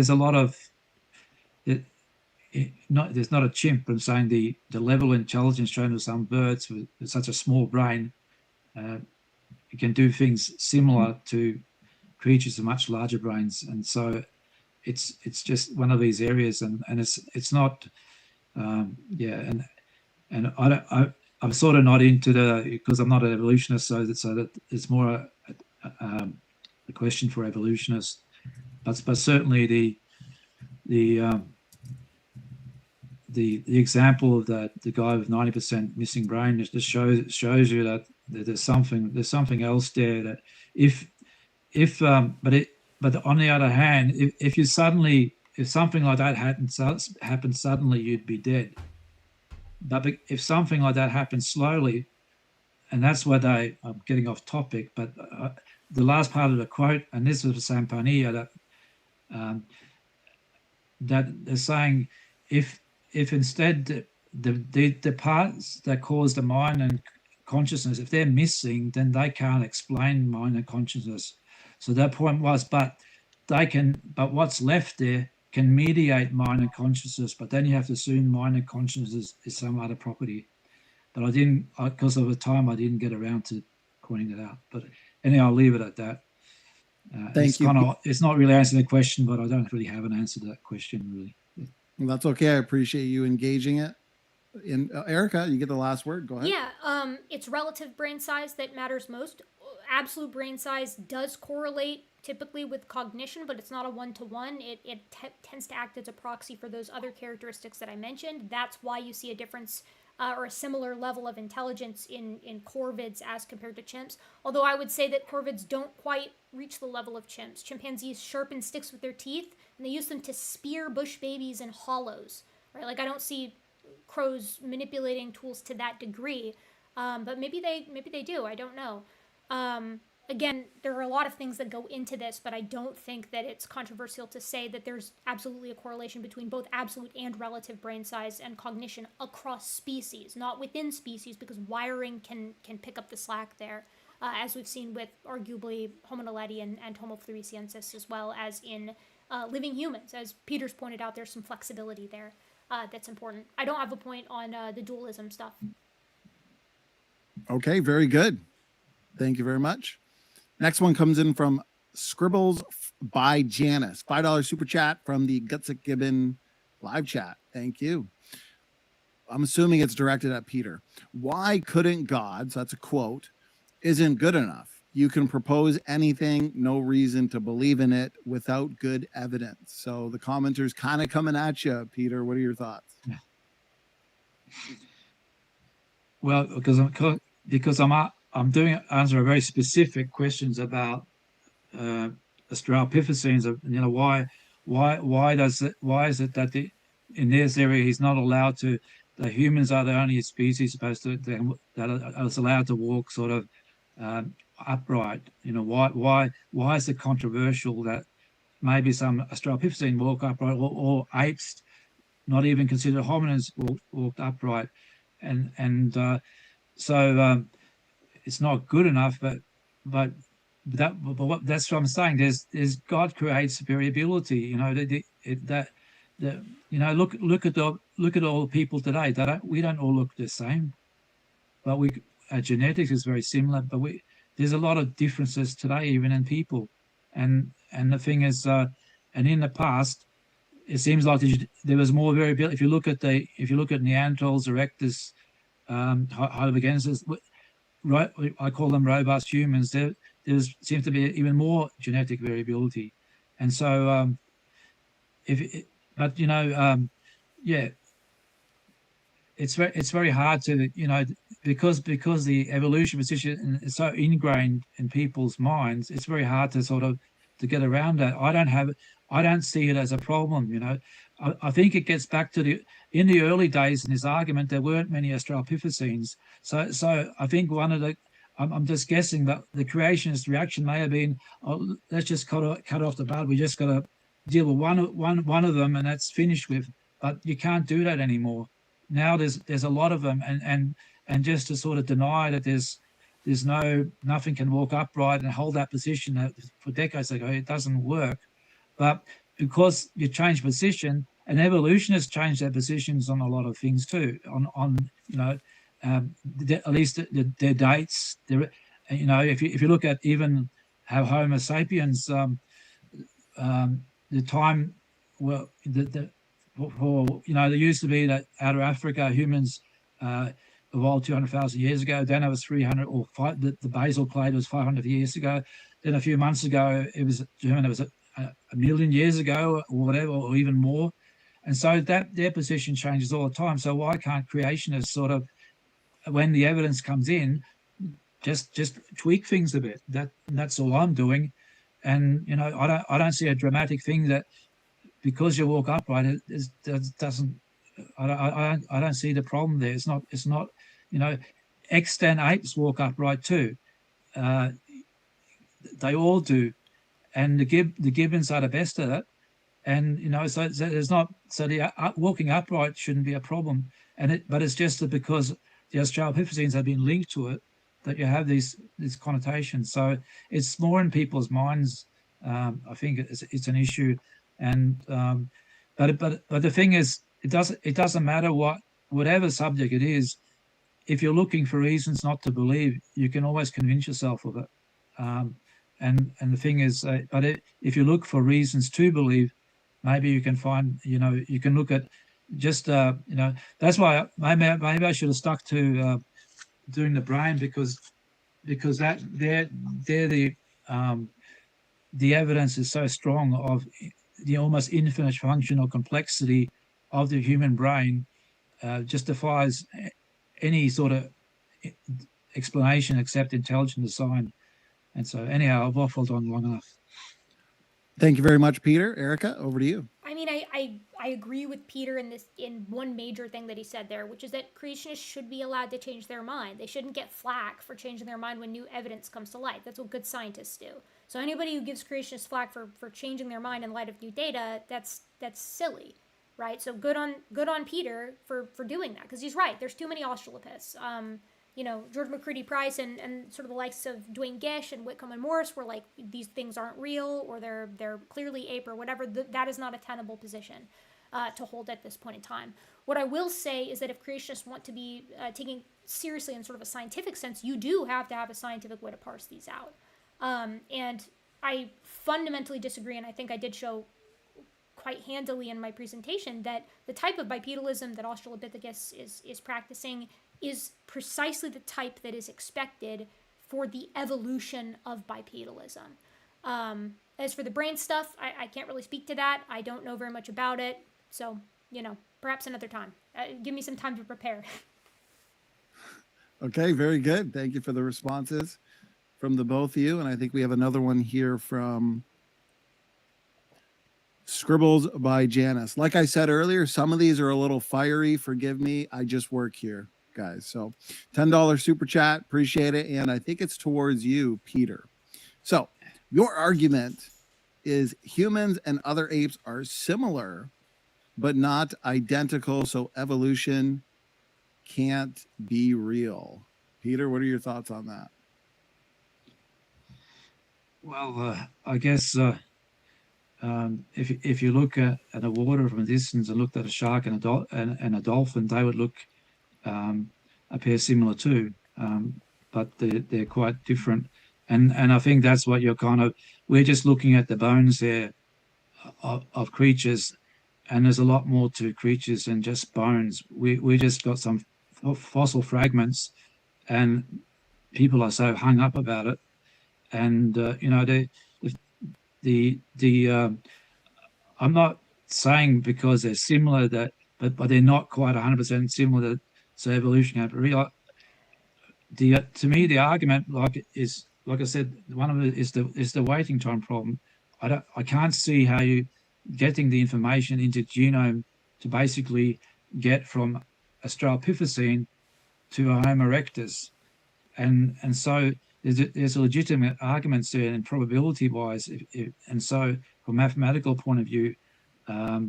it. There's not a chimp. I'm saying the level of intelligence shown with some birds with such a small brain, it can do things similar to creatures with much larger brains, and so it's just one of these areas, and it's not, and I'm sort of not into because I'm not an evolutionist, so that it's more a question for evolutionists, but certainly the example of the guy with 90% missing brain just shows you that there's something else there, that but on the other hand, if something like that happened suddenly, you'd be dead. But if something like that happens slowly, and that's what I'm getting off topic, but the last part of the quote, and this was Samponia, that they're saying if instead the parts that cause the mind and consciousness, if they're missing, then they can't explain mind and consciousness. So that point was, but but what's left there can mediate mind and consciousness, but then you have to assume mind and consciousness is some other property. But because of the time, I didn't get around to pointing it out. But anyhow, I'll leave it at that. Thank you. It's not really answering the question, but I don't really have an answer to that question, really. Well, that's okay. I appreciate you engaging it. Erica, you get the last word. Go ahead. Yeah, it's relative brain size that matters most. Absolute brain size does correlate typically with cognition, but it's not a one-to-one. It tends to act as a proxy for those other characteristics that I mentioned. That's why you see a difference or a similar level of intelligence in corvids as compared to chimps. Although I would say that corvids don't quite reach the level of chimps. Chimpanzees sharpen sticks with their teeth, and they use them to spear bush babies in hollows, right? Like, I don't see crows manipulating tools to that degree, but maybe they do. I don't know. Again, there are a lot of things that go into this, but I don't think that it's controversial to say that there's absolutely a correlation between both absolute and relative brain size and cognition across species, not within species, because wiring can pick up the slack there, as we've seen with arguably Homo naledi and Homo floresiensis, as well as in living humans. As Peter's pointed out, there's some flexibility there that's important. I don't have a point on the dualism stuff. Okay, very good. Thank you very much. Next one comes in from Scribbles by Janice. $5 super chat from the Gutsick Gibbon live chat. Thank you. I'm assuming it's directed at Peter. Why couldn't God, so that's a quote, isn't good enough? You can propose anything, no reason to believe in it without good evidence. So the commenters kind of coming at you, Peter. What are your thoughts? Well, because I'm doing answer a very specific questions about Australopithecines. You know, why is it that in this area he's not allowed to? The humans are the only species supposed to that is allowed to walk sort of upright. You know, why is it controversial that maybe some Australopithecine walk upright, or apes, not even considered hominins, walked upright, and so. It's not good enough, but that's what I'm saying. There's God creates variability. You know that you know look at all the people today. We don't all look the same, but our genetics is very similar. But there's a lot of differences today, even in people, and the thing is, and in the past, it seems like there was more variability. If you look at Neanderthals, Erectus, Heidelbergensis. Right, I call them robust humans. There seems to be even more genetic variability, and so yeah, it's very hard to because the evolution position is so ingrained in people's minds. It's very hard to sort of to get around that. I don't see it as a problem. I think it gets back to in the early days in this argument, there weren't many Australopithecines. So I think I'm just guessing that the creationist reaction may have been, oh, let's just cut off the bud. We just got to deal with one of them, and that's finished with. But you can't do that anymore. Now there's a lot of them, and just to sort of deny that there's nothing can walk upright and hold that position for decades ago, it doesn't work. But because you change position, and evolutionists change their positions on a lot of things too. At least their dates. If you look at even how Homo sapiens, the time, well, there used to be that out of Africa humans evolved 200,000 years ago. Then it was 300 or 5. The basal clade was 500 years ago. Then a few months ago it was a million years ago or whatever, or even more. And so that their position changes all the time. So why can't creationists sort of, when the evidence comes in, just tweak things a bit? That's all I'm doing. And I don't see a dramatic thing that because you walk upright, it doesn't. I don't see the problem there. It's not. Extant apes walk upright too. They all do, and the gibbons are the best at it. And so there's not, so the walking upright shouldn't be a problem, but it's just that because the Australopithecines have been linked to it, that you have these connotations. So it's more in people's minds I think it's an issue, and but the thing is, it doesn't matter whatever subject it is. If you're looking for reasons not to believe, you can always convince yourself of it. And the thing is, if you look for reasons to believe, maybe you can find, you can look at just, that's why maybe I should have stuck to doing the brain, because that the evidence is so strong of the almost infinite functional complexity of the human brain, justifies any sort of explanation except intelligent design. And so anyhow, I've waffled on long enough. Thank you very much, Peter. Erica, over to you. I mean, I agree with Peter in one major thing that he said there, which is that creationists should be allowed to change their mind. They shouldn't get flack for changing their mind when new evidence comes to light. That's what good scientists do. So anybody who gives creationists flack for changing their mind in light of new data, that's silly, right? So good on Peter for doing that, because he's right. There's too many Australopiths. George McCready Price and sort of the likes of Dwayne Gish and Whitcomb and Morris were like, these things aren't real, or they're clearly ape or whatever. That is not a tenable position to hold at this point in time. What I will say is that if creationists want to be taken seriously in sort of a scientific sense, you do have to have a scientific way to parse these out. And I fundamentally disagree, and I think I did show quite handily in my presentation that the type of bipedalism that Australopithecus is practicing is precisely the type that is expected for the evolution of bipedalism. As for the brain stuff, I can't really speak to that. I don't know very much about it. So, perhaps another time. Give me some time to prepare. Okay, very good. Thank you for the responses from the both of you. And I think we have another one here from Scribbles by Janice. Like I said earlier, some of these are a little fiery. Forgive me. I just work here, guys. So $10 super chat. Appreciate it. And I think it's towards you, Peter. So your argument is humans and other apes are similar, but not identical. So evolution can't be real. Peter, what are your thoughts on that? Well, I guess if you look at the water from a distance and looked at a shark and a dolphin, they would appear similar too, but they're quite different. And I think that's what we're just looking at the bones there of creatures, and there's a lot more to creatures than just bones. We just got some fossil fragments, and people are so hung up about it. And I'm not saying because they're similar but they're not quite 100% similar to evolution. To me, the argument, like I said, one of it is the waiting time problem. I can't see how you getting the information into genome to basically get from Australopithecine to a Homo erectus, and so there's a legitimate arguments there, and probability wise, and so from a mathematical point of view, but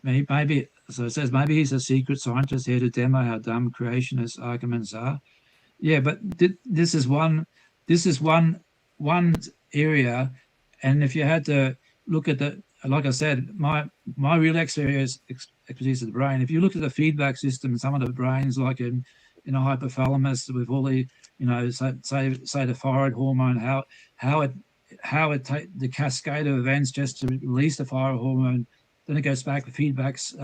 maybe so it says maybe he's a secret scientist here to demo how dumb creationist arguments are. Yeah, but this is one area, and if you had to look at like I said, my real expertise is the brain. If you look at the feedback system, some of the brains, like in a hypothalamus with all the, say the thyroid hormone, how it the cascade of events just to release the thyroid hormone, then it goes back to feedbacks,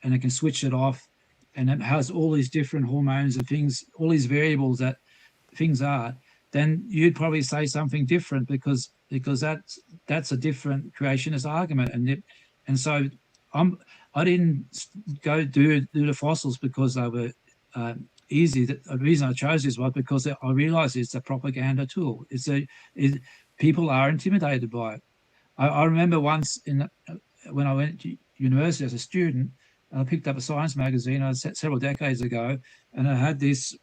and it can switch it off, and it has all these different hormones and things, all these variables that things are. Then you'd probably say something different because that's a different creationist argument, and so I didn't go do the fossils because they were easy. The reason I chose this was because I realized it's a propaganda tool. People are intimidated by it. I remember once when I went to university as a student, I picked up a science magazine several decades ago, and it had this.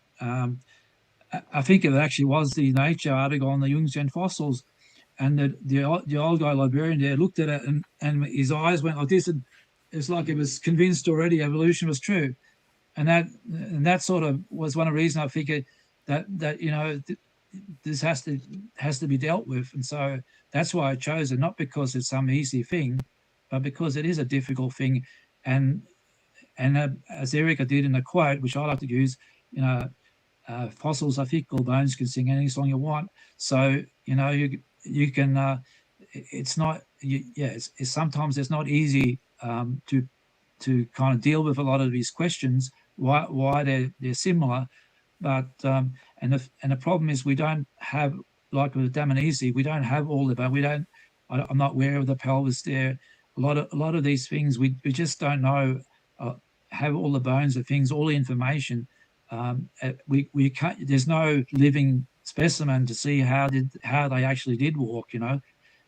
I think it actually was the Nature article on the Jungian fossils, and the old guy librarian there looked at it, and his eyes went like this, and it's like he was convinced already evolution was true. And that sort of was one of the reasons I figured that this has to be dealt with. And so that's why I chose it, not because it's some easy thing, but because it is a difficult thing. And as Erica did in the quote, which I like to use, fossils are fickle, bones can sing any song you want. So you can. It's not. It's sometimes it's not easy to kind of deal with a lot of these questions. Why they're similar, but and the problem is we don't have, like with Damanesia, we don't have all of it. We don't. I'm not aware of the pelvis there. A lot of these things we just don't know. Have all the bones of things, all the information. We can't. There's no living specimen to see how they actually did walk,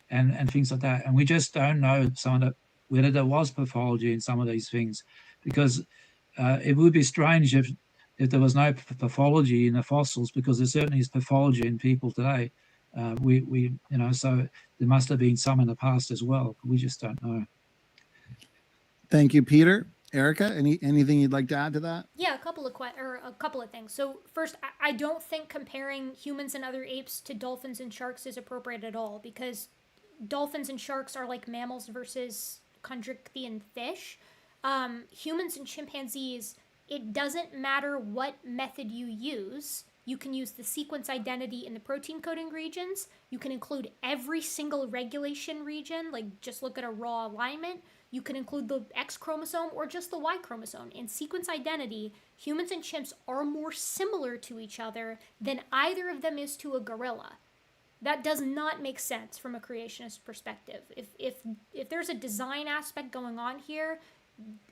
and things like that. And we just don't know whether there was pathology in some of these things, because it would be strange if there was no pathology in the fossils, because there certainly is pathology in people today. So there must have been some in the past as well. We just don't know. Thank you, Peter. Erica, anything you'd like to add to that? Yeah, a couple of things. So first, I don't think comparing humans and other apes to dolphins and sharks is appropriate at all, because dolphins and sharks are like mammals versus chondrichthyan fish. Humans and chimpanzees, it doesn't matter what method you use. You can use the sequence identity in the protein coding regions. You can include every single regulation region, like just look at a raw alignment. You can include the X chromosome or just the Y chromosome. In sequence identity, humans and chimps are more similar to each other than either of them is to a gorilla. That does not make sense from a creationist perspective. If there's a design aspect going on here,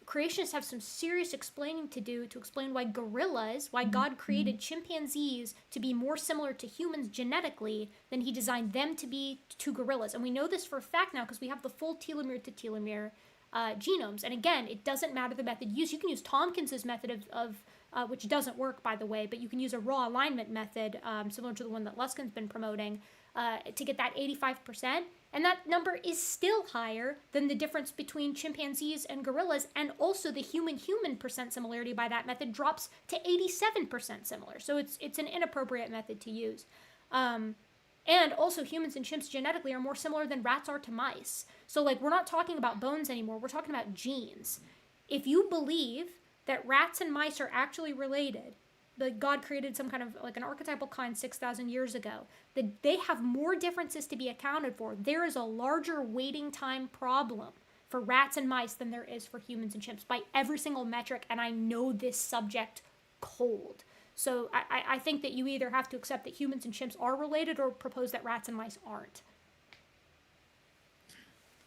creationists have some serious explaining to do to explain why God created chimpanzees to be more similar to humans genetically than he designed them to be to gorillas. And we know this for a fact now because we have the full telomere to telomere genomes. And again, it doesn't matter the method used. You can use Tompkins's method of which doesn't work, by the way, but you can use a raw alignment method similar to the one that Luskin's been promoting to get that 85%. And that number is still higher than the difference between chimpanzees and gorillas. And also the human-human percent similarity by that method drops to 87% similar. So it's an inappropriate method to use. And also humans and chimps genetically are more similar than rats are to mice. So like we're not talking about bones anymore. We're talking about genes. If you believe that rats and mice are actually related, that God created some kind of like an archetypal kind 6,000 years ago, that they have more differences to be accounted for. There is a larger waiting time problem for rats and mice than there is for humans and chimps by every single metric, and I know this subject cold. So I think that you either have to accept that humans and chimps are related or propose that rats and mice aren't.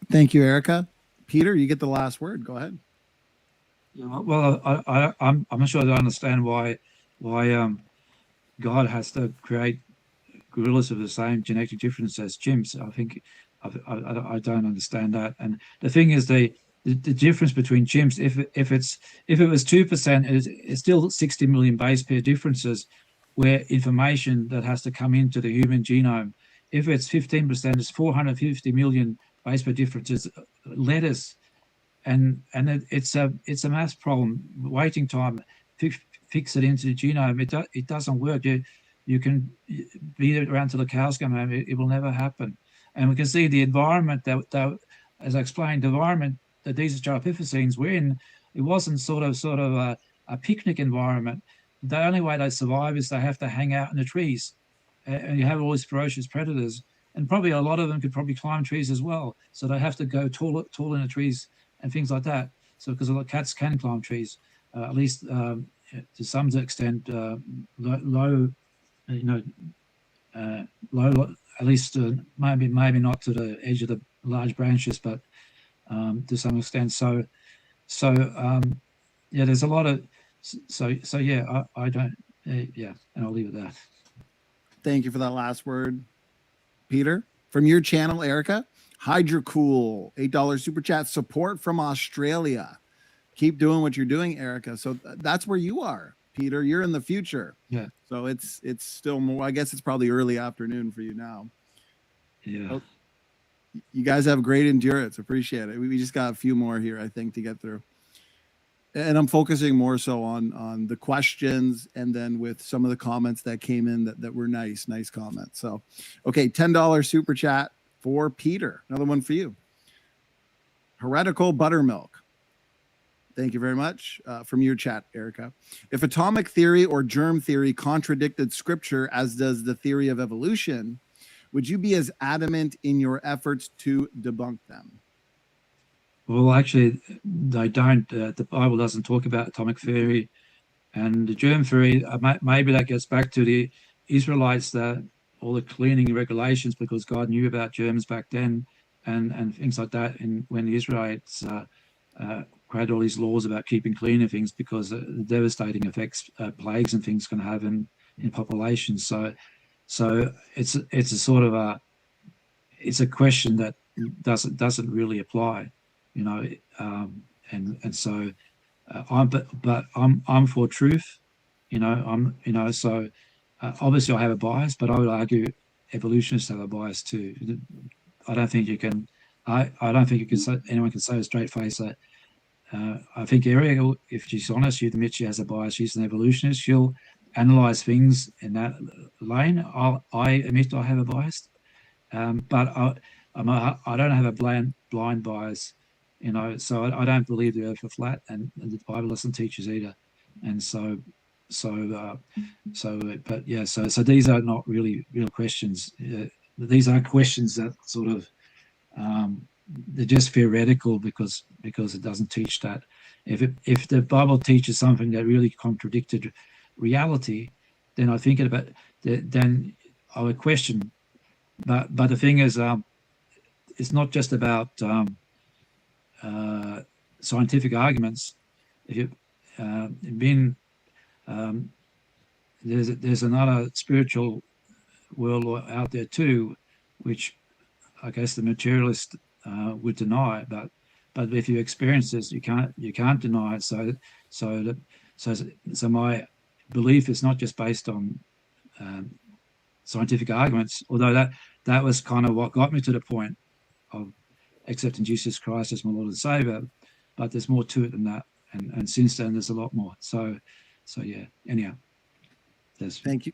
Thank you, Erica. Peter, you get the last word. Go ahead. Well, I'm not sure I don't understand why God has to create gorillas of the same genetic difference as chimps. I think I don't understand that. And the thing is, the difference between chimps, if it was 2%, it's still 60 million base pair differences, where information that has to come into the human genome. If it's 15%, it's 450 million base pair differences. Letters. And it's a mass problem. Waiting time, fix it into the genome. It doesn't work. You can beat it around till the cows come home. It will never happen. And we can see the environment that as I explained, the environment that these Australopithecines were in, it wasn't sort of a picnic environment. The only way they survive is they have to hang out in the trees, and you have all these ferocious predators. And probably a lot of them could probably climb trees as well. So they have to go tall in the trees and things like that. So because a lot of cats can climb trees, at least to some extent, low, at least maybe not to the edge of the large branches, but to some extent. So there's a lot of I don't and I'll leave it at that. Thank you for that last word, Peter. From your channel, Erica, Hydrocool, $8 super chat support from Australia. Keep doing what you're doing, Erica. So that's where you are, Peter. You're in the future. Yeah. So it's still more. I guess it's probably early afternoon for you now. Yeah. Oh, you guys have great endurance. Appreciate it. We just got a few more here, I think, to get through. And I'm focusing more so on the questions, and then with some of the comments that came in that were nice comments. So, okay, $10 super chat for Peter. Another one for you. Heretical buttermilk. Thank you very much from your chat, Erica. If atomic theory or germ theory contradicted scripture, as does the theory of evolution, would you be as adamant in your efforts to debunk them? Well, actually, they don't. The Bible doesn't talk about atomic theory and the germ theory. Maybe that gets back to the Israelites, that all the cleaning regulations, because God knew about germs back then and things like that. And when the Israelites created all these laws about keeping clean and things, because the devastating effects plagues and things can have in populations. So it's a sort of it's a question that doesn't really apply, you know. And so I'm for truth, you know. So obviously I have a bias, but I would argue evolutionists have a bias too. I don't think you can. I don't think you can say, anyone can say with a straight face that. I think Ariel, if she's honest, she'd admit she has a bias. She's an evolutionist. She'll analyze things in that lane. I admit I have a bias, but I don't have a blind bias, you know. So I don't believe the earth is flat, and the Bible doesn't teach us either. And but yeah, so these are not really real questions. These are questions that sort of they're just theoretical because it doesn't teach that. If the Bible teaches something that really contradicted reality, then I think about then I would question. But the thing is, it's not just about scientific arguments. If there's another spiritual world out there too, which I guess the materialist would deny, but if you experience this, you can't deny it. So my belief is not just based on scientific arguments, although that was kind of what got me to the point of accepting Jesus Christ as my Lord and Savior. But there's more to it than that, and since then there's a lot more. So yeah. Anyhow, thank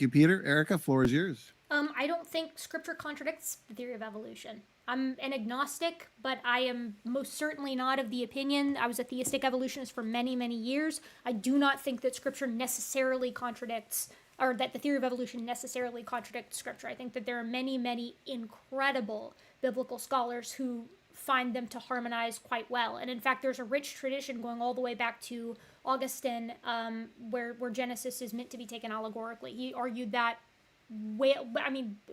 you, Peter. Erica, floor is yours. I don't think scripture contradicts the theory of evolution. I'm an agnostic, but I am most certainly not of the opinion. I was a theistic evolutionist for many, many years. I do not think that scripture necessarily contradicts, or that the theory of evolution necessarily contradicts scripture. I think that there are many, many incredible biblical scholars who find them to harmonize quite well. And in fact, there's a rich tradition going all the way back to Augustine, where Genesis is meant to be taken allegorically. He argued that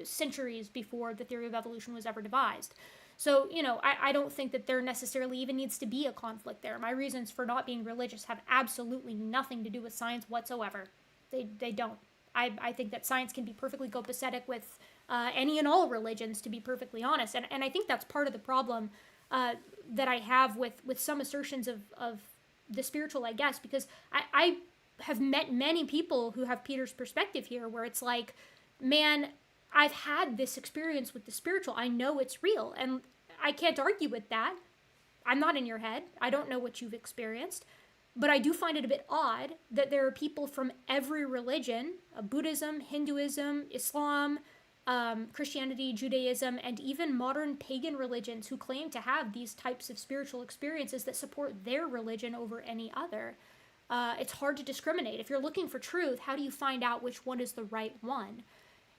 centuries before the theory of evolution was ever devised. So, you know, I don't think that there necessarily even needs to be a conflict there. My reasons for not being religious have absolutely nothing to do with science whatsoever. They don't. I think that science can be perfectly copacetic with any and all religions, to be perfectly honest. And I think that's part of the problem that I have with some assertions of the spiritual, I guess, because I have met many people who have Peter's perspective here, where it's like, man, I've had this experience with the spiritual. I know it's real, and I can't argue with that. I'm not in your head. I don't know what you've experienced. But I do find it a bit odd that there are people from every religion, Buddhism, Hinduism, Islam, Christianity, Judaism, and even modern pagan religions who claim to have these types of spiritual experiences that support their religion over any other. It's hard to discriminate. If you're looking for truth, how do you find out which one is the right one?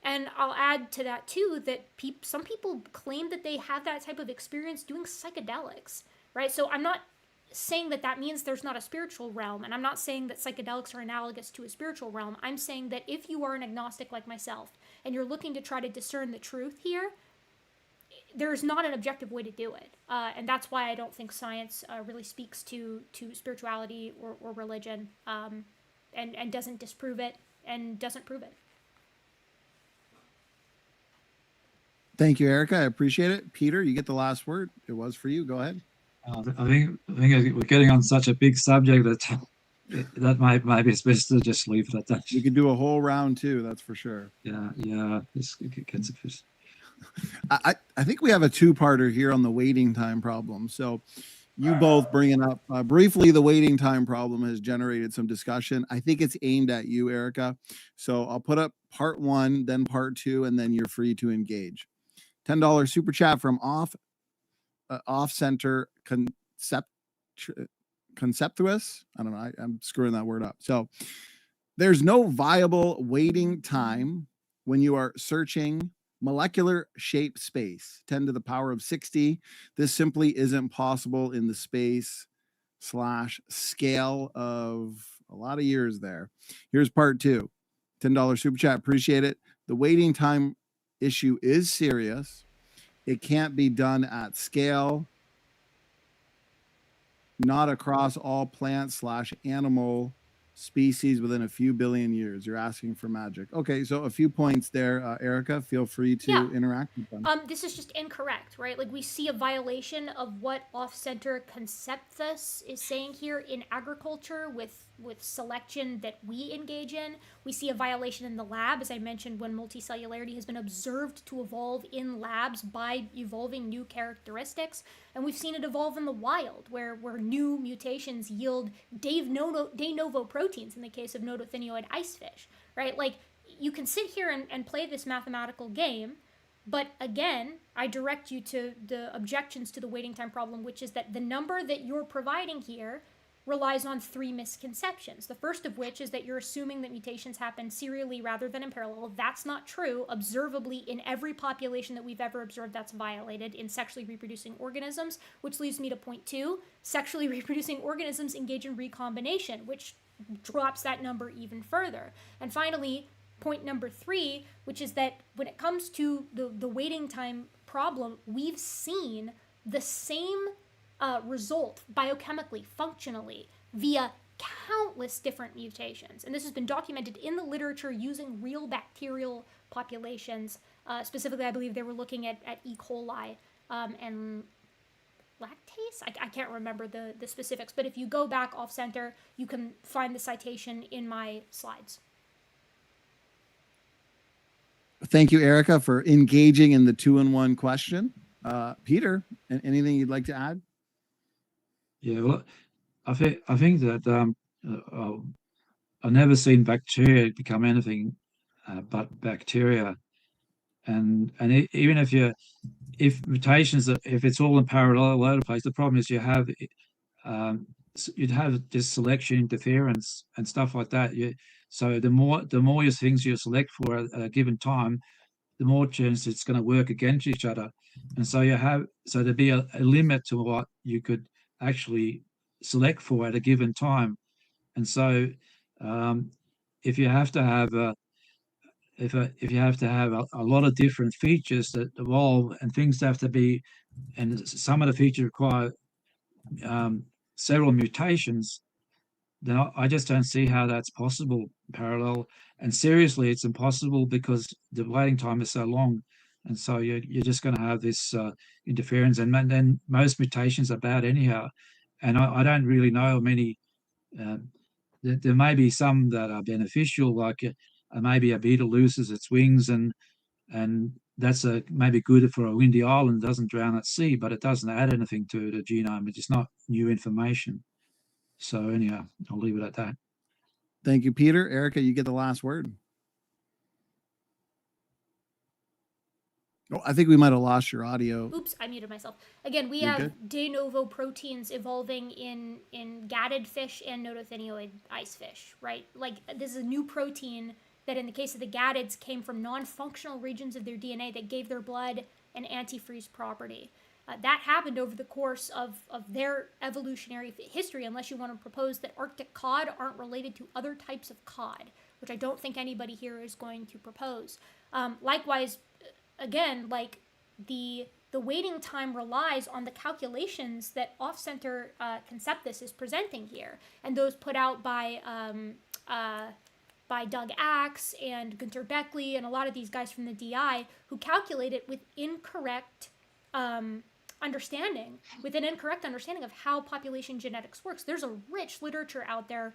And I'll add to that, too, that some people claim that they have that type of experience doing psychedelics, right? So I'm not saying that means there's not a spiritual realm, and I'm not saying that psychedelics are analogous to a spiritual realm. I'm saying that if you are an agnostic like myself, and you're looking to try to discern the truth here, there's not an objective way to do it. And that's why I don't think science really speaks to spirituality or religion, and doesn't disprove it and doesn't prove it. Thank you, Erica. I appreciate it. Peter, you get the last word. It was for you. Go ahead. I think we're getting on such a big subject that maybe it's best to just leave it at that. We could do a whole round too. That's for sure. Yeah. I think we have a two-parter here on the waiting time problem. So you both bringing up briefly the waiting time problem has generated some discussion. I think it's aimed at you, Erica. So I'll put up part 1, then part 2, and then you're free to engage. $10 super chat from off center conceptuous. I don't know. I'm screwing that word up. So there's no viable waiting time when you are searching molecular shape space, 10 to the power of 60. This simply isn't possible in the space / scale of a lot of years there. Here's part 2. $10 super chat. Appreciate it. The waiting time issue is serious. It can't be done at scale, not across all plant / animal species within a few billion years. You're asking for magic. Okay, so a few points there, Erica. Feel free to interact with them. This is just incorrect, right? Like, we see a violation of what off-center conceptus is saying here in agriculture with selection that we engage in. We see a violation in the lab, as I mentioned, when multicellularity has been observed to evolve in labs by evolving new characteristics. And we've seen it evolve in the wild, where new mutations yield de novo proteins in the case of notothenioid icefish, right? Like, you can sit here and play this mathematical game, but again, I direct you to the objections to the waiting time problem, which is that the number that you're providing here relies on 3 misconceptions. The first of which is that you're assuming that mutations happen serially rather than in parallel. That's not true. Observably, in every population that we've ever observed, that's violated in sexually reproducing organisms, which leads me to point 2. Sexually reproducing organisms engage in recombination, which drops that number even further. And finally, point number 3, which is that when it comes to the waiting time problem, we've seen the same result biochemically, functionally, via countless different mutations. And this has been documented in the literature using real bacterial populations. Specifically, I believe they were looking at E. coli and lactase? I can't remember the specifics, but if you go back off-center, you can find the citation in my slides. Thank you, Erica, for engaging in the 2-in-1 question. Peter, anything you'd like to add? Yeah, well, I think that I've never seen bacteria become anything but bacteria, and even if mutations, if it's all in parallel all over the place, the problem is you'd have just selection interference and stuff like that. So the more things you select for at a given time, the more chance it's going to work against each other, and so there'd be a limit to what you could actually select for at a given time. And so if you have to have a lot of different features that evolve, and things have to be, and some of the features require several mutations, then I just don't see how that's possible parallel. And seriously, it's impossible because the waiting time is so long. And so you're just going to have this interference, and then most mutations are bad anyhow. And I don't really know many. There may be some that are beneficial, like maybe a beetle loses its wings, and that's maybe good for a windy island, doesn't drown at sea, but it doesn't add anything to the genome. It's just not new information. So anyhow, I'll leave it at that. Thank you, Peter. Erica, you get the last word. Oh, I think we might have lost your audio. Oops, I muted myself. Again, we have de novo proteins evolving in gadded fish and notothenioid icefish, right? Like, this is a new protein that in the case of the gaddids came from non-functional regions of their DNA that gave their blood an antifreeze property. That happened over the course of their evolutionary history, unless you want to propose that Arctic cod aren't related to other types of cod, which I don't think anybody here is going to propose. Likewise, again, like the waiting time relies on the calculations that off-center conceptus is presenting here, and those put out by Doug Axe and Gunter Beckley and a lot of these guys from the DI, who calculate it with incorrect understanding of how population genetics works. There's a rich literature out there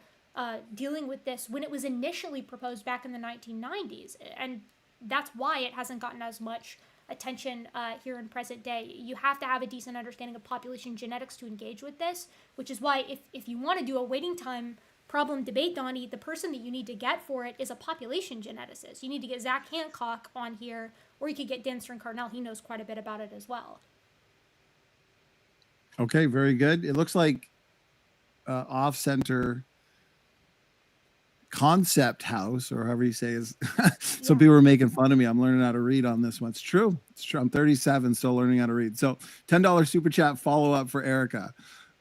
dealing with this when it was initially proposed back in the 1990s, and that's why it hasn't gotten as much attention here in present day. You have to have a decent understanding of population genetics to engage with this, which is why if you want to do a waiting time problem debate, Donnie, the person that you need to get for it is a population geneticist. You need to get Zach Hancock on here, or you could get Dan Stern Cardinal. He knows quite a bit about it as well. Okay, very good. It looks like off-center concept house, or however you say is some people were making fun of me. I'm learning how to read on this one. It's true. I'm 37, still learning how to read. So $10 super chat follow-up for Erica.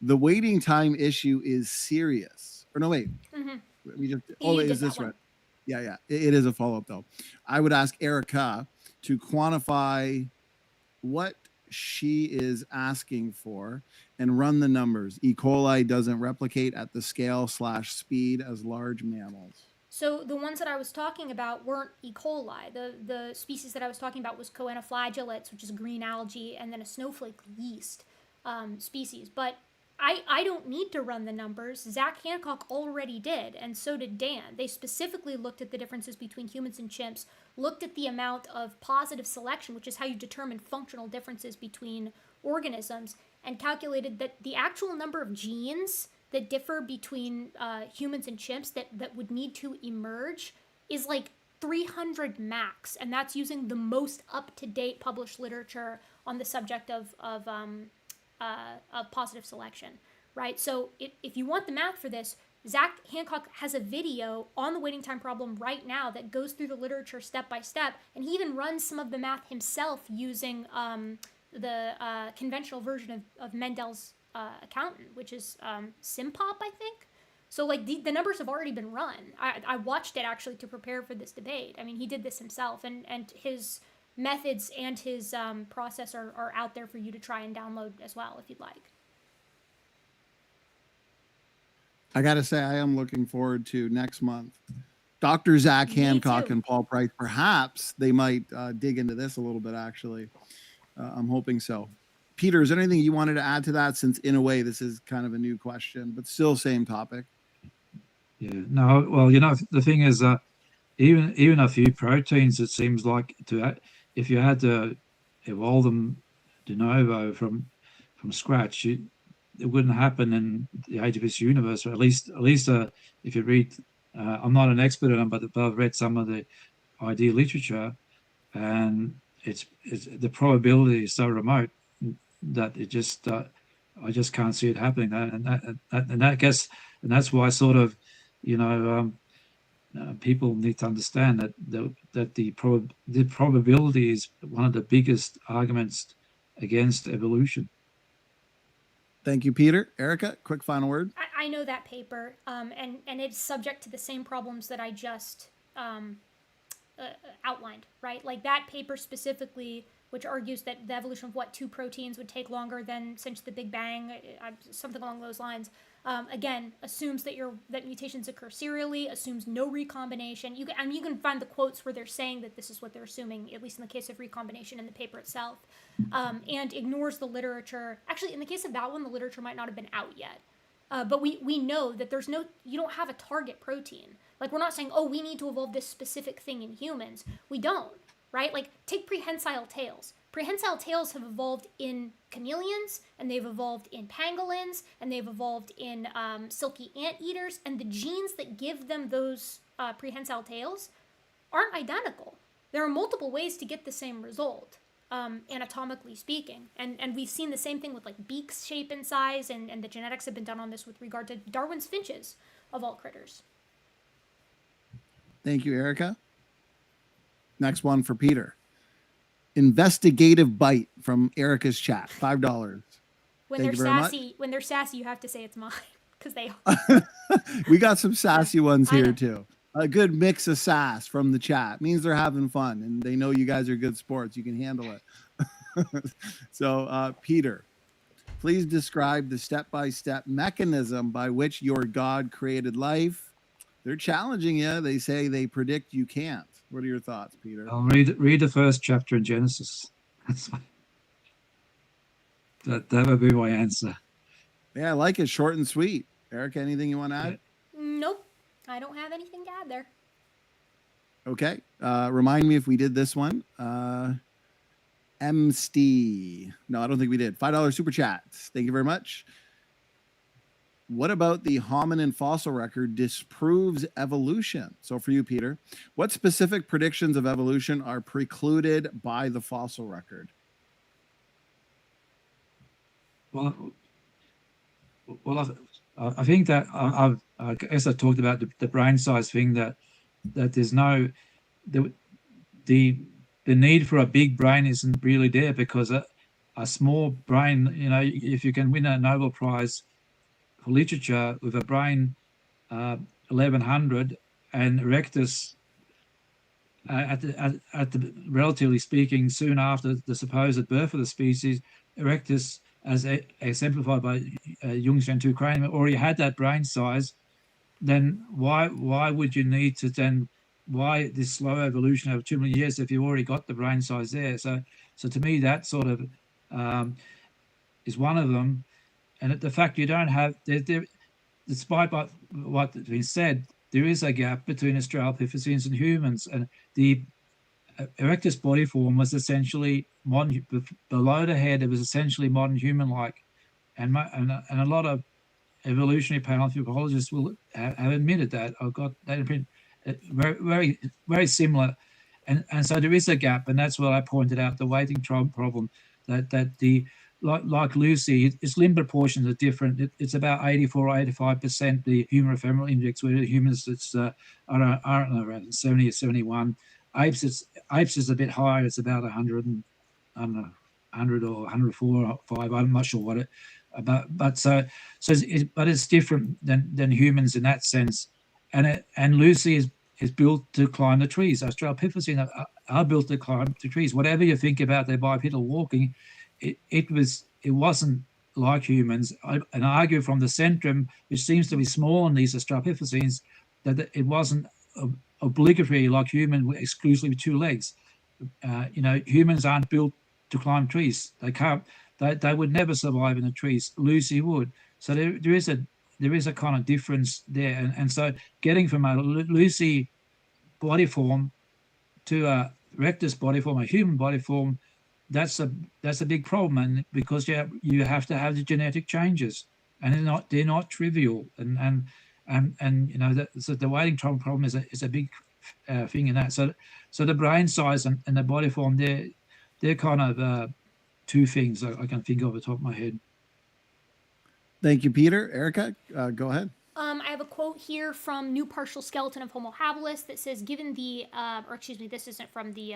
The waiting time issue is serious. Or no, wait. Let me just, wait, is this right? Yeah. It is a follow-up though. I would ask Erica to quantify what she is asking for and run the numbers. E. coli doesn't replicate at the scale/speed as large mammals. So the ones that I was talking about weren't E. coli. The species that I was talking about was Coenoflagellates, which is a green algae, and then a snowflake yeast species. But I don't need to run the numbers. Zach Hancock already did, and so did Dan. They specifically looked at the differences between humans and chimps, looked at the amount of positive selection, which is how you determine functional differences between organisms, and calculated that the actual number of genes that differ between humans and chimps that would need to emerge is like 300 max, and that's using the most up-to-date published literature on the subject of positive selection, right? So if you want the math for this, Zach Hancock has a video on the waiting time problem right now that goes through the literature step by step, and he even runs some of the math himself using the conventional version of Mendel's accountant, which is Simpop, I think. So like the numbers have already been run. I watched it actually to prepare for this debate. I mean, he did this himself, and his methods and his process are out there for you to try and download as well if you'd like. I got to say, I am looking forward to next month. Dr. Zach Hancock and Paul Price, perhaps they might dig into this a little bit, actually. I'm hoping so. Peter, is there anything you wanted to add to that, since in a way this is kind of a new question, but still same topic? Yeah, no, well, the thing is, even a few proteins, it seems like if you had to evolve them de novo from scratch, it wouldn't happen in the age of this universe, or at least if you read, I'm not an expert on them, but I've read some of the idea literature, and it's the probability is so remote that it just I just can't see it happening. And that's why sort of people need to understand that the probability is one of the biggest arguments against evolution. Thank you, Peter. Erica, quick final word. I know that paper, and it's subject to the same problems that I just outlined, right? Like that paper specifically, which argues that the evolution of two proteins would take longer than since the Big Bang, something along those lines. Again, assumes that mutations occur serially, assumes no recombination. You can find the quotes where they're saying that this is what they're assuming, at least in the case of recombination in the paper itself, and ignores the literature. Actually, in the case of that one, the literature might not have been out yet. But we know that you don't have a target protein. Like, we're not saying, oh, we need to evolve this specific thing in humans. We don't, right? Like, take prehensile tails. Prehensile tails have evolved in chameleons, and they've evolved in pangolins, and they've evolved in silky anteaters, and the genes that give them those prehensile tails aren't identical. There are multiple ways to get the same result, anatomically speaking. And we've seen the same thing with like beak shape and size, and the genetics have been done on this with regard to Darwin's finches, of all critters. Thank you, Erica. Next one for Peter. Investigative bite from Erica's chat, $5. When they're sassy, you have to say it's mine, because they are. We got some sassy ones here too. A good mix of sass from the chat means they're having fun, and they know you guys are good sports. You can handle it. So, Peter, please describe the step-by-step mechanism by which your God created life. They're challenging you. They say they predict you can't. What are your thoughts, Peter? I'll read the first chapter in Genesis. That would be my answer. Yeah, I like it. Short and sweet. Erica, anything you want to add? Nope. I don't have anything to add there. Okay. Remind me if we did this one. MST. No, I don't think we did. $5 super chat. Thank you very much. What about the hominin fossil record disproves evolution? So for you, Peter, what specific predictions of evolution are precluded by the fossil record? Well, I think that I guess I talked about the brain size thing, that there's no the need for a big brain isn't really there, because a small brain, if you can win a Nobel Prize for literature with a brain 1100, and Erectus at the relatively speaking soon after the supposed birth of the species, Erectus, as exemplified by Jung's Gentoo cranium, already had that brain size. Then why would you need to then, why this slow evolution over 2 million years if you already got the brain size there? So to me, that sort of is one of them. And the fact you don't have, despite what's been said, there is a gap between Australopithecines and humans, and the Erectus body form was essentially modern. Below the head, it was essentially modern human-like, and a lot of evolutionary paleoanthropologists will have admitted that. I've got that imprint, very, very, very similar, and so there is a gap, and that's what I pointed out, the weighting problem, that the like Lucy, its limb proportions are different. It's about 84 or 85% the humerofemoral index, where humans it's I don't know, around 70 or 71. Apes is a bit higher. It's about 100 and I don't know, 100 or 104 or 5. I'm not sure what it. But it's different than humans in that sense, and Lucy is built to climb the trees. Australopithecines are built to climb the trees. Whatever you think about their bipedal walking, it wasn't like humans. And I argue from the centrum, which seems to be small in these Australopithecines, that it wasn't obligatory like human exclusively with 2 legs. Humans aren't built to climb trees. They can't. They would never survive in the trees. Lucy would. So there is a kind of difference there, and so getting from a Lucy body form to a Erectus body form, a human body form, that's a big problem, and because you have to have the genetic changes, and they're not trivial, and so the weighting problem is a big thing in that. So the brain size and the body form, they're kind of 2 things I can think of at the top of my head. Thank you, Peter. Erica, go ahead. I have a quote here from New Partial Skeleton of Homo habilis that says, given the, this isn't from the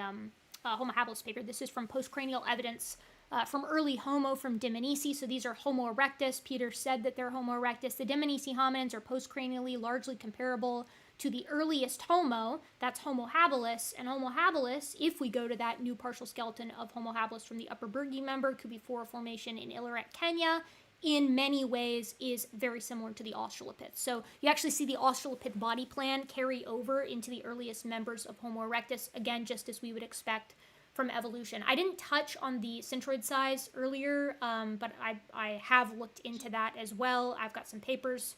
Homo habilis paper. This is from postcranial evidence from early Homo from Dmanisi. So these are Homo erectus. Peter said that they're Homo erectus. The Dmanisi hominins are postcranially largely comparable to the earliest Homo, that's Homo habilis. And Homo habilis, if we go to that New Partial Skeleton of Homo habilis from the Upper Burgi member, Kubi-Fora Formation in Illiret, Kenya, in many ways is very similar to the Australopiths. So you actually see the Australopith body plan carry over into the earliest members of Homo erectus, again, just as we would expect from evolution. I didn't touch on the centroid size earlier, but I have looked into that as well. I've got some papers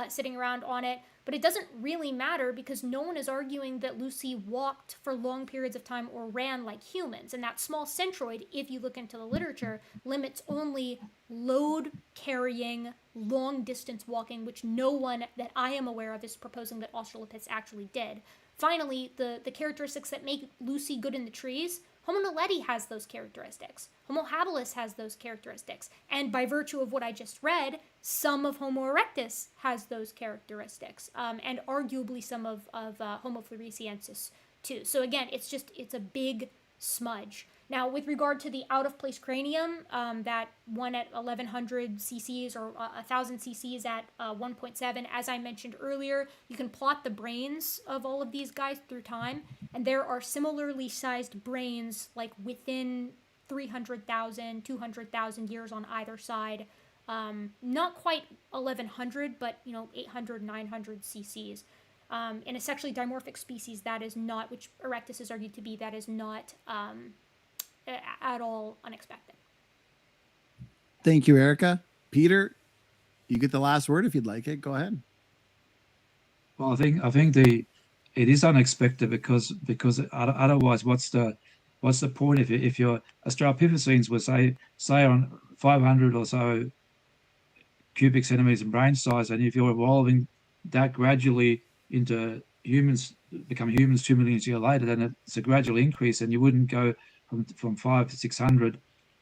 sitting around on it, but it doesn't really matter because no one is arguing that Lucy walked for long periods of time or ran like humans. And that small centroid, if you look into the literature, limits only load carrying, long distance walking, which no one that I am aware of is proposing that Australopiths actually did. Finally, the characteristics that make Lucy good in the trees, Homo naledi has those characteristics. Homo habilis has those characteristics. And by virtue of what I just read, some of Homo erectus has those characteristics, and arguably some of Homo floresiensis too. So again, it's a big smudge. Now, with regard to the out-of-place cranium, that one at 1100 cc's or 1000 cc's at 1.7, as I mentioned earlier, you can plot the brains of all of these guys through time, and there are similarly sized brains like within 300,000, 200,000 years on either side. Not quite 1100, but 800, 900 cc's. In a sexually dimorphic species, that is not, which Erectus is argued to be, that is not at all unexpected. Thank you, Erica. Peter, you get the last word if you'd like it. Go ahead. Well, I think it is unexpected because otherwise, what's the what's the point if your Australopithecines were say on 500 or so cubic centimeters in brain size, and if you're evolving that gradually into humans, become humans 2 million years later, then it's a gradual increase, and you wouldn't go from 500 to 600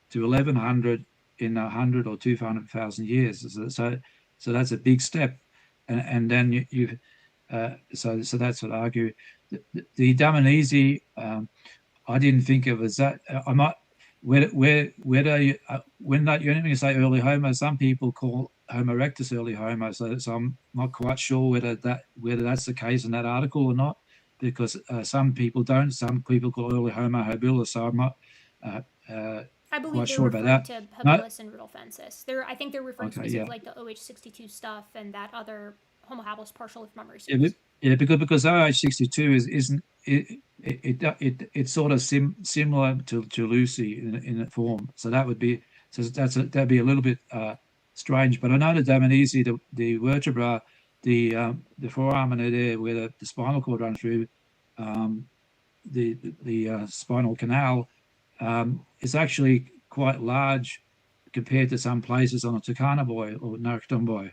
to 1100 in 100 or 200,000 years. So that's a big step, and then so that's what I argue. The Damanesis, I didn't think of as that. I might whether you, when you say early Homo, some people call Homo erectus early Homo, so I'm not quite sure whether that's the case in that article or not, because some people don't. Some people call early Homo habilis, so I'm not I believe quite they're sure about referring that. to No? habilis and rudolfensis. I think they're referring Okay, specifically yeah. like the OH62 stuff and that other Homo habilis partial with memory Yeah, series. yeah, because OH62 isn't it's sort of similar to Lucy in a form, so that would be that'd be a little bit strange. But I know the Damanesis, the vertebra, the foramen there where the spinal cord runs through, the spinal canal, is actually quite large compared to some places on a Tucana boy or Narcoton boy,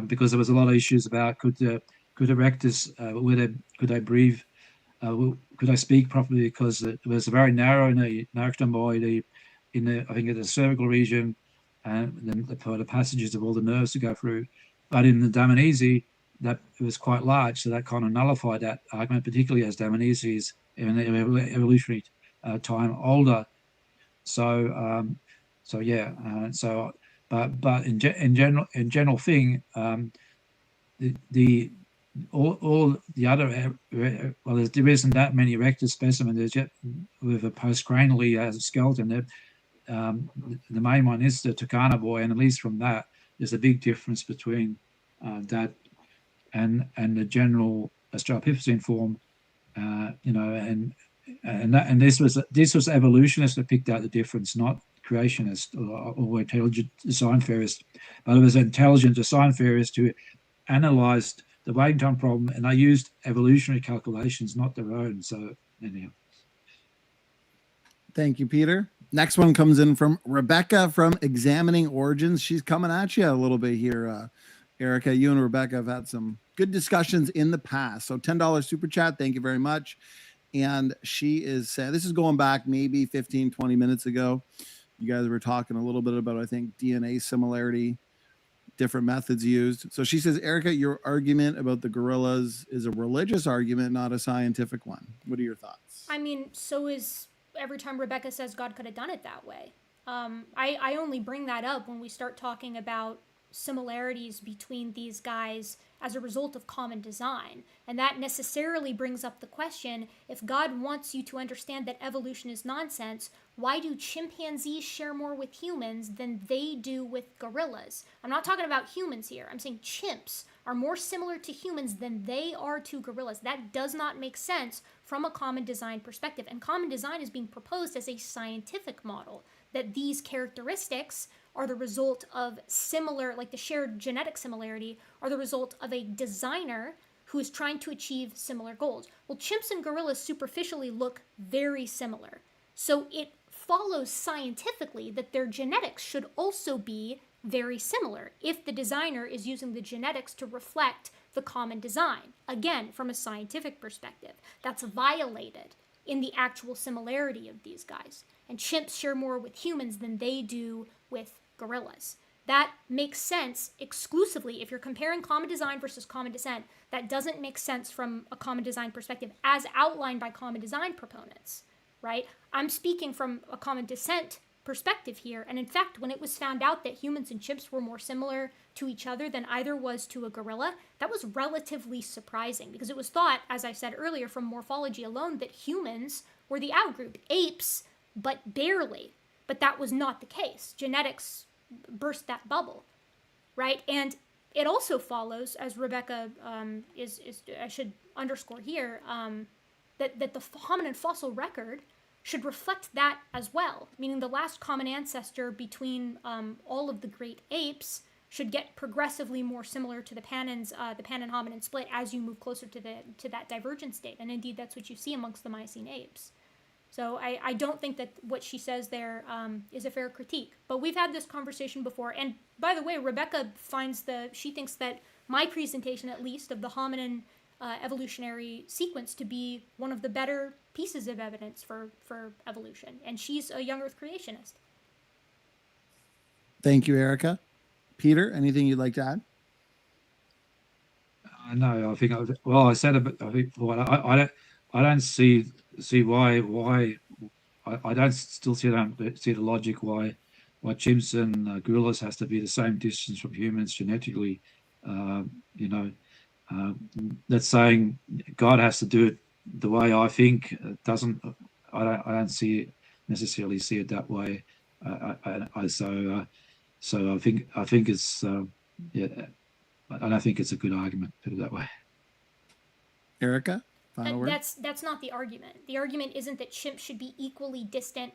because there was a lot of issues about could erectus could they breathe, could they speak properly, because it was very narrow in the Narcoton boy, I think in the cervical region, and then for the passages of all the nerves to go through. But in the Damanesis, that it was quite large, so that kind of nullified that argument, particularly as Damanesis is in the evolutionary time older. So yeah. But in general thing, the all the other well, there isn't that many erectus specimens. There's yet with a postcranially skeleton. The main one is the Tucana boy, and at least from that, there's a big difference between that and the general Australopithecine form. And this was evolutionists that picked out the difference, not creationists or intelligent design theorists, but it was intelligent design theorists who analyzed the waiting time problem, and they used evolutionary calculations, not their own. So anyhow. Thank you, Peter. Next one comes in from Rebecca from Examining Origins. She's coming at you a little bit here, Erica. You and Rebecca have had some good discussions in the past. So $10 super chat. Thank you very much. And she is saying, this is going back maybe 15, 20 minutes ago. You guys were talking a little bit about, I think, DNA similarity, different methods used. So she says, Erica, your argument about the gorillas is a religious argument, not a scientific one. What are your thoughts? I mean, so is every time Rebecca says God could have done it that way. I only bring that up when we start talking about similarities between these guys as a result of common design. And that necessarily brings up the question, if God wants you to understand that evolution is nonsense, why do chimpanzees share more with humans than they do with gorillas? I'm not talking about humans here. I'm saying chimps are more similar to humans than they are to gorillas. That does not make sense from a common design perspective. And common design is being proposed as a scientific model, that these characteristics are the result of similar, like the shared genetic similarity, are the result of a designer who is trying to achieve similar goals. Well, chimps and gorillas superficially look very similar. So it follows scientifically that their genetics should also be very similar if the designer is using the genetics to reflect the common design. Again, from a scientific perspective, that's violated in the actual similarity of these guys. And chimps share more with humans than they do with gorillas. That makes sense exclusively if you're comparing common design versus common descent. That doesn't make sense from a common design perspective as outlined by common design proponents, right? I'm speaking from a common descent perspective here. And in fact, when it was found out that humans and chimps were more similar to each other than either was to a gorilla, that was relatively surprising, because it was thought, as I said earlier, from morphology alone, that humans were the outgroup, apes, but barely. But that was not the case. Genetics burst that bubble, right? And it also follows, as Rebecca I should underscore here, that the hominin fossil record should reflect that as well, meaning the last common ancestor between all of the great apes should get progressively more similar to the Pannons, the Pannon-hominin split as you move closer to that divergence state. And indeed, that's what you see amongst the Miocene apes. So I don't think that what she says there is a fair critique. But we've had this conversation before. And by the way, Rebecca she thinks that my presentation, at least, of the hominin evolutionary sequence to be one of the better pieces of evidence for evolution. And she's a young Earth creationist. Thank you, Erica. Peter, anything you'd like to add? No, I think I said a bit. I think I don't see why I don't still see the logic why chimps and gorillas has to be the same distance from humans genetically. You know, that's saying God has to do it the way I think. It doesn't. I don't necessarily see it that way. So I think it's yeah. I don't think it's a good argument, put it that way. Erica, final word? That's not the argument. The argument isn't that chimps should be equally distant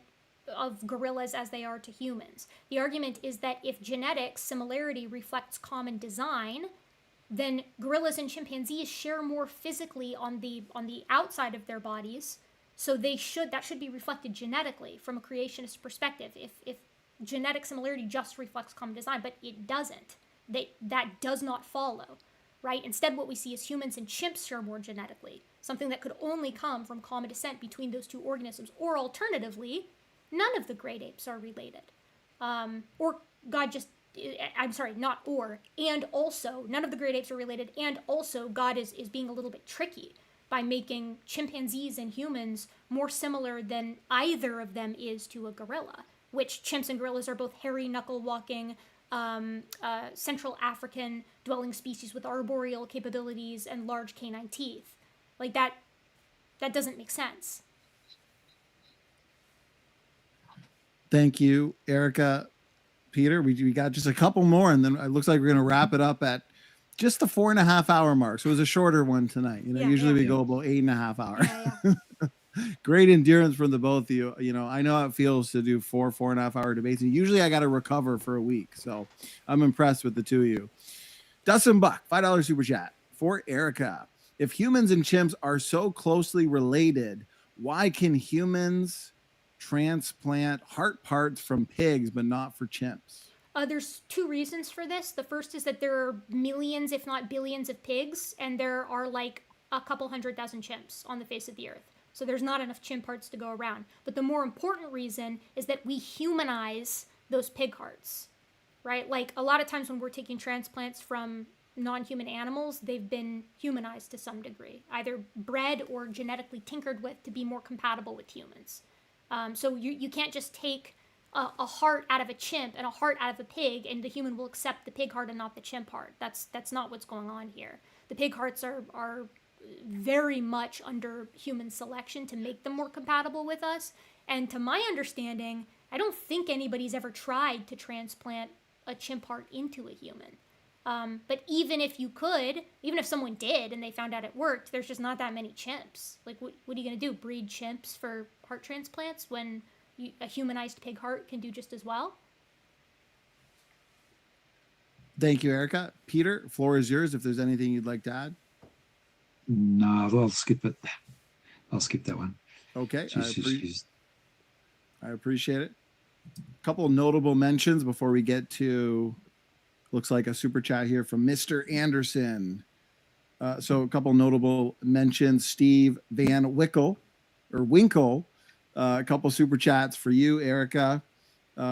of gorillas as they are to humans. The argument is that if genetic similarity reflects common design, then gorillas and chimpanzees share more physically on the outside of their bodies, so that should be reflected genetically from a creationist perspective. If genetic similarity just reflects common design, but it doesn't. That does not follow, right? Instead, what we see is humans and chimps share more genetically, something that could only come from common descent between those two organisms. Or alternatively, none of the great apes are related. Or God just, I'm sorry, not or, and also, none of the great apes are related, and also God is being a little bit tricky by making chimpanzees and humans more similar than either of them is to a gorilla, which chimps and gorillas are both hairy, knuckle-walking, Central African dwelling species with arboreal capabilities and large canine teeth. Like that doesn't make sense. Thank you, Erica. Peter, we got just a couple more, and then it looks like we're going to wrap it up at just the 4.5 hour mark. So it was a shorter one tonight. Usually we go about 8.5 hours. Yeah. Great endurance from the both of you. I know how it feels to do 4.5 hour debates. And usually I got to recover for a week. So I'm impressed with the two of you. Dustin Buck, $5 super chat for Erica. If humans and chimps are so closely related, why can humans transplant heart parts from pigs, but not for chimps? There's two reasons for this. The first is that there are millions, if not billions, of pigs, and there are like a couple 100,000 chimps on the face of the earth. So there's not enough chimp hearts to go around. But the more important reason is that we humanize those pig hearts, right? Like a lot of times when we're taking transplants from non-human animals, they've been humanized to some degree, either bred or genetically tinkered with to be more compatible with humans. So you can't just take a heart out of a chimp and a heart out of a pig and the human will accept the pig heart and not the chimp heart. That's not what's going on here. The pig hearts are very much under human selection to make them more compatible with us. And to my understanding, I don't think anybody's ever tried to transplant a chimp heart into a human. But even if you could, even if someone did and they found out it worked, there's just not that many chimps. Like, what are you going to do? Breed chimps for heart transplants when a humanized pig heart can do just as well? Thank you, Erica. Peter, floor is yours if there's anything you'd like to add. No, I'll skip it. I'll skip that one. Okay. I appreciate it. A couple of notable mentions before we get to, looks like a super chat here from Mr. Anderson. So a couple of notable mentions. Steve Van Winkle, a couple super chats for you, Erica.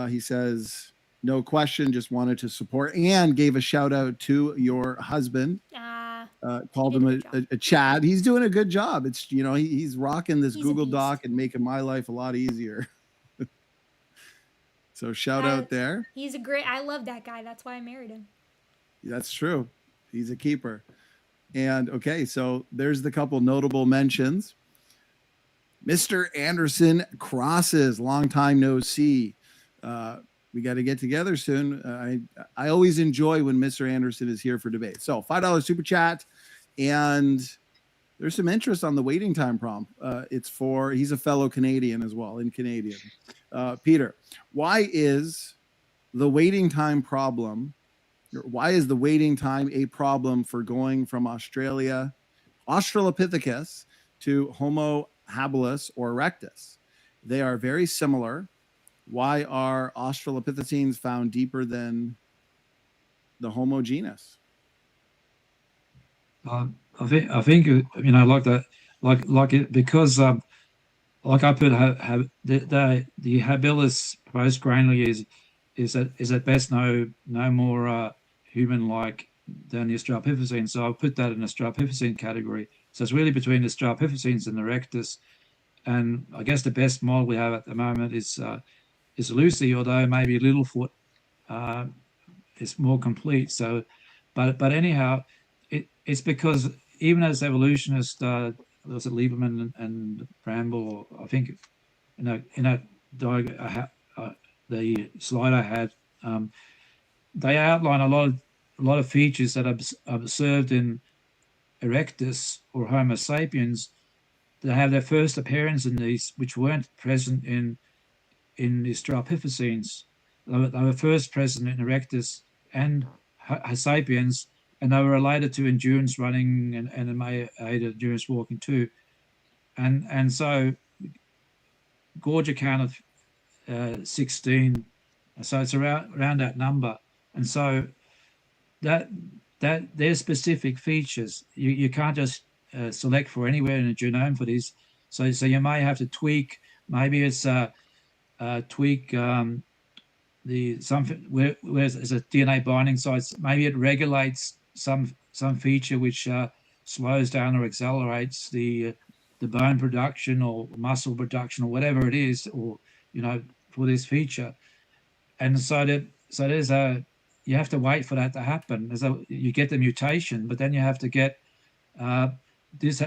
He says, no question, just wanted to support, and gave a shout out to your husband. Called him a Chad. He's doing a good job. It's, he's rocking this Google Doc and making my life a lot easier. So shout out there. I love that guy. That's why I married him. That's true. He's a keeper. And okay, so there's the couple notable mentions. Mr. Anderson Crosses, long time no see. We got to get together soon. I always enjoy when Mr. Anderson is here for debate. So $5 super chat, and there's some interest on the waiting time prompt. He's a fellow Canadian as well, in Canadian. Peter, why is the waiting time a problem for going from Australopithecus to Homo habilis or erectus? They are very similar. Why are Australopithecines found deeper than the Homo genus? I think you know, like that, like it, because like I put the habilis postcranially is at best no more human like than the Australopithecine. So I'll put that in the Australopithecine category. So it's really between the Australopithecines and the Erectus. And I guess the best model we have at the moment is Lucy, although maybe Littlefoot uh, is more complete. So, but anyhow, it's because even as evolutionists, was it Lieberman and Bramble, or I think in that the slide I had, they outline a lot of features that are observed in Erectus or Homo sapiens that have their first appearance in these, which weren't present in the Australopithecines. They were first present in Erectus and Sapiens, and they were related to endurance running and it may aid endurance walking too. And so Gorge account of 16, so it's around that number. And so that there's specific features. You can't just select for anywhere in the genome for these. So you may have to tweak. Maybe it's tweak the something where there's a DNA binding sites. Maybe it regulates some feature which slows down or accelerates the bone production or muscle production or whatever it is, or you know, for this feature. And so there's you have to wait for that to happen. You get the mutation, but then you have to get this.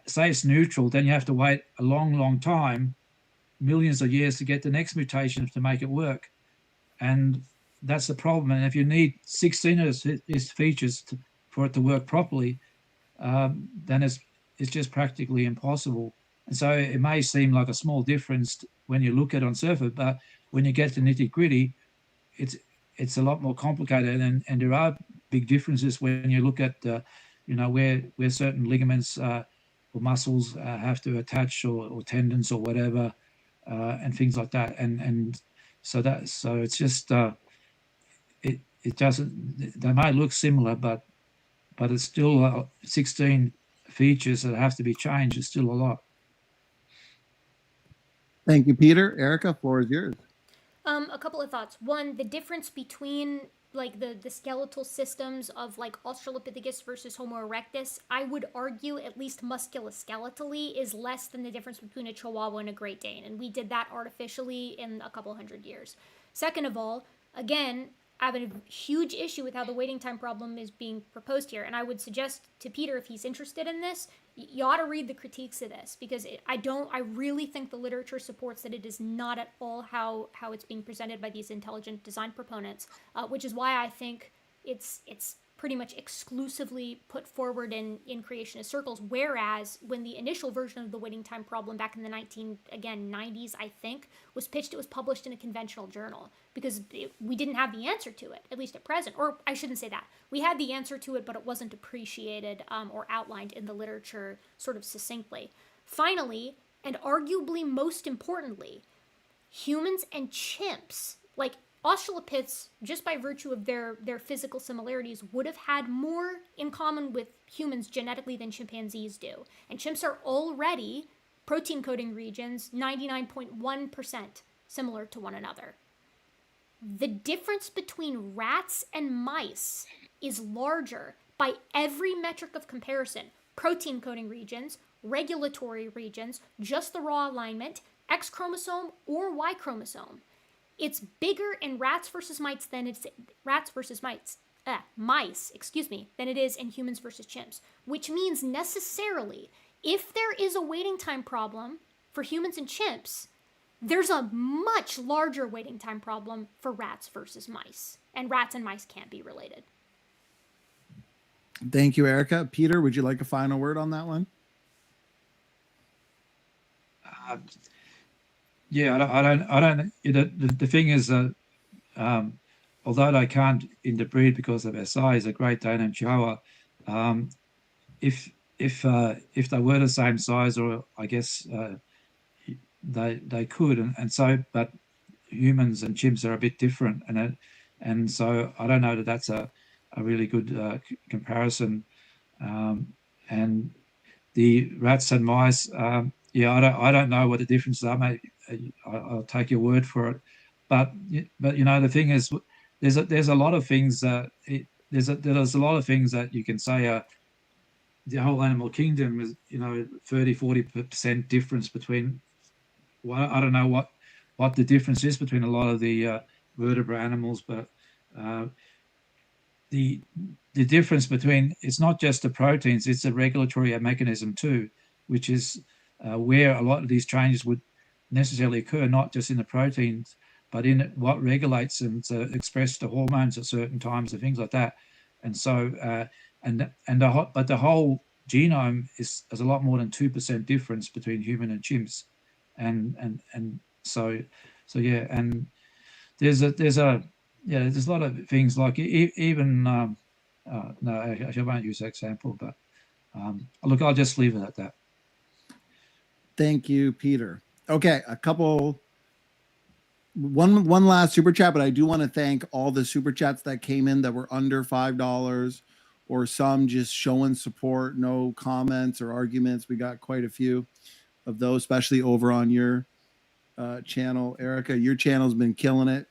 Say it's neutral, then you have to wait a long time, millions of years to get the next mutation to make it work. And that's the problem. And if you need 16 of these features for it to work properly, then it's just practically impossible. And so it may seem like a small difference when you look at it on surface, but when you get to nitty gritty, it's a lot more complicated. And there are big differences when you look at you know, where certain ligaments or muscles have to attach, or tendons or whatever, and things like that. And so it's just it doesn't. They may look similar, but it's still 16 features that have to be changed. It's still a lot. Thank you, Peter. Erica, floor is yours. A couple of thoughts. One, the difference between like the skeletal systems of like Australopithecus versus Homo erectus, I would argue, at least musculoskeletally, is less than the difference between a Chihuahua and a Great Dane, and we did that artificially in a couple hundred years. Second of all, again, I have a huge issue with how the waiting time problem is being proposed here, and I would suggest to Peter, if he's interested in this, you ought to read the critiques of this, because I really think the literature supports that it is not at all how it's being presented by these intelligent design proponents, which is why I think it's pretty much exclusively put forward in creationist circles, whereas when the initial version of the waiting time problem back in the 90s, I think, was pitched, it was published in a conventional journal, because we didn't have the answer to it, at least at present. Or I shouldn't say that. We had the answer to it, but it wasn't appreciated or outlined in the literature sort of succinctly. Finally, and arguably most importantly, humans and chimps, like Australopiths, just by virtue of their physical similarities, would have had more in common with humans genetically than chimpanzees do. And chimps are already protein coding regions 99.1% similar to one another. The difference between rats and mice is larger by every metric of comparison. Protein coding regions, regulatory regions, just the raw alignment, X chromosome or Y chromosome. It's bigger in rats versus mice than it's mice, than it is in humans versus chimps, which means necessarily, if there is a waiting time problem for humans and chimps, there's a much larger waiting time problem for rats versus mice, and rats and mice can't be related. Thank you, Erica. Peter, would you like a final word on that one? Yeah, I don't. The thing is that although they can't interbreed because of their size, a Great Dane and Chihuahua, if they were the same size, or I guess they could, and so, but humans and chimps are a bit different, and so I don't know that that's a really good comparison. And the rats and mice, yeah, I don't know what the differences are, mate. I'll take your word for it. But the thing is, there's a lot of things there's a lot of things that you can say. The whole animal kingdom is 30-40% difference between. Well, I don't know what the difference is between a lot of the vertebrate animals, but uh, the difference between, it's not just the proteins, it's a regulatory mechanism too, which is where a lot of these changes would necessarily occur, not just in the proteins, but in what regulates and express the hormones at certain times and things like that. And so, but the whole genome is a lot more than 2% difference between human and chimps, and so yeah, and there's a yeah, there's a lot of things like even no, I won't use that example, but look, I'll just leave it at that. Thank you, Peter. Okay, one last super chat, but I do want to thank all the super chats that came in that were under $5, or some just showing support, no comments or arguments. We got quite a few of those, especially over on your channel, Erica. Your channel's been killing it.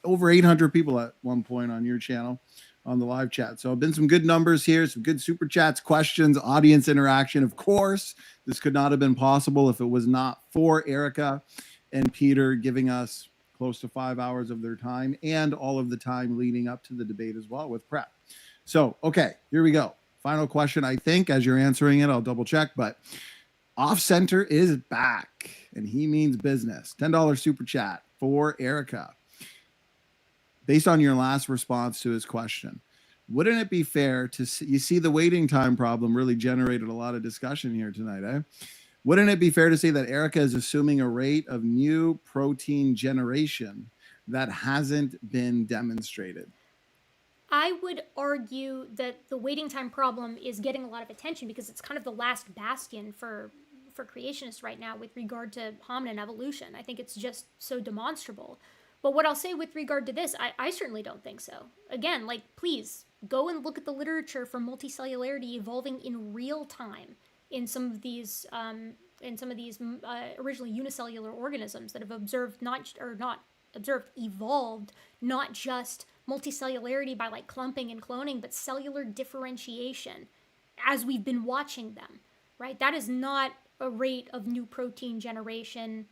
Over 800 people at one point on your channel on the live chat. So been some good numbers here, some good super chats, questions, audience interaction. Of course, this could not have been possible if it was not for Erica and Peter giving us close to 5 hours of their time and all of the time leading up to the debate as well with prep. So, okay, here we go. Final question, I think, as you're answering it, I'll double check, but Off Center is back, and he means business. $10 super chat for Erica. Based on your last response to his question, wouldn't it be fair to see, you see the waiting time problem really generated a lot of discussion here tonight, eh? Wouldn't it be fair to say that Erica is assuming a rate of new protein generation that hasn't been demonstrated? I would argue that the waiting time problem is getting a lot of attention because it's kind of the last bastion for creationists right now with regard to hominin evolution. I think it's just so demonstrable. But what I'll say with regard to this, I certainly don't think so. Again, like, please go and look at the literature for multicellularity evolving in real time in some of these originally unicellular organisms that have evolved not just multicellularity by like clumping and cloning, but cellular differentiation as we've been watching them, right? That is not a rate of new protein generation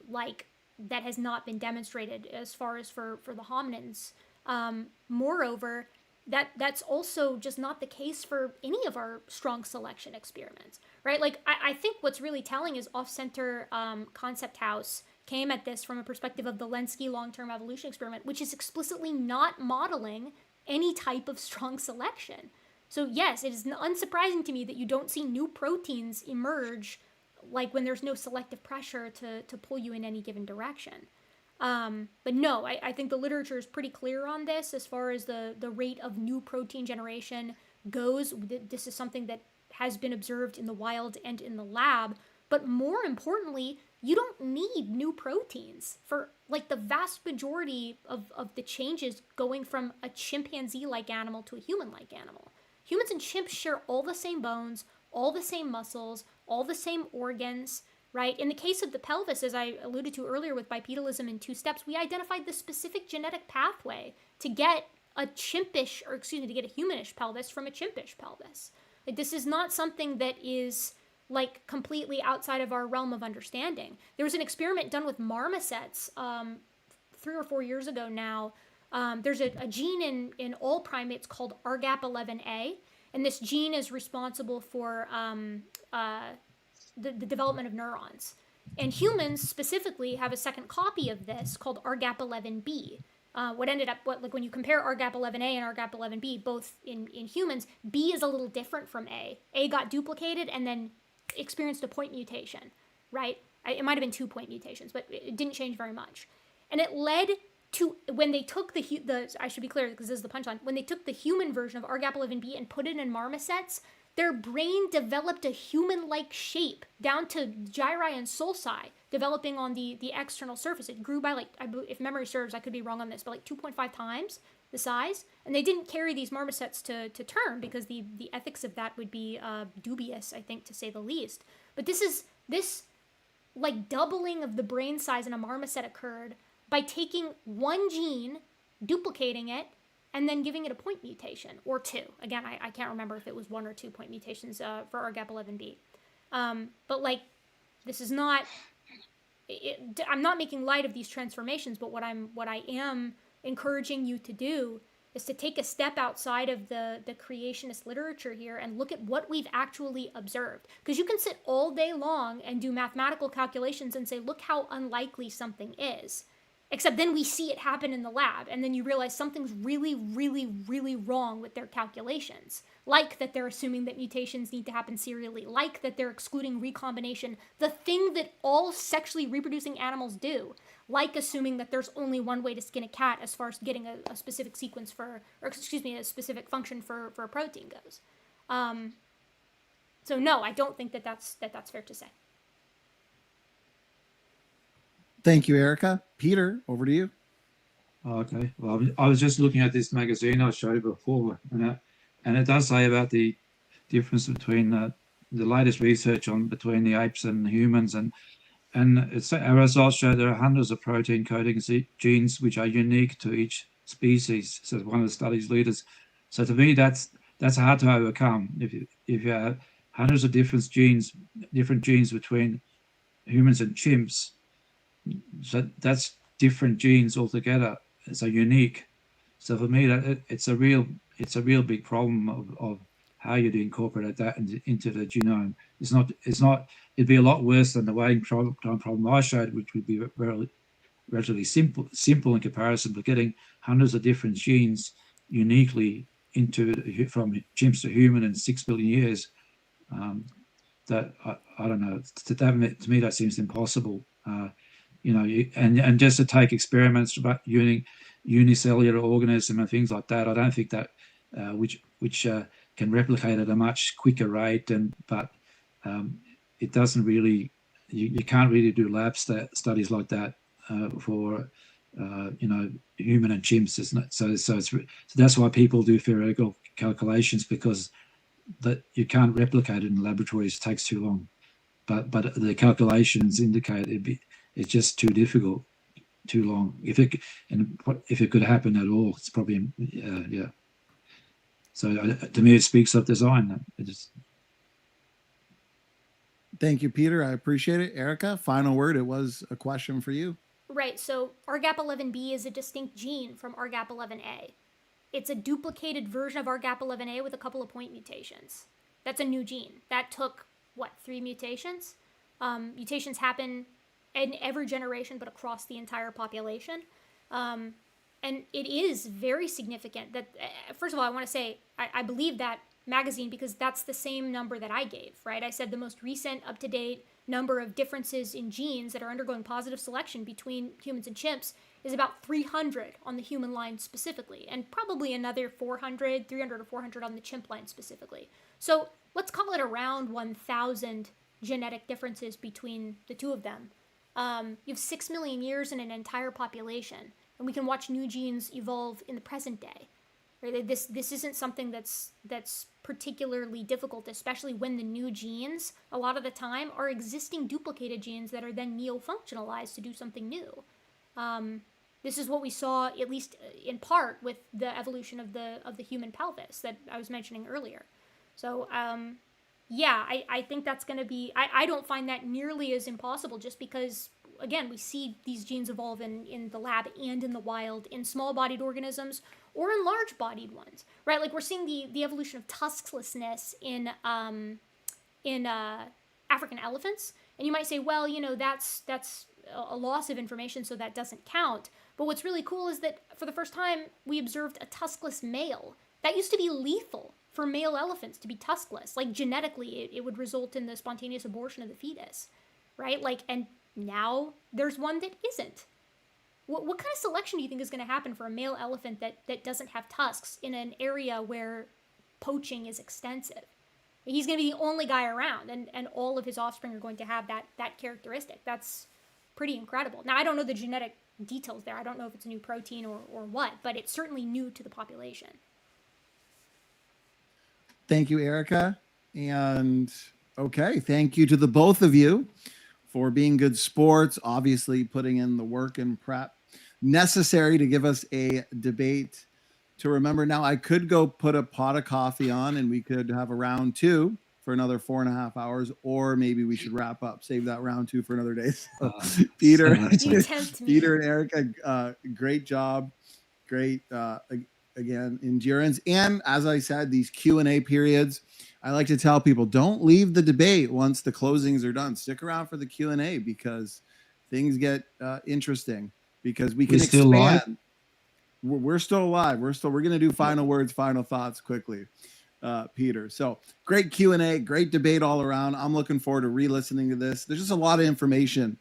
like that has not been demonstrated as far as for the hominins. Moreover, that's also just not the case for any of our strong selection experiments, right? Like, I think what's really telling is Off-Center Concept House came at this from a perspective of the Lenski long-term evolution experiment, which is explicitly not modeling any type of strong selection. So yes, it is unsurprising to me that you don't see new proteins emerge like when there's no selective pressure to pull you in any given direction. But no, I think the literature is pretty clear on this as far as the rate of new protein generation goes. This is something that has been observed in the wild and in the lab. But more importantly, you don't need new proteins for like the vast majority of the changes going from a chimpanzee-like animal to a human-like animal. Humans and chimps share all the same bones, all the same muscles, all the same organs, right? In the case of the pelvis, as I alluded to earlier with bipedalism in 2 steps, we identified the specific genetic pathway to get to get a humanish pelvis from a chimpish pelvis. Like, this is not something that is like completely outside of our realm of understanding. There was an experiment done with marmosets 3 or 4 years ago now. There's a gene in all primates called RGAP11A, and this gene is responsible for the development of neurons. And humans specifically have a second copy of this called RGAP11B. When you compare RGAP11A and RGAP11B, both in humans, B is a little different from A. A got duplicated and then experienced a point mutation, right? It might have been 2 point mutations, but it didn't change very much. And it led to, when they took I should be clear because this is the punchline, when they took the human version of RGAP11B and put it in marmosets, their brain developed a human-like shape down to gyri and sulci developing on the external surface. It grew by, like, if memory serves, I could be wrong on this, but like 2.5 times the size. And they didn't carry these marmosets to term because the ethics of that would be dubious, I think, to say the least. But this like doubling of the brain size in a marmoset occurred by taking one gene, duplicating it, and then giving it a point mutation, or two. Again, I can't remember if it was 1 or 2 point mutations for RGAP11B. But like, this is not, I'm not making light of these transformations, but what I am encouraging you to do is to take a step outside of the creationist literature here and look at what we've actually observed. Because you can sit all day long and do mathematical calculations and say, look how unlikely something is. Except then we see it happen in the lab, and then you realize something's really, really, really wrong with their calculations. Like that they're assuming that mutations need to happen serially, like that they're excluding recombination, the thing that all sexually reproducing animals do, like assuming that there's only one way to skin a cat as far as getting a specific sequence for, or excuse me, a specific function for a protein goes. So no, I don't think that's fair to say. Thank you, Erica. Peter, over to you. Okay. Well, I was just looking at this magazine I showed you before, and it does say about the difference between the latest research between the apes and humans, and our results show there are hundreds of protein coding genes which are unique to each species. So one of the study's leaders. So to me, that's hard to overcome. If you have hundreds of different genes between humans and chimps. So that's different genes altogether. So unique. So for me, it's a real big problem of how you'd incorporate that into the genome. It's not. It'd be a lot worse than the waiting time problem I showed, which would be relatively simple in comparison. But getting hundreds of different genes uniquely from chimps to human in 6 billion years, that I don't know. To me, that seems impossible. And just to take experiments about unicellular organism and things like that, I don't think that which can replicate at a much quicker rate. But it doesn't really, you can't really do lab studies like that for human and chimps, isn't it? So that's why people do theoretical calculations, because that you can't replicate it in laboratories. It takes too long. But the calculations indicate it's just too difficult, too long. If it could happen at all, it's probably yeah. So to me, it speaks of design. Thank you, Peter. I appreciate it. Erica, final word. It was a question for you. Right. So RGAP11B is a distinct gene from RGAP11A. It's a duplicated version of RGAP11A with a couple of point mutations. That's a new gene. That took 3 mutations? Mutations happen in every generation, but across the entire population. And it is very significant that, first of all, I want to say, I believe that magazine because that's the same number that I gave, right? I said the most recent up-to-date number of differences in genes that are undergoing positive selection between humans and chimps is about 300 on the human line specifically, and probably another 300 or 400 on the chimp line specifically. So let's call it around 1,000 genetic differences between the two of them. You have 6 million years in an entire population, and we can watch new genes evolve in the present day. Right? This isn't something that's particularly difficult, especially when the new genes, a lot of the time, are existing duplicated genes that are then neo-functionalized to do something new. This is what we saw, at least in part, with the evolution of the human pelvis that I was mentioning earlier. So, yeah, I think that's going to be, I don't find that nearly as impossible, just because, again, we see these genes evolve in the lab and in the wild, in small-bodied organisms or in large-bodied ones, right? Like, we're seeing the evolution of tusklessness in African elephants, and you might say, well, that's a loss of information, so that doesn't count. But what's really cool is that for the first time, we observed a tuskless male. That used to be lethal for male elephants, to be tuskless. Like, genetically, it would result in the spontaneous abortion of the fetus, right? Like, and now there's one that isn't. What kind of selection do you think is going to happen for a male elephant that doesn't have tusks in an area where poaching is extensive? He's going to be the only guy around, and all of his offspring are going to have that characteristic. That's pretty incredible. Now, I don't know the genetic details there. I don't know if it's a new protein or what, but it's certainly new to the population. Thank you, Erica. And okay, thank you to the both of you for being good sports, obviously putting in the work and prep necessary to give us a debate to remember. Now, I could go put a pot of coffee on and we could have a round two for another 4.5 hours, or maybe we should wrap up, save that round two for another day. So, Peter, You tempt me. Peter and Erica, great job. Great, again, endurance. And as I said, these Q&A periods, I like to tell people, don't leave the debate once the closings are done. Stick around for the Q&A because things get interesting, because we can still live? expand. We're still alive. We're going to do final words, final thoughts quickly, Peter. So great Q&A, great debate all around. I'm looking forward to re-listening to this. There's just a lot of information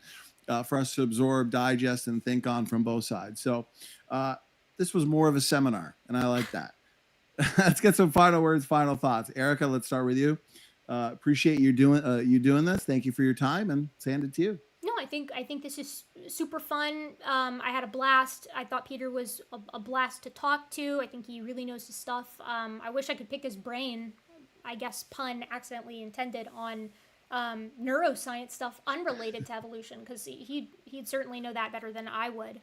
for us to absorb, digest, and think on from both sides. So this was more of a seminar, and I like that. Let's get some final words, final thoughts. Erica, let's start with you. Appreciate you doing this. Thank you for your time, and hand it to you. No, I think this is super fun. I had a blast. I thought Peter was a blast to talk to. I think he really knows his stuff. I wish I could pick his brain. I guess pun accidentally intended on neuroscience stuff unrelated to evolution, because he'd certainly know that better than I would.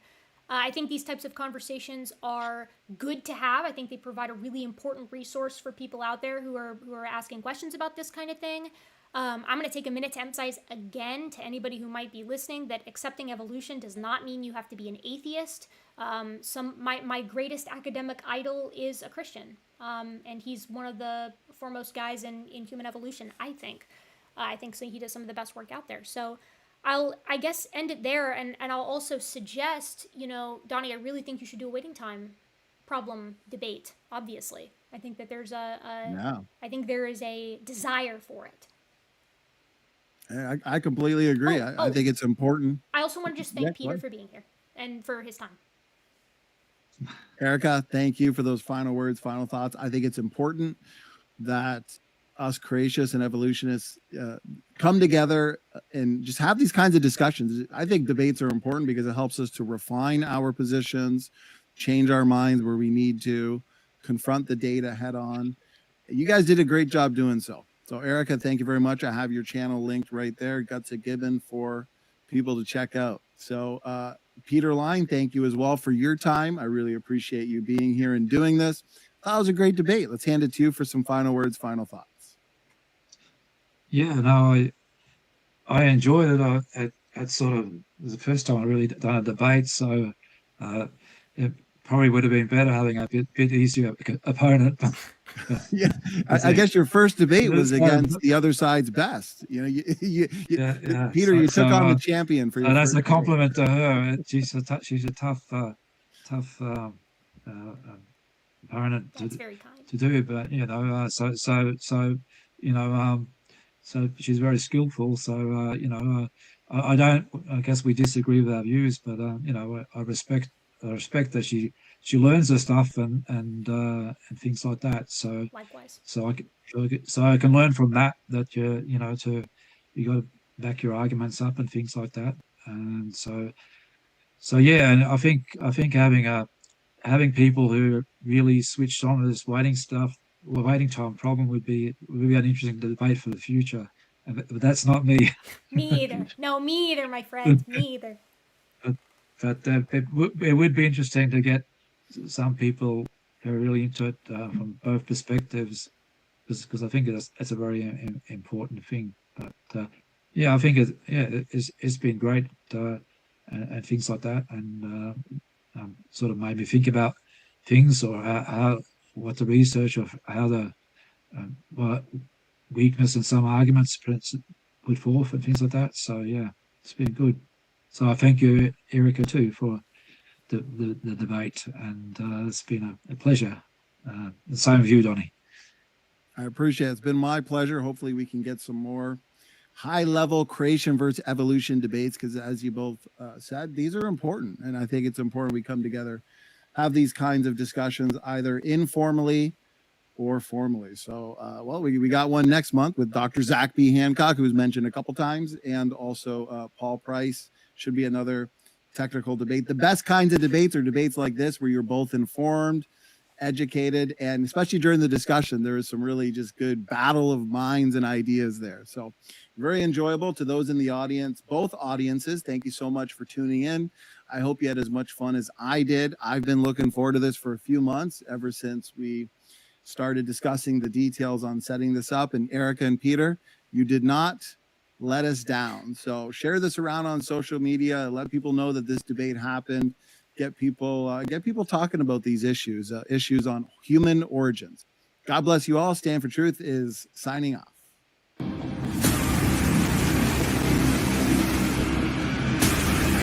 I think these types of conversations are good to have. I think they provide a really important resource for people out there who are asking questions about this kind of thing. I'm going to take a minute to emphasize again to anybody who might be listening that accepting evolution does not mean you have to be an atheist. My greatest academic idol is a Christian, and he's one of the foremost guys in human evolution, I think. I think so. He does some of the best work out there. So I guess end it there, and I'll also suggest, Donnie, I really think you should do a waiting time problem debate. Obviously, I think that there's I think there is a desire for it. I completely agree. I think it's important. I also want to just thank Peter for being here and for his time. Erica, thank you for those final words, final thoughts. I think it's important that us creationists and evolutionists come together and just have these kinds of discussions. I think debates are important because it helps us to refine our positions, change our minds where we need to, confront the data head on. You guys did a great job doing so. So Erica, thank you very much. I have your channel linked right there, Guts of Gibbon, for people to check out. So Peter Line, thank you as well for your time. I really appreciate you being here and doing this. That was a great debate. Let's hand it to you for some final words, final thoughts. Yeah, no, I enjoyed it. It sort of was the first time I really done a debate, so it probably would have been better having a bit easier opponent. Yeah, I guess your first debate was against the other side's best. Peter, you took on the champion for your. That's a compliment to her. She's a tough opponent to do, but so she's very skillful. So I guess we disagree with our views, but I respect that she learns her stuff and things like that. So likewise. So I can learn from that you got to back your arguments up and things like that. And so yeah, and I think having people who really switched on to this waiting time problem would be an interesting debate for the future. But that's not me. Me either. No, me either, my friend. Me either. But it would be interesting to get some people who are really into it from both perspectives, because I think it's a very important thing. But I think it's been great and things like that, and sort of made me think about things, or what the research of how the weakness in some arguments put forth and things like that. So yeah, it's been good. So I thank you, Erica, too, for the debate, and it's been a pleasure. The same with you, Donnie. I appreciate it. It's been my pleasure. Hopefully we can get some more high-level creation versus evolution debates, because as you both said, these are important, and I think it's important we come together, have these kinds of discussions either informally or formally. So, well, we got one next month with Dr. Zach B. Hancock, who's mentioned a couple times, and also Paul Price. Should be another technical debate. The best kinds of debates are debates like this, where you're both informed, educated, and especially during the discussion, there is some really just good battle of minds and ideas there. So very enjoyable. To those in the audience, both audiences, thank you so much for tuning in. I hope you had as much fun as I did. I've been looking forward to this for a few months, ever since we started discussing the details on setting this up. And Erica and Peter, you did not let us down. So share this around on social media. Let people know that this debate happened. Get people talking about these issues on human origins. God bless you all. Stand for Truth is signing off.